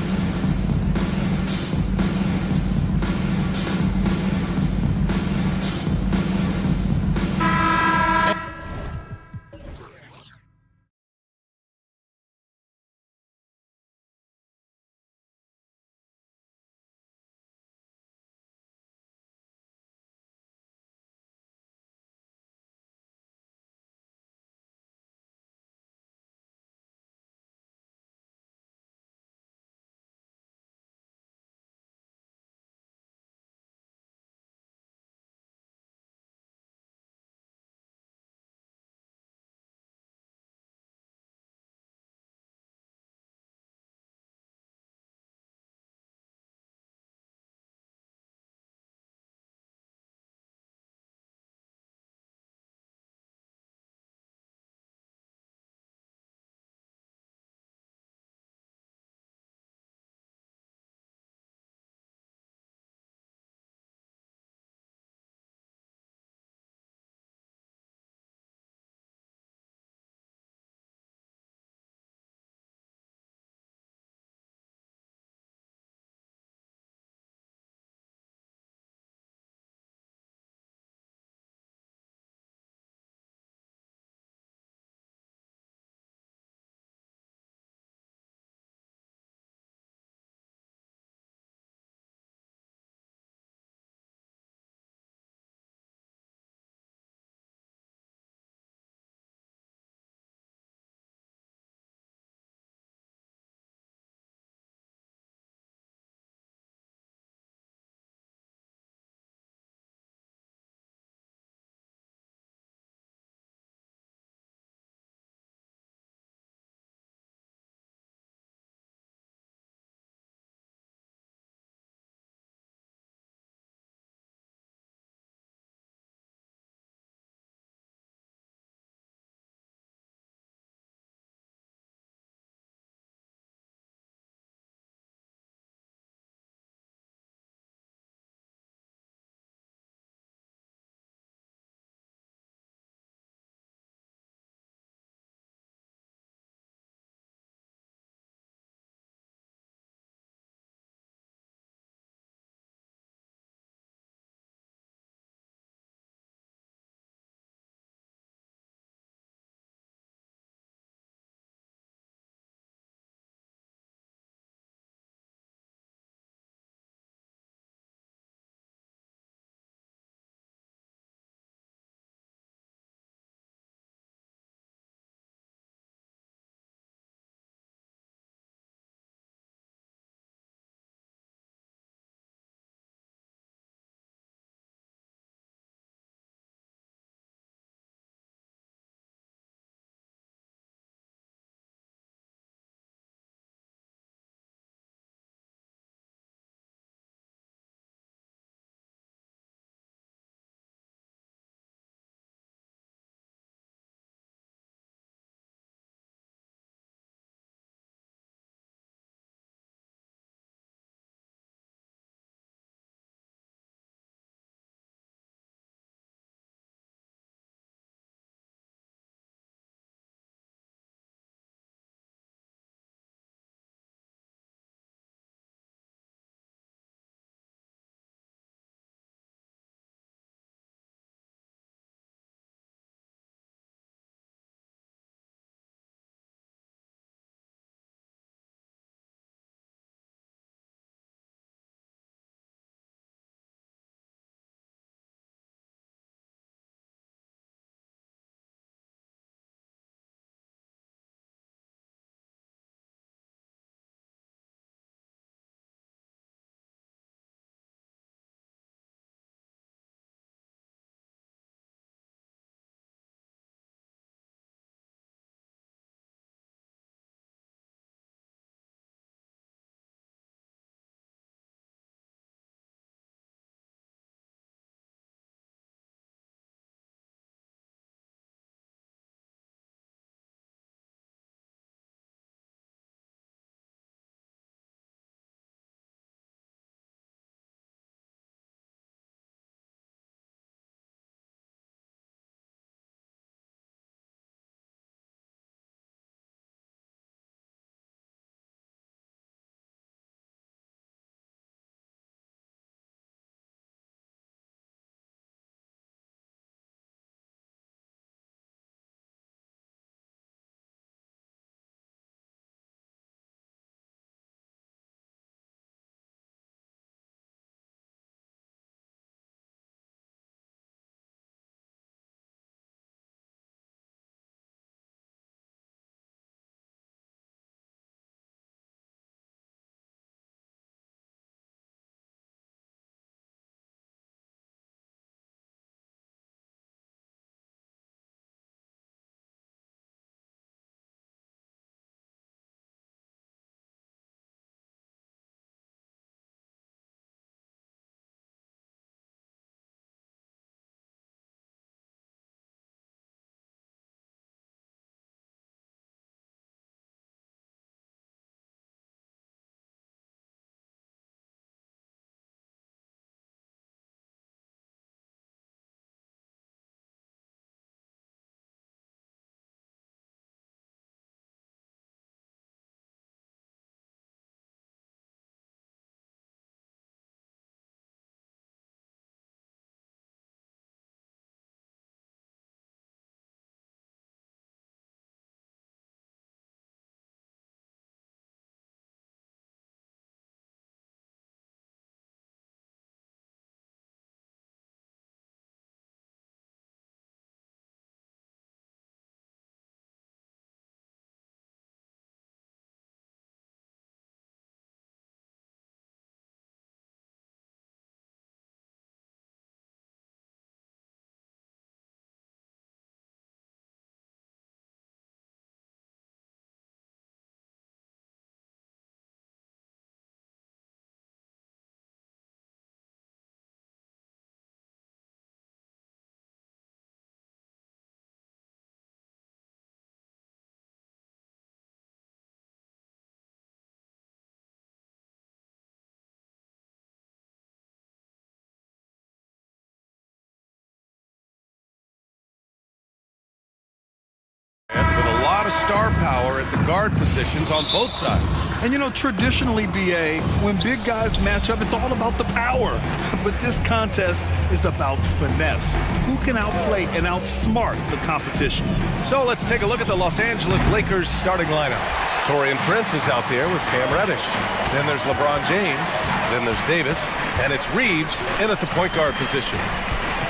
star power at the guard positions on both sides. And you know, traditionally, BA, when big guys match up, it's all about the power. But this contest is about finesse. Who can outplay and outsmart the competition? So let's take a look at the Los Angeles Lakers starting lineup. Taurean Prince is out there with Cam Reddish. Then there's LeBron James. Then there's Davis. And it's Reeves in at the point guard position.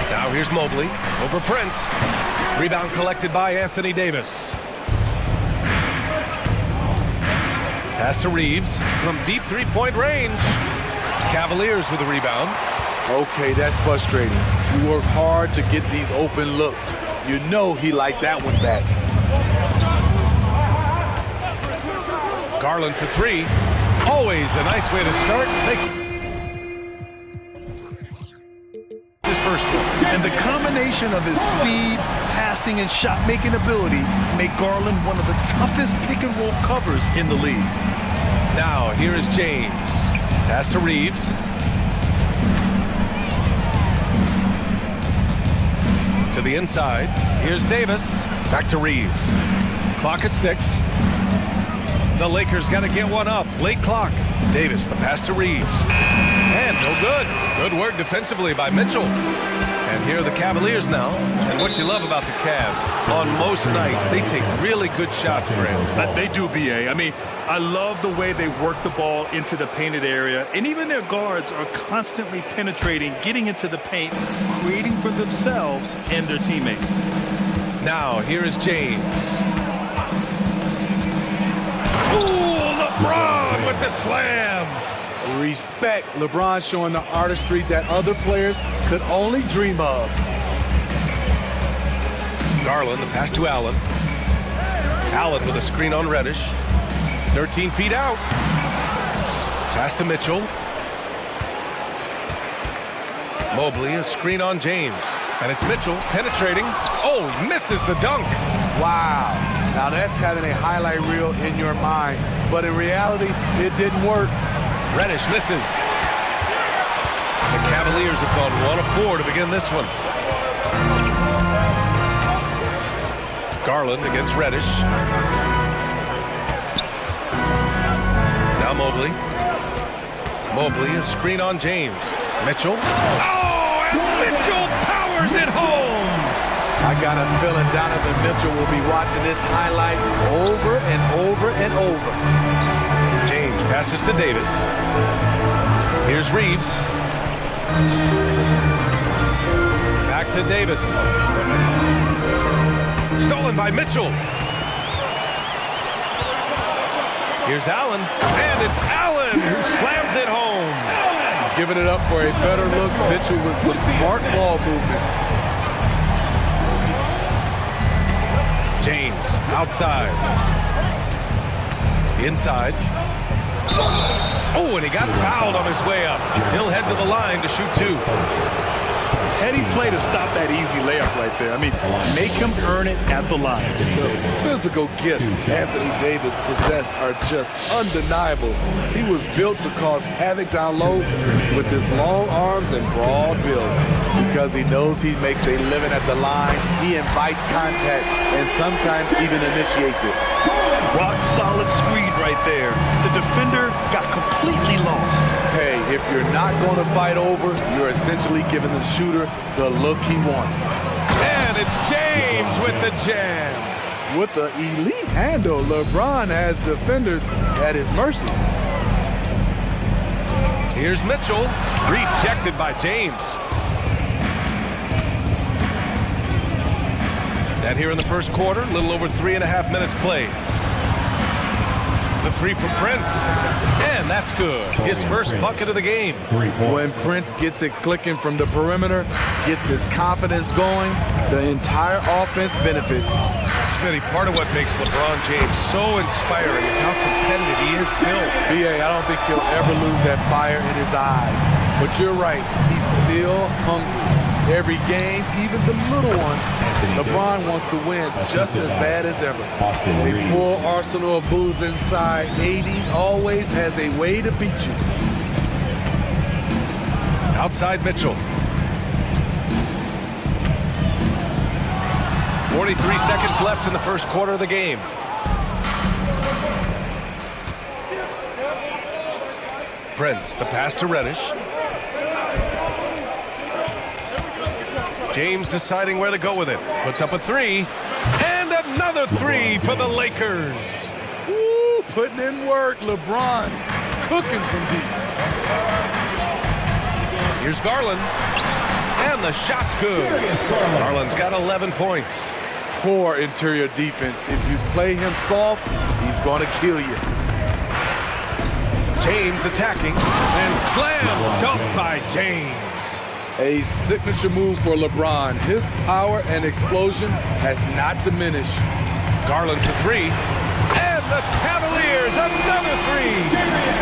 Now here's Mobley over Prince. Rebound collected by Anthony Davis. Pass to Reeves from deep three-point range. Cavaliers with a rebound. Okay, that's frustrating. You work hard to get these open looks. You know he liked that one back. Garland for three. Always a nice way to start. Makes his first one. And the combination of his speed, passing, and shot-making ability make Garland one of the toughest pick-and-roll covers in the league. Now, here is James. Pass to Reeves. To the inside. Here's Davis. Back to Reeves. Clock at 6. The Lakers got to get one up. Late clock. Davis, the pass to Reeves. And no good. Good work defensively by Mitchell. And here are the Cavaliers now. And what you love about the Cavs, on most nights, they take really good shots, Grant. They do, BA. I mean, I love the way they work the ball into the painted area. And even their guards are constantly penetrating, getting into the paint, creating for themselves and their teammates. Now, here is James. Ooh, LeBron with the slam. Respect. LeBron showing the artistry that other players could only dream of. Garland, the pass to Allen. Allen with a screen on Reddish. 13 feet out. Pass to Mitchell. Mobley, a screen on James. And it's Mitchell penetrating. Oh, misses the dunk. Wow. Now that's having a highlight reel in your mind. But in reality, it didn't work. Reddish misses. The Cavaliers have gone 1 of 4 to begin this one. Garland against Reddish. Now Mobley. Mobley, a screen on James. Mitchell. Oh, and Mitchell powers it home. I got a feeling Donovan Mitchell will be watching this highlight over and over and over. James passes to Davis. Here's Reeves. Back to Davis. Stolen by Mitchell. Here's Allen. And it's Allen who slams it home. Giving it up for a better look. Mitchell with some smart ball movement. James outside. Inside. Oh, and he got fouled on his way up. He'll head to the line to shoot 2. Heady play to stop that easy layup right there. I mean, make him earn it at the line. The physical gifts Anthony Davis possesses are just undeniable. He was built to cause havoc down low with his long arms and broad build. Because he knows he makes a living at the line, he invites contact and sometimes even initiates it. Rock solid screen right there. The defender got completely lost. Hey, if you're not going to fight over, you're essentially giving the shooter the look he wants. And it's James with the jam. With the elite handle, LeBron has defenders at his mercy. Here's Mitchell, rejected by James. And here in the first quarter, a little over 3.5 minutes played. The 3 from Prince, and that's good. His first bucket of the game. When Prince gets it clicking from the perimeter, gets his confidence going, the entire offense benefits. Smitty, part of what makes LeBron James so inspiring is how competitive he is still. BA, I don't think he'll ever lose that fire in his eyes. But you're right, he's still hungry. Every game, even the little ones, LeBron wants to win just as bad as ever. A full arsenal of moves inside. AD always has a way to beat you. Outside Mitchell. 43 seconds left in the first quarter of the game. Prince, the pass to Reddish. James deciding where to go with it. Puts up a three. And another three for the Lakers. Woo, putting in work. LeBron cooking from deep. Here's Garland. And the shot's good. Garland's got 11 points. Poor interior defense. If you play him soft, he's going to kill you. James attacking. And slam dunk by James. A signature move for LeBron. His power and explosion has not diminished. Garland for three. And the Cavaliers, another three.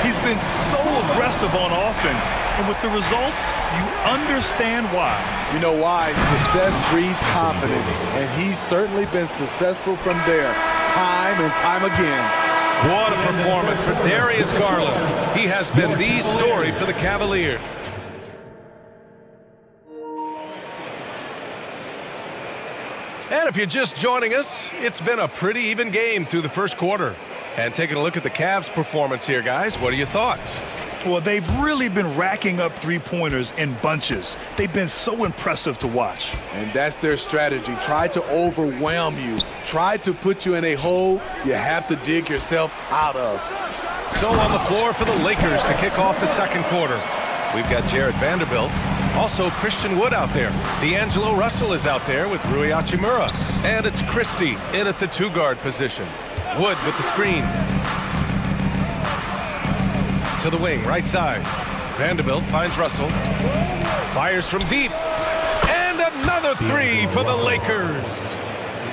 He's been so aggressive on offense, and with the results, you understand why. You know why? Success breeds confidence, and he's certainly been successful from there, time and time again. What a performance for Darius Garland. He has been the story for the Cavaliers. And if you're just joining us, it's been a pretty even game through the first quarter. And taking a look at the Cavs' performance here, guys, what are your thoughts? Well, they've really been racking up three-pointers in bunches. They've been so impressive to watch. And that's their strategy. Try to overwhelm you. Try to put you in a hole you have to dig yourself out of. So on the floor for the Lakers to kick off the second quarter. We've got Jared Vanderbilt. Also Christian Wood out there. D'Angelo Russell is out there with Rui Hachimura. And it's Christie in at the two-guard position. Wood with the screen. To the wing, right side. Vanderbilt finds Russell. Fires from deep. And another three for the Lakers.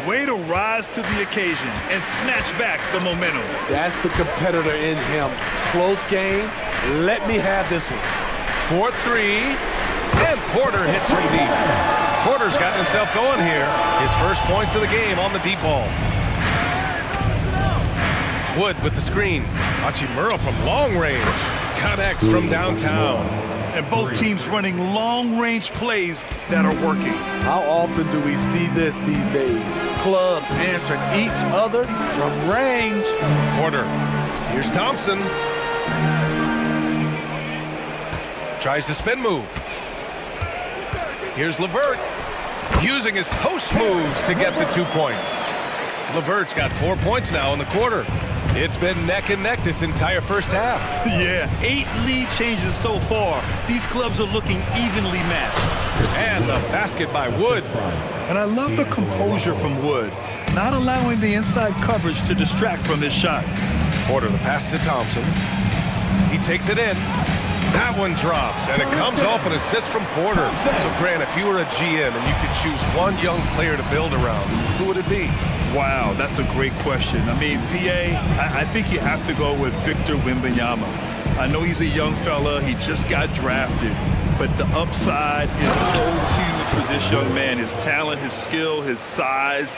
Way to rise to the occasion and snatch back the momentum. That's the competitor in him. Close game. Let me have this one. 4-3. And Porter hits from deep. Porter's gotten himself going here. His first points of the game on the deep ball. Wood with the screen. Hachimura from long range. Connects from downtown. And both teams running long-range plays that are working. How often do we see this these days? Clubs answering each other from range. Porter. Here's Thompson. Tries the spin move. Here's LeVert. Using his post moves to get the 2 points. LeVert's got 4 points now in the quarter. It's been neck and neck this entire first half. Yeah, 8 lead changes so far. These clubs are looking evenly matched. And the basket by Wood. And I love the composure from Wood, not allowing the inside coverage to distract from his shot. Porter, the pass to Thompson. He takes it in. That one drops, and it comes off an assist from Porter. So, Grant, if you were a GM and you could choose one young player to build around, who would it be? Wow, that's a great question. I mean, I think you have to go with Victor Wembanyama. I know he's a young fella. He just got drafted. But the upside is so huge for this young man. His talent, his skill, his size.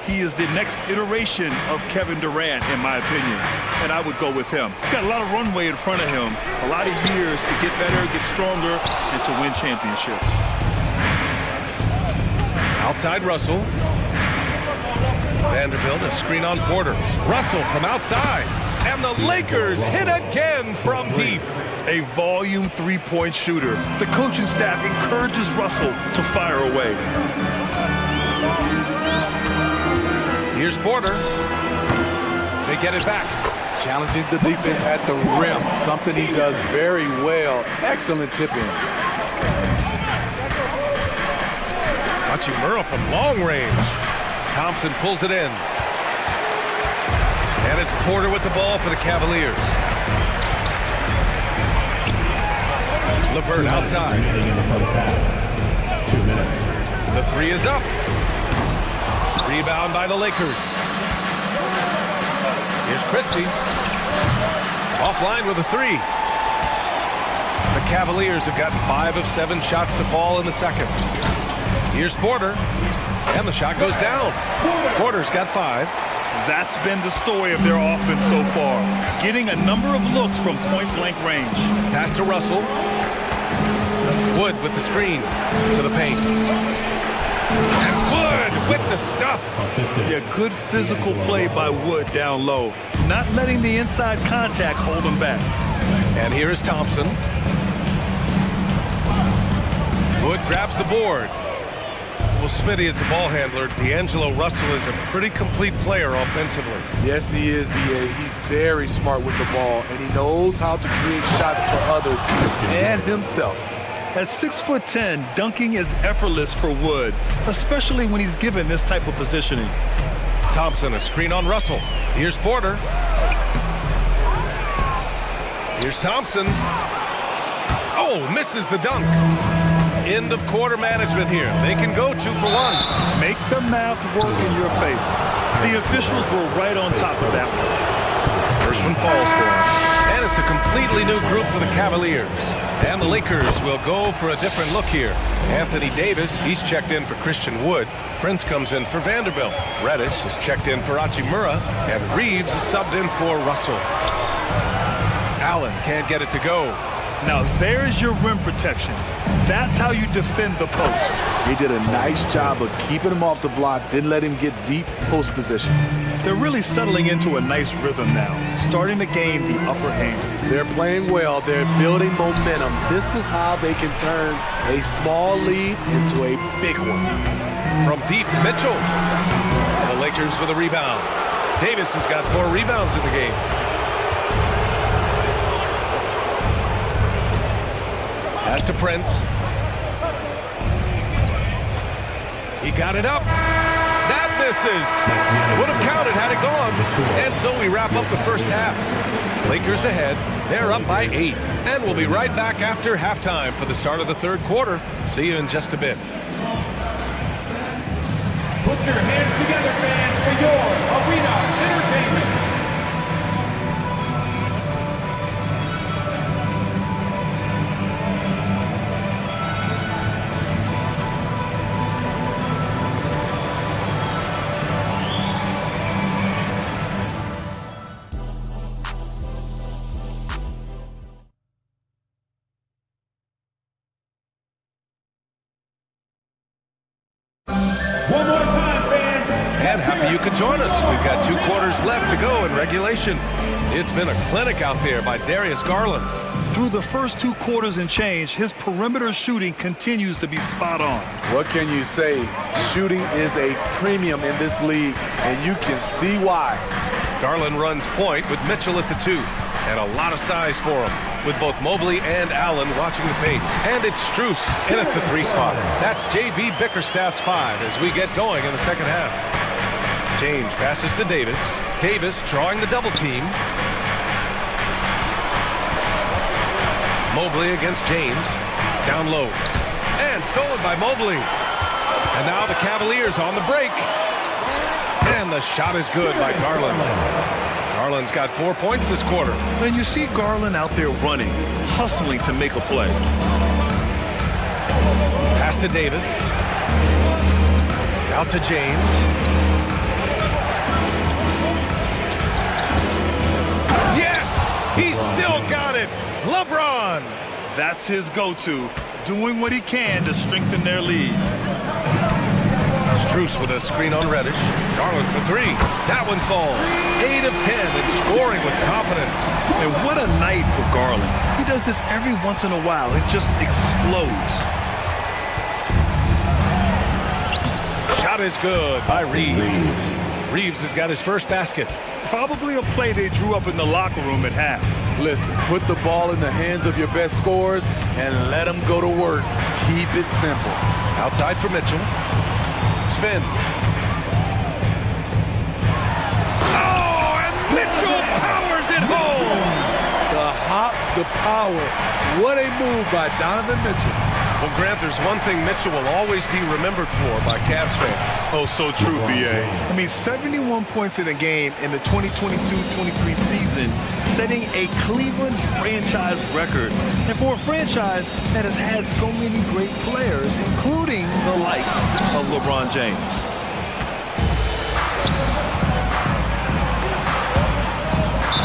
He is the next iteration of Kevin Durant, in my opinion. And I would go with him. He's got a lot of runway in front of him. A lot of years to get better, get stronger, and to win championships. Outside Russell. Vanderbilt, a screen on Porter. Russell from outside. And the Lakers hit again from deep. A volume three-point shooter. The coaching staff encourages Russell to fire away. Here's Porter. They get it back. Challenging the defense at the rim, something he does very well. Excellent tip-in. Hachimura from long range. Thompson pulls it in. And it's Porter with the ball for the Cavaliers. LeVert outside. 2 minutes. The three is up. Rebound by the Lakers. Here's Christie. Offline with a three. The Cavaliers have gotten 5 of 7 shots to fall in the second. Here's Porter. And the shot goes down. Porter's got 5. That's been the story of their offense so far. Getting a number of looks from point-blank range. Pass to Russell. Wood with the screen to the paint. And Wood with the stuff. Yeah, good physical play by Wood down low. Not letting the inside contact hold him back. And here is Thompson. Wood grabs the board. Well, Smitty is the ball handler. D'Angelo Russell is a pretty complete player offensively. Yes, he is, B.A. He's very smart with the ball, and he knows how to create shots for others and himself. At 6'10", dunking is effortless for Wood, especially when he's given this type of positioning. Thompson, a screen on Russell. Here's Porter. Here's Thompson. Oh, misses the dunk. End of quarter management here. They can go 2 for 1. Make the math work in your favor. The officials were right on top of that one. First one falls for him. And it's a completely new group for the Cavaliers. And the Lakers will go for a different look here. Anthony Davis, he's checked in for Christian Wood. Prince comes in for Vanderbilt. Reddish is checked in for Hachimura. And Reeves is subbed in for Russell. Allen can't get it to go. Now there's your rim protection. That's how you defend the post. He did a nice job of keeping him off the block, didn't let him get deep post position. They're really settling into a nice rhythm now, starting to gain the upper hand. They're playing well. They're building momentum. This is how they can turn a small lead into a big one. From deep, Mitchell. The Lakers with a rebound. Davis has got 4 rebounds in the game. Pass to Prince. He got it up. That misses. Would have counted had it gone. And so we wrap up the first half. Lakers ahead. They're up by 8. And we'll be right back after halftime for the start of the third quarter. See you in just a bit. Put your hands together, fans, for your arena entertainment. You can join us. We've got 2 quarters left to go in regulation. It's been a clinic out there by Darius Garland. Through the first 2 quarters and change, his perimeter shooting continues to be spot on. What can you say? Shooting is a premium in this league, and you can see why. Garland runs point with Mitchell at the 2. And a lot of size for him, with both Mobley and Allen watching the paint. And it's Strus in at the 3 spot. That's J.B. Bickerstaff's 5 as we get going in the second half. James passes to Davis. Davis drawing the double team. Mobley against James. Down low. And stolen by Mobley. And now the Cavaliers on the break. And the shot is good by Garland. Garland's got 4 points this quarter. And you see Garland out there running, hustling to make a play. Pass to Davis. Out to James. Yes! He's still got it! LeBron! That's his go-to, doing what he can to strengthen their lead. Strus with a screen on Reddish. Garland for 3. That one falls. 8 of 10 and scoring with confidence. And what a night for Garland. He does this every once in a while. It just explodes. Shot is good by Reeves. Reeves has got his first basket. Probably a play they drew up in the locker room at half. Listen, put the ball in the hands of your best scorers and let them go to work. Keep it simple. Outside for Mitchell. Spins. Oh, and Mitchell powers it home. The hops, the power. What a move by Donovan Mitchell. Well, Grant, there's one thing Mitchell will always be remembered for by Cavs fans. Oh, so true, B.A. I mean, 71 points in a game in the 2022-23 season, setting a Cleveland franchise record. And for a franchise that has had so many great players, including the likes of LeBron James.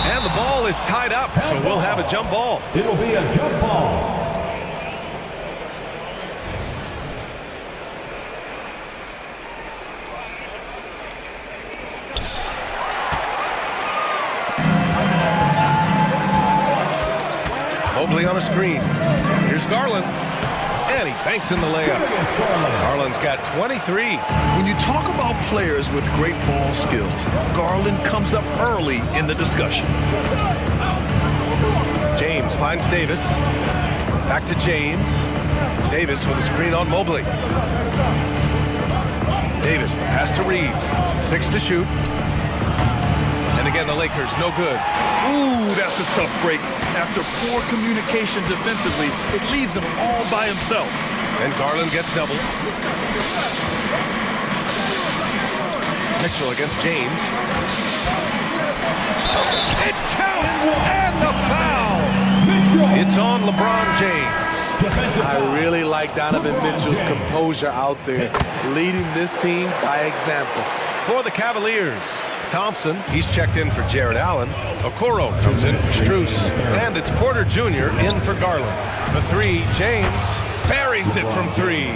And the ball is tied up, so we'll have a jump ball. It'll be a jump ball. Mobley on a screen. Here's Garland. And he banks in the layup. Garland's got 23. When you talk about players with great ball skills, Garland comes up early in the discussion. James finds Davis. Back to James. Davis with a screen on Mobley. Davis, the pass to Reeves. 6 to shoot. And again, the Lakers, no good. Ooh, that's a tough break. After poor communication defensively, it leaves him all by himself. And Garland gets doubled. Mitchell against James. It counts, and the foul! It's on LeBron James. I really like Donovan Mitchell's composure out there, leading this team by example. For the Cavaliers, Thompson, he's checked in for Jared Allen. Okoro comes in for Strus. And it's Porter Jr. in for Garland. The 3, James buries it from 3.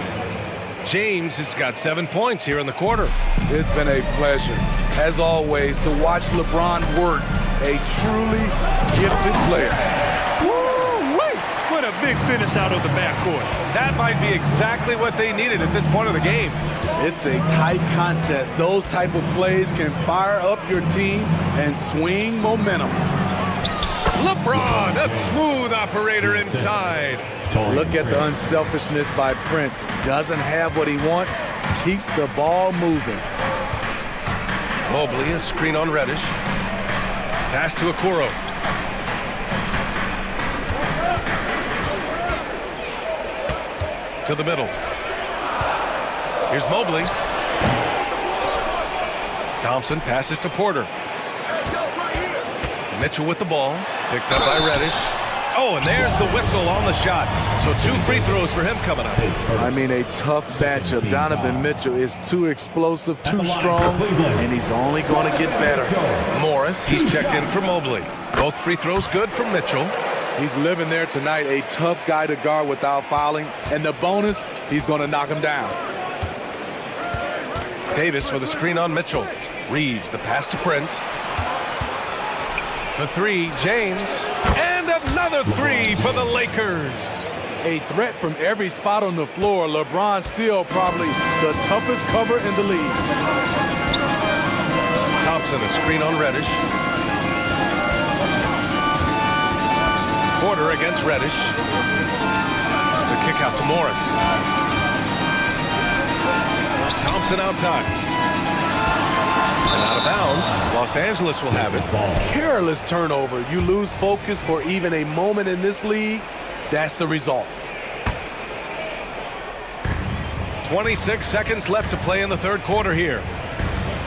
James has got 7 points here in the quarter. It's been a pleasure, as always, to watch LeBron work, a truly gifted player. What a big finish out of the backcourt. That might be exactly what they needed at this point of the game. It's a tight contest. Those type of plays can fire up your team and swing momentum. LeBron, a smooth operator inside. Look at the unselfishness by Prince. Doesn't have what he wants, keeps the ball moving. Mobley, a screen on Reddish. Pass to Okoro. To the middle. Here's Mobley. Thompson passes to Porter. Mitchell with the ball. Picked up by Reddish. Oh, and there's the whistle on the shot. So 2 free throws for him coming up. I mean, a tough matchup. Donovan Mitchell is too explosive, too strong, and he's only going to get better. Morris, he's checked in for Mobley. Both free throws good from Mitchell. He's living there tonight, a tough guy to guard without fouling. And the bonus, he's going to knock him down. Davis with a screen on Mitchell. Reeves, the pass to Prince. The 3, James. And another 3 for the Lakers. A threat from every spot on the floor. LeBron still probably the toughest cover in the league. Thompson, a screen on Reddish. Porter against Reddish. The kick out to Morris. Thompson outside. And out of bounds. Los Angeles will have it. Careless turnover. You lose focus for even a moment in this league. That's the result. 26 seconds left to play in the third quarter here.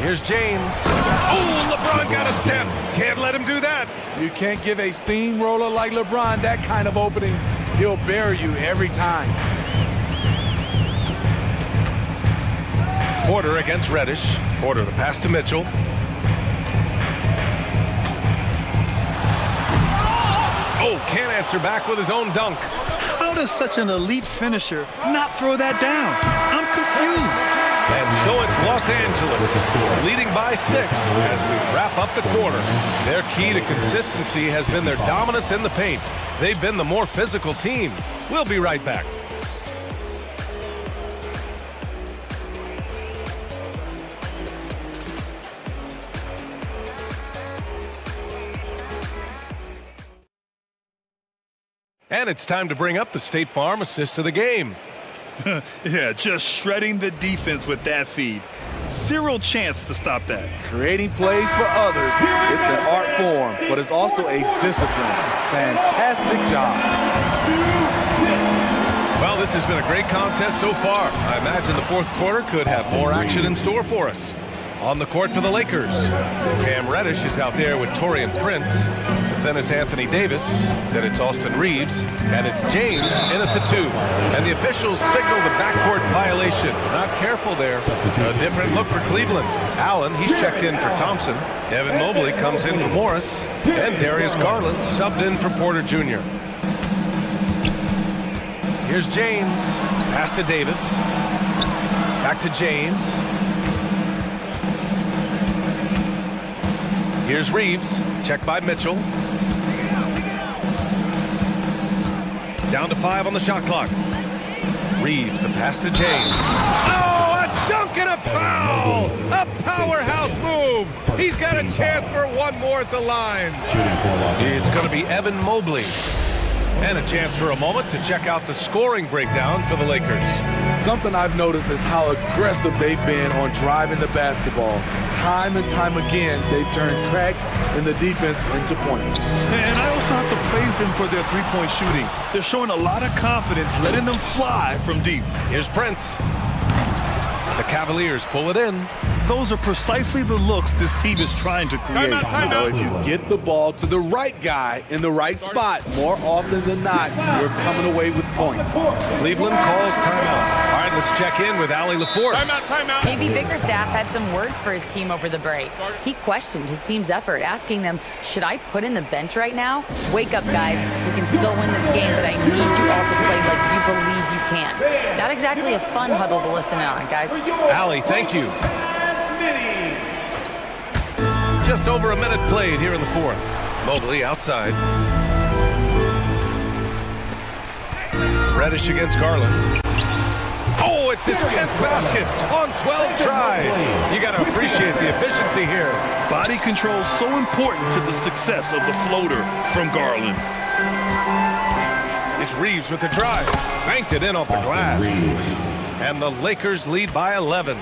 Here's James. Oh, LeBron got a step. Can't let him do that. You can't give a steamroller like LeBron that kind of opening. He'll bury you every time. Porter against Reddish. Porter, the pass to Mitchell. Oh, can't answer back with his own dunk. How does such an elite finisher not throw that down? I'm confused. And so it's Los Angeles leading by 6 as we wrap up the quarter. Their key to consistency has been their dominance in the paint. They've been the more physical team. We'll be right back. And it's time to bring up the State Farm assist of the game. Yeah, just shredding the defense with that feed. Zero chance to stop that. Creating plays for others, it's an art form, but it's also a discipline. Fantastic job. Well, this has been a great contest so far. I imagine the fourth quarter could have more action in store for us. On the court for the Lakers, Cam Reddish is out there with Taurean Prince. Then it's Anthony Davis. Then it's Austin Reeves. And it's James in at the 2. And the officials signal the backcourt violation. Not careful there. A different look for Cleveland. Allen, he's checked in for Thompson. Evan Mobley comes in for Morris. And Darius Garland subbed in for Porter Jr. Here's James. Pass to Davis. Back to James. Here's Reeves. Checked by Mitchell. Down to 5 on the shot clock. Reeves, the pass to James. Oh, a dunk and a foul! A powerhouse move! He's got a chance for one more at the line. It's going to be Evan Mobley. And a chance for a moment to check out the scoring breakdown for the Lakers. Something I've noticed is how aggressive they've been on driving the basketball. Time and time again, they've turned cracks in the defense into points. And I also have to praise them for their three-point shooting. They're showing a lot of confidence, letting them fly from deep. Here's Prince. The Cavaliers pull it in. Those are precisely the looks this team is trying to create. If you get the ball to the right guy in the right spot, more often than not, you're coming away with points. Cleveland calls timeout. All right, let's check in with Allie LaForce. Timeout. JB Bickerstaff had some words for his team over the break. He questioned his team's effort, asking them, should I put in the bench right now? Wake up, guys. We can still win this game, but I need you all to play like you believe you can. Not exactly a fun huddle to listen in on, guys. Allie, thank you. Just over a minute played here in the fourth. Mobley outside. Reddish against Garland. Oh, it's his 10th basket on 12 tries. You got to appreciate the efficiency here. Body control so important to the success of the floater from Garland. It's Reeves with the drive. Banked it in off the glass. And the Lakers lead by 11.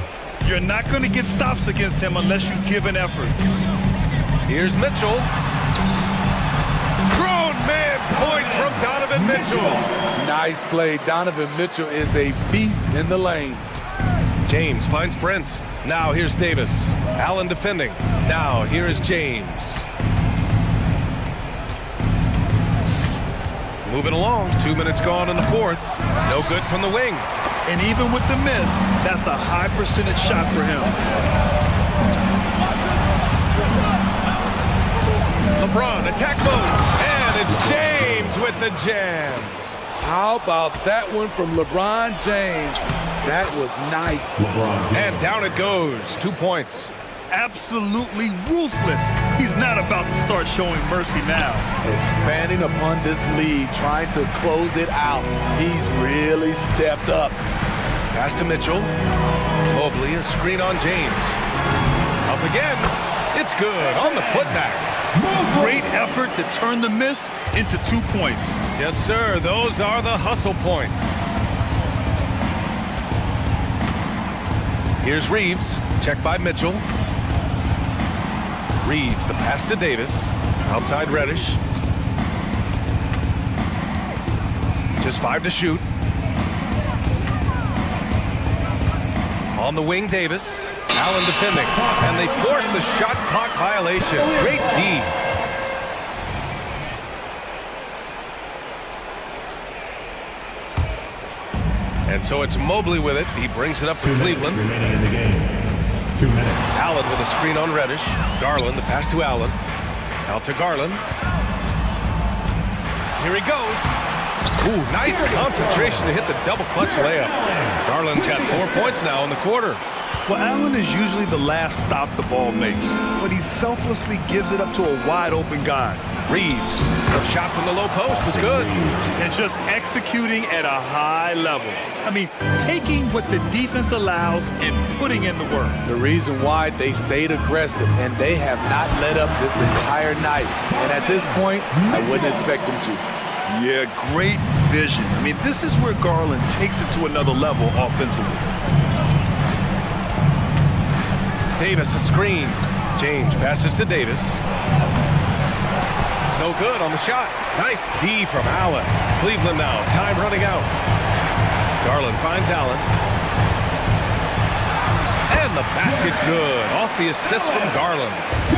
You're not going to get stops against him unless you give an effort. Here's Mitchell. Grown man point from Donovan Mitchell. Nice play. Donovan Mitchell is a beast in the lane. James finds Prince. Now here's Davis. Allen defending. Now here is James. Moving along. 2 minutes gone in the fourth. No good from the wing. And even with the miss, that's a high percentage shot for him. LeBron, attack mode, and it's James with the jam. How about that one from LeBron James? That was nice. And down it goes, 2 points. Absolutely ruthless. He's not about to start showing mercy now. Expanding upon this lead, trying to close it out. He's really stepped up. Pass to Mitchell. Mobley, a screen on James. Up again. It's good on the putback. Great effort to turn the miss into 2 points. Yes, sir. Those are the hustle points. Here's Reeves. Check by Mitchell. Reeves, the pass to Davis. Outside Reddish. Just 5 to shoot. On the wing, Davis. Allen defending. And they force the shot clock violation. Great D. And so it's Mobley with it. He brings it up for Cleveland. Remaining in the game. 2 minutes. Allen with a screen on Reddish. Garland, the pass to Allen. Out to Garland. Here he goes. Ooh, nice concentration to hit the double clutch layup. Garland's got 4 points now in the quarter. Well, Allen is usually the last stop the ball makes, but he selflessly gives it up to a wide open guy. Reeves, a shot from the low post is good. And just executing at a high level. I mean, taking what the defense allows and putting in the work. The reason why they've stayed aggressive and they have not let up this entire night. And at this point, I wouldn't expect them to. Yeah, great vision. I mean, this is where Garland takes it to another level offensively. Davis, a screen. James passes to Davis. No good on the shot. Nice D from Allen. Cleveland now. Time running out. Garland finds Allen. And the basket's good. Off the assist from Garland.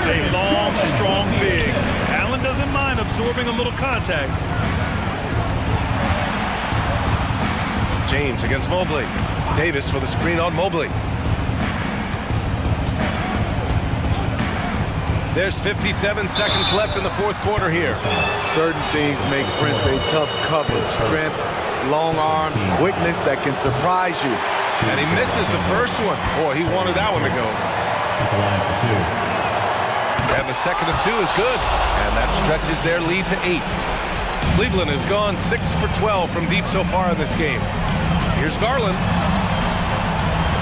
A long, strong big. Allen doesn't mind absorbing a little contact. James against Mobley. Davis with a screen on Mobley. There's 57 seconds left in the fourth quarter here. Certain things make Prince a tough cover. Strength, long arms, quickness that can surprise you. And he misses the first one. Boy, he wanted that one to go. At the line for 2. And the second of 2 is good. And that stretches their lead to 8. Cleveland has gone 6 for 12 from deep so far in this game. Here's Garland.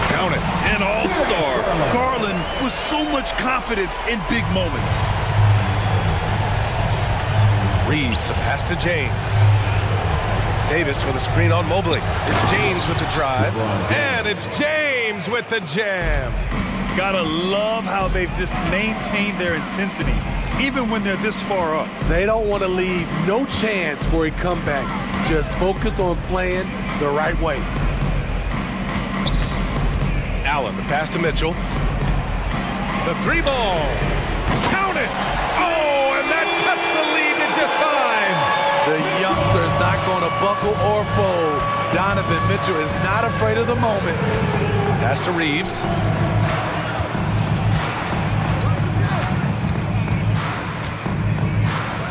Count it. An all-star. Garland with so much confidence in big moments. Reeves, the pass to James. Davis with a screen on Mobley. It's James with the drive. And it's James with the jam. Gotta love how they've just maintained their intensity, even when they're this far up. They don't want to leave no chance for a comeback. Just focus on playing the right way. Allen, the pass to Mitchell. The three ball. Count it. Oh, and that cuts the lead to just 5. The youngster is not going to buckle or fold. Donovan Mitchell is not afraid of the moment. Pass to Reeves.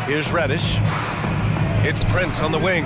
Here's Reddish. It's Prince on the wing.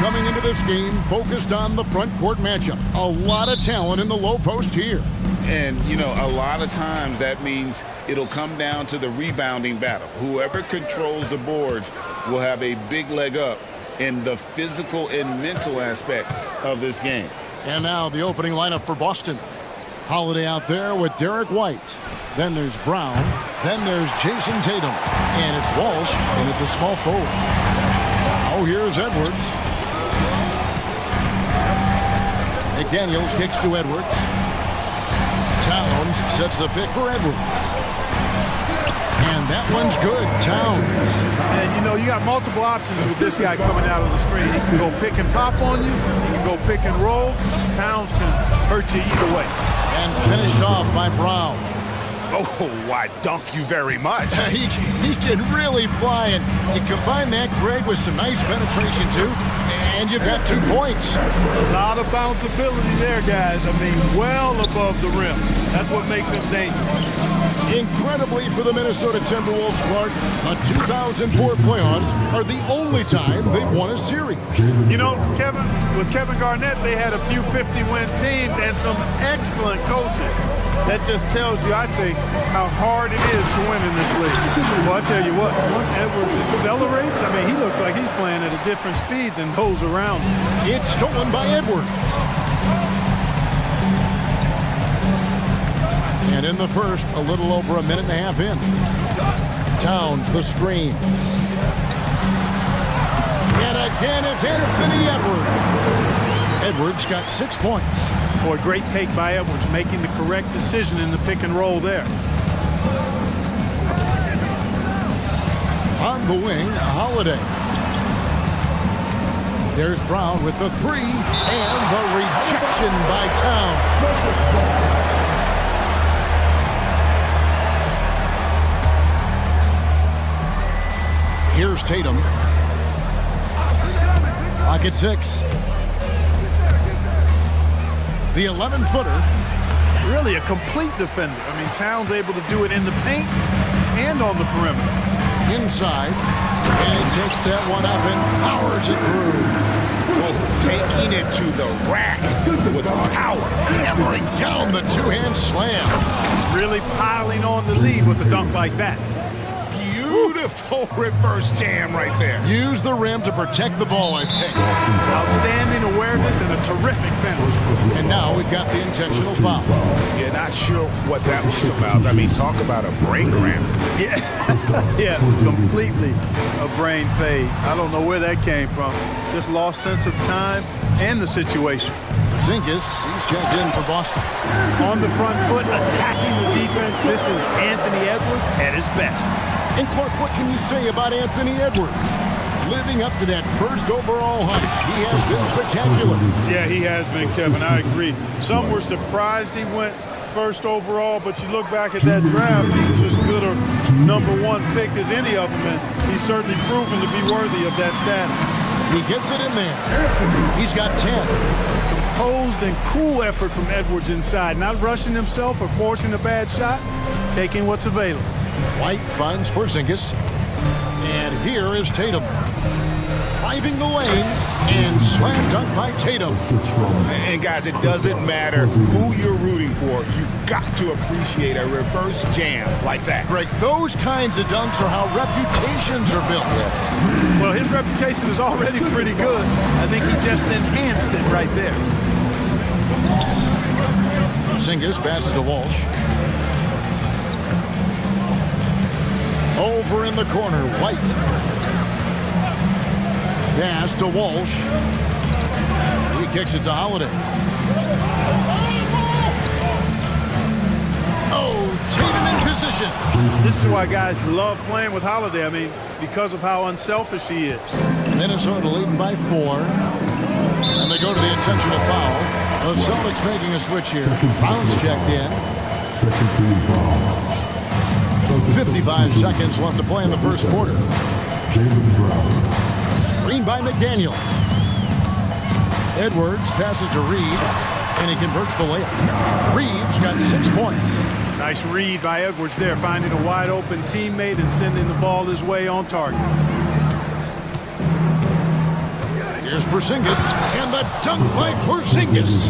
coming into this game focused on the front court matchup. A lot of talent in the low post here. And, you know, a lot of times that means it'll come down to the rebounding battle. Whoever controls the boards will have a big leg up in the physical and mental aspect of this game. And now the opening lineup for Boston. Holiday out there with Derek White. Then there's Brown. Then there's Jason Tatum. And it's Walsh in at the small forward. Now here's Edwards. McDaniels kicks to Edwards. Towns sets the pick for Edwards. And that one's good. Towns. And, you know, you got multiple options with this guy coming out of the screen. He can go pick and pop on you. He can go pick and roll. Towns can hurt you either way. And finished off by Brown. Oh, I dunk you very much. He can really fly, and you combine that, Greg, with some nice penetration, too, and you've got 2 points. A lot of bounceability there, guys. I mean, well above the rim. That's what makes him dangerous. Incredibly for the Minnesota Timberwolves, Clark, the 2004 playoffs are the only time they've won a series. You know, Kevin, with Kevin Garnett, they had a few 50-win teams and some excellent coaching. That just tells you, I think, how hard it is to win in this league. Well, I tell you what, once Edwards accelerates, I mean, he looks like he's playing at a different speed than those around him. It's stolen by Edwards. And in the first, a little over a minute and a half in. Towns, the screen. And again, it's Anthony Edwards. Edwards got 6 points. Boy, great take by Edwards, making the correct decision in the pick and roll there. On the wing, Holiday. There's Brown with the 3, and the rejection by Towns. Here's Tatum. Lock at 6. The 11-footer. Really a complete defender. I mean, Towns able to do it in the paint and on the perimeter. Inside. And he takes that one up and powers it through. Oh, taking it to the rack with power. Hammering down the two-hand slam. Really piling on the lead with a dunk like that. Beautiful reverse jam right there. Use the rim to protect the ball, I think. Outstanding awareness and a terrific finish. And now we've got the intentional foul. Yeah, not sure what that was about. I mean, talk about a brain cramp. Yeah, yeah, completely a brain fade. I don't know where that came from. Just lost sense of time and the situation. Zinkis, he's checked in for Boston. On the front foot, attacking the defense. This is Anthony Edwards at his best. And Clark, what can you say about Anthony Edwards? Living up to that first overall hype, he has been spectacular. Yeah, he has been, Kevin. I agree. Some were surprised he went first overall, but you look back at that draft, he was as good a #1 pick as any of them, and he's certainly proven to be worthy of that status. He gets it in there. He's got 10. Composed and cool effort from Edwards inside, not rushing himself or forcing a bad shot, taking what's available. White finds Porzingis. And here is Tatum. Driving the lane and slam dunk by Tatum. And guys, it doesn't matter who you're rooting for. You've got to appreciate a reverse jam like that. Greg, those kinds of dunks are how reputations are built. Yes. Well, his reputation is already pretty good. I think he just enhanced it right there. Porzingis passes to Walsh. Over in the corner, White. Pass to Walsh. He kicks it to Holiday. Oh, Tatum in position. This is why guys love playing with Holiday. I mean, because of how unselfish he is. Minnesota leading by 4. And they go to the intentional foul. The Celtics making a switch here. Brown's checked in. Second team foul. 55 seconds left to play in the first quarter. Screen by McDaniel. Edwards passes to Reed, and he converts the layup. Reed's got 6 points. Nice read by Edwards there, finding a wide open teammate and sending the ball his way on target. Here's Porzingis, and the dunk by Porzingis.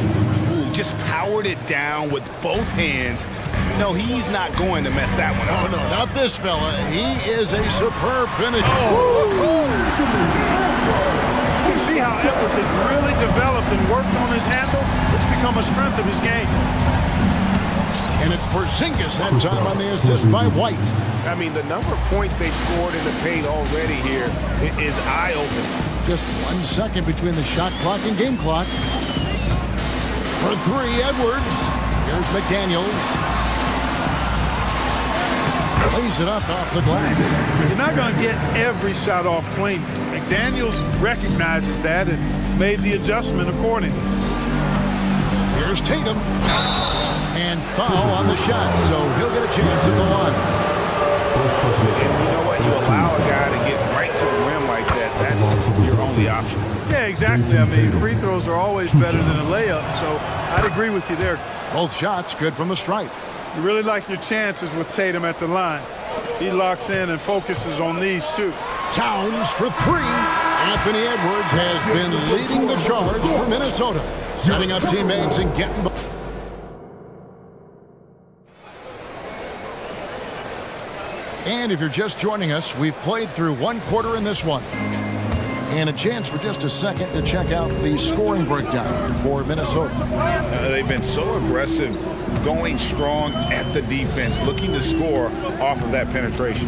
Ooh, just powered it down with both hands. No, he's not going to mess that one up. Oh, no, not this fella. He is a superb finish. You can see how Edwards has really developed and worked on his handle. It's become a strength of his game. And it's Porzingis that time on the assist by White. I mean, the number of points they've scored in the paint already here is eye-opening. Just 1 second between the shot clock and game clock. For three, Edwards. Here's McDaniels. Plays it up off the glass. You're not going to get every shot off clean. McDaniels recognizes that and made the adjustment accordingly. Here's Tatum. And foul on the shot, so he'll get a chance at the line. And you know what? You allow a guy to get right to the rim like that. That's your only option. Yeah, exactly. I mean, free throws are always better than a layup, so I'd agree with you there. Both shots good from the stripe. You really like your chances with Tatum at the line. He locks in and focuses on these two. Towns for three. Anthony Edwards has been leading the charge for Minnesota, setting up teammates and getting. And if you're just joining us, we've played through one quarter in this one. And a chance for just a second to check out the scoring breakdown for Minnesota. They've been so aggressive, going strong at the defense, looking to score off of that penetration.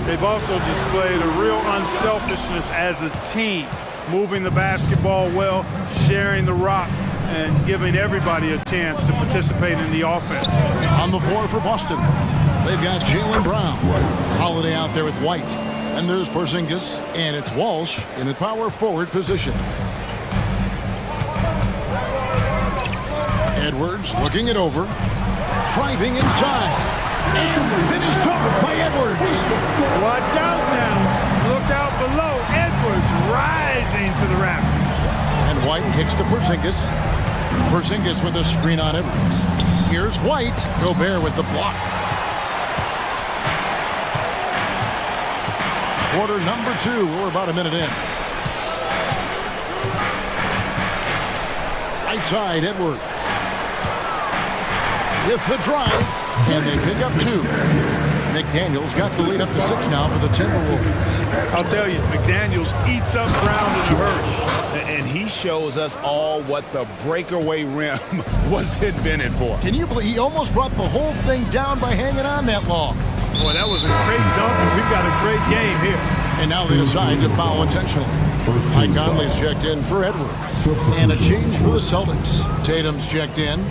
They've also displayed a real unselfishness as a team, moving the basketball well, sharing the rock, and giving everybody a chance to participate in the offense. On the floor for Boston, they've got Jaylen Brown. Holiday out there with White. And there's Porzingis, and it's Walsh in the power forward position. Edwards looking it over, driving inside, and finished off by Edwards. Watch out now. Look out below. Edwards rising to the rafters. And White kicks to Porzingis. Porzingis with a screen on Edwards. Here's White. Gobert with the block. Quarter number 2. We're about a minute in. Right side, Edwards. With the drive, and they pick up 2. McDaniels got the lead up to 6 now for the Timberwolves. I'll tell you, McDaniels eats up ground in a hurry. And he shows us all what the breakaway rim was invented for. Can you believe he almost brought the whole thing down by hanging on that long? Boy, that was a great dunk, and we've got a great game here. And now they decide to foul intentionally. Mike Conley's checked in for Edwards. And a change for the Celtics. Tatum's checked in.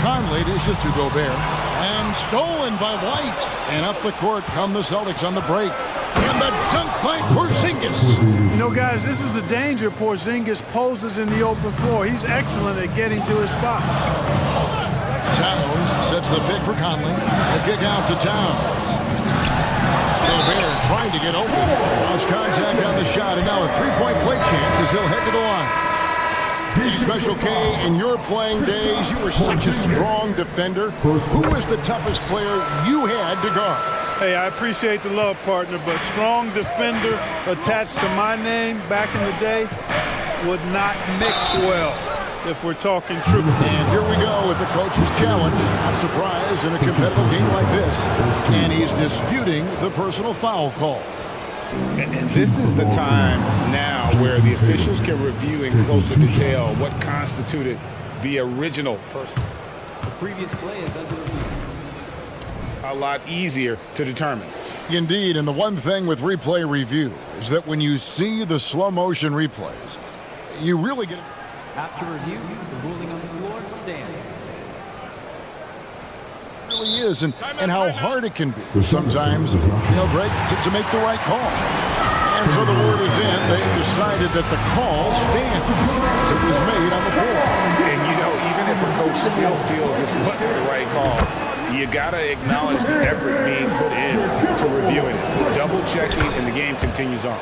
Conley dishes to Gobert. And stolen by White. And up the court come the Celtics on the break. And the dunk by Porzingis. You know, guys, this is the danger Porzingis poses in the open floor. He's excellent at getting to his spot. Towns sets the pick for Conley. A kick out to Towns. Gobert trying to get open. Lost contact on the shot, and now a three-point play chance as he'll head to the line. Hey, Special K, in your playing days, you were such a strong defender. Who was the toughest player you had to guard? Hey, I appreciate the love, partner, but strong defender attached to my name back in the day would not mix well. If we're talking true. And here we go with the coach's challenge. A surprise in a competitive game like this. And he's disputing the personal foul call. And this is the time now where the officials can review in closer detail what constituted the original person. The previous play is under review. A lot easier to determine. Indeed, and the one thing with replay review is that when you see the slow motion replays, you really get... After review, the ruling on the floor stands. It really is, and how hard it can be. Sometimes, Greg, to make the right call. And so the word is in. They decided that the call stands. It was made on the floor. And, even if a coach still feels this wasn't the right call, you got to acknowledge the effort being put in to reviewing it. The double checking, and the game continues on.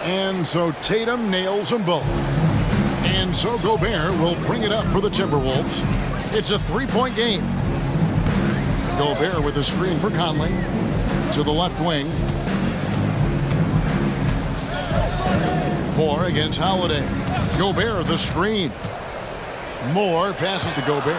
And so Tatum nails them both. And so Gobert will bring it up for the Timberwolves. It's a three-point game. Gobert with a screen for Conley to the left wing. Moore against Holiday. Gobert the screen. Moore passes to Gobert.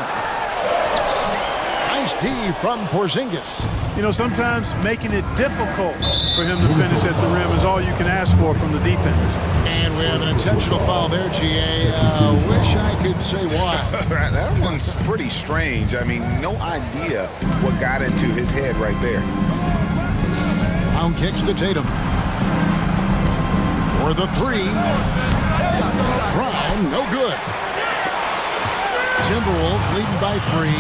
Nice D from Porzingis. You know, sometimes making it difficult for him to finish at the rim is all you can ask for from the defense. And we have an intentional foul there, GA. Wish I could say why. That one's pretty strange. I mean, no idea what got into his head right there. Brown kicks to Tatum. For the three. Brown, no good. Timberwolves leading by 3.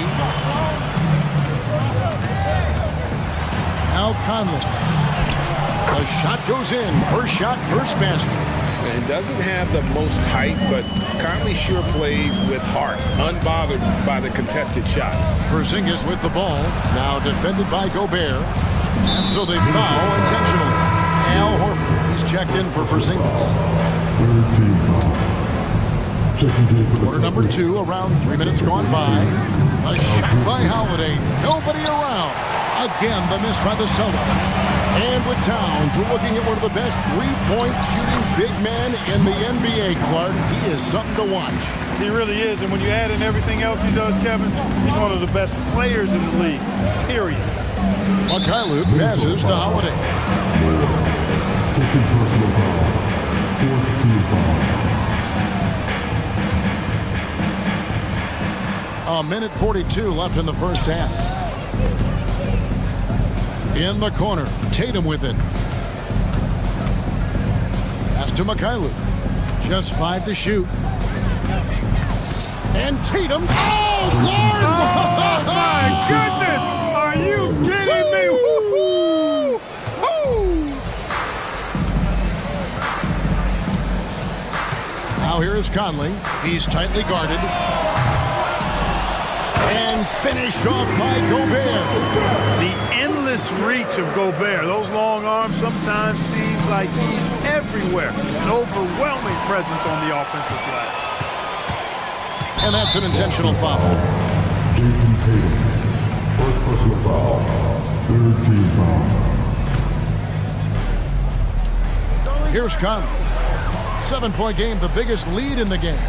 Now Conley. The shot goes in. First shot, first basket. And doesn't have the most height, but Conley sure plays with heart, unbothered by the contested shot. Porzingis with the ball. Now defended by Gobert. And so they foul intentionally. Al Horford is checked in for Porzingis. Quarter number 2, around 3 minutes gone by. A shot by Holiday. Nobody around. Again, the miss by the Celtics. And with Towns, we're looking at one of the best three-point shooting big men in the NBA, Clark. He is something to watch. He really is, and when you add in everything else he does, Kevin, he's one of the best players in the league, period. Mikhailuk passes to Holiday. Second personal foul. Fourth team foul. A minute 42 left in the first half. In the corner, Tatum with it. Pass to Mikhailuk. Just 5 to shoot. And Tatum. Oh, Clark! Oh, my goodness! Are you kidding me? Woo-hoo! Now here is Conley. He's tightly guarded. And finished off by Gobert. The endless reach of Gobert. Those long arms sometimes seem like he's everywhere. An overwhelming presence on the offensive glass. And that's an intentional foul. Jason Tatum. First personal foul. Third team foul. Here's Conley. 7-point game, the biggest lead in the game.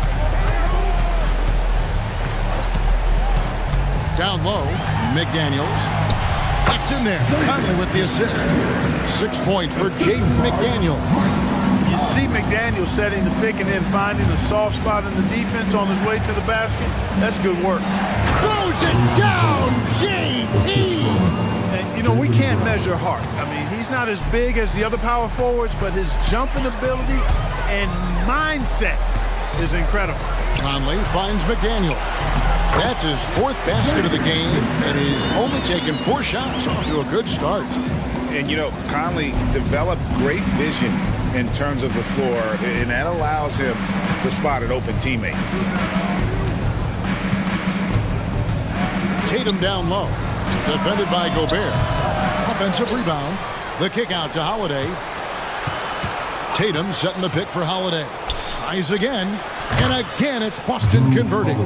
Down low, McDaniels. That's in there. Conley with the assist. 6 points for Jaden McDaniel. You see McDaniel setting the pick and then finding a soft spot in the defense on his way to the basket. That's good work. Throws it down, JT! And, you know, we can't measure heart. I mean, he's not as big as the other power forwards, but his jumping ability and mindset is incredible. Conley finds McDaniel. That's his 4th basket of the game, and he's only taken 4 shots, off to a good start. And, you know, Conley developed great vision in terms of the floor, and that allows him to spot an open teammate. Tatum down low. Defended by Gobert. Offensive rebound. The kick out to Holiday. Tatum setting the pick for Holiday. Tries again. And again, it's Boston converting.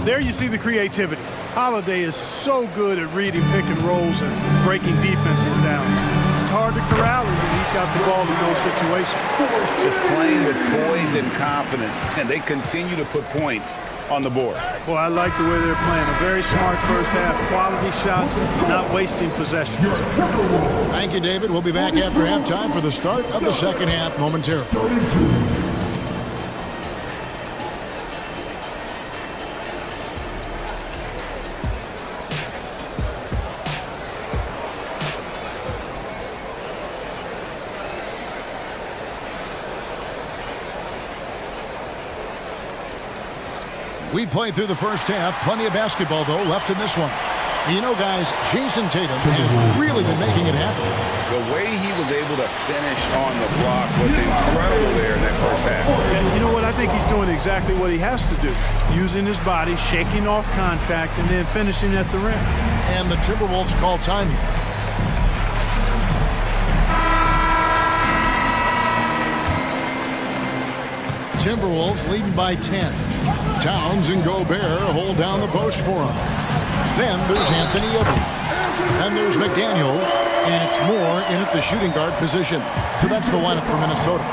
There you see the creativity. Holiday is so good at reading pick and rolls and breaking defenses down. It's hard to corral him when he's got the ball in those situations. Just playing with poise and confidence, and they continue to put points on the board. Boy, I like the way they're playing. A very smart first half, quality shots, not wasting possessions. Thank you, David. We'll be back after halftime for the start of the second half momentarily. We played through the first half. Plenty of basketball, though, left in this one. You know, guys, Jason Tatum has really been making it happen. The way he was able to finish on the block was incredible there in that first half. And you know what? I think he's doing exactly what he has to do. Using his body, shaking off contact, and then finishing at the rim. And the Timberwolves call time here. Timberwolves leading by 10. Towns and Gobert hold down the post for him. Then there's Anthony Edwards. Then there's McDaniels. And it's Moore in at the shooting guard position. So that's the lineup for Minnesota.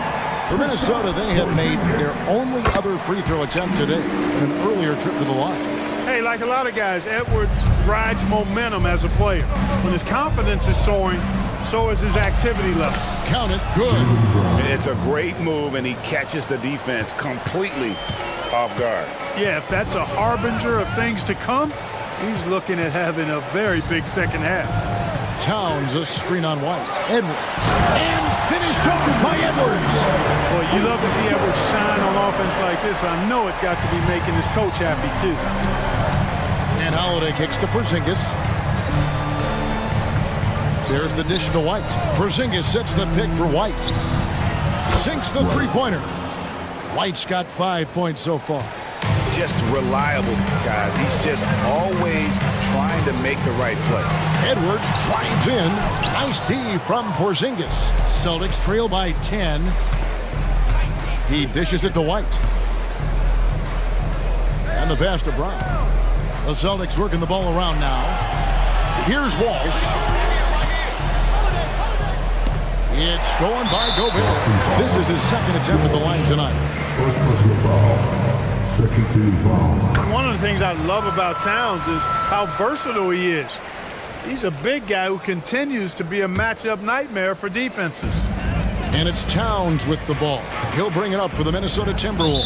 For Minnesota, they have made their only other free throw attempt today in an earlier trip to the line. Hey, like a lot of guys, Edwards rides momentum as a player. When his confidence is soaring, so is his activity level. Count it, good. It's a great move, and he catches the defense completely off guard. Yeah, if that's a harbinger of things to come, he's looking at having a very big second half. Towns, a screen on White. Edwards. And finished off by Edwards. Boy, you love to see Edwards shine on offense like this. I know it's got to be making his coach happy, too. And Holiday kicks to Porzingis. There's the dish to White. Porzingis sets the pick for White. Sinks the three-pointer. White's got 5 points so far. Just reliable, guys. He's just always trying to make the right play. Edwards drives in. Nice D from Porzingis. Celtics trail by 10. He dishes it to White. And the pass to Brown. The Celtics working the ball around now. Here's Walsh. It's stolen by Gobert. This is his second attempt at the line tonight. First personal foul. Second team foul. One of the things I love about Towns is how versatile he is. He's a big guy who continues to be a matchup nightmare for defenses. And it's Towns with the ball. He'll bring it up for the Minnesota Timberwolves.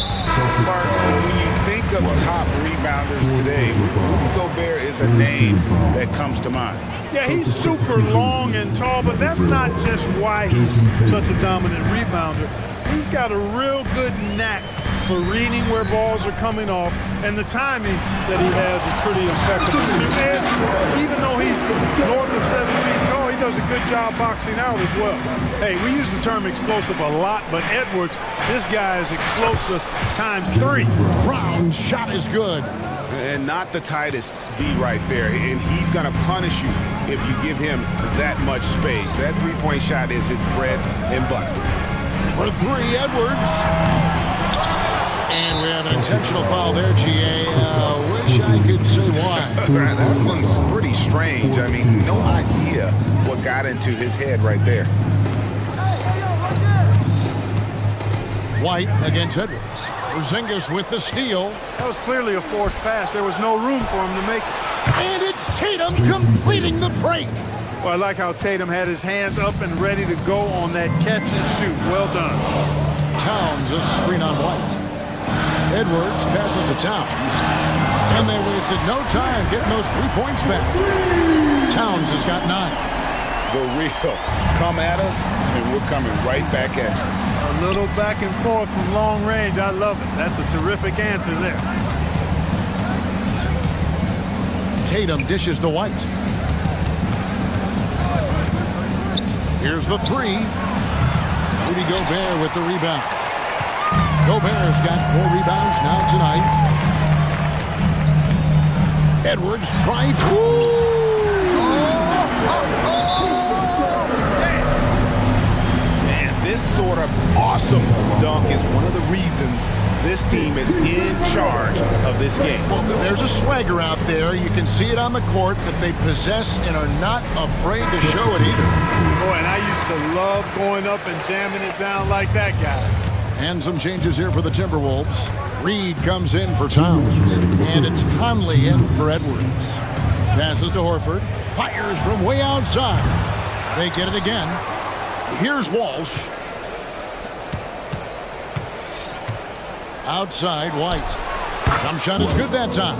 Clark, when you think of top rebounders today, Rudy Gobert is a name that comes to mind. Yeah, he's super long and tall, but that's not just why he's such a dominant rebounder. He's got a real good knack for reading where balls are coming off, and the timing that he has is pretty impeccable. And even though he's north of 7 feet tall, he does a good job boxing out as well. Hey, we use the term explosive a lot, but Edwards, this guy is explosive times 3. Brown's shot is good. And not the tightest D right there. And he's going to punish you if you give him that much space. That three-point shot is his bread and butter. For 3, Edwards. And we have an intentional foul there, GA. Wish I could say why. That one's pretty strange. I mean, no idea what got into his head right there. White against Edwards. Porzingis with the steal. That was clearly a forced pass. There was no room for him to make it. And it's Tatum completing the break. Well, I like how Tatum had his hands up and ready to go on that catch and shoot. Well done. Towns, a screen on White. Edwards passes to Towns. And they wasted no time getting those 3 points back. Towns has got 9. The real come at us, and we're coming right back at you. A little back and forth from long range. I love it. That's a terrific answer there. Tatum dishes to White. Here's the 3. Rudy Gobert with the rebound. Gobert's got 4 rebounds now tonight. Edwards trying to... This sort of awesome dunk is one of the reasons this team is in charge of this game. Well, there's a swagger out there. You can see it on the court that they possess and are not afraid to show it either. Boy, and I used to love going up and jamming it down like that, guys. And some changes here for the Timberwolves. Reed comes in for Towns. And it's Conley in for Edwards. Passes to Horford. Fires from way outside. They get it again. Here's Walsh. Outside, White. Jump shot is good that time.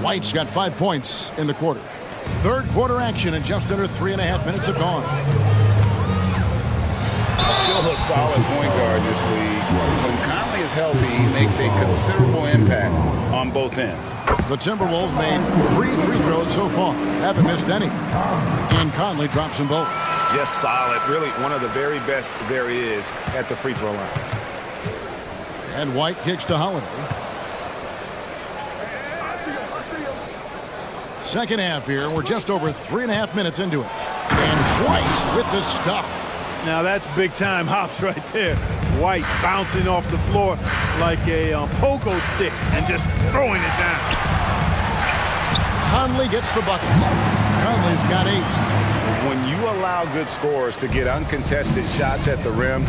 White's got 5 points in the quarter. Third quarter action and just under 3.5 minutes have gone. Still a solid point guard this league. When Conley is healthy, he makes a considerable impact on both ends. The Timberwolves made 3 free throws so far. Haven't missed any. And Conley drops them both. Just solid. Really one of the very best there is at the free throw line. And White kicks to Holiday. Second half here. We're just over 3.5 minutes into it. And White with the stuff. Now that's big time hops right there. White bouncing off the floor like a pogo stick and just throwing it down. Conley gets the bucket. Conley's got 8. When you allow good scorers to get uncontested shots at the rim,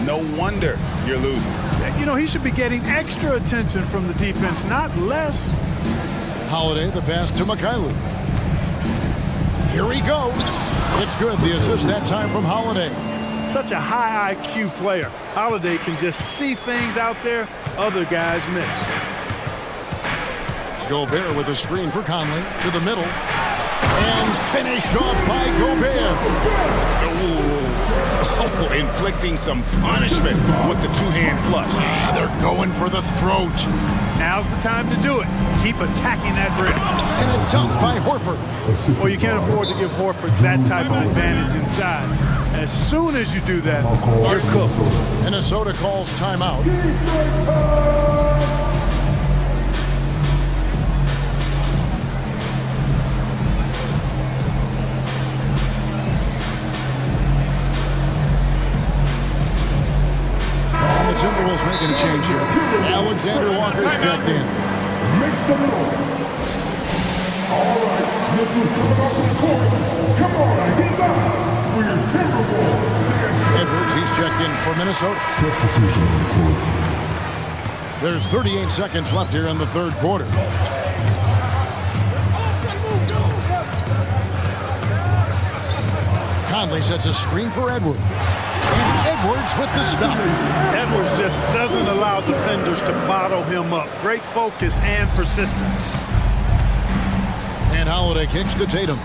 no wonder you're losing. You know, he should be getting extra attention from the defense, not less. Holiday, the pass to Mikhailuk. Here he goes. It's good. The assist that time from Holiday. Such a high IQ player. Holiday can just see things out there other guys miss. Gobert with a screen for Conley to the middle. And finished off by Gobert. Oh, inflicting some punishment with the two-hand flush. Ah, they're going for the throat. Now's the time to do it. Keep attacking that rim. And a dunk by Horford. Well, you can't afford to give Horford that type of advantage inside. As soon as you do that, you're cooked. Minnesota calls timeout. The Timberwolves making a change here. Alexander Walker's checked in. All right, this is coming off the court. Come on, get down for your Timberwolves. Edwards, he's checked in for Minnesota. Substitution on the court. There's 38 seconds left here in the third quarter. Conley sets a screen for Edwards. And Edwards with the stop. Edwards just doesn't allow defenders to bottle him up. Great focus and persistence. And Holiday kicks to Tatum.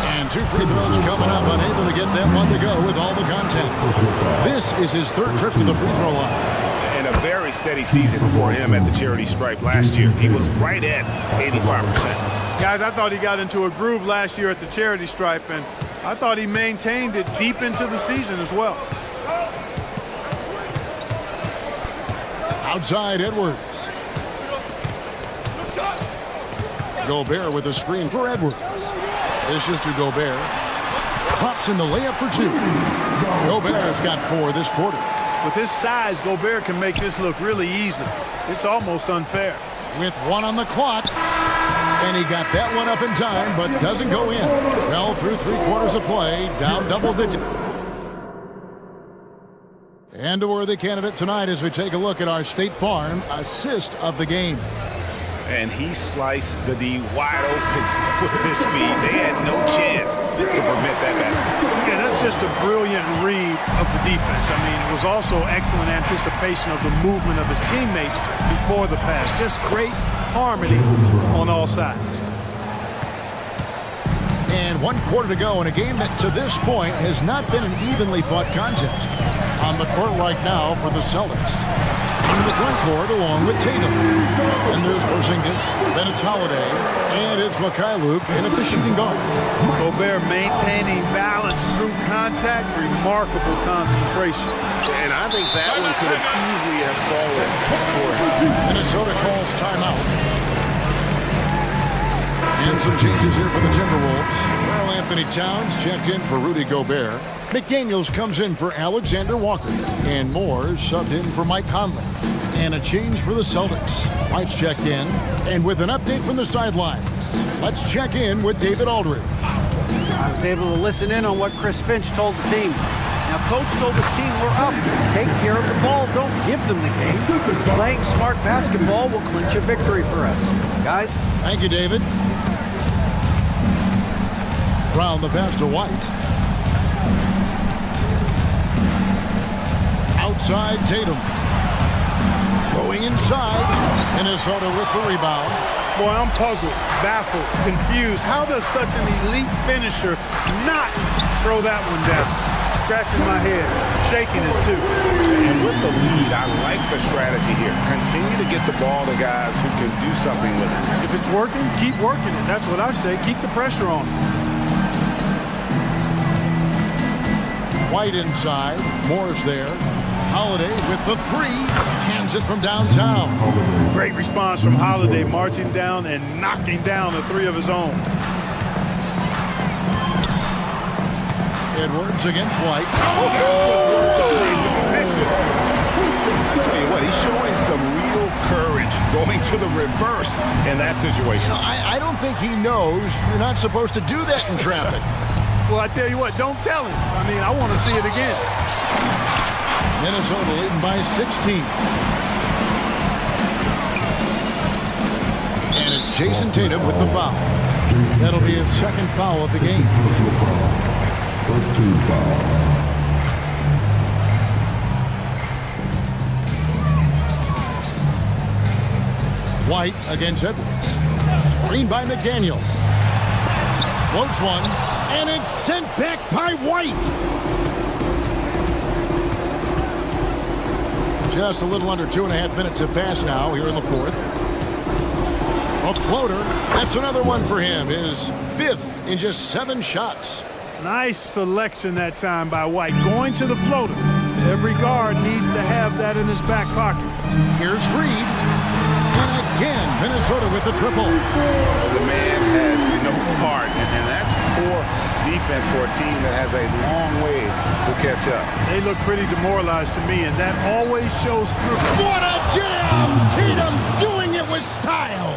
And 2 free throws coming up, unable to get that one to go with all the contact. This is his third trip to the free throw line. And a very steady season for him at the charity stripe last year. He was right at 85%. Guys, I thought he got into a groove last year at the charity stripe, and I thought he maintained it deep into the season as well. Outside Edwards. Gobert with a screen for Edwards. This is to Gobert. Pops in the layup for 2. Gobert's got 4 this quarter. With his size, Gobert can make this look really easy. It's almost unfair. With 1 on the clock. And he got that one up in time, but doesn't go in. Well, through 3 quarters of play, down double digit. And a worthy candidate tonight as we take a look at our State Farm assist of the game. And he sliced the D wide open with his feet. They had no chance to prevent that basket. Yeah, that's just a brilliant read of the defense. I mean, it was also excellent anticipation of the movement of his teammates before the pass. Just great harmony on all sides. And 1 quarter to go in a game that to this point has not been an evenly fought contest. On the court right now for the Celtics. Into the front court along with Tatum. And there's Porzingis, then it's Holiday, and it's Mikhailuk in at the shooting guard. Gobert maintaining balance through contact, remarkable concentration. And I think that one could have easily have fallen for him. Minnesota calls timeout. And some changes here for the Timberwolves. Well, Anthony Towns checked in for Rudy Gobert. McDaniels comes in for Alexander Walker. And Moore subbed in for Mike Conley. And a change for the Celtics. White's checked in. And with an update from the sidelines, let's check in with David Aldridge. I was able to listen in on what Chris Finch told the team. Now, Coach told his team, we're up. Take care of the ball. Don't give them the game. Playing smart basketball will clinch a victory for us. Guys? Thank you, David. Brown the pass to White. Outside Tatum. Going inside. Minnesota with the rebound. Boy, I'm puzzled, baffled, confused. How does such an elite finisher not throw that one down? Scratching my head, shaking it too. And with the lead, I like the strategy here. Continue to get the ball to guys who can do something with it. If it's working, keep working it. That's what I say. Keep the pressure on. White inside. Moore's there. Holiday with the 3. Hands it from downtown. Great response from Holiday, marching down and knocking down a 3 of his own. Edwards against White. I tell you what, he's showing some real courage going to the reverse in that situation. I don't think he knows you're not supposed to do that in traffic. Well, I tell you what, don't tell him. I mean, I want to see it again. Minnesota leading by 16. And it's Jason Tatum with the foul. That'll be his second foul of the game. First team foul. White against Edwards. Screen by McDaniel. Floats one, and it's sent back by White. Just a little under 2.5 minutes have passed now here in the fourth. A floater. That's another one for him. His fifth in just 7 shots. Nice selection that time by White. Going to the floater. Every guard needs to have that in his back pocket. Here's Reed. And again, Minnesota with the triple. The man has no heart, and that's poor defense for a team that has a long way to catch up. They look pretty demoralized to me, and that always shows through. What a jam! Tatum doing it with style.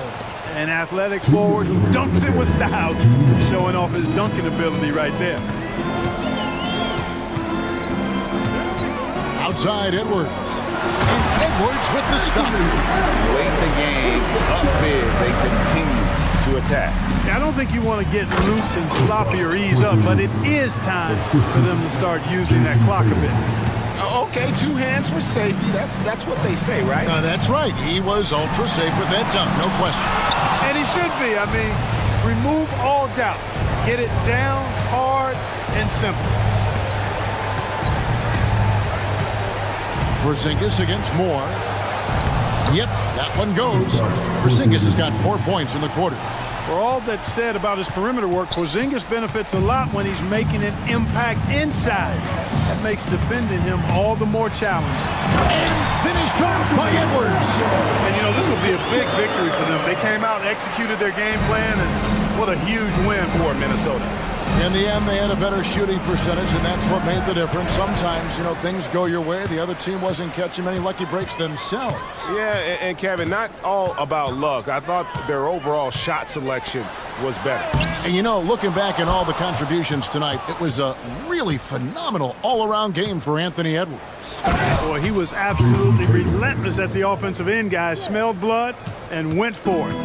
An athletic forward who dunks it with style, showing off his dunking ability right there. Outside Edwards. And Edwards with the stop. Late in the game, up big, they continue to attack. I don't think you want to get loose and sloppy or ease up, but it is time for them to start using that clock a bit. Okay, 2 hands for safety. That's what they say, right? That's right. He was ultra safe with that dunk, no question. And he should be. I mean, remove all doubt. Get it down, hard, and simple. Porzingis against Moore. Yep, that one goes. Porzingis has got 4 points in the quarter. For all that's said about his perimeter work, Porzingis benefits a lot when he's making an impact inside. That makes defending him all the more challenging. And finished off by Edwards. And, you know, this will be a big victory for them. They came out and executed their game plan, and what a huge win for Minnesota. In the end, they had a better shooting percentage, and that's what made the difference. Sometimes, you know, things go your way. The other team wasn't catching many lucky breaks themselves. Yeah, and Kevin, not all about luck. I thought their overall shot selection was better. And, you know, looking back at all the contributions tonight, it was a really phenomenal all-around game for Anthony Edwards. Boy, he was absolutely relentless at the offensive end, guys. Smelled blood and went for it.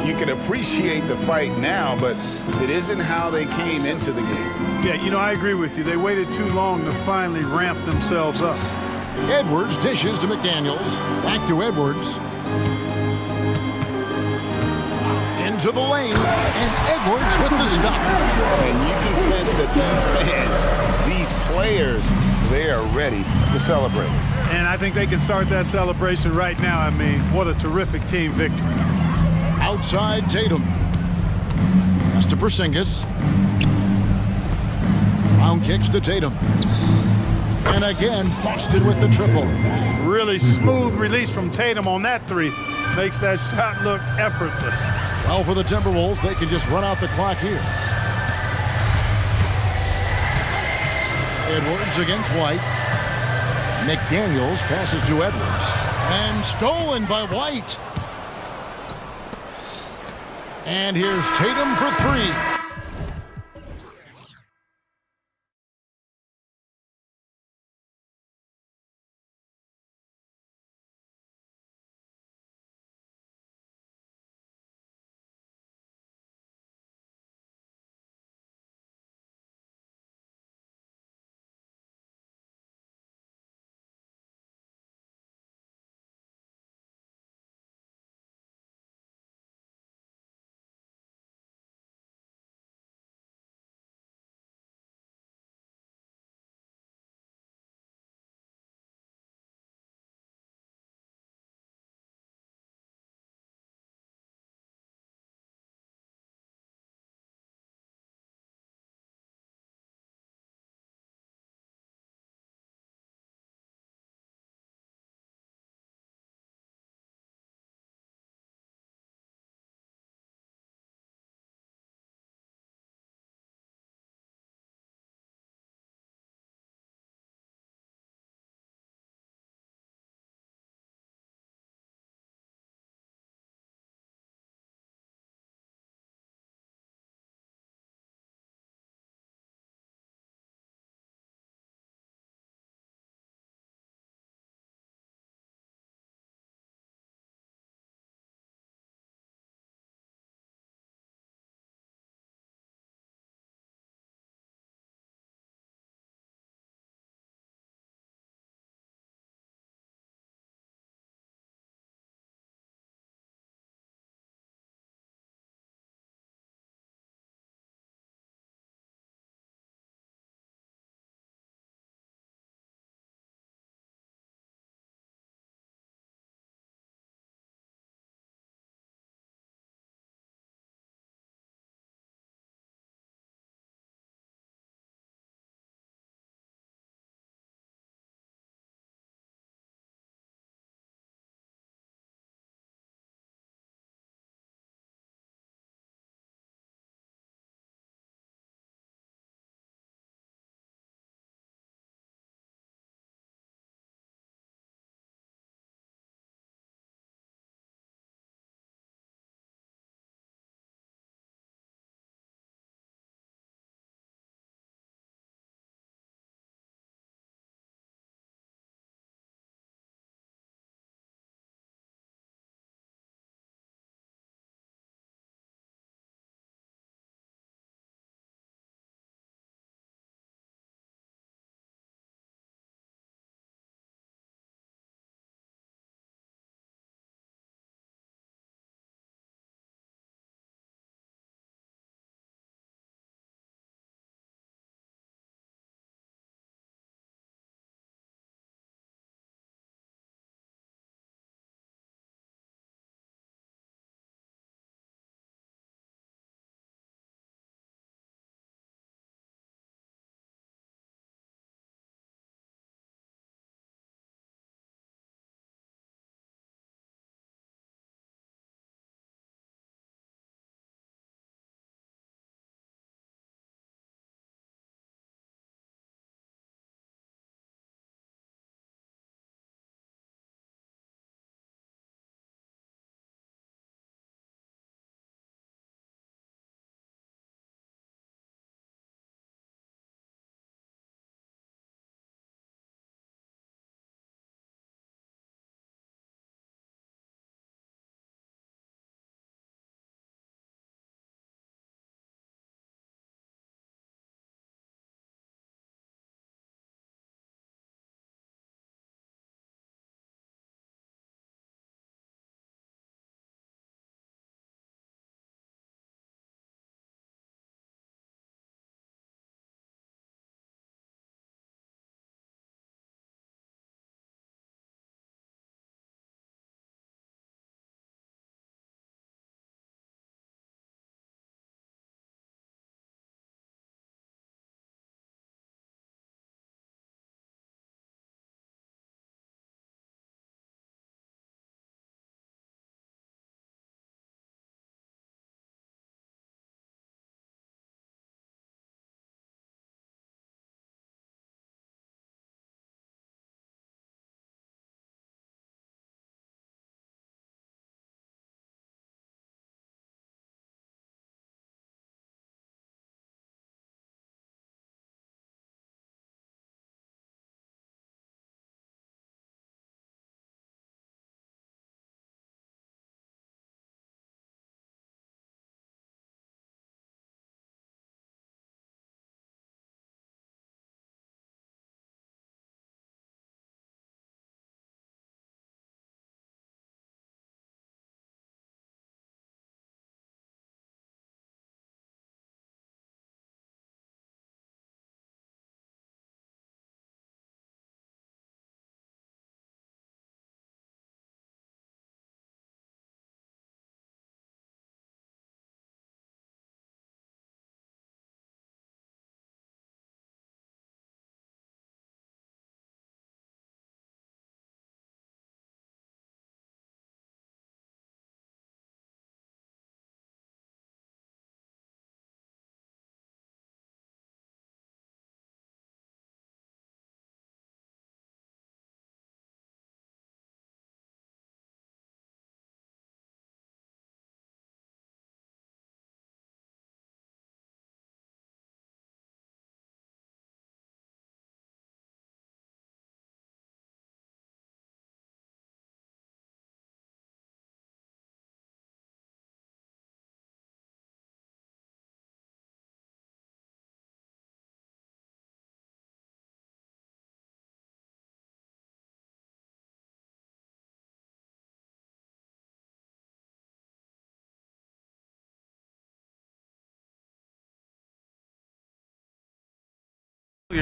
You can appreciate the fight now, but it isn't how they came into the game. Yeah, you know, I agree with you. They waited too long to finally ramp themselves up. Edwards dishes to McDaniels. Back to Edwards. Into the lane. And Edwards with the stop. And you can sense that these fans, these players, they are ready to celebrate. And I think they can start that celebration right now. I mean, what a terrific team victory. Outside Tatum. Pass to Porzingis. Round kicks to Tatum. And again, Boston with the triple. Really smooth release from Tatum on that three. Makes that shot look effortless. Well, for the Timberwolves, they can just run out the clock here. Edwards against White. McDaniels passes to Edwards. And stolen by White. And here's Tatum for 3.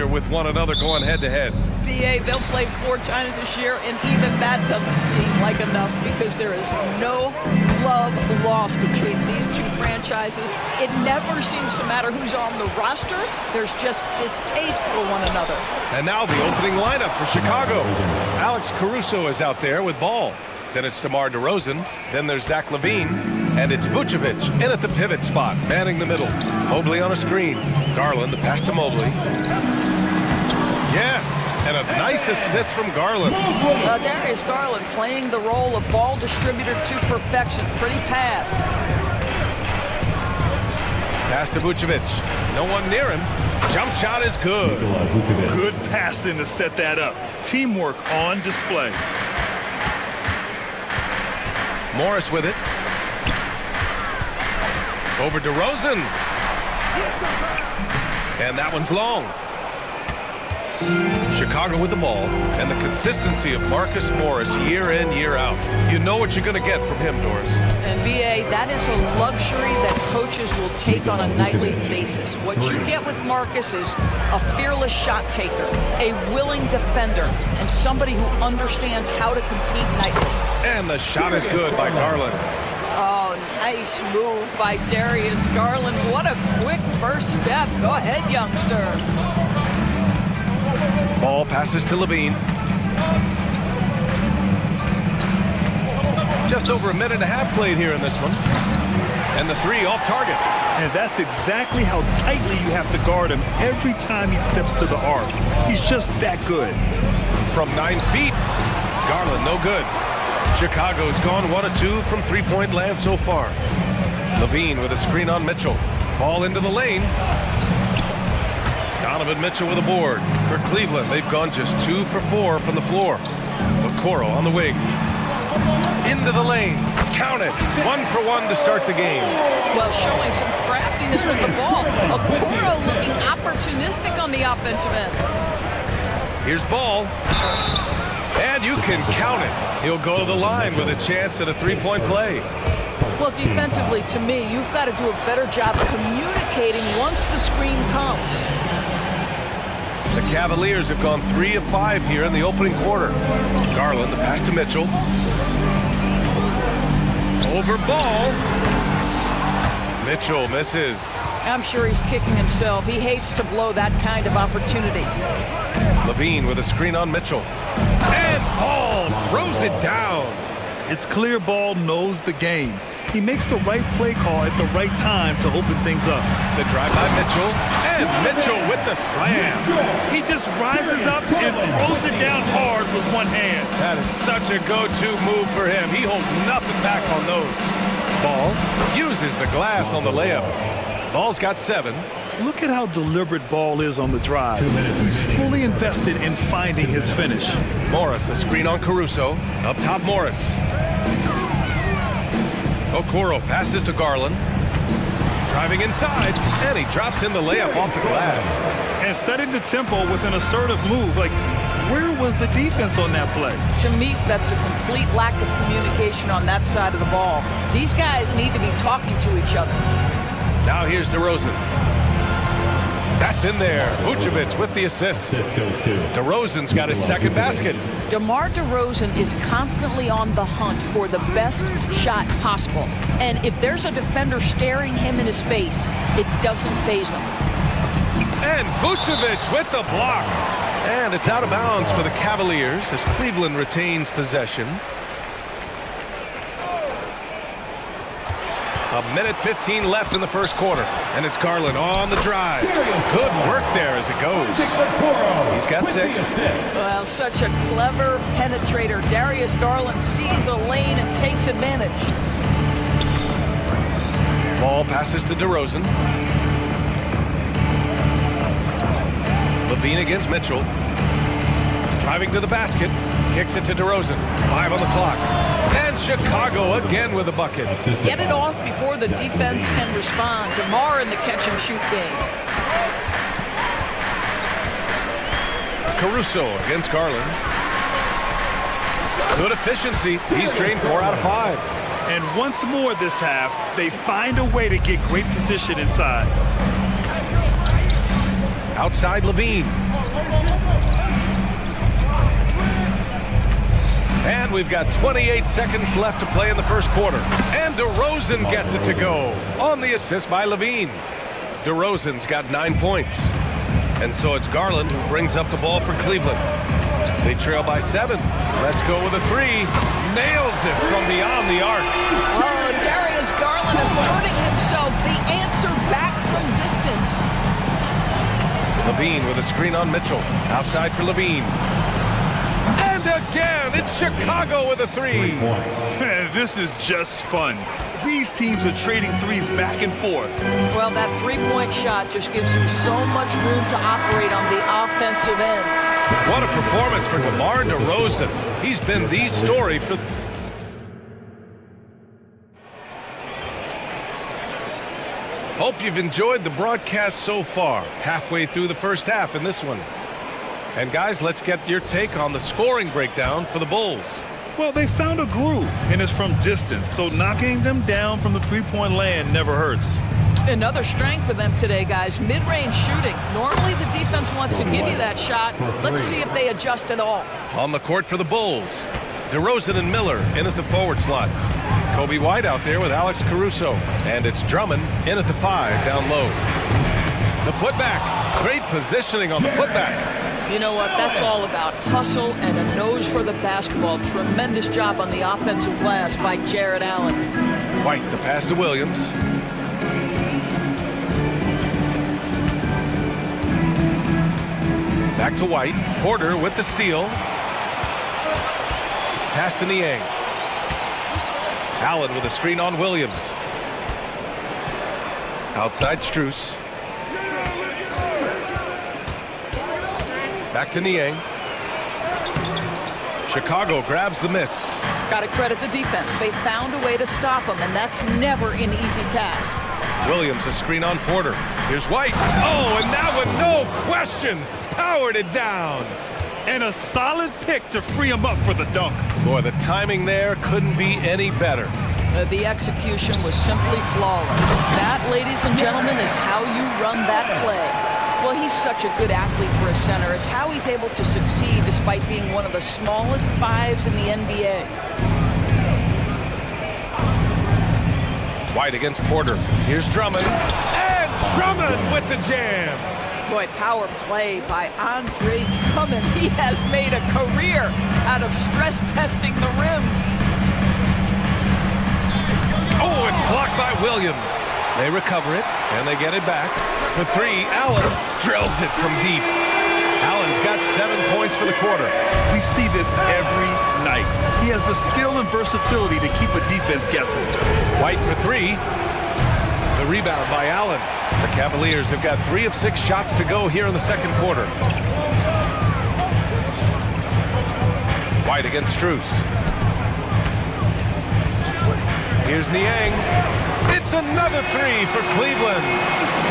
with one another going head-to-head. BA, they'll play 4 times this year, and even that doesn't seem like enough because there is no love lost between these two franchises. It never seems to matter who's on the roster. There's just distaste for one another. And now the opening lineup for Chicago. Alex Caruso is out there with ball. Then it's DeMar DeRozan. Then there's Zach LaVine. And it's Vucevic in at the pivot spot, manning the middle. Mobley on a screen. Garland, the pass to Mobley. Yes, and a nice assist from Garland. Darius Garland playing the role of ball distributor to perfection. Pretty pass. Pass to Vucevic. No one near him. Jump shot is good. Good passing to set that up. Teamwork on display. Morris with it. Over DeRozan. And that one's long. Chicago with the ball, and the consistency of Marcus Morris year in, year out. You know what you're going to get from him, Doris. And BA, that is a luxury that coaches will take on a nightly basis. What you get with Marcus is a fearless shot taker, a willing defender, and somebody who understands how to compete nightly. And the shot is good by Garland. Oh, nice move by Darius Garland. What a quick first step. Go ahead, young sir. Ball passes to LaVine. Just over a minute and a half played here in this one. And the 3 off target. And that's exactly how tightly you have to guard him every time he steps to the arc. He's just that good. From 9 feet, Garland no good. Chicago's gone 1 of 2 from 3-point land so far. LaVine with a screen on Mitchell. Ball into the lane. Donovan Mitchell with a board. For Cleveland, they've gone just 2 for 4 from the floor. Okoro on the wing. Into the lane. Count it. 1 for 1 to start the game. Well, showing some craftiness with the ball. Okoro looking opportunistic on the offensive end. Here's Ball. And you can count it. He'll go to the line with a chance at a 3-point play. Well, defensively, to me, you've got to do a better job communicating once the screen comes. The Cavaliers have gone 3 of 5 here in the opening quarter. Garland, the pass to Mitchell. Over Ball. Mitchell misses. I'm sure he's kicking himself. He hates to blow that kind of opportunity. LaVine with a screen on Mitchell. And Ball throws it down. It's clear Ball knows the game. He makes the right play call at the right time to open things up. The drive by Mitchell. And Mitchell with the slam. He just rises up and throws it down hard with one hand. That is such a go-to move for him. He holds nothing back on those. Ball uses the glass on the layup. Ball's got 7. Look at how deliberate Ball is on the drive. He's fully invested in finding his finish. Morris, a screen on Caruso. Up top, Morris. Okoro passes to Garland. Driving inside, and he drops in the layup off the glass. And setting the tempo with an assertive move. Like, where was the defense on that play? To me, that's a complete lack of communication on that side of the ball. These guys need to be talking to each other. Now here's DeRozan. That's in there. Vucevic with the assist. DeRozan's got his second basket. DeMar DeRozan is constantly on the hunt for the best shot possible. And if there's a defender staring him in his face, it doesn't faze him. And Vucevic with the block. And it's out of bounds for the Cavaliers as Cleveland retains possession. A minute 15 left in the first quarter. And it's Garland on the drive. Good work there as it goes. He's got 6. Well, such a clever penetrator. Darius Garland sees a lane and takes advantage. Ball passes to DeRozan. LaVine against Mitchell. Driving to the basket. Kicks it to DeRozan. 5 on the clock. And Chicago again with a bucket. Get it off before the defense can respond. DeMar in the catch-and-shoot game. Caruso against Garland. Good efficiency. He's drained 4 out of 5. And once more this half, they find a way to get great position inside. Outside LaVine. And we've got 28 seconds left to play in the first quarter. And DeRozan gets it to go on the assist by Levine. DeRozan's got 9 points. And so it's Garland who brings up the ball for Cleveland. They trail by 7. Let's go with a 3. Nails it from beyond the arc. Oh, Darius Garland asserting himself, the answer back from distance. Levine with a screen on Mitchell. Outside for Levine. And again, it's Chicago with a 3. Man, this is just fun. These teams are trading threes back and forth. Well, that three-point shot just gives you so much room to operate on the offensive end. What a performance for DeMar DeRozan. He's been the story for... Hope you've enjoyed the broadcast so far. Halfway through the first half in this one. And guys, let's get your take on the scoring breakdown for the Bulls. Well, they found a groove, and it's from distance, so knocking them down from the three-point land never hurts. Another strength for them today, guys. Mid-range shooting. Normally the defense wants to give you that shot. Let's see if they adjust at all. On the court for the Bulls, DeRozan and Miller in at the forward slots. Kobe White out there with Alex Caruso. And it's Drummond in at the 5 down low. The putback. Great positioning on the putback. You know what? That's all about hustle and a nose for the basketball. Tremendous job on the offensive glass by Jarrett Allen. White, the pass to Williams. Back to White. Porter with the steal. Pass to Niang. Allen with a screen on Williams. Outside Strus. Back to Niang. Chicago grabs the miss. Got to credit the defense. They found a way to stop him, and that's never an easy task. Williams a screen on Porter. Here's White. Oh, and that one, no question, powered it down. And a solid pick to free him up for the dunk. Boy, the timing there couldn't be any better. The execution was simply flawless. That, ladies and gentlemen, is how you run that play. Well, he's such a good athlete for a center. It's how he's able to succeed despite being one of the smallest 5s in the NBA. White against Porter. Here's Drummond. And Drummond with the jam. Boy, power play by Andre Drummond. He has made a career out of stress testing the rims. Oh, it's blocked by Williams. They recover it, and they get it back. For 3, Allen drills it from deep. Allen's got 7 points for the quarter. We see this every night. He has the skill and versatility to keep a defense guessing. White for 3. The rebound by Allen. The Cavaliers have got 3 of 6 shots to go here in the second quarter. White against Strus. Here's Niang. It's another 3 for Cleveland.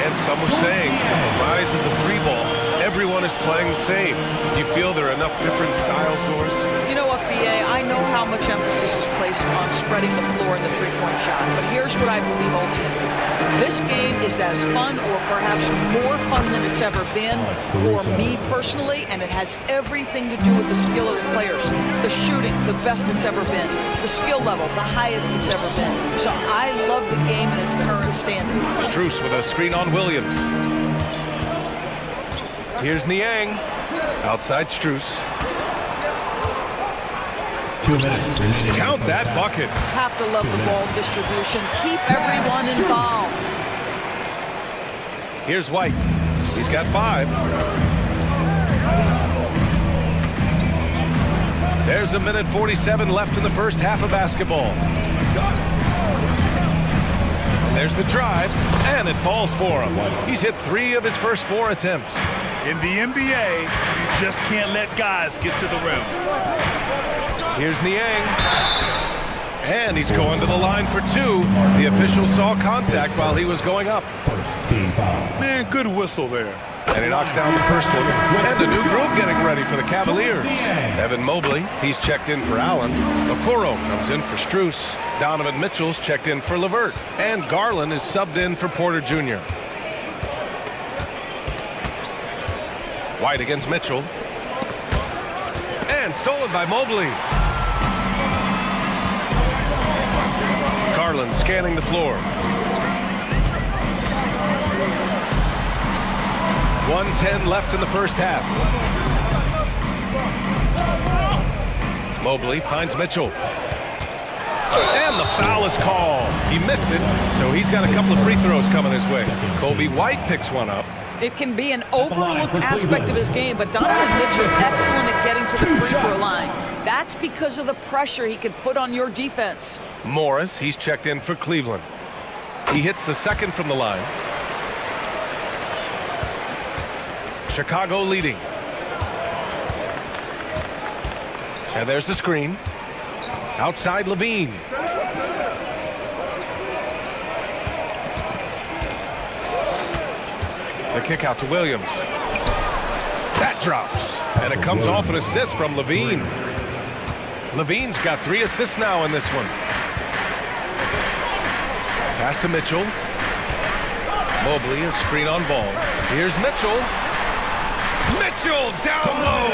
And some were saying, the rise of the 3-ball, everyone is playing the same. Do you feel there are enough different styles, Doris? You know what, B.A., I know how much emphasis is placed on spreading the floor in the three-point shot, but here's what I believe ultimately. This game is as fun or perhaps more fun than it's ever been for me personally, and it has everything to do with the skill of the players. The shooting, the best it's ever been. The skill level, the highest it's ever been. So I love the game in its current standing. Strus with a screen on Williams. Here's Niang. Outside Strus. 2 minutes remaining. Count that bucket. Have to love the ball distribution. Keep everyone involved. Here's White. He's got 5. There's 1:47 left in the first half of basketball. There's the drive, and it falls for him. He's hit 3 of his first 4 attempts. In the NBA, you just can't let guys get to the rim. Here's Niang. And he's going to the line for 2. The official saw contact while he was going up. Man, good whistle there. And he knocks down the first one. And a new group getting ready for the Cavaliers. Evan Mobley, he's checked in for Allen. Okoro comes in for Strus. Donovan Mitchell's checked in for LeVert. And Garland is subbed in for Porter Jr. White against Mitchell. And stolen by Mobley. Garland scanning the floor. 1:10 left in the first half. Mobley finds Mitchell. And the foul is called. He missed it, so he's got a couple of free throws coming his way. Kobe White picks one up. It can be an overlooked aspect of his game, but Donovan Mitchell excellent at getting to the free throw line. That's because of the pressure he can put on your defense. Morris, he's checked in for Cleveland. He hits the second from the line. Chicago leading. And there's the screen. Outside Levine. The kick out to Williams. That drops. And it comes off an assist from Levine. Levine's got 3 assists now in this one. Pass to Mitchell. Mobley, a screen on ball. Here's Mitchell. Mitchell down low.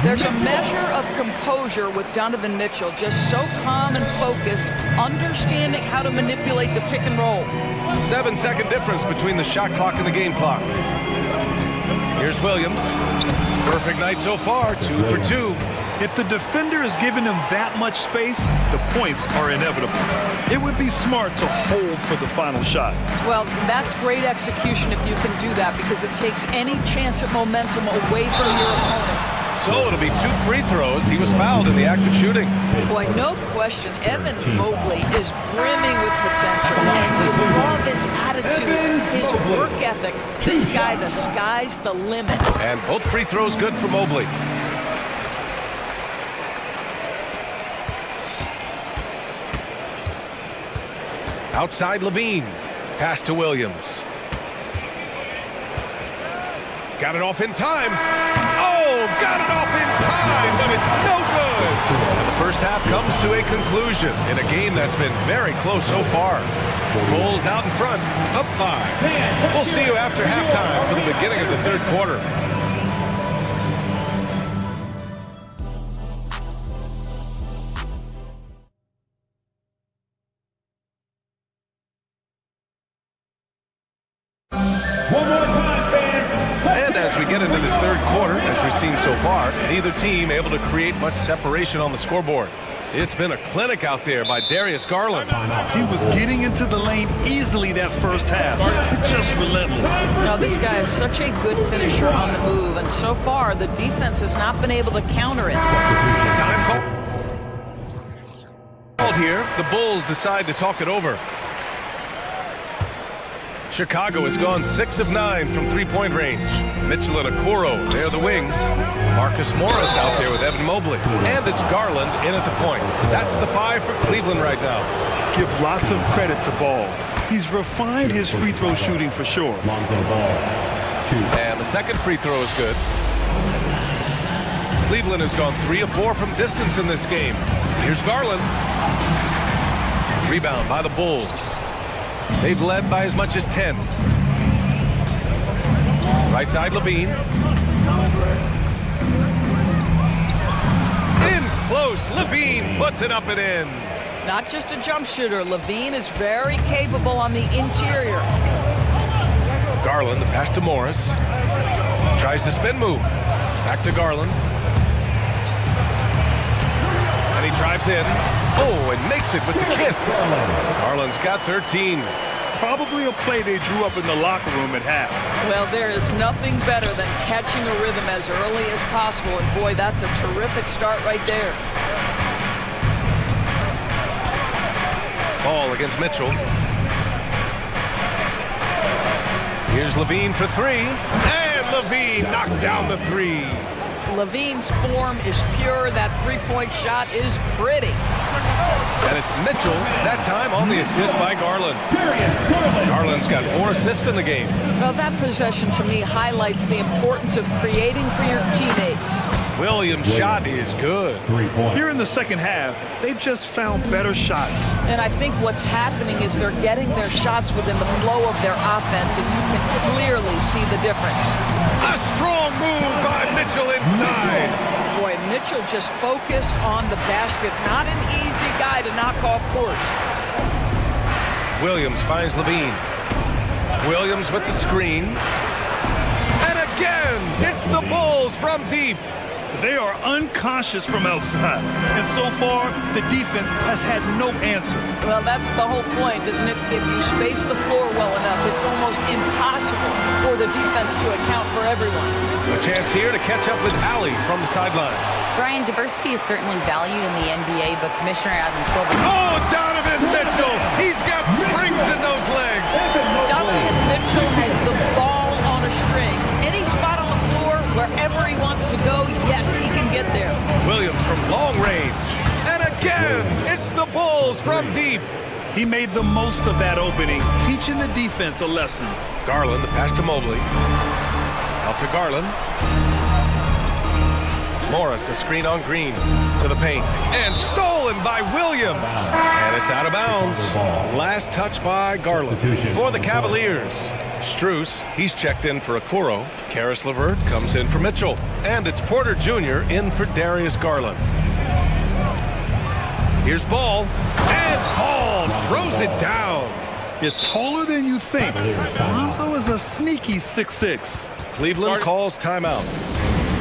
There's a measure of composure with Donovan Mitchell, just so calm and focused, understanding how to manipulate the pick and roll. 7-second difference between the shot clock and the game clock. Here's Williams. Perfect night so far, 2 for 2. If the defender is giving him that much space, the points are inevitable. It would be smart to hold for the final shot. Well, that's great execution if you can do that, because it takes any chance of momentum away from your opponent. So it'll be 2 free throws. He was fouled in the act of shooting. Boy, no question, Evan Mobley is brimming with potential, and you love his attitude, his work ethic. This guy, the sky's the limit. And both free throws good for Mobley. Outside Levine. Pass to Williams. Got it off in time. Oh, got it off in time, but it's no good. And the first half comes to a conclusion in a game that's been very close so far. Bulls out in front, up 5. We'll see you after halftime for the beginning of the third quarter. Into this third quarter, as we've seen so far, neither team able to create much separation on the scoreboard. It's been a clinic out there by Darius Garland. He was getting into the lane easily that first half. Just relentless. Now, this guy is such a good finisher on the move, and so far, the defense has not been able to counter it. Time called here. The Bulls decide to talk it over. Chicago has gone 6 of 9 from three-point range. Mitchell and Okoro, they're the wings. Marcus Morris out there with Evan Mobley. And it's Garland in at the point. That's the 5 for Cleveland right now. Give lots of credit to Ball. He's refined his free throw shooting for sure. And the second free throw is good. Cleveland has gone 3 of 4 from distance in this game. Here's Garland. Rebound by the Bulls. They've led by as much as 10. Right side, Levine. In close, Levine puts it up and in. Not just a jump shooter, Levine is very capable on the interior. Garland, the pass to Morris. Tries the spin move. Back to Garland. And he drives in. Oh, and makes it with the kiss. Garland's got 13. Probably a play they drew up in the locker room at half. Well, there is nothing better than catching a rhythm as early as possible, and boy, that's a terrific start right there. Ball against Mitchell. Here's Levine for 3. And Levine knocks down the 3. Levine's form is pure. That three-point shot is pretty. And it's Mitchell, that time on the assist by Garland. Garland's got 4 assists in the game. Well, that possession to me highlights the importance of creating for your teammates. Williams' shot is good. 3 points. Here in the second half, they've just found better shots. And I think what's happening is they're getting their shots within the flow of their offense, and you can clearly see the difference. A strong move by Mitchell inside. Boy, Mitchell just focused on the basket. Not an easy guy to knock off course. Williams finds Levine. Williams with the screen. And again, it's the Bulls from deep. They are unconscious from outside. And so far, the defense has had no answer. Well, that's the whole point, isn't it? If you space the floor well enough, it's almost impossible for the defense to account for everyone. A chance here to catch up with Allie from the sideline. Brian, diversity is certainly valued in the NBA, but Commissioner Adam Silver... Oh, Donovan Mitchell! He's got springs in those legs! Donovan Mitchell has the ball on a string. Any spot on the floor, wherever he wants to go, yes, he can get there. Williams from long range. And again, it's the Bulls from deep. He made the most of that opening, teaching the defense a lesson. Garland, the pass to Mobley. Out to Garland. Morris, a screen on Green to the paint. And stolen by Williams. And it's out of bounds. Last touch by Garland. For the Cavaliers. Strus, he's checked in for Okoro. Karis LeVert comes in for Mitchell. And it's Porter Jr. in for Darius Garland. Here's Ball. And Ball throws it down. You're taller than you think. Lonzo is a sneaky 6'6". Cleveland calls timeout.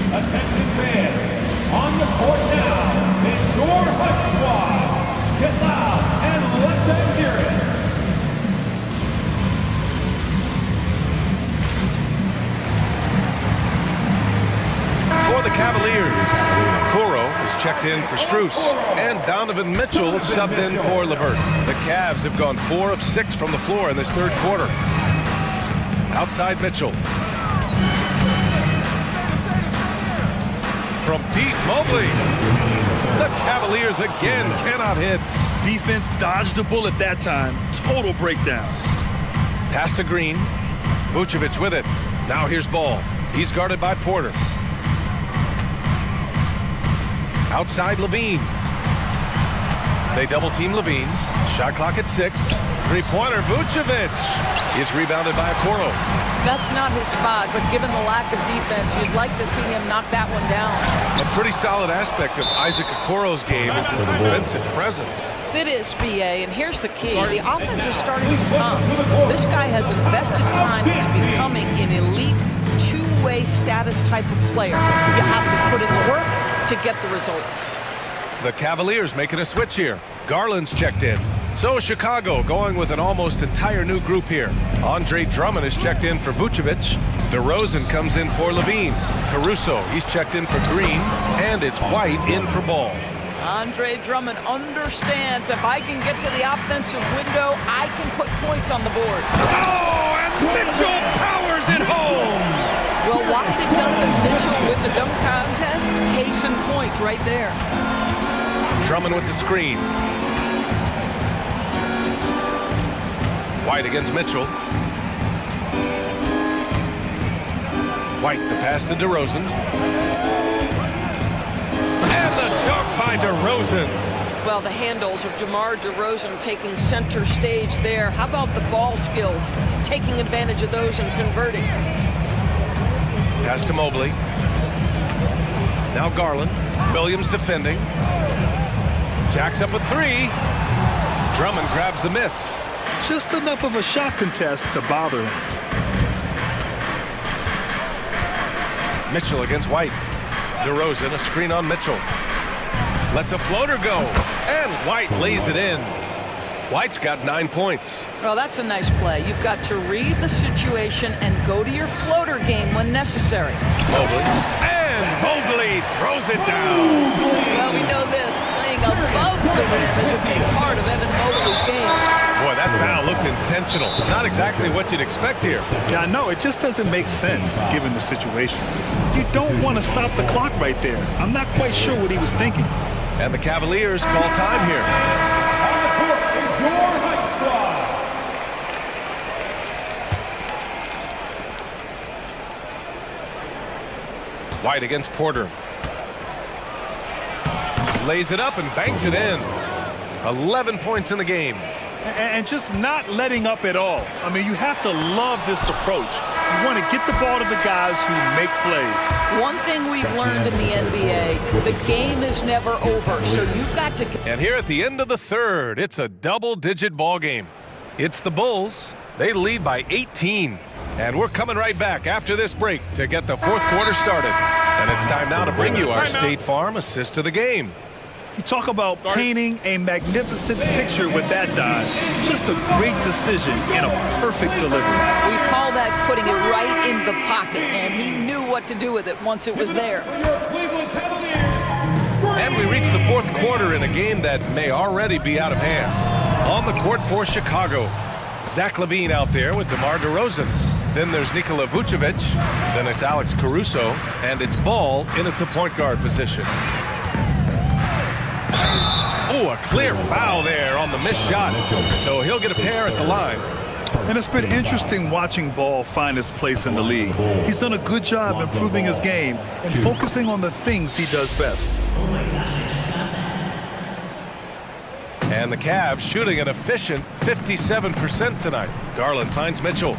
Attention fans, on the court now, it's your Hunt Squad. Get loud and let them hear it. For the Cavaliers, Okoro is checked in for Strus, and Donovan Mitchell subbed in for LeVert. The Cavs have gone 4 of 6 from the floor in this third quarter. Outside Mitchell. From deep, Mobley. The Cavaliers again cannot hit. Defense dodged a bullet that time. Total breakdown. Pass to Green. Vucevic with it. Now here's Ball. He's guarded by Porter. Outside Levine. They double team Levine. Shot clock at 6. Three-pointer, Vucevic is rebounded by Okoro. That's not his spot, but given the lack of defense, you'd like to see him knock that one down. A pretty solid aspect of Isaac Okoro's game is his defensive presence. It is, BA, and here's the key. The offense is starting to come. This guy has invested time into becoming an elite two-way status type of player. You have to put in the work to get the results. The Cavaliers making a switch here. Garland's checked in. So Chicago going with an almost entire new group here. Andre Drummond is checked in for Vucevic. DeRozan comes in for Levine. Caruso, he's checked in for Green. And it's White in for Ball. Andre Drummond understands if I can get to the offensive window, I can put points on the board. Oh, and Mitchell powers it home! Well, why did Donovan Mitchell win the dunk contest? Case in point right there. Drummond with the screen. White against Mitchell. White, the pass to DeRozan. And the dunk by DeRozan. Well, the handles of DeMar DeRozan taking center stage there. How about the ball skills? Taking advantage of those and converting. Pass to Mobley. Now Garland. Williams defending. Jacks up a 3. Drummond grabs the miss. Just enough of a shot contest to bother him. Mitchell against White. DeRozan, a screen on Mitchell. Lets a floater go. And White lays it in. White's got 9 points. Well, that's a nice play. You've got to read the situation and go to your floater game when necessary. Mobley. And Mobley throws it down. Well, we know this. Playing above the rim is a big part of Evan Mobley's game. Boy, that foul looked intentional. Not exactly what you'd expect here. Yeah, I know. It just doesn't make sense, given the situation. You don't want to stop the clock right there. I'm not quite sure what he was thinking. And the Cavaliers call time here. On the court is your Hunt Squad. White against Porter. lays it up and banks it in. 11 points in the game. And just not letting up at all. I mean, you have to love this approach. You want to get the ball to the guys who make plays. One thing we've learned in the NBA, the game is never over, so you've got to... And here at the end of the third, it's a double-digit ball game. It's the Bulls. They lead by 18. And we're coming right back after this break to get the fourth quarter started. And it's time now to bring you our State Farm assist of the game. You talk about painting a magnificent picture with that dive. Just a great decision and a perfect delivery. We call that putting it right in the pocket, and he knew what to do with it once it was there. And we reach the fourth quarter in a game that may already be out of hand. On the court for Chicago, Zach LaVine out there with DeMar DeRozan. Then there's Nikola Vucevic. Then it's Alex Caruso. And it's Ball in at the point guard position. Oh, a clear foul there on the missed shot. So he'll get a pair at the line. And it's been interesting watching Ball find his place in the league. He's done a good job improving his game and focusing on the things he does best. And the Cavs shooting an efficient 57% tonight. Garland finds Mitchell.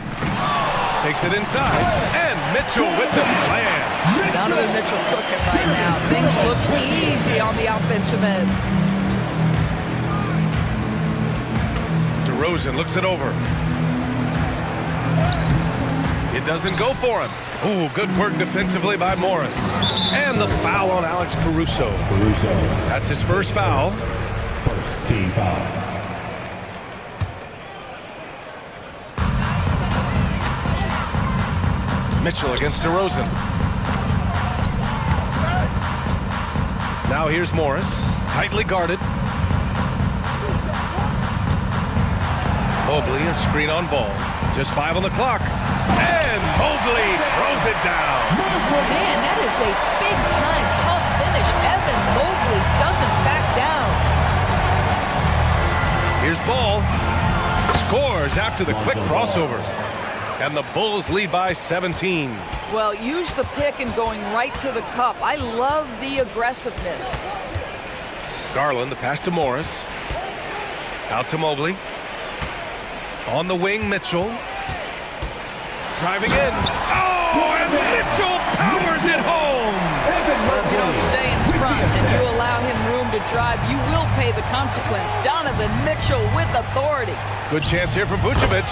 Takes it inside. And Mitchell with the slam. Donovan Mitchell cooking right now. Things look easy on the offensive end. DeRozan looks it over. It doesn't go for him. Ooh, good work defensively by Morris. And the foul on Alex Caruso. That's his first foul. First team foul. Mitchell against DeRozan. Now here's Morris, tightly guarded. Mobley, a screen on Ball. Just 5 on the clock. And Mobley throws it down. Man, that is a big-time tough finish. Evan Mobley doesn't back down. Here's Ball. Scores after the quick crossover. And the Bulls lead by 17. Well, use the pick and going right to the cup. I love the aggressiveness. Garland, the pass to Morris. Out to Mobley. On the wing, Mitchell. Driving in. Oh, and Mitchell powers it home. Well, if you don't stay in front and you allow him room to drive, you will pay the consequence. Donovan Mitchell with authority. Good chance here for Vucevic.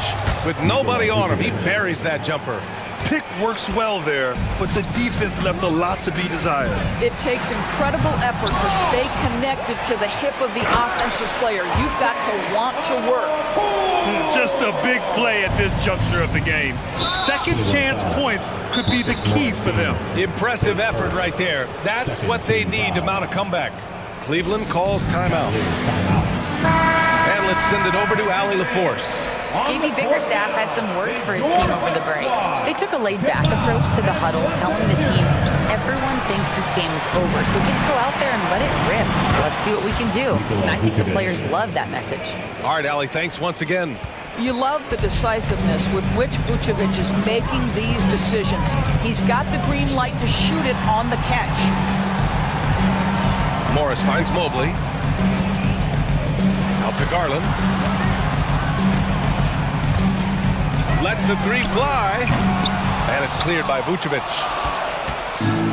With nobody on him, he buries that jumper. Pick works well there, but the defense left a lot to be desired. It takes incredible effort to stay connected to the hip of the offensive player. You've got to want to work. Just a big play at this juncture of the game. Second chance points could be the key for them. Impressive effort right there. That's what they need to mount a comeback. Cleveland calls timeout. And let's send it over to Allie LaForce. JB Bickerstaff had some words for his team over the break. They took a laid-back approach to the huddle, telling the team, everyone thinks this game is over, so just go out there and let it rip. Let's see what we can do. And I think the players love that message. All right, Allie, thanks once again. You love the decisiveness with which Vucevic is making these decisions. He's got the green light to shoot it on the catch. Morris finds Mobley. Out to Garland. Lets the three fly. And it's cleared by Vucevic.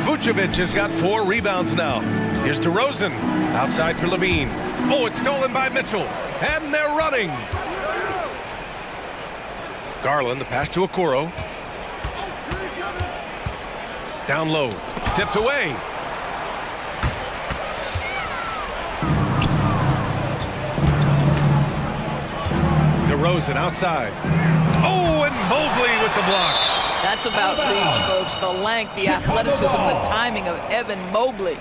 Vucevic has got 4 rebounds now. Here's DeRozan. Outside for LaVine. Oh, it's stolen by Mitchell. And they're running. Garland, the pass to Okoro. Down low. Tipped away. DeRozan outside. Oh, and Mobley with the block. That's about reach, folks. The length, the athleticism, the timing of Evan Mobley.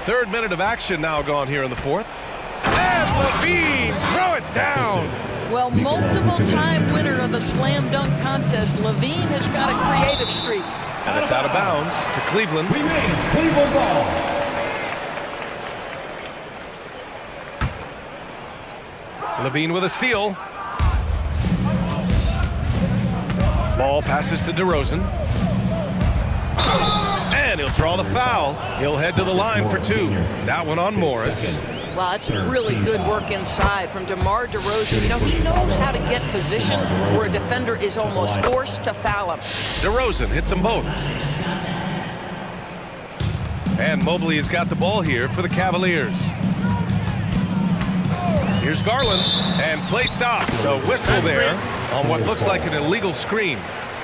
Third minute of action now gone here in the fourth. And LaVine, throw it down. Well, multiple-time winner of the slam dunk contest, LaVine has got a creative streak. And it's out of bounds to Cleveland. Cleveland ball. LaVine with a steal. Ball passes to DeRozan. And And he'll draw the foul. He'll head to the line for two. That one on Morris. Well, that's really good work inside from DeMar DeRozan. You know, he knows how to get position where a defender is almost forced to foul him. DeRozan hits them both. And Mobley has got the ball here for the Cavaliers. Here's Garland, and play stops. A whistle there on what looks like an illegal screen.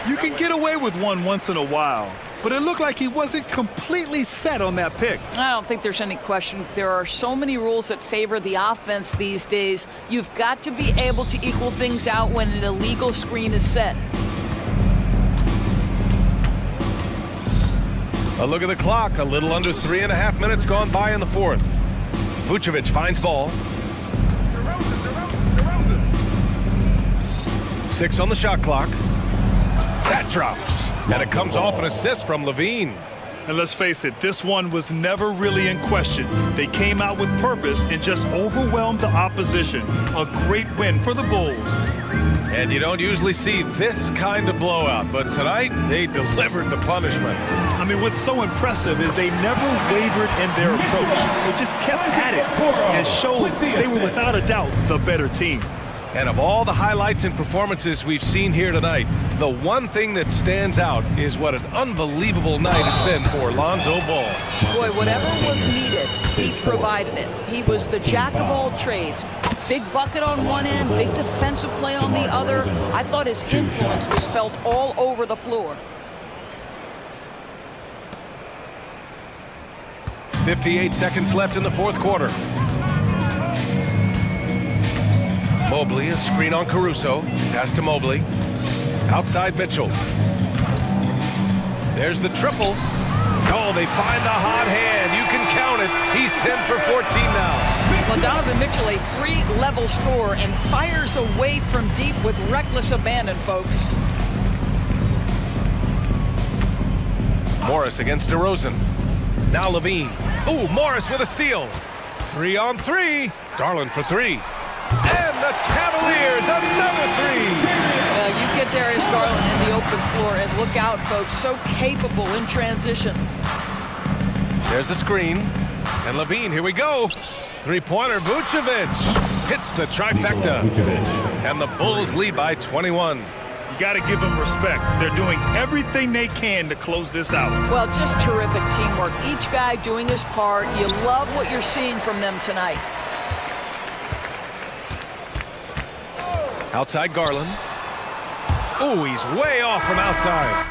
You can get away with one once in a while, but it looked like he wasn't completely set on that pick. I don't think there's any question. There are so many rules that favor the offense these days. You've got to be able to equal things out when an illegal screen is set. A look at the clock. A little under 3.5 minutes gone by in the fourth. Vucevic finds ball. 6 on the shot clock. That drops. And it comes off an assist from Levine. And let's face it, this one was never really in question. They came out with purpose and just overwhelmed the opposition. A great win for the Bulls. And you don't usually see this kind of blowout, but tonight they delivered the punishment. I mean, what's so impressive is they never wavered in their approach. They just kept at it and showed they were without a doubt the better team. And of all the highlights and performances we've seen here tonight, the one thing that stands out is what an unbelievable night it's been for Lonzo Ball. Boy, whatever was needed, he provided it. He was the jack of all trades. Big bucket on one end, big defensive play on the other. I thought his influence was felt all over the floor. 58 seconds left in the fourth quarter. Mobley, a screen on Caruso. Pass to Mobley. Outside Mitchell. There's the triple. Oh, they find the hot hand. You can count it. He's 10 for 14 now. Well, Donovan Mitchell, a three-level scorer, and fires away from deep with reckless abandon, folks. Morris against DeRozan. Now Levine. Ooh, Morris with a steal. 3 on 3. Garland for 3. And the Cavaliers, another 3. You get Darius Garland in the open floor, and look out, folks. So capable in transition. There's a screen. And Levine, here we go. Three-pointer, Vucevic hits the trifecta. And the Bulls lead by 21. You got to give them respect. They're doing everything they can to close this out. Well, just terrific teamwork. Each guy doing his part. You love what you're seeing from them tonight. Outside Garland. Oh, he's way off from outside.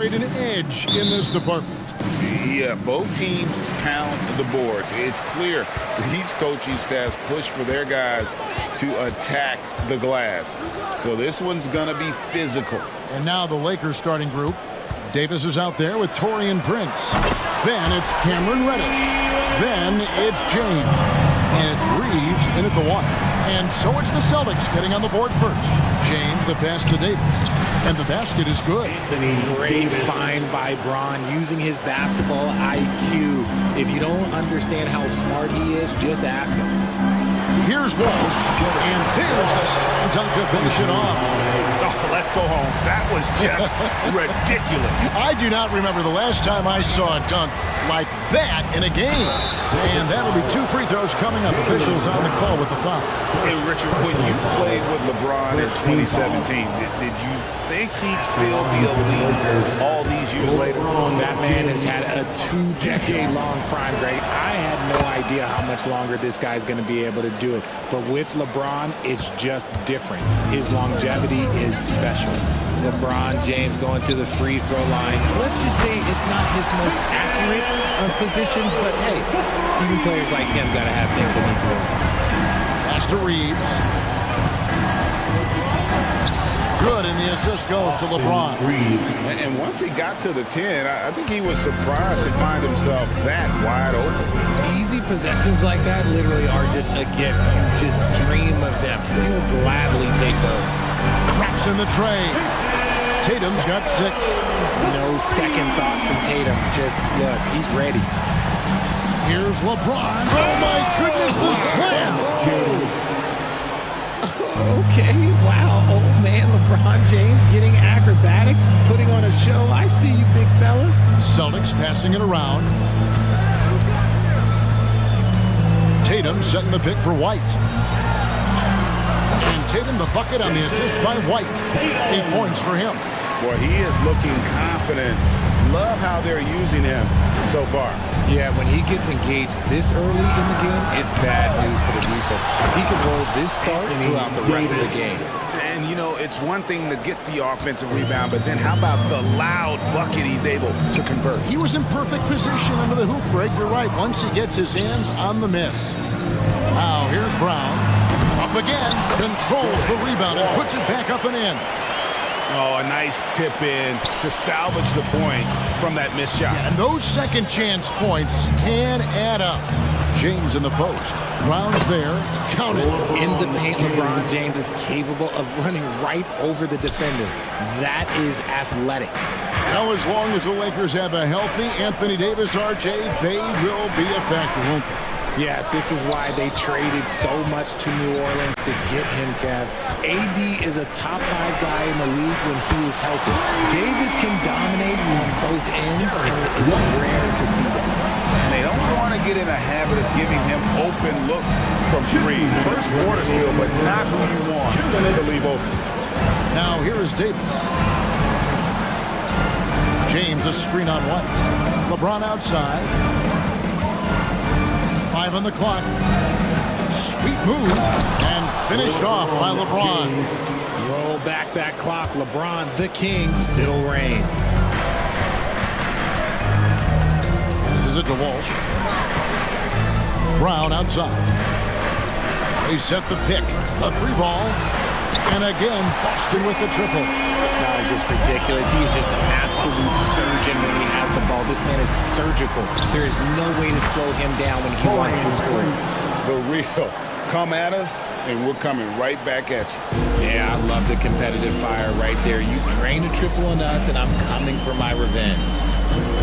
An edge in this department. Yeah, both teams pound the boards. It's clear these coaching staffs push for their guys to attack the glass. So this one's going to be physical. And now the Lakers starting group. Davis is out there with Taurean Prince. Then it's Cameron Reddish. Then it's James. And it's Reeves in at the one. And so it's the Celtics getting on the board first. James, the pass to Davis. And the basket is good. Great find by Braun using his basketball IQ. If you don't understand how smart he is, just ask him. Here's Walsh. And there's the slam dunk to finish it off. Oh, let's go home. That was just ridiculous. I do not remember the last time I saw a dunk like that in a game. And that'll be 2 free throws coming up. Officials on the call with the foul. Hey, Richard, when you played with LeBron in 2017, did you think he'd still be a leader all these years later? That man has had a 2-decade-long prime, Greg. I had no idea how much longer this guy's going to be able to do it. But with LeBron, it's just different. His longevity is special. LeBron James going to the free throw line. Let's just say it's not his most accurate of positions, but hey, even players like him got to have things they need to work on. Pass to Reeves. Good, and the assist goes to LeBron. And once he got to the 10, I think he was surprised to find himself that wide open. Easy possessions like that literally are just a gift. You just dream of them. You'll gladly take those. Traps in the tray. Tatum's got 6. No second thoughts from Tatum. Just look, he's ready. Here's LeBron. Oh my goodness, the slam! Okay, wow, old man LeBron James getting acrobatic, putting on a show. I see you, big fella. Celtics passing it around. Tatum setting the pick for White. And Tatum the bucket on the assist by White. 8 points for him. Boy, he is looking confident. Love how they're using him so far. Yeah, when he gets engaged this early in the game, it's bad news for the defense. He can roll this start throughout the rest of the game. And, you know, it's one thing to get the offensive rebound, but then how about the loud bucket he's able to convert? He was in perfect position under the hoop break. You're right, once he gets his hands on the miss. Now, here's Brown. Up again, controls the rebound and puts it back up and in. Oh, a nice tip in to salvage the points from that missed shot. Yeah, and those second chance points can add up. James in the post. Brown's there. Count it. In the paint, LeBron James is capable of running right over the defender. That is athletic. Now, as long as the Lakers have a healthy Anthony Davis, RJ, they will be a factor, won't they? Yes, this is why they traded so much to New Orleans to get him, Kev. AD is a top 5 guy in the league when he is healthy. Davis can dominate on both ends, and it is rare to see that. And they don't want to get in a habit of giving him open looks from 3. First quarter still, but not who you want to leave open. Now, here is Davis. James, a screen on White. LeBron outside. 5 on the clock. Sweet move. And finished off by LeBron. Roll back that clock. LeBron, the king, still reigns. This is it to Walsh. Brown outside. They set the pick. A 3-ball. And again, Boston with the triple. That is just ridiculous. He's just an absolute surgeon when he has the ball. This man is surgical. There is no way to slow him down when he wants to score. The real. Come at us, and we're coming right back at you. Yeah, I love the competitive fire right there. You drain a triple on us, and I'm coming for my revenge.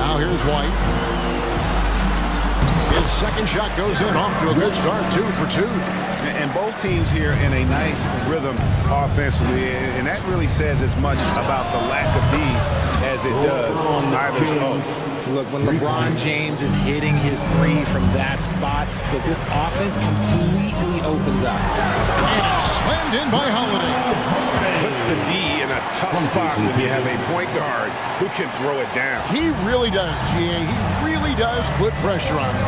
Now here's White. His second shot goes in, off to a good start, 2 for 2. And both teams here in a nice rhythm offensively, and that really says as much about the lack of D as it does either's own. Look, when LeBron James is hitting his 3 from that spot, look, this offense completely opens up. And it's slammed in by Holiday. Puts the D in a tough spot when you have a point guard who can throw it down. He really does, GA. He really does put pressure on him.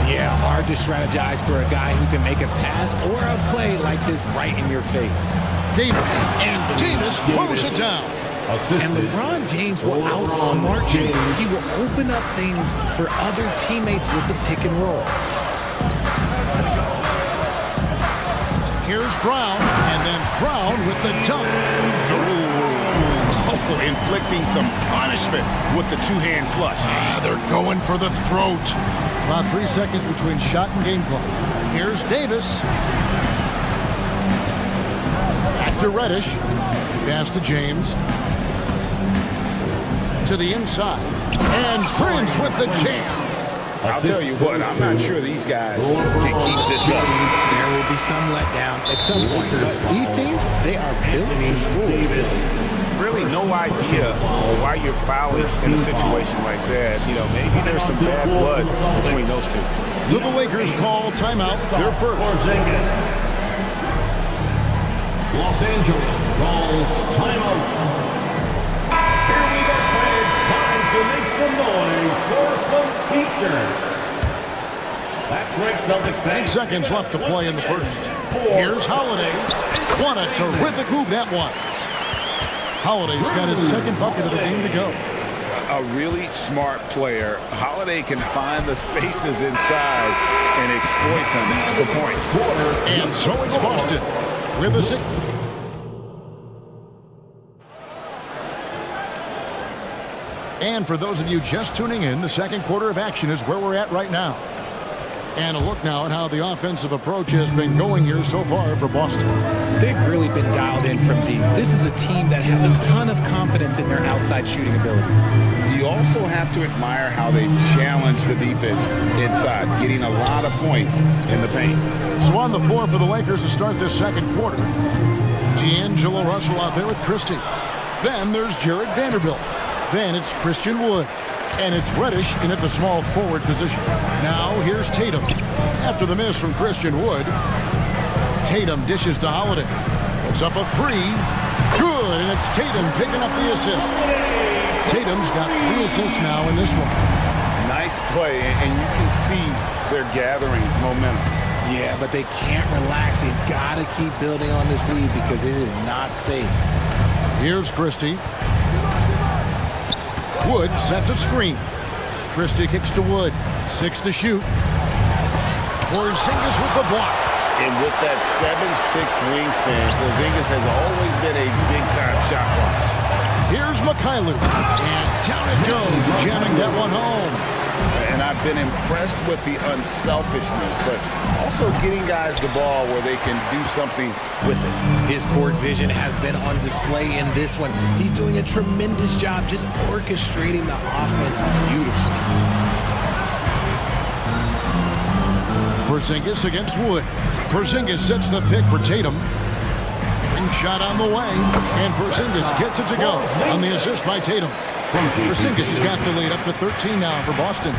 Yeah, hard to strategize for a guy who can make a pass or a play like this right in your face. Davis, and Davis throws it down. And LeBron James will outsmart you. He will open up things for other teammates with the pick and roll. Here's Brown, and then Brown with the dunk. Oh, inflicting some punishment with the two-hand flush. They're going for the throat. About 3 seconds between shot and game clock. Here's Davis. Back to Reddish. Pass to James. To the inside. And Prince with the jam. I'll tell you what, I'm not sure these guys can keep this up. There will be some letdown at some point. But these teams, they are built to score. Really no idea why you're fouling in a situation like that. You know, maybe there's some bad blood between those two. So the Lakers call timeout. They're first. Los Angeles calls timeout. Here we go, fans. Time to make some noise for some teachers. That's right, Celtics fans. 8 seconds left to play in the first. Here's Holiday. What a terrific move that was. Holiday's got his second bucket of the game to go. A really smart player. Holiday can find the spaces inside and exploit them for points. And so it's Boston with a 6. And for those of you just tuning in, the second quarter of action is where we're at right now. And a look now at how the offensive approach has been going here so far for Boston. They've really been dialed in from deep. This is a team that has a ton of confidence in their outside shooting ability. You also have to admire how they've challenged the defense inside, getting a lot of points in the paint. So on the floor for the Lakers to start this second quarter, D'Angelo Russell out there with Christie. Then there's Jared Vanderbilt. Then it's Christian Wood. And it's Reddish in at the small forward position. Now here's Tatum. After the miss from Christian Wood, Tatum dishes to Holiday. Puts up a 3. Good, and it's Tatum picking up the assist. Tatum's got 3 assists now in this one. Nice play, and you can see they're gathering momentum. Yeah, but they can't relax. They've got to keep building on this lead because it is not safe. Here's Christie. Wood sets a screen. Christie kicks to Wood. 6 to shoot. Porzingis with the block. And with that 7'6" wingspan, Porzingis has always been a big-time shot blocker. Here's Mikhailuk. And down it goes, jamming that one home. And I've been impressed with the unselfishness, but also getting guys the ball where they can do something with it. His court vision has been on display in this one. He's doing a tremendous job just orchestrating the offense beautifully. Porzingis against Wood. Porzingis sets the pick for Tatum. Ring shot on the way, and Porzingis gets it to go on the assist by Tatum. Porzingis has got the lead up to 13 now for Boston.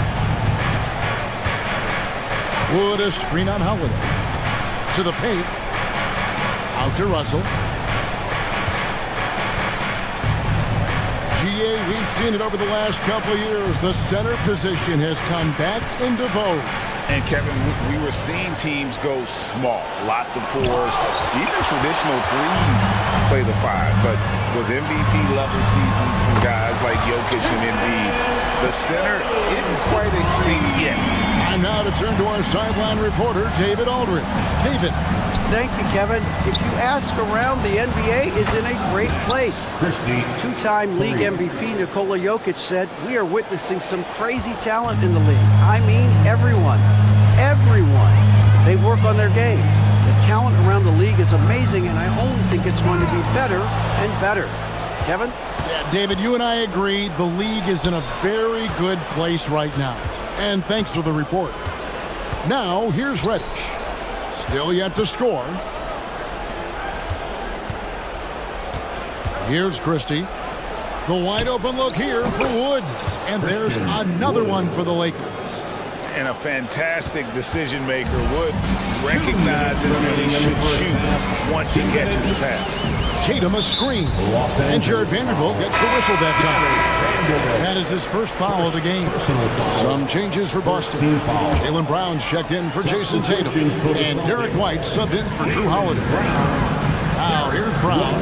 Wood a screen on Holiday. To the paint. Out to Russell. GA, we've seen it over the last couple of years. The center position has come back into vogue. And Kevin, we were seeing teams go small, lots of fours, even traditional threes play the 5. But with MVP level seasons from guys like Jokic and Embiid, the center isn't quite extinct yet. Time now to turn to our sideline reporter, David Aldridge. David. Thank you, Kevin. If you ask around, the NBA is in a great place. Two-time league MVP Nikola Jokic said, "We are witnessing some crazy talent in the league. I mean, everyone. Everyone. They work on their game. The talent around the league is amazing, and I only think it's going to be better and better." Kevin? Yeah, David, you and I agree the league is in a very good place right now. And thanks for the report. Now, here's Reddish. Still yet to score. Here's Christie. The wide open look here for Wood. And there's another one for the Lakers. And a fantastic decision maker. Wood recognizes that he should shoot once he catches the pass. Tatum a screen. And Jared Vanderbilt gets the whistle that time. That is his first foul of the game. Some changes for Boston. Jaylen Brown's checked in for Jason Tatum. And Derek White subbed in for Drew Holiday. Now here's Brown.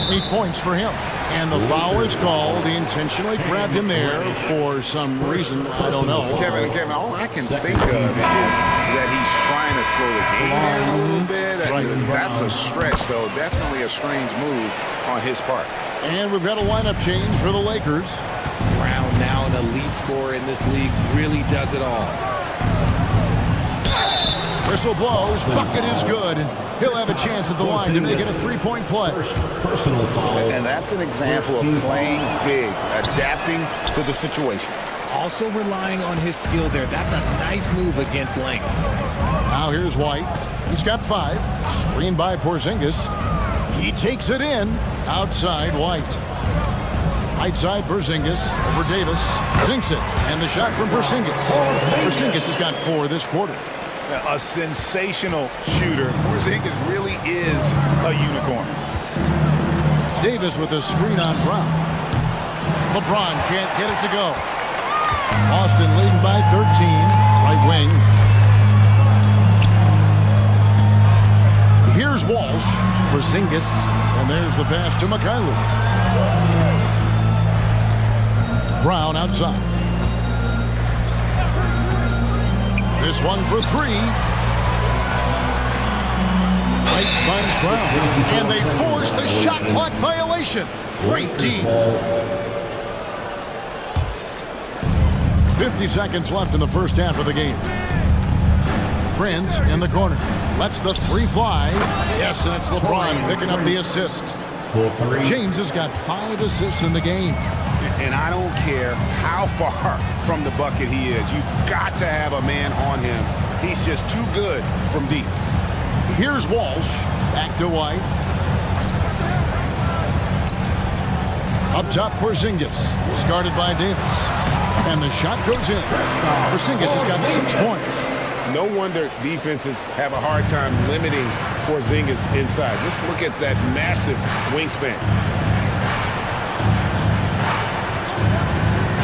8 points for him. And the foul is called. He intentionally grabbed him there for some reason. I don't know. Kevin, all I can think of is that he's trying to slow the game down a little bit. That's a stretch, though. Definitely a strange move on his part. And we've got a lineup change for the Lakers. Brown, now an elite scorer in this league, really does it all. Whistle blows, bucket is good, and he'll have a chance at the line to make it a three-point play. Personal foul. And that's an example of playing big, adapting to the situation. Also relying on his skill there. That's a nice move against length. Now here's White. He's got 5. Screened by Porzingis. He takes it in. Outside White. Right side Porzingis over Davis. Sinks it. And the shot from Porzingis. Porzingis has got 4 this quarter. A sensational shooter. Porzingis really is a unicorn. Davis with a screen on Brown. LeBron can't get it to go. Boston leading by 13. Right wing. Here's Walsh. Porzingis. And there's the pass to Mikhailuk. Brown outside. This one for 3. White finds Brown. And they force the shot clock violation. Great team. 50 seconds left in the first half of the game. Prince in the corner. Lets the 3 fly. Yes, and it's LeBron picking up the assist. James has got 5 assists in the game. And I don't care how far from the bucket he is. You've got to have a man on him. He's just too good from deep. Here's Walsh. Back to White. Up top, Porzingis. Discarded by Davis. And the shot goes in. Porzingis has got 6 points. No wonder defenses have a hard time limiting Porzingis inside. Just look at that massive wingspan.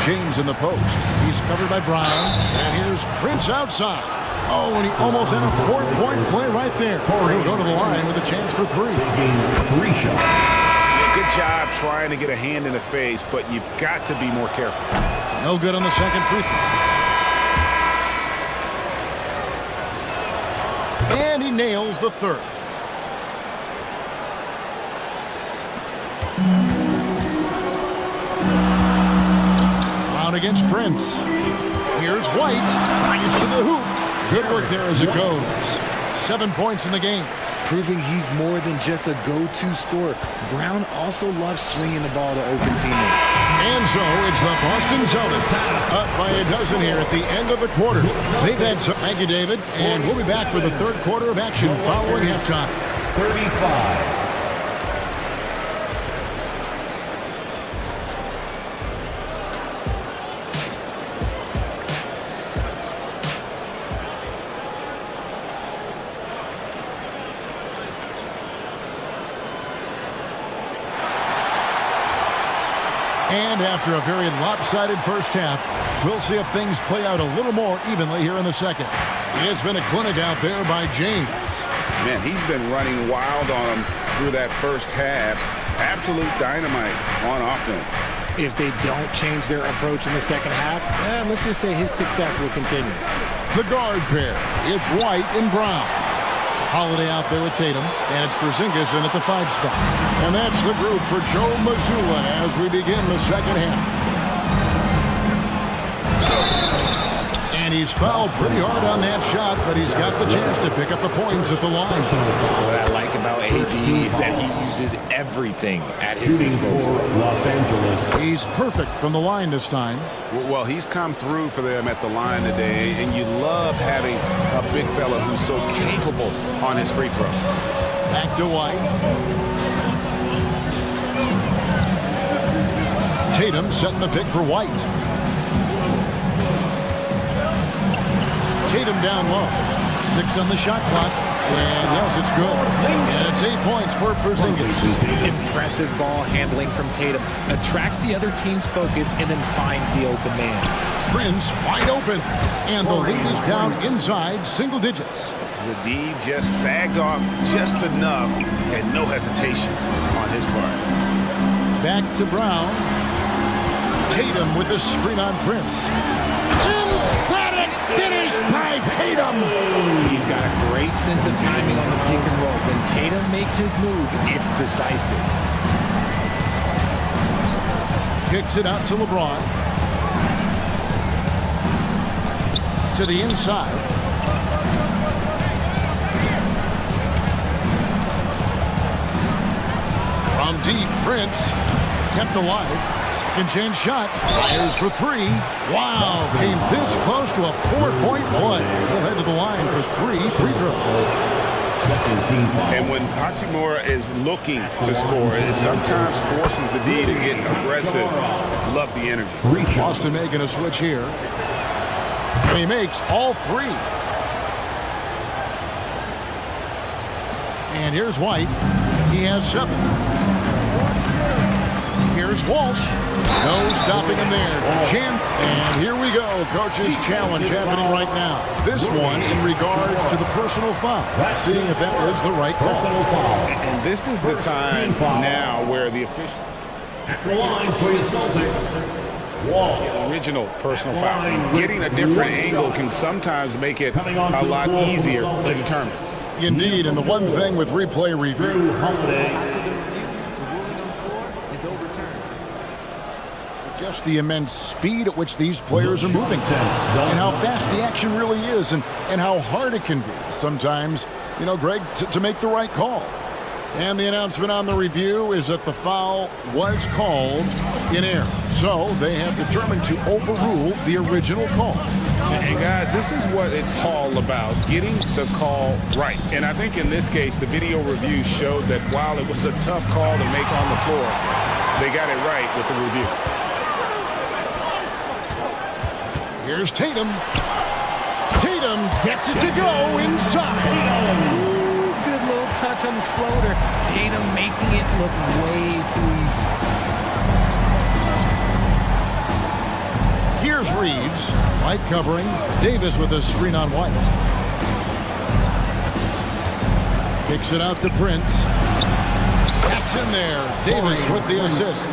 James in the post. He's covered by Brown. And here's Prince outside. Oh, and he almost had a 4-point play right there. He'll go to the line with a chance for 3. Yeah, good job trying to get a hand in the face, but you've got to be more careful. No good on the second free throw. And he nails the 3rd. Brown against Prince. Here's White. Drives to the hoop. Good work there as it goes. 7 points in the game. Proving he's more than just a go-to scorer. Brown also loves swinging the ball to open teammates. And so it's the Boston Celtics up by a dozen here at the end of the quarter. They've had some. Thank you, David. And we'll be back for the 3rd quarter of action following halftime. 35. And after a very lopsided first half, we'll see if things play out a little more evenly here in the second. It's been a clinic out there by James. Man, he's been running wild on him through that first half. Absolute dynamite on offense. If they don't change their approach in the second half, let's just say his success will continue. The guard pair, it's White and Brown. Holiday out there with Tatum, and it's Porzingis in at the 5 spot. And that's the group for Joe Mazzulla as we begin the second half. And he's fouled pretty hard on that shot, but he's got the chance to pick up the points at the line. What I like about AD is that he uses everything at his disposal. Los Angeles. He's perfect from the line this time. Well, he's come through for them at the line today, and you love having a big fella who's so capable on his free throw. Back to White. Tatum setting the pick for White. Tatum down low. 6 on the shot clock. And yes, it's good. And it's 8 points for Porzingis. Impressive ball handling from Tatum. Attracts the other team's focus and then finds the open man. Prince wide open. And the lead is down inside single digits. The D just sagged off just enough and no hesitation on his part. Back to Brown. Tatum with a screen on Prince. Emphatic finish by Tatum. He's got a great sense of timing on the pick and roll. When Tatum makes his move, it's decisive. Kicks it out to LeBron. To the inside. From deep, Prince kept alive. Second chance shot. Fires for three. Wow, came this close to a 4-point play. He'll head to the line for 3 free throws. And when Hachimura is looking to score, it sometimes forces the D to get aggressive. Love the energy. Boston making a switch here. And he makes all 3. And here's White. He has 7. Here's Walsh. No stopping him there. And here we go. Coach's challenge happening right now. This one in regards to the personal foul. Seeing if that was the right call. And this is the time now where the official... At the line for your Celtics. The original personal foul. Getting a different angle can sometimes make it a lot easier to determine. Indeed, and the one thing with replay review... Just the immense speed at which these players are moving and how fast the action really is and how hard it can be sometimes, you know, Greg, to make the right call. And the announcement on the review is that the foul was called in error. So they have determined to overrule the original call. And guys, this is what it's all about, getting the call right. And I think in this case, the video review showed that while it was a tough call to make on the floor, they got it right with the review. Here's Tatum. Tatum gets it to go inside. Ooh, good little touch on the floater. Tatum making it look way too easy. Here's Reeves. White covering. Davis with a screen on White. Kicks it out to Prince. That's in there. Davis with the assist.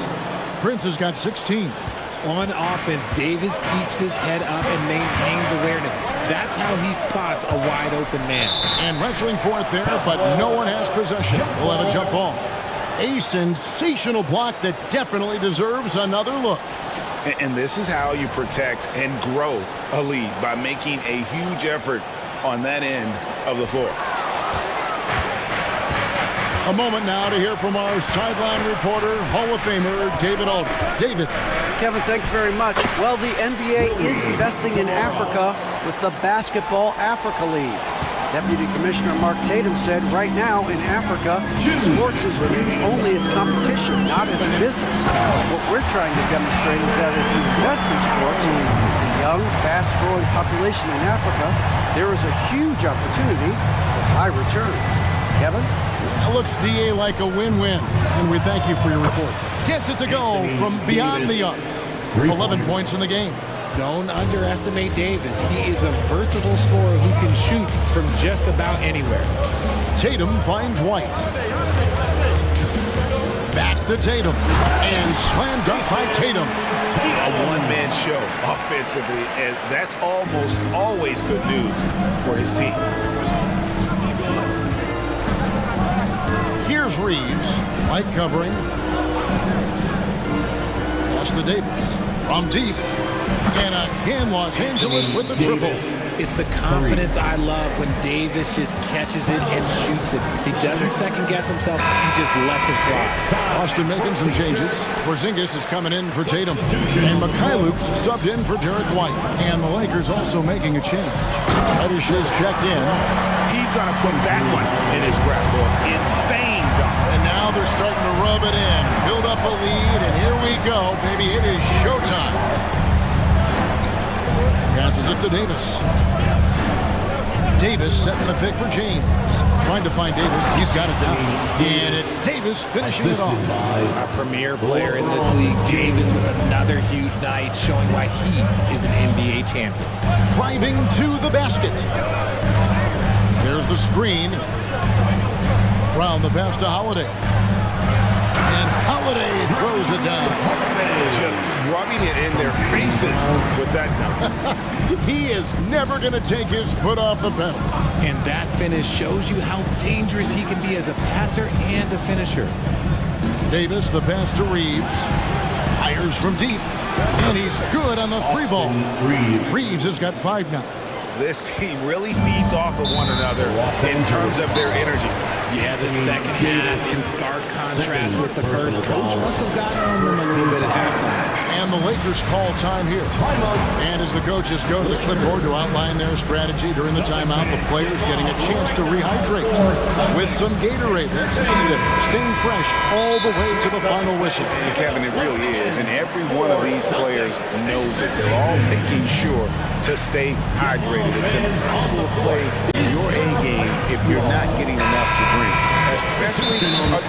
Prince has got 16. On offense, Davis keeps his head up and maintains awareness. That's how he spots a wide open man. And wrestling for it there, but no one has possession. We'll have a jump ball. A sensational block that definitely deserves another look. And this is how you protect and grow a lead, by making a huge effort on that end of the floor. A moment now to hear from our sideline reporter, Hall of Famer David Aldridge. David. Kevin, thanks very much. Well, the NBA is investing in Africa with the Basketball Africa League. Deputy Commissioner Mark Tatum said right now in Africa, sports is viewed only as competition, not as a business. What we're trying to demonstrate is that if you invest in sports, the young, fast-growing population in Africa, there is a huge opportunity for high returns. Kevin? That looks, DA, like a win-win, and we thank you for your report. Gets it to go from beyond the arc. 11 points in the game. Don't underestimate Davis. He is a versatile scorer who can shoot from just about anywhere. Tatum finds White. Back to Tatum. And slam dunk by Tatum. A one-man show offensively, and that's almost always good news for his team. Here's Reeves. White covering. Pass to Davis. From deep. And again, Los Angeles with the triple. It's the confidence I love when Davis just catches it and shoots it. He doesn't second-guess himself. He just lets it fly. Boston making some changes. Porzingis is coming in for Tatum. And Mikhailuk's subbed in for Derek White. And the Lakers also making a change. Reddish is checked in. He's going to put that one in his scrapbook. Insane dunk. And now they're starting to rub it in. Build up a lead, and here we go, baby. It is showtime. Passes it to Davis. Davis setting the pick for James. Trying to find Davis. He's got it down. And it's Davis finishing it off. A premier player in this league, Davis, with another huge night, showing why he is an NBA champion. Driving to the basket. There's the screen. Brown the pass to Holiday. And Holiday throws it down. Just rubbing it in their faces with that number. He is never going to take his foot off the pedal. And that finish shows you how dangerous he can be as a passer and a finisher. Davis, the pass to Reeves. Fires from deep. And he's good on the three ball. Reeves has got 5 now. This team really feeds off of one another in terms of their energy. Yeah, the second half in stark contrast with the first. Coach must have gotten on them a little bit at halftime. And the Lakers call time here. And as the coaches go to the clipboard to outline their strategy during the timeout, the players getting a chance to rehydrate with some Gatorade. That's needed, staying fresh all the way to the final whistle. And Kevin, it really is. And every one of these players knows it. They're all making sure to stay hydrated. It's impossible to play your A game if you're not getting enough to drink, especially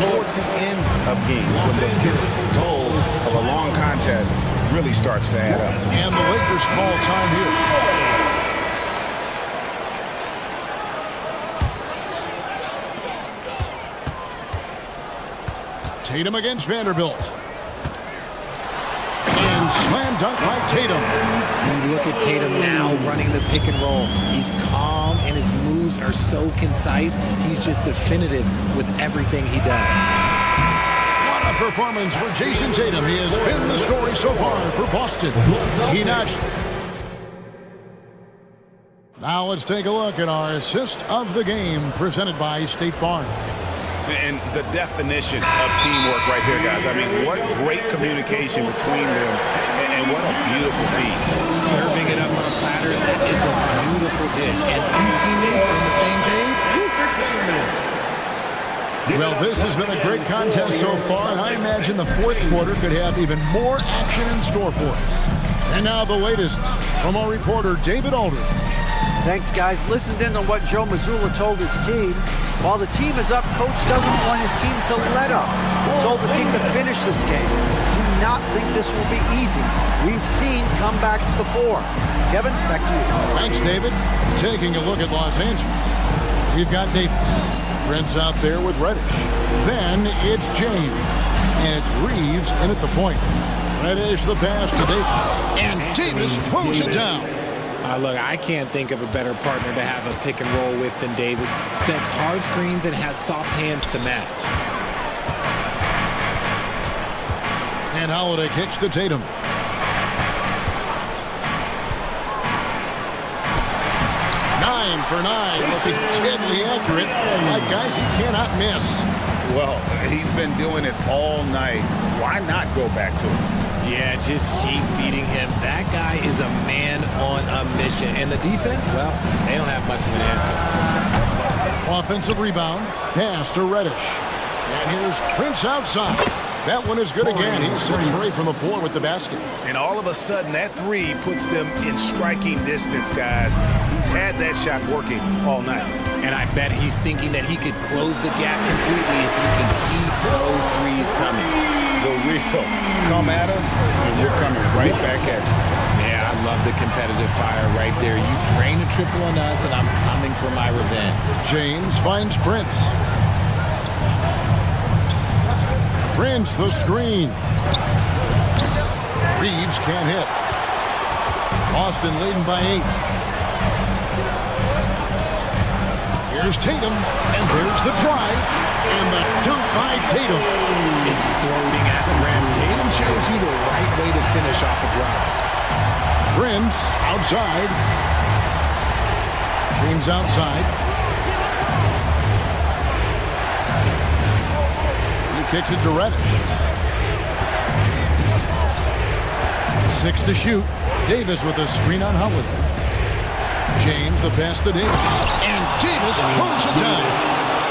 towards the end of games when the physical toll of a long contest really starts to add up. And the Lakers call time here. Tatum against Vanderbilt. And slam dunk by Tatum. You look at Tatum now running the pick and roll. He's calm and his moves are so concise. He's just definitive with everything he does. What a performance for Jason Tatum. He has been the story so far for Boston. He notched. Now let's take a look at our assist of the game presented by State Farm. And the definition of teamwork right there, guys. I mean, what great communication between them, and what a beautiful feat. Serving it up on a platter, that is a beautiful dish. And 2 teammates on the same page. Well, this has been a great contest so far, and I imagine the fourth quarter could have even more action in store for us. And now the latest from our reporter, David Aldridge. Thanks, guys. Listened in on what Joe Mazzulla told his team. While the team is up, Coach doesn't want his team to let up. He told the team to finish this game. Do not think this will be easy. We've seen comebacks before. Kevin, back to you. Thanks, David. Taking a look at Los Angeles. We've got Davis. Prince out there with Reddish. Then it's James. And it's Reeves in at the point. Reddish the pass to Davis. And Davis throws it down. Look, I can't think of a better partner to have a pick and roll with than Davis. Sets hard screens and has soft hands to match. And Holiday kicks to Tatum. 9 for 9, looking deadly accurate. Like guys he cannot miss. Well, he's been doing it all night. Why not go back to him? Yeah, just keep feeding him. That guy is a man on a mission. And the defense, well, they don't have much of an answer. Offensive rebound. Pass to Reddish. And here's Prince outside. That one is good again. He's 6 for 8 from the floor with the basket. And all of a sudden, that three puts them in striking distance, guys. He's had that shot working all night. And I bet he's thinking that he could close the gap completely if he can keep those threes coming. The real come at us, and we're coming right back at you. Yeah, I love the competitive fire right there. You drain a triple on us, and I'm coming for my revenge. James finds Prince. Prince the screen. Reeves can't hit. Boston leading by 8. Here's Tatum, and there's the drive, and the dunk by Tatum. Exploding at the rim. Tatum shows you the right way to finish off a drive. Prince outside. James outside. He kicks it to Reddish. 6 to shoot. Davis with a screen on Holiday. James the pass to Davis. And Davis throws it down.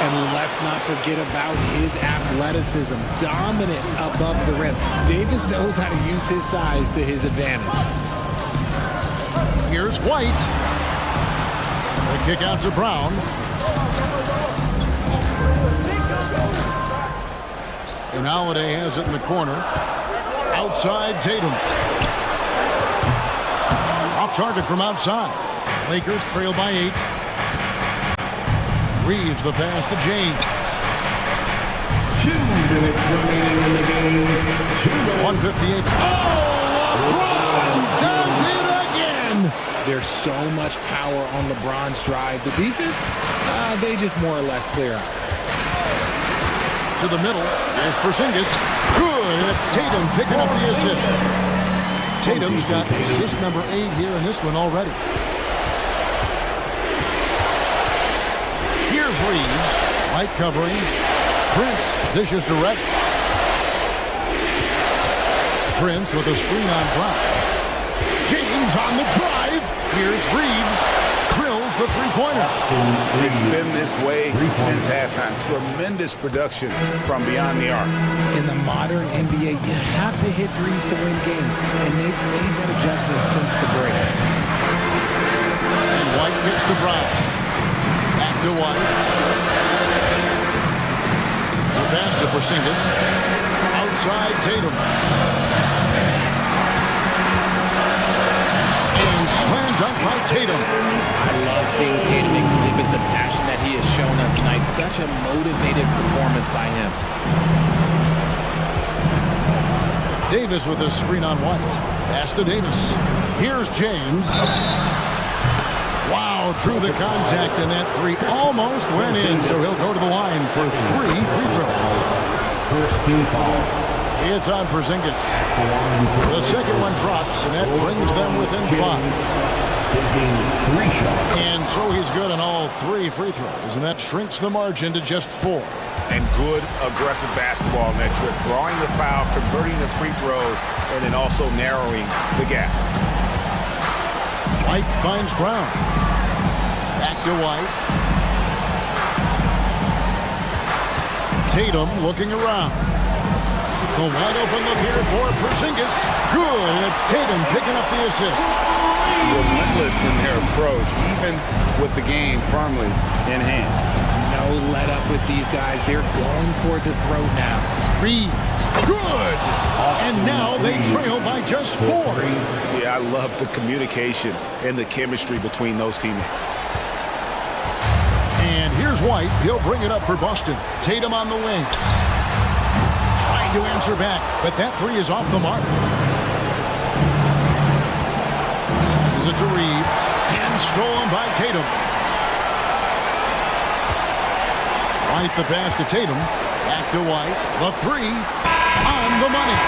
And let's not forget about his athleticism. Dominant above the rim. Davis knows how to use his size to his advantage. Here's White. The kick out to Brown. And Holiday has it in the corner. Outside Tatum. Off target from outside. Lakers trail by 8. Reeves the pass to James. 2 minutes remaining in the game. 158. Oh, LeBron does it again. There's so much power on LeBron's drive. The defense, they just more or less clear out. To the middle. There's Porzingis. Good. And it's Tatum picking up the assist. Tatum's got assist number 8 here in this one already. Here's Reeves. White covering. Prince dishes to Reddick. Prince with a screen on drive. James on the drive. Here's Reeves. Drills the three-pointer. It's been this way since halftime. Tremendous production from beyond the arc. In the modern NBA, you have to hit threes to win games, and they've made that adjustment since the break. And White gets to Brown. Back to White. The pass to Porzingis. Outside Tatum. And slam dunk by Tatum. I love seeing Tatum exhibit the passion that he has shown us tonight. Such a motivated performance by him. Davis with a screen on White. Pass to Davis. Here's James. Wow, through the contact, and that three almost went in, so he'll go to the line for 3 free throws. First team foul. It's on Porzingis. The second one drops, and that brings them within 5. Taking 3 shots. And so he's good on all 3 free throws, and that shrinks the margin to just 4. And good aggressive basketball in that trip. Drawing the foul, converting the free throws, and then also narrowing the gap. White finds Brown. Back to White. Tatum looking around. The wide open look here for Porzingis. Good, and it's Tatum picking up the assist. Relentless in their approach, even with the game firmly in hand. No let up with these guys. They're going for the throat now. Reeves. Good. And now they trail by just 4. Yeah, I love the communication and the chemistry between those teammates. And here's White. He'll bring it up for Boston. Tatum on the wing. Trying to answer back, but that 3 is off the mark. This is it to Reeves. And stolen by Tatum. White the pass to Tatum. Back to White. The 3 on the money.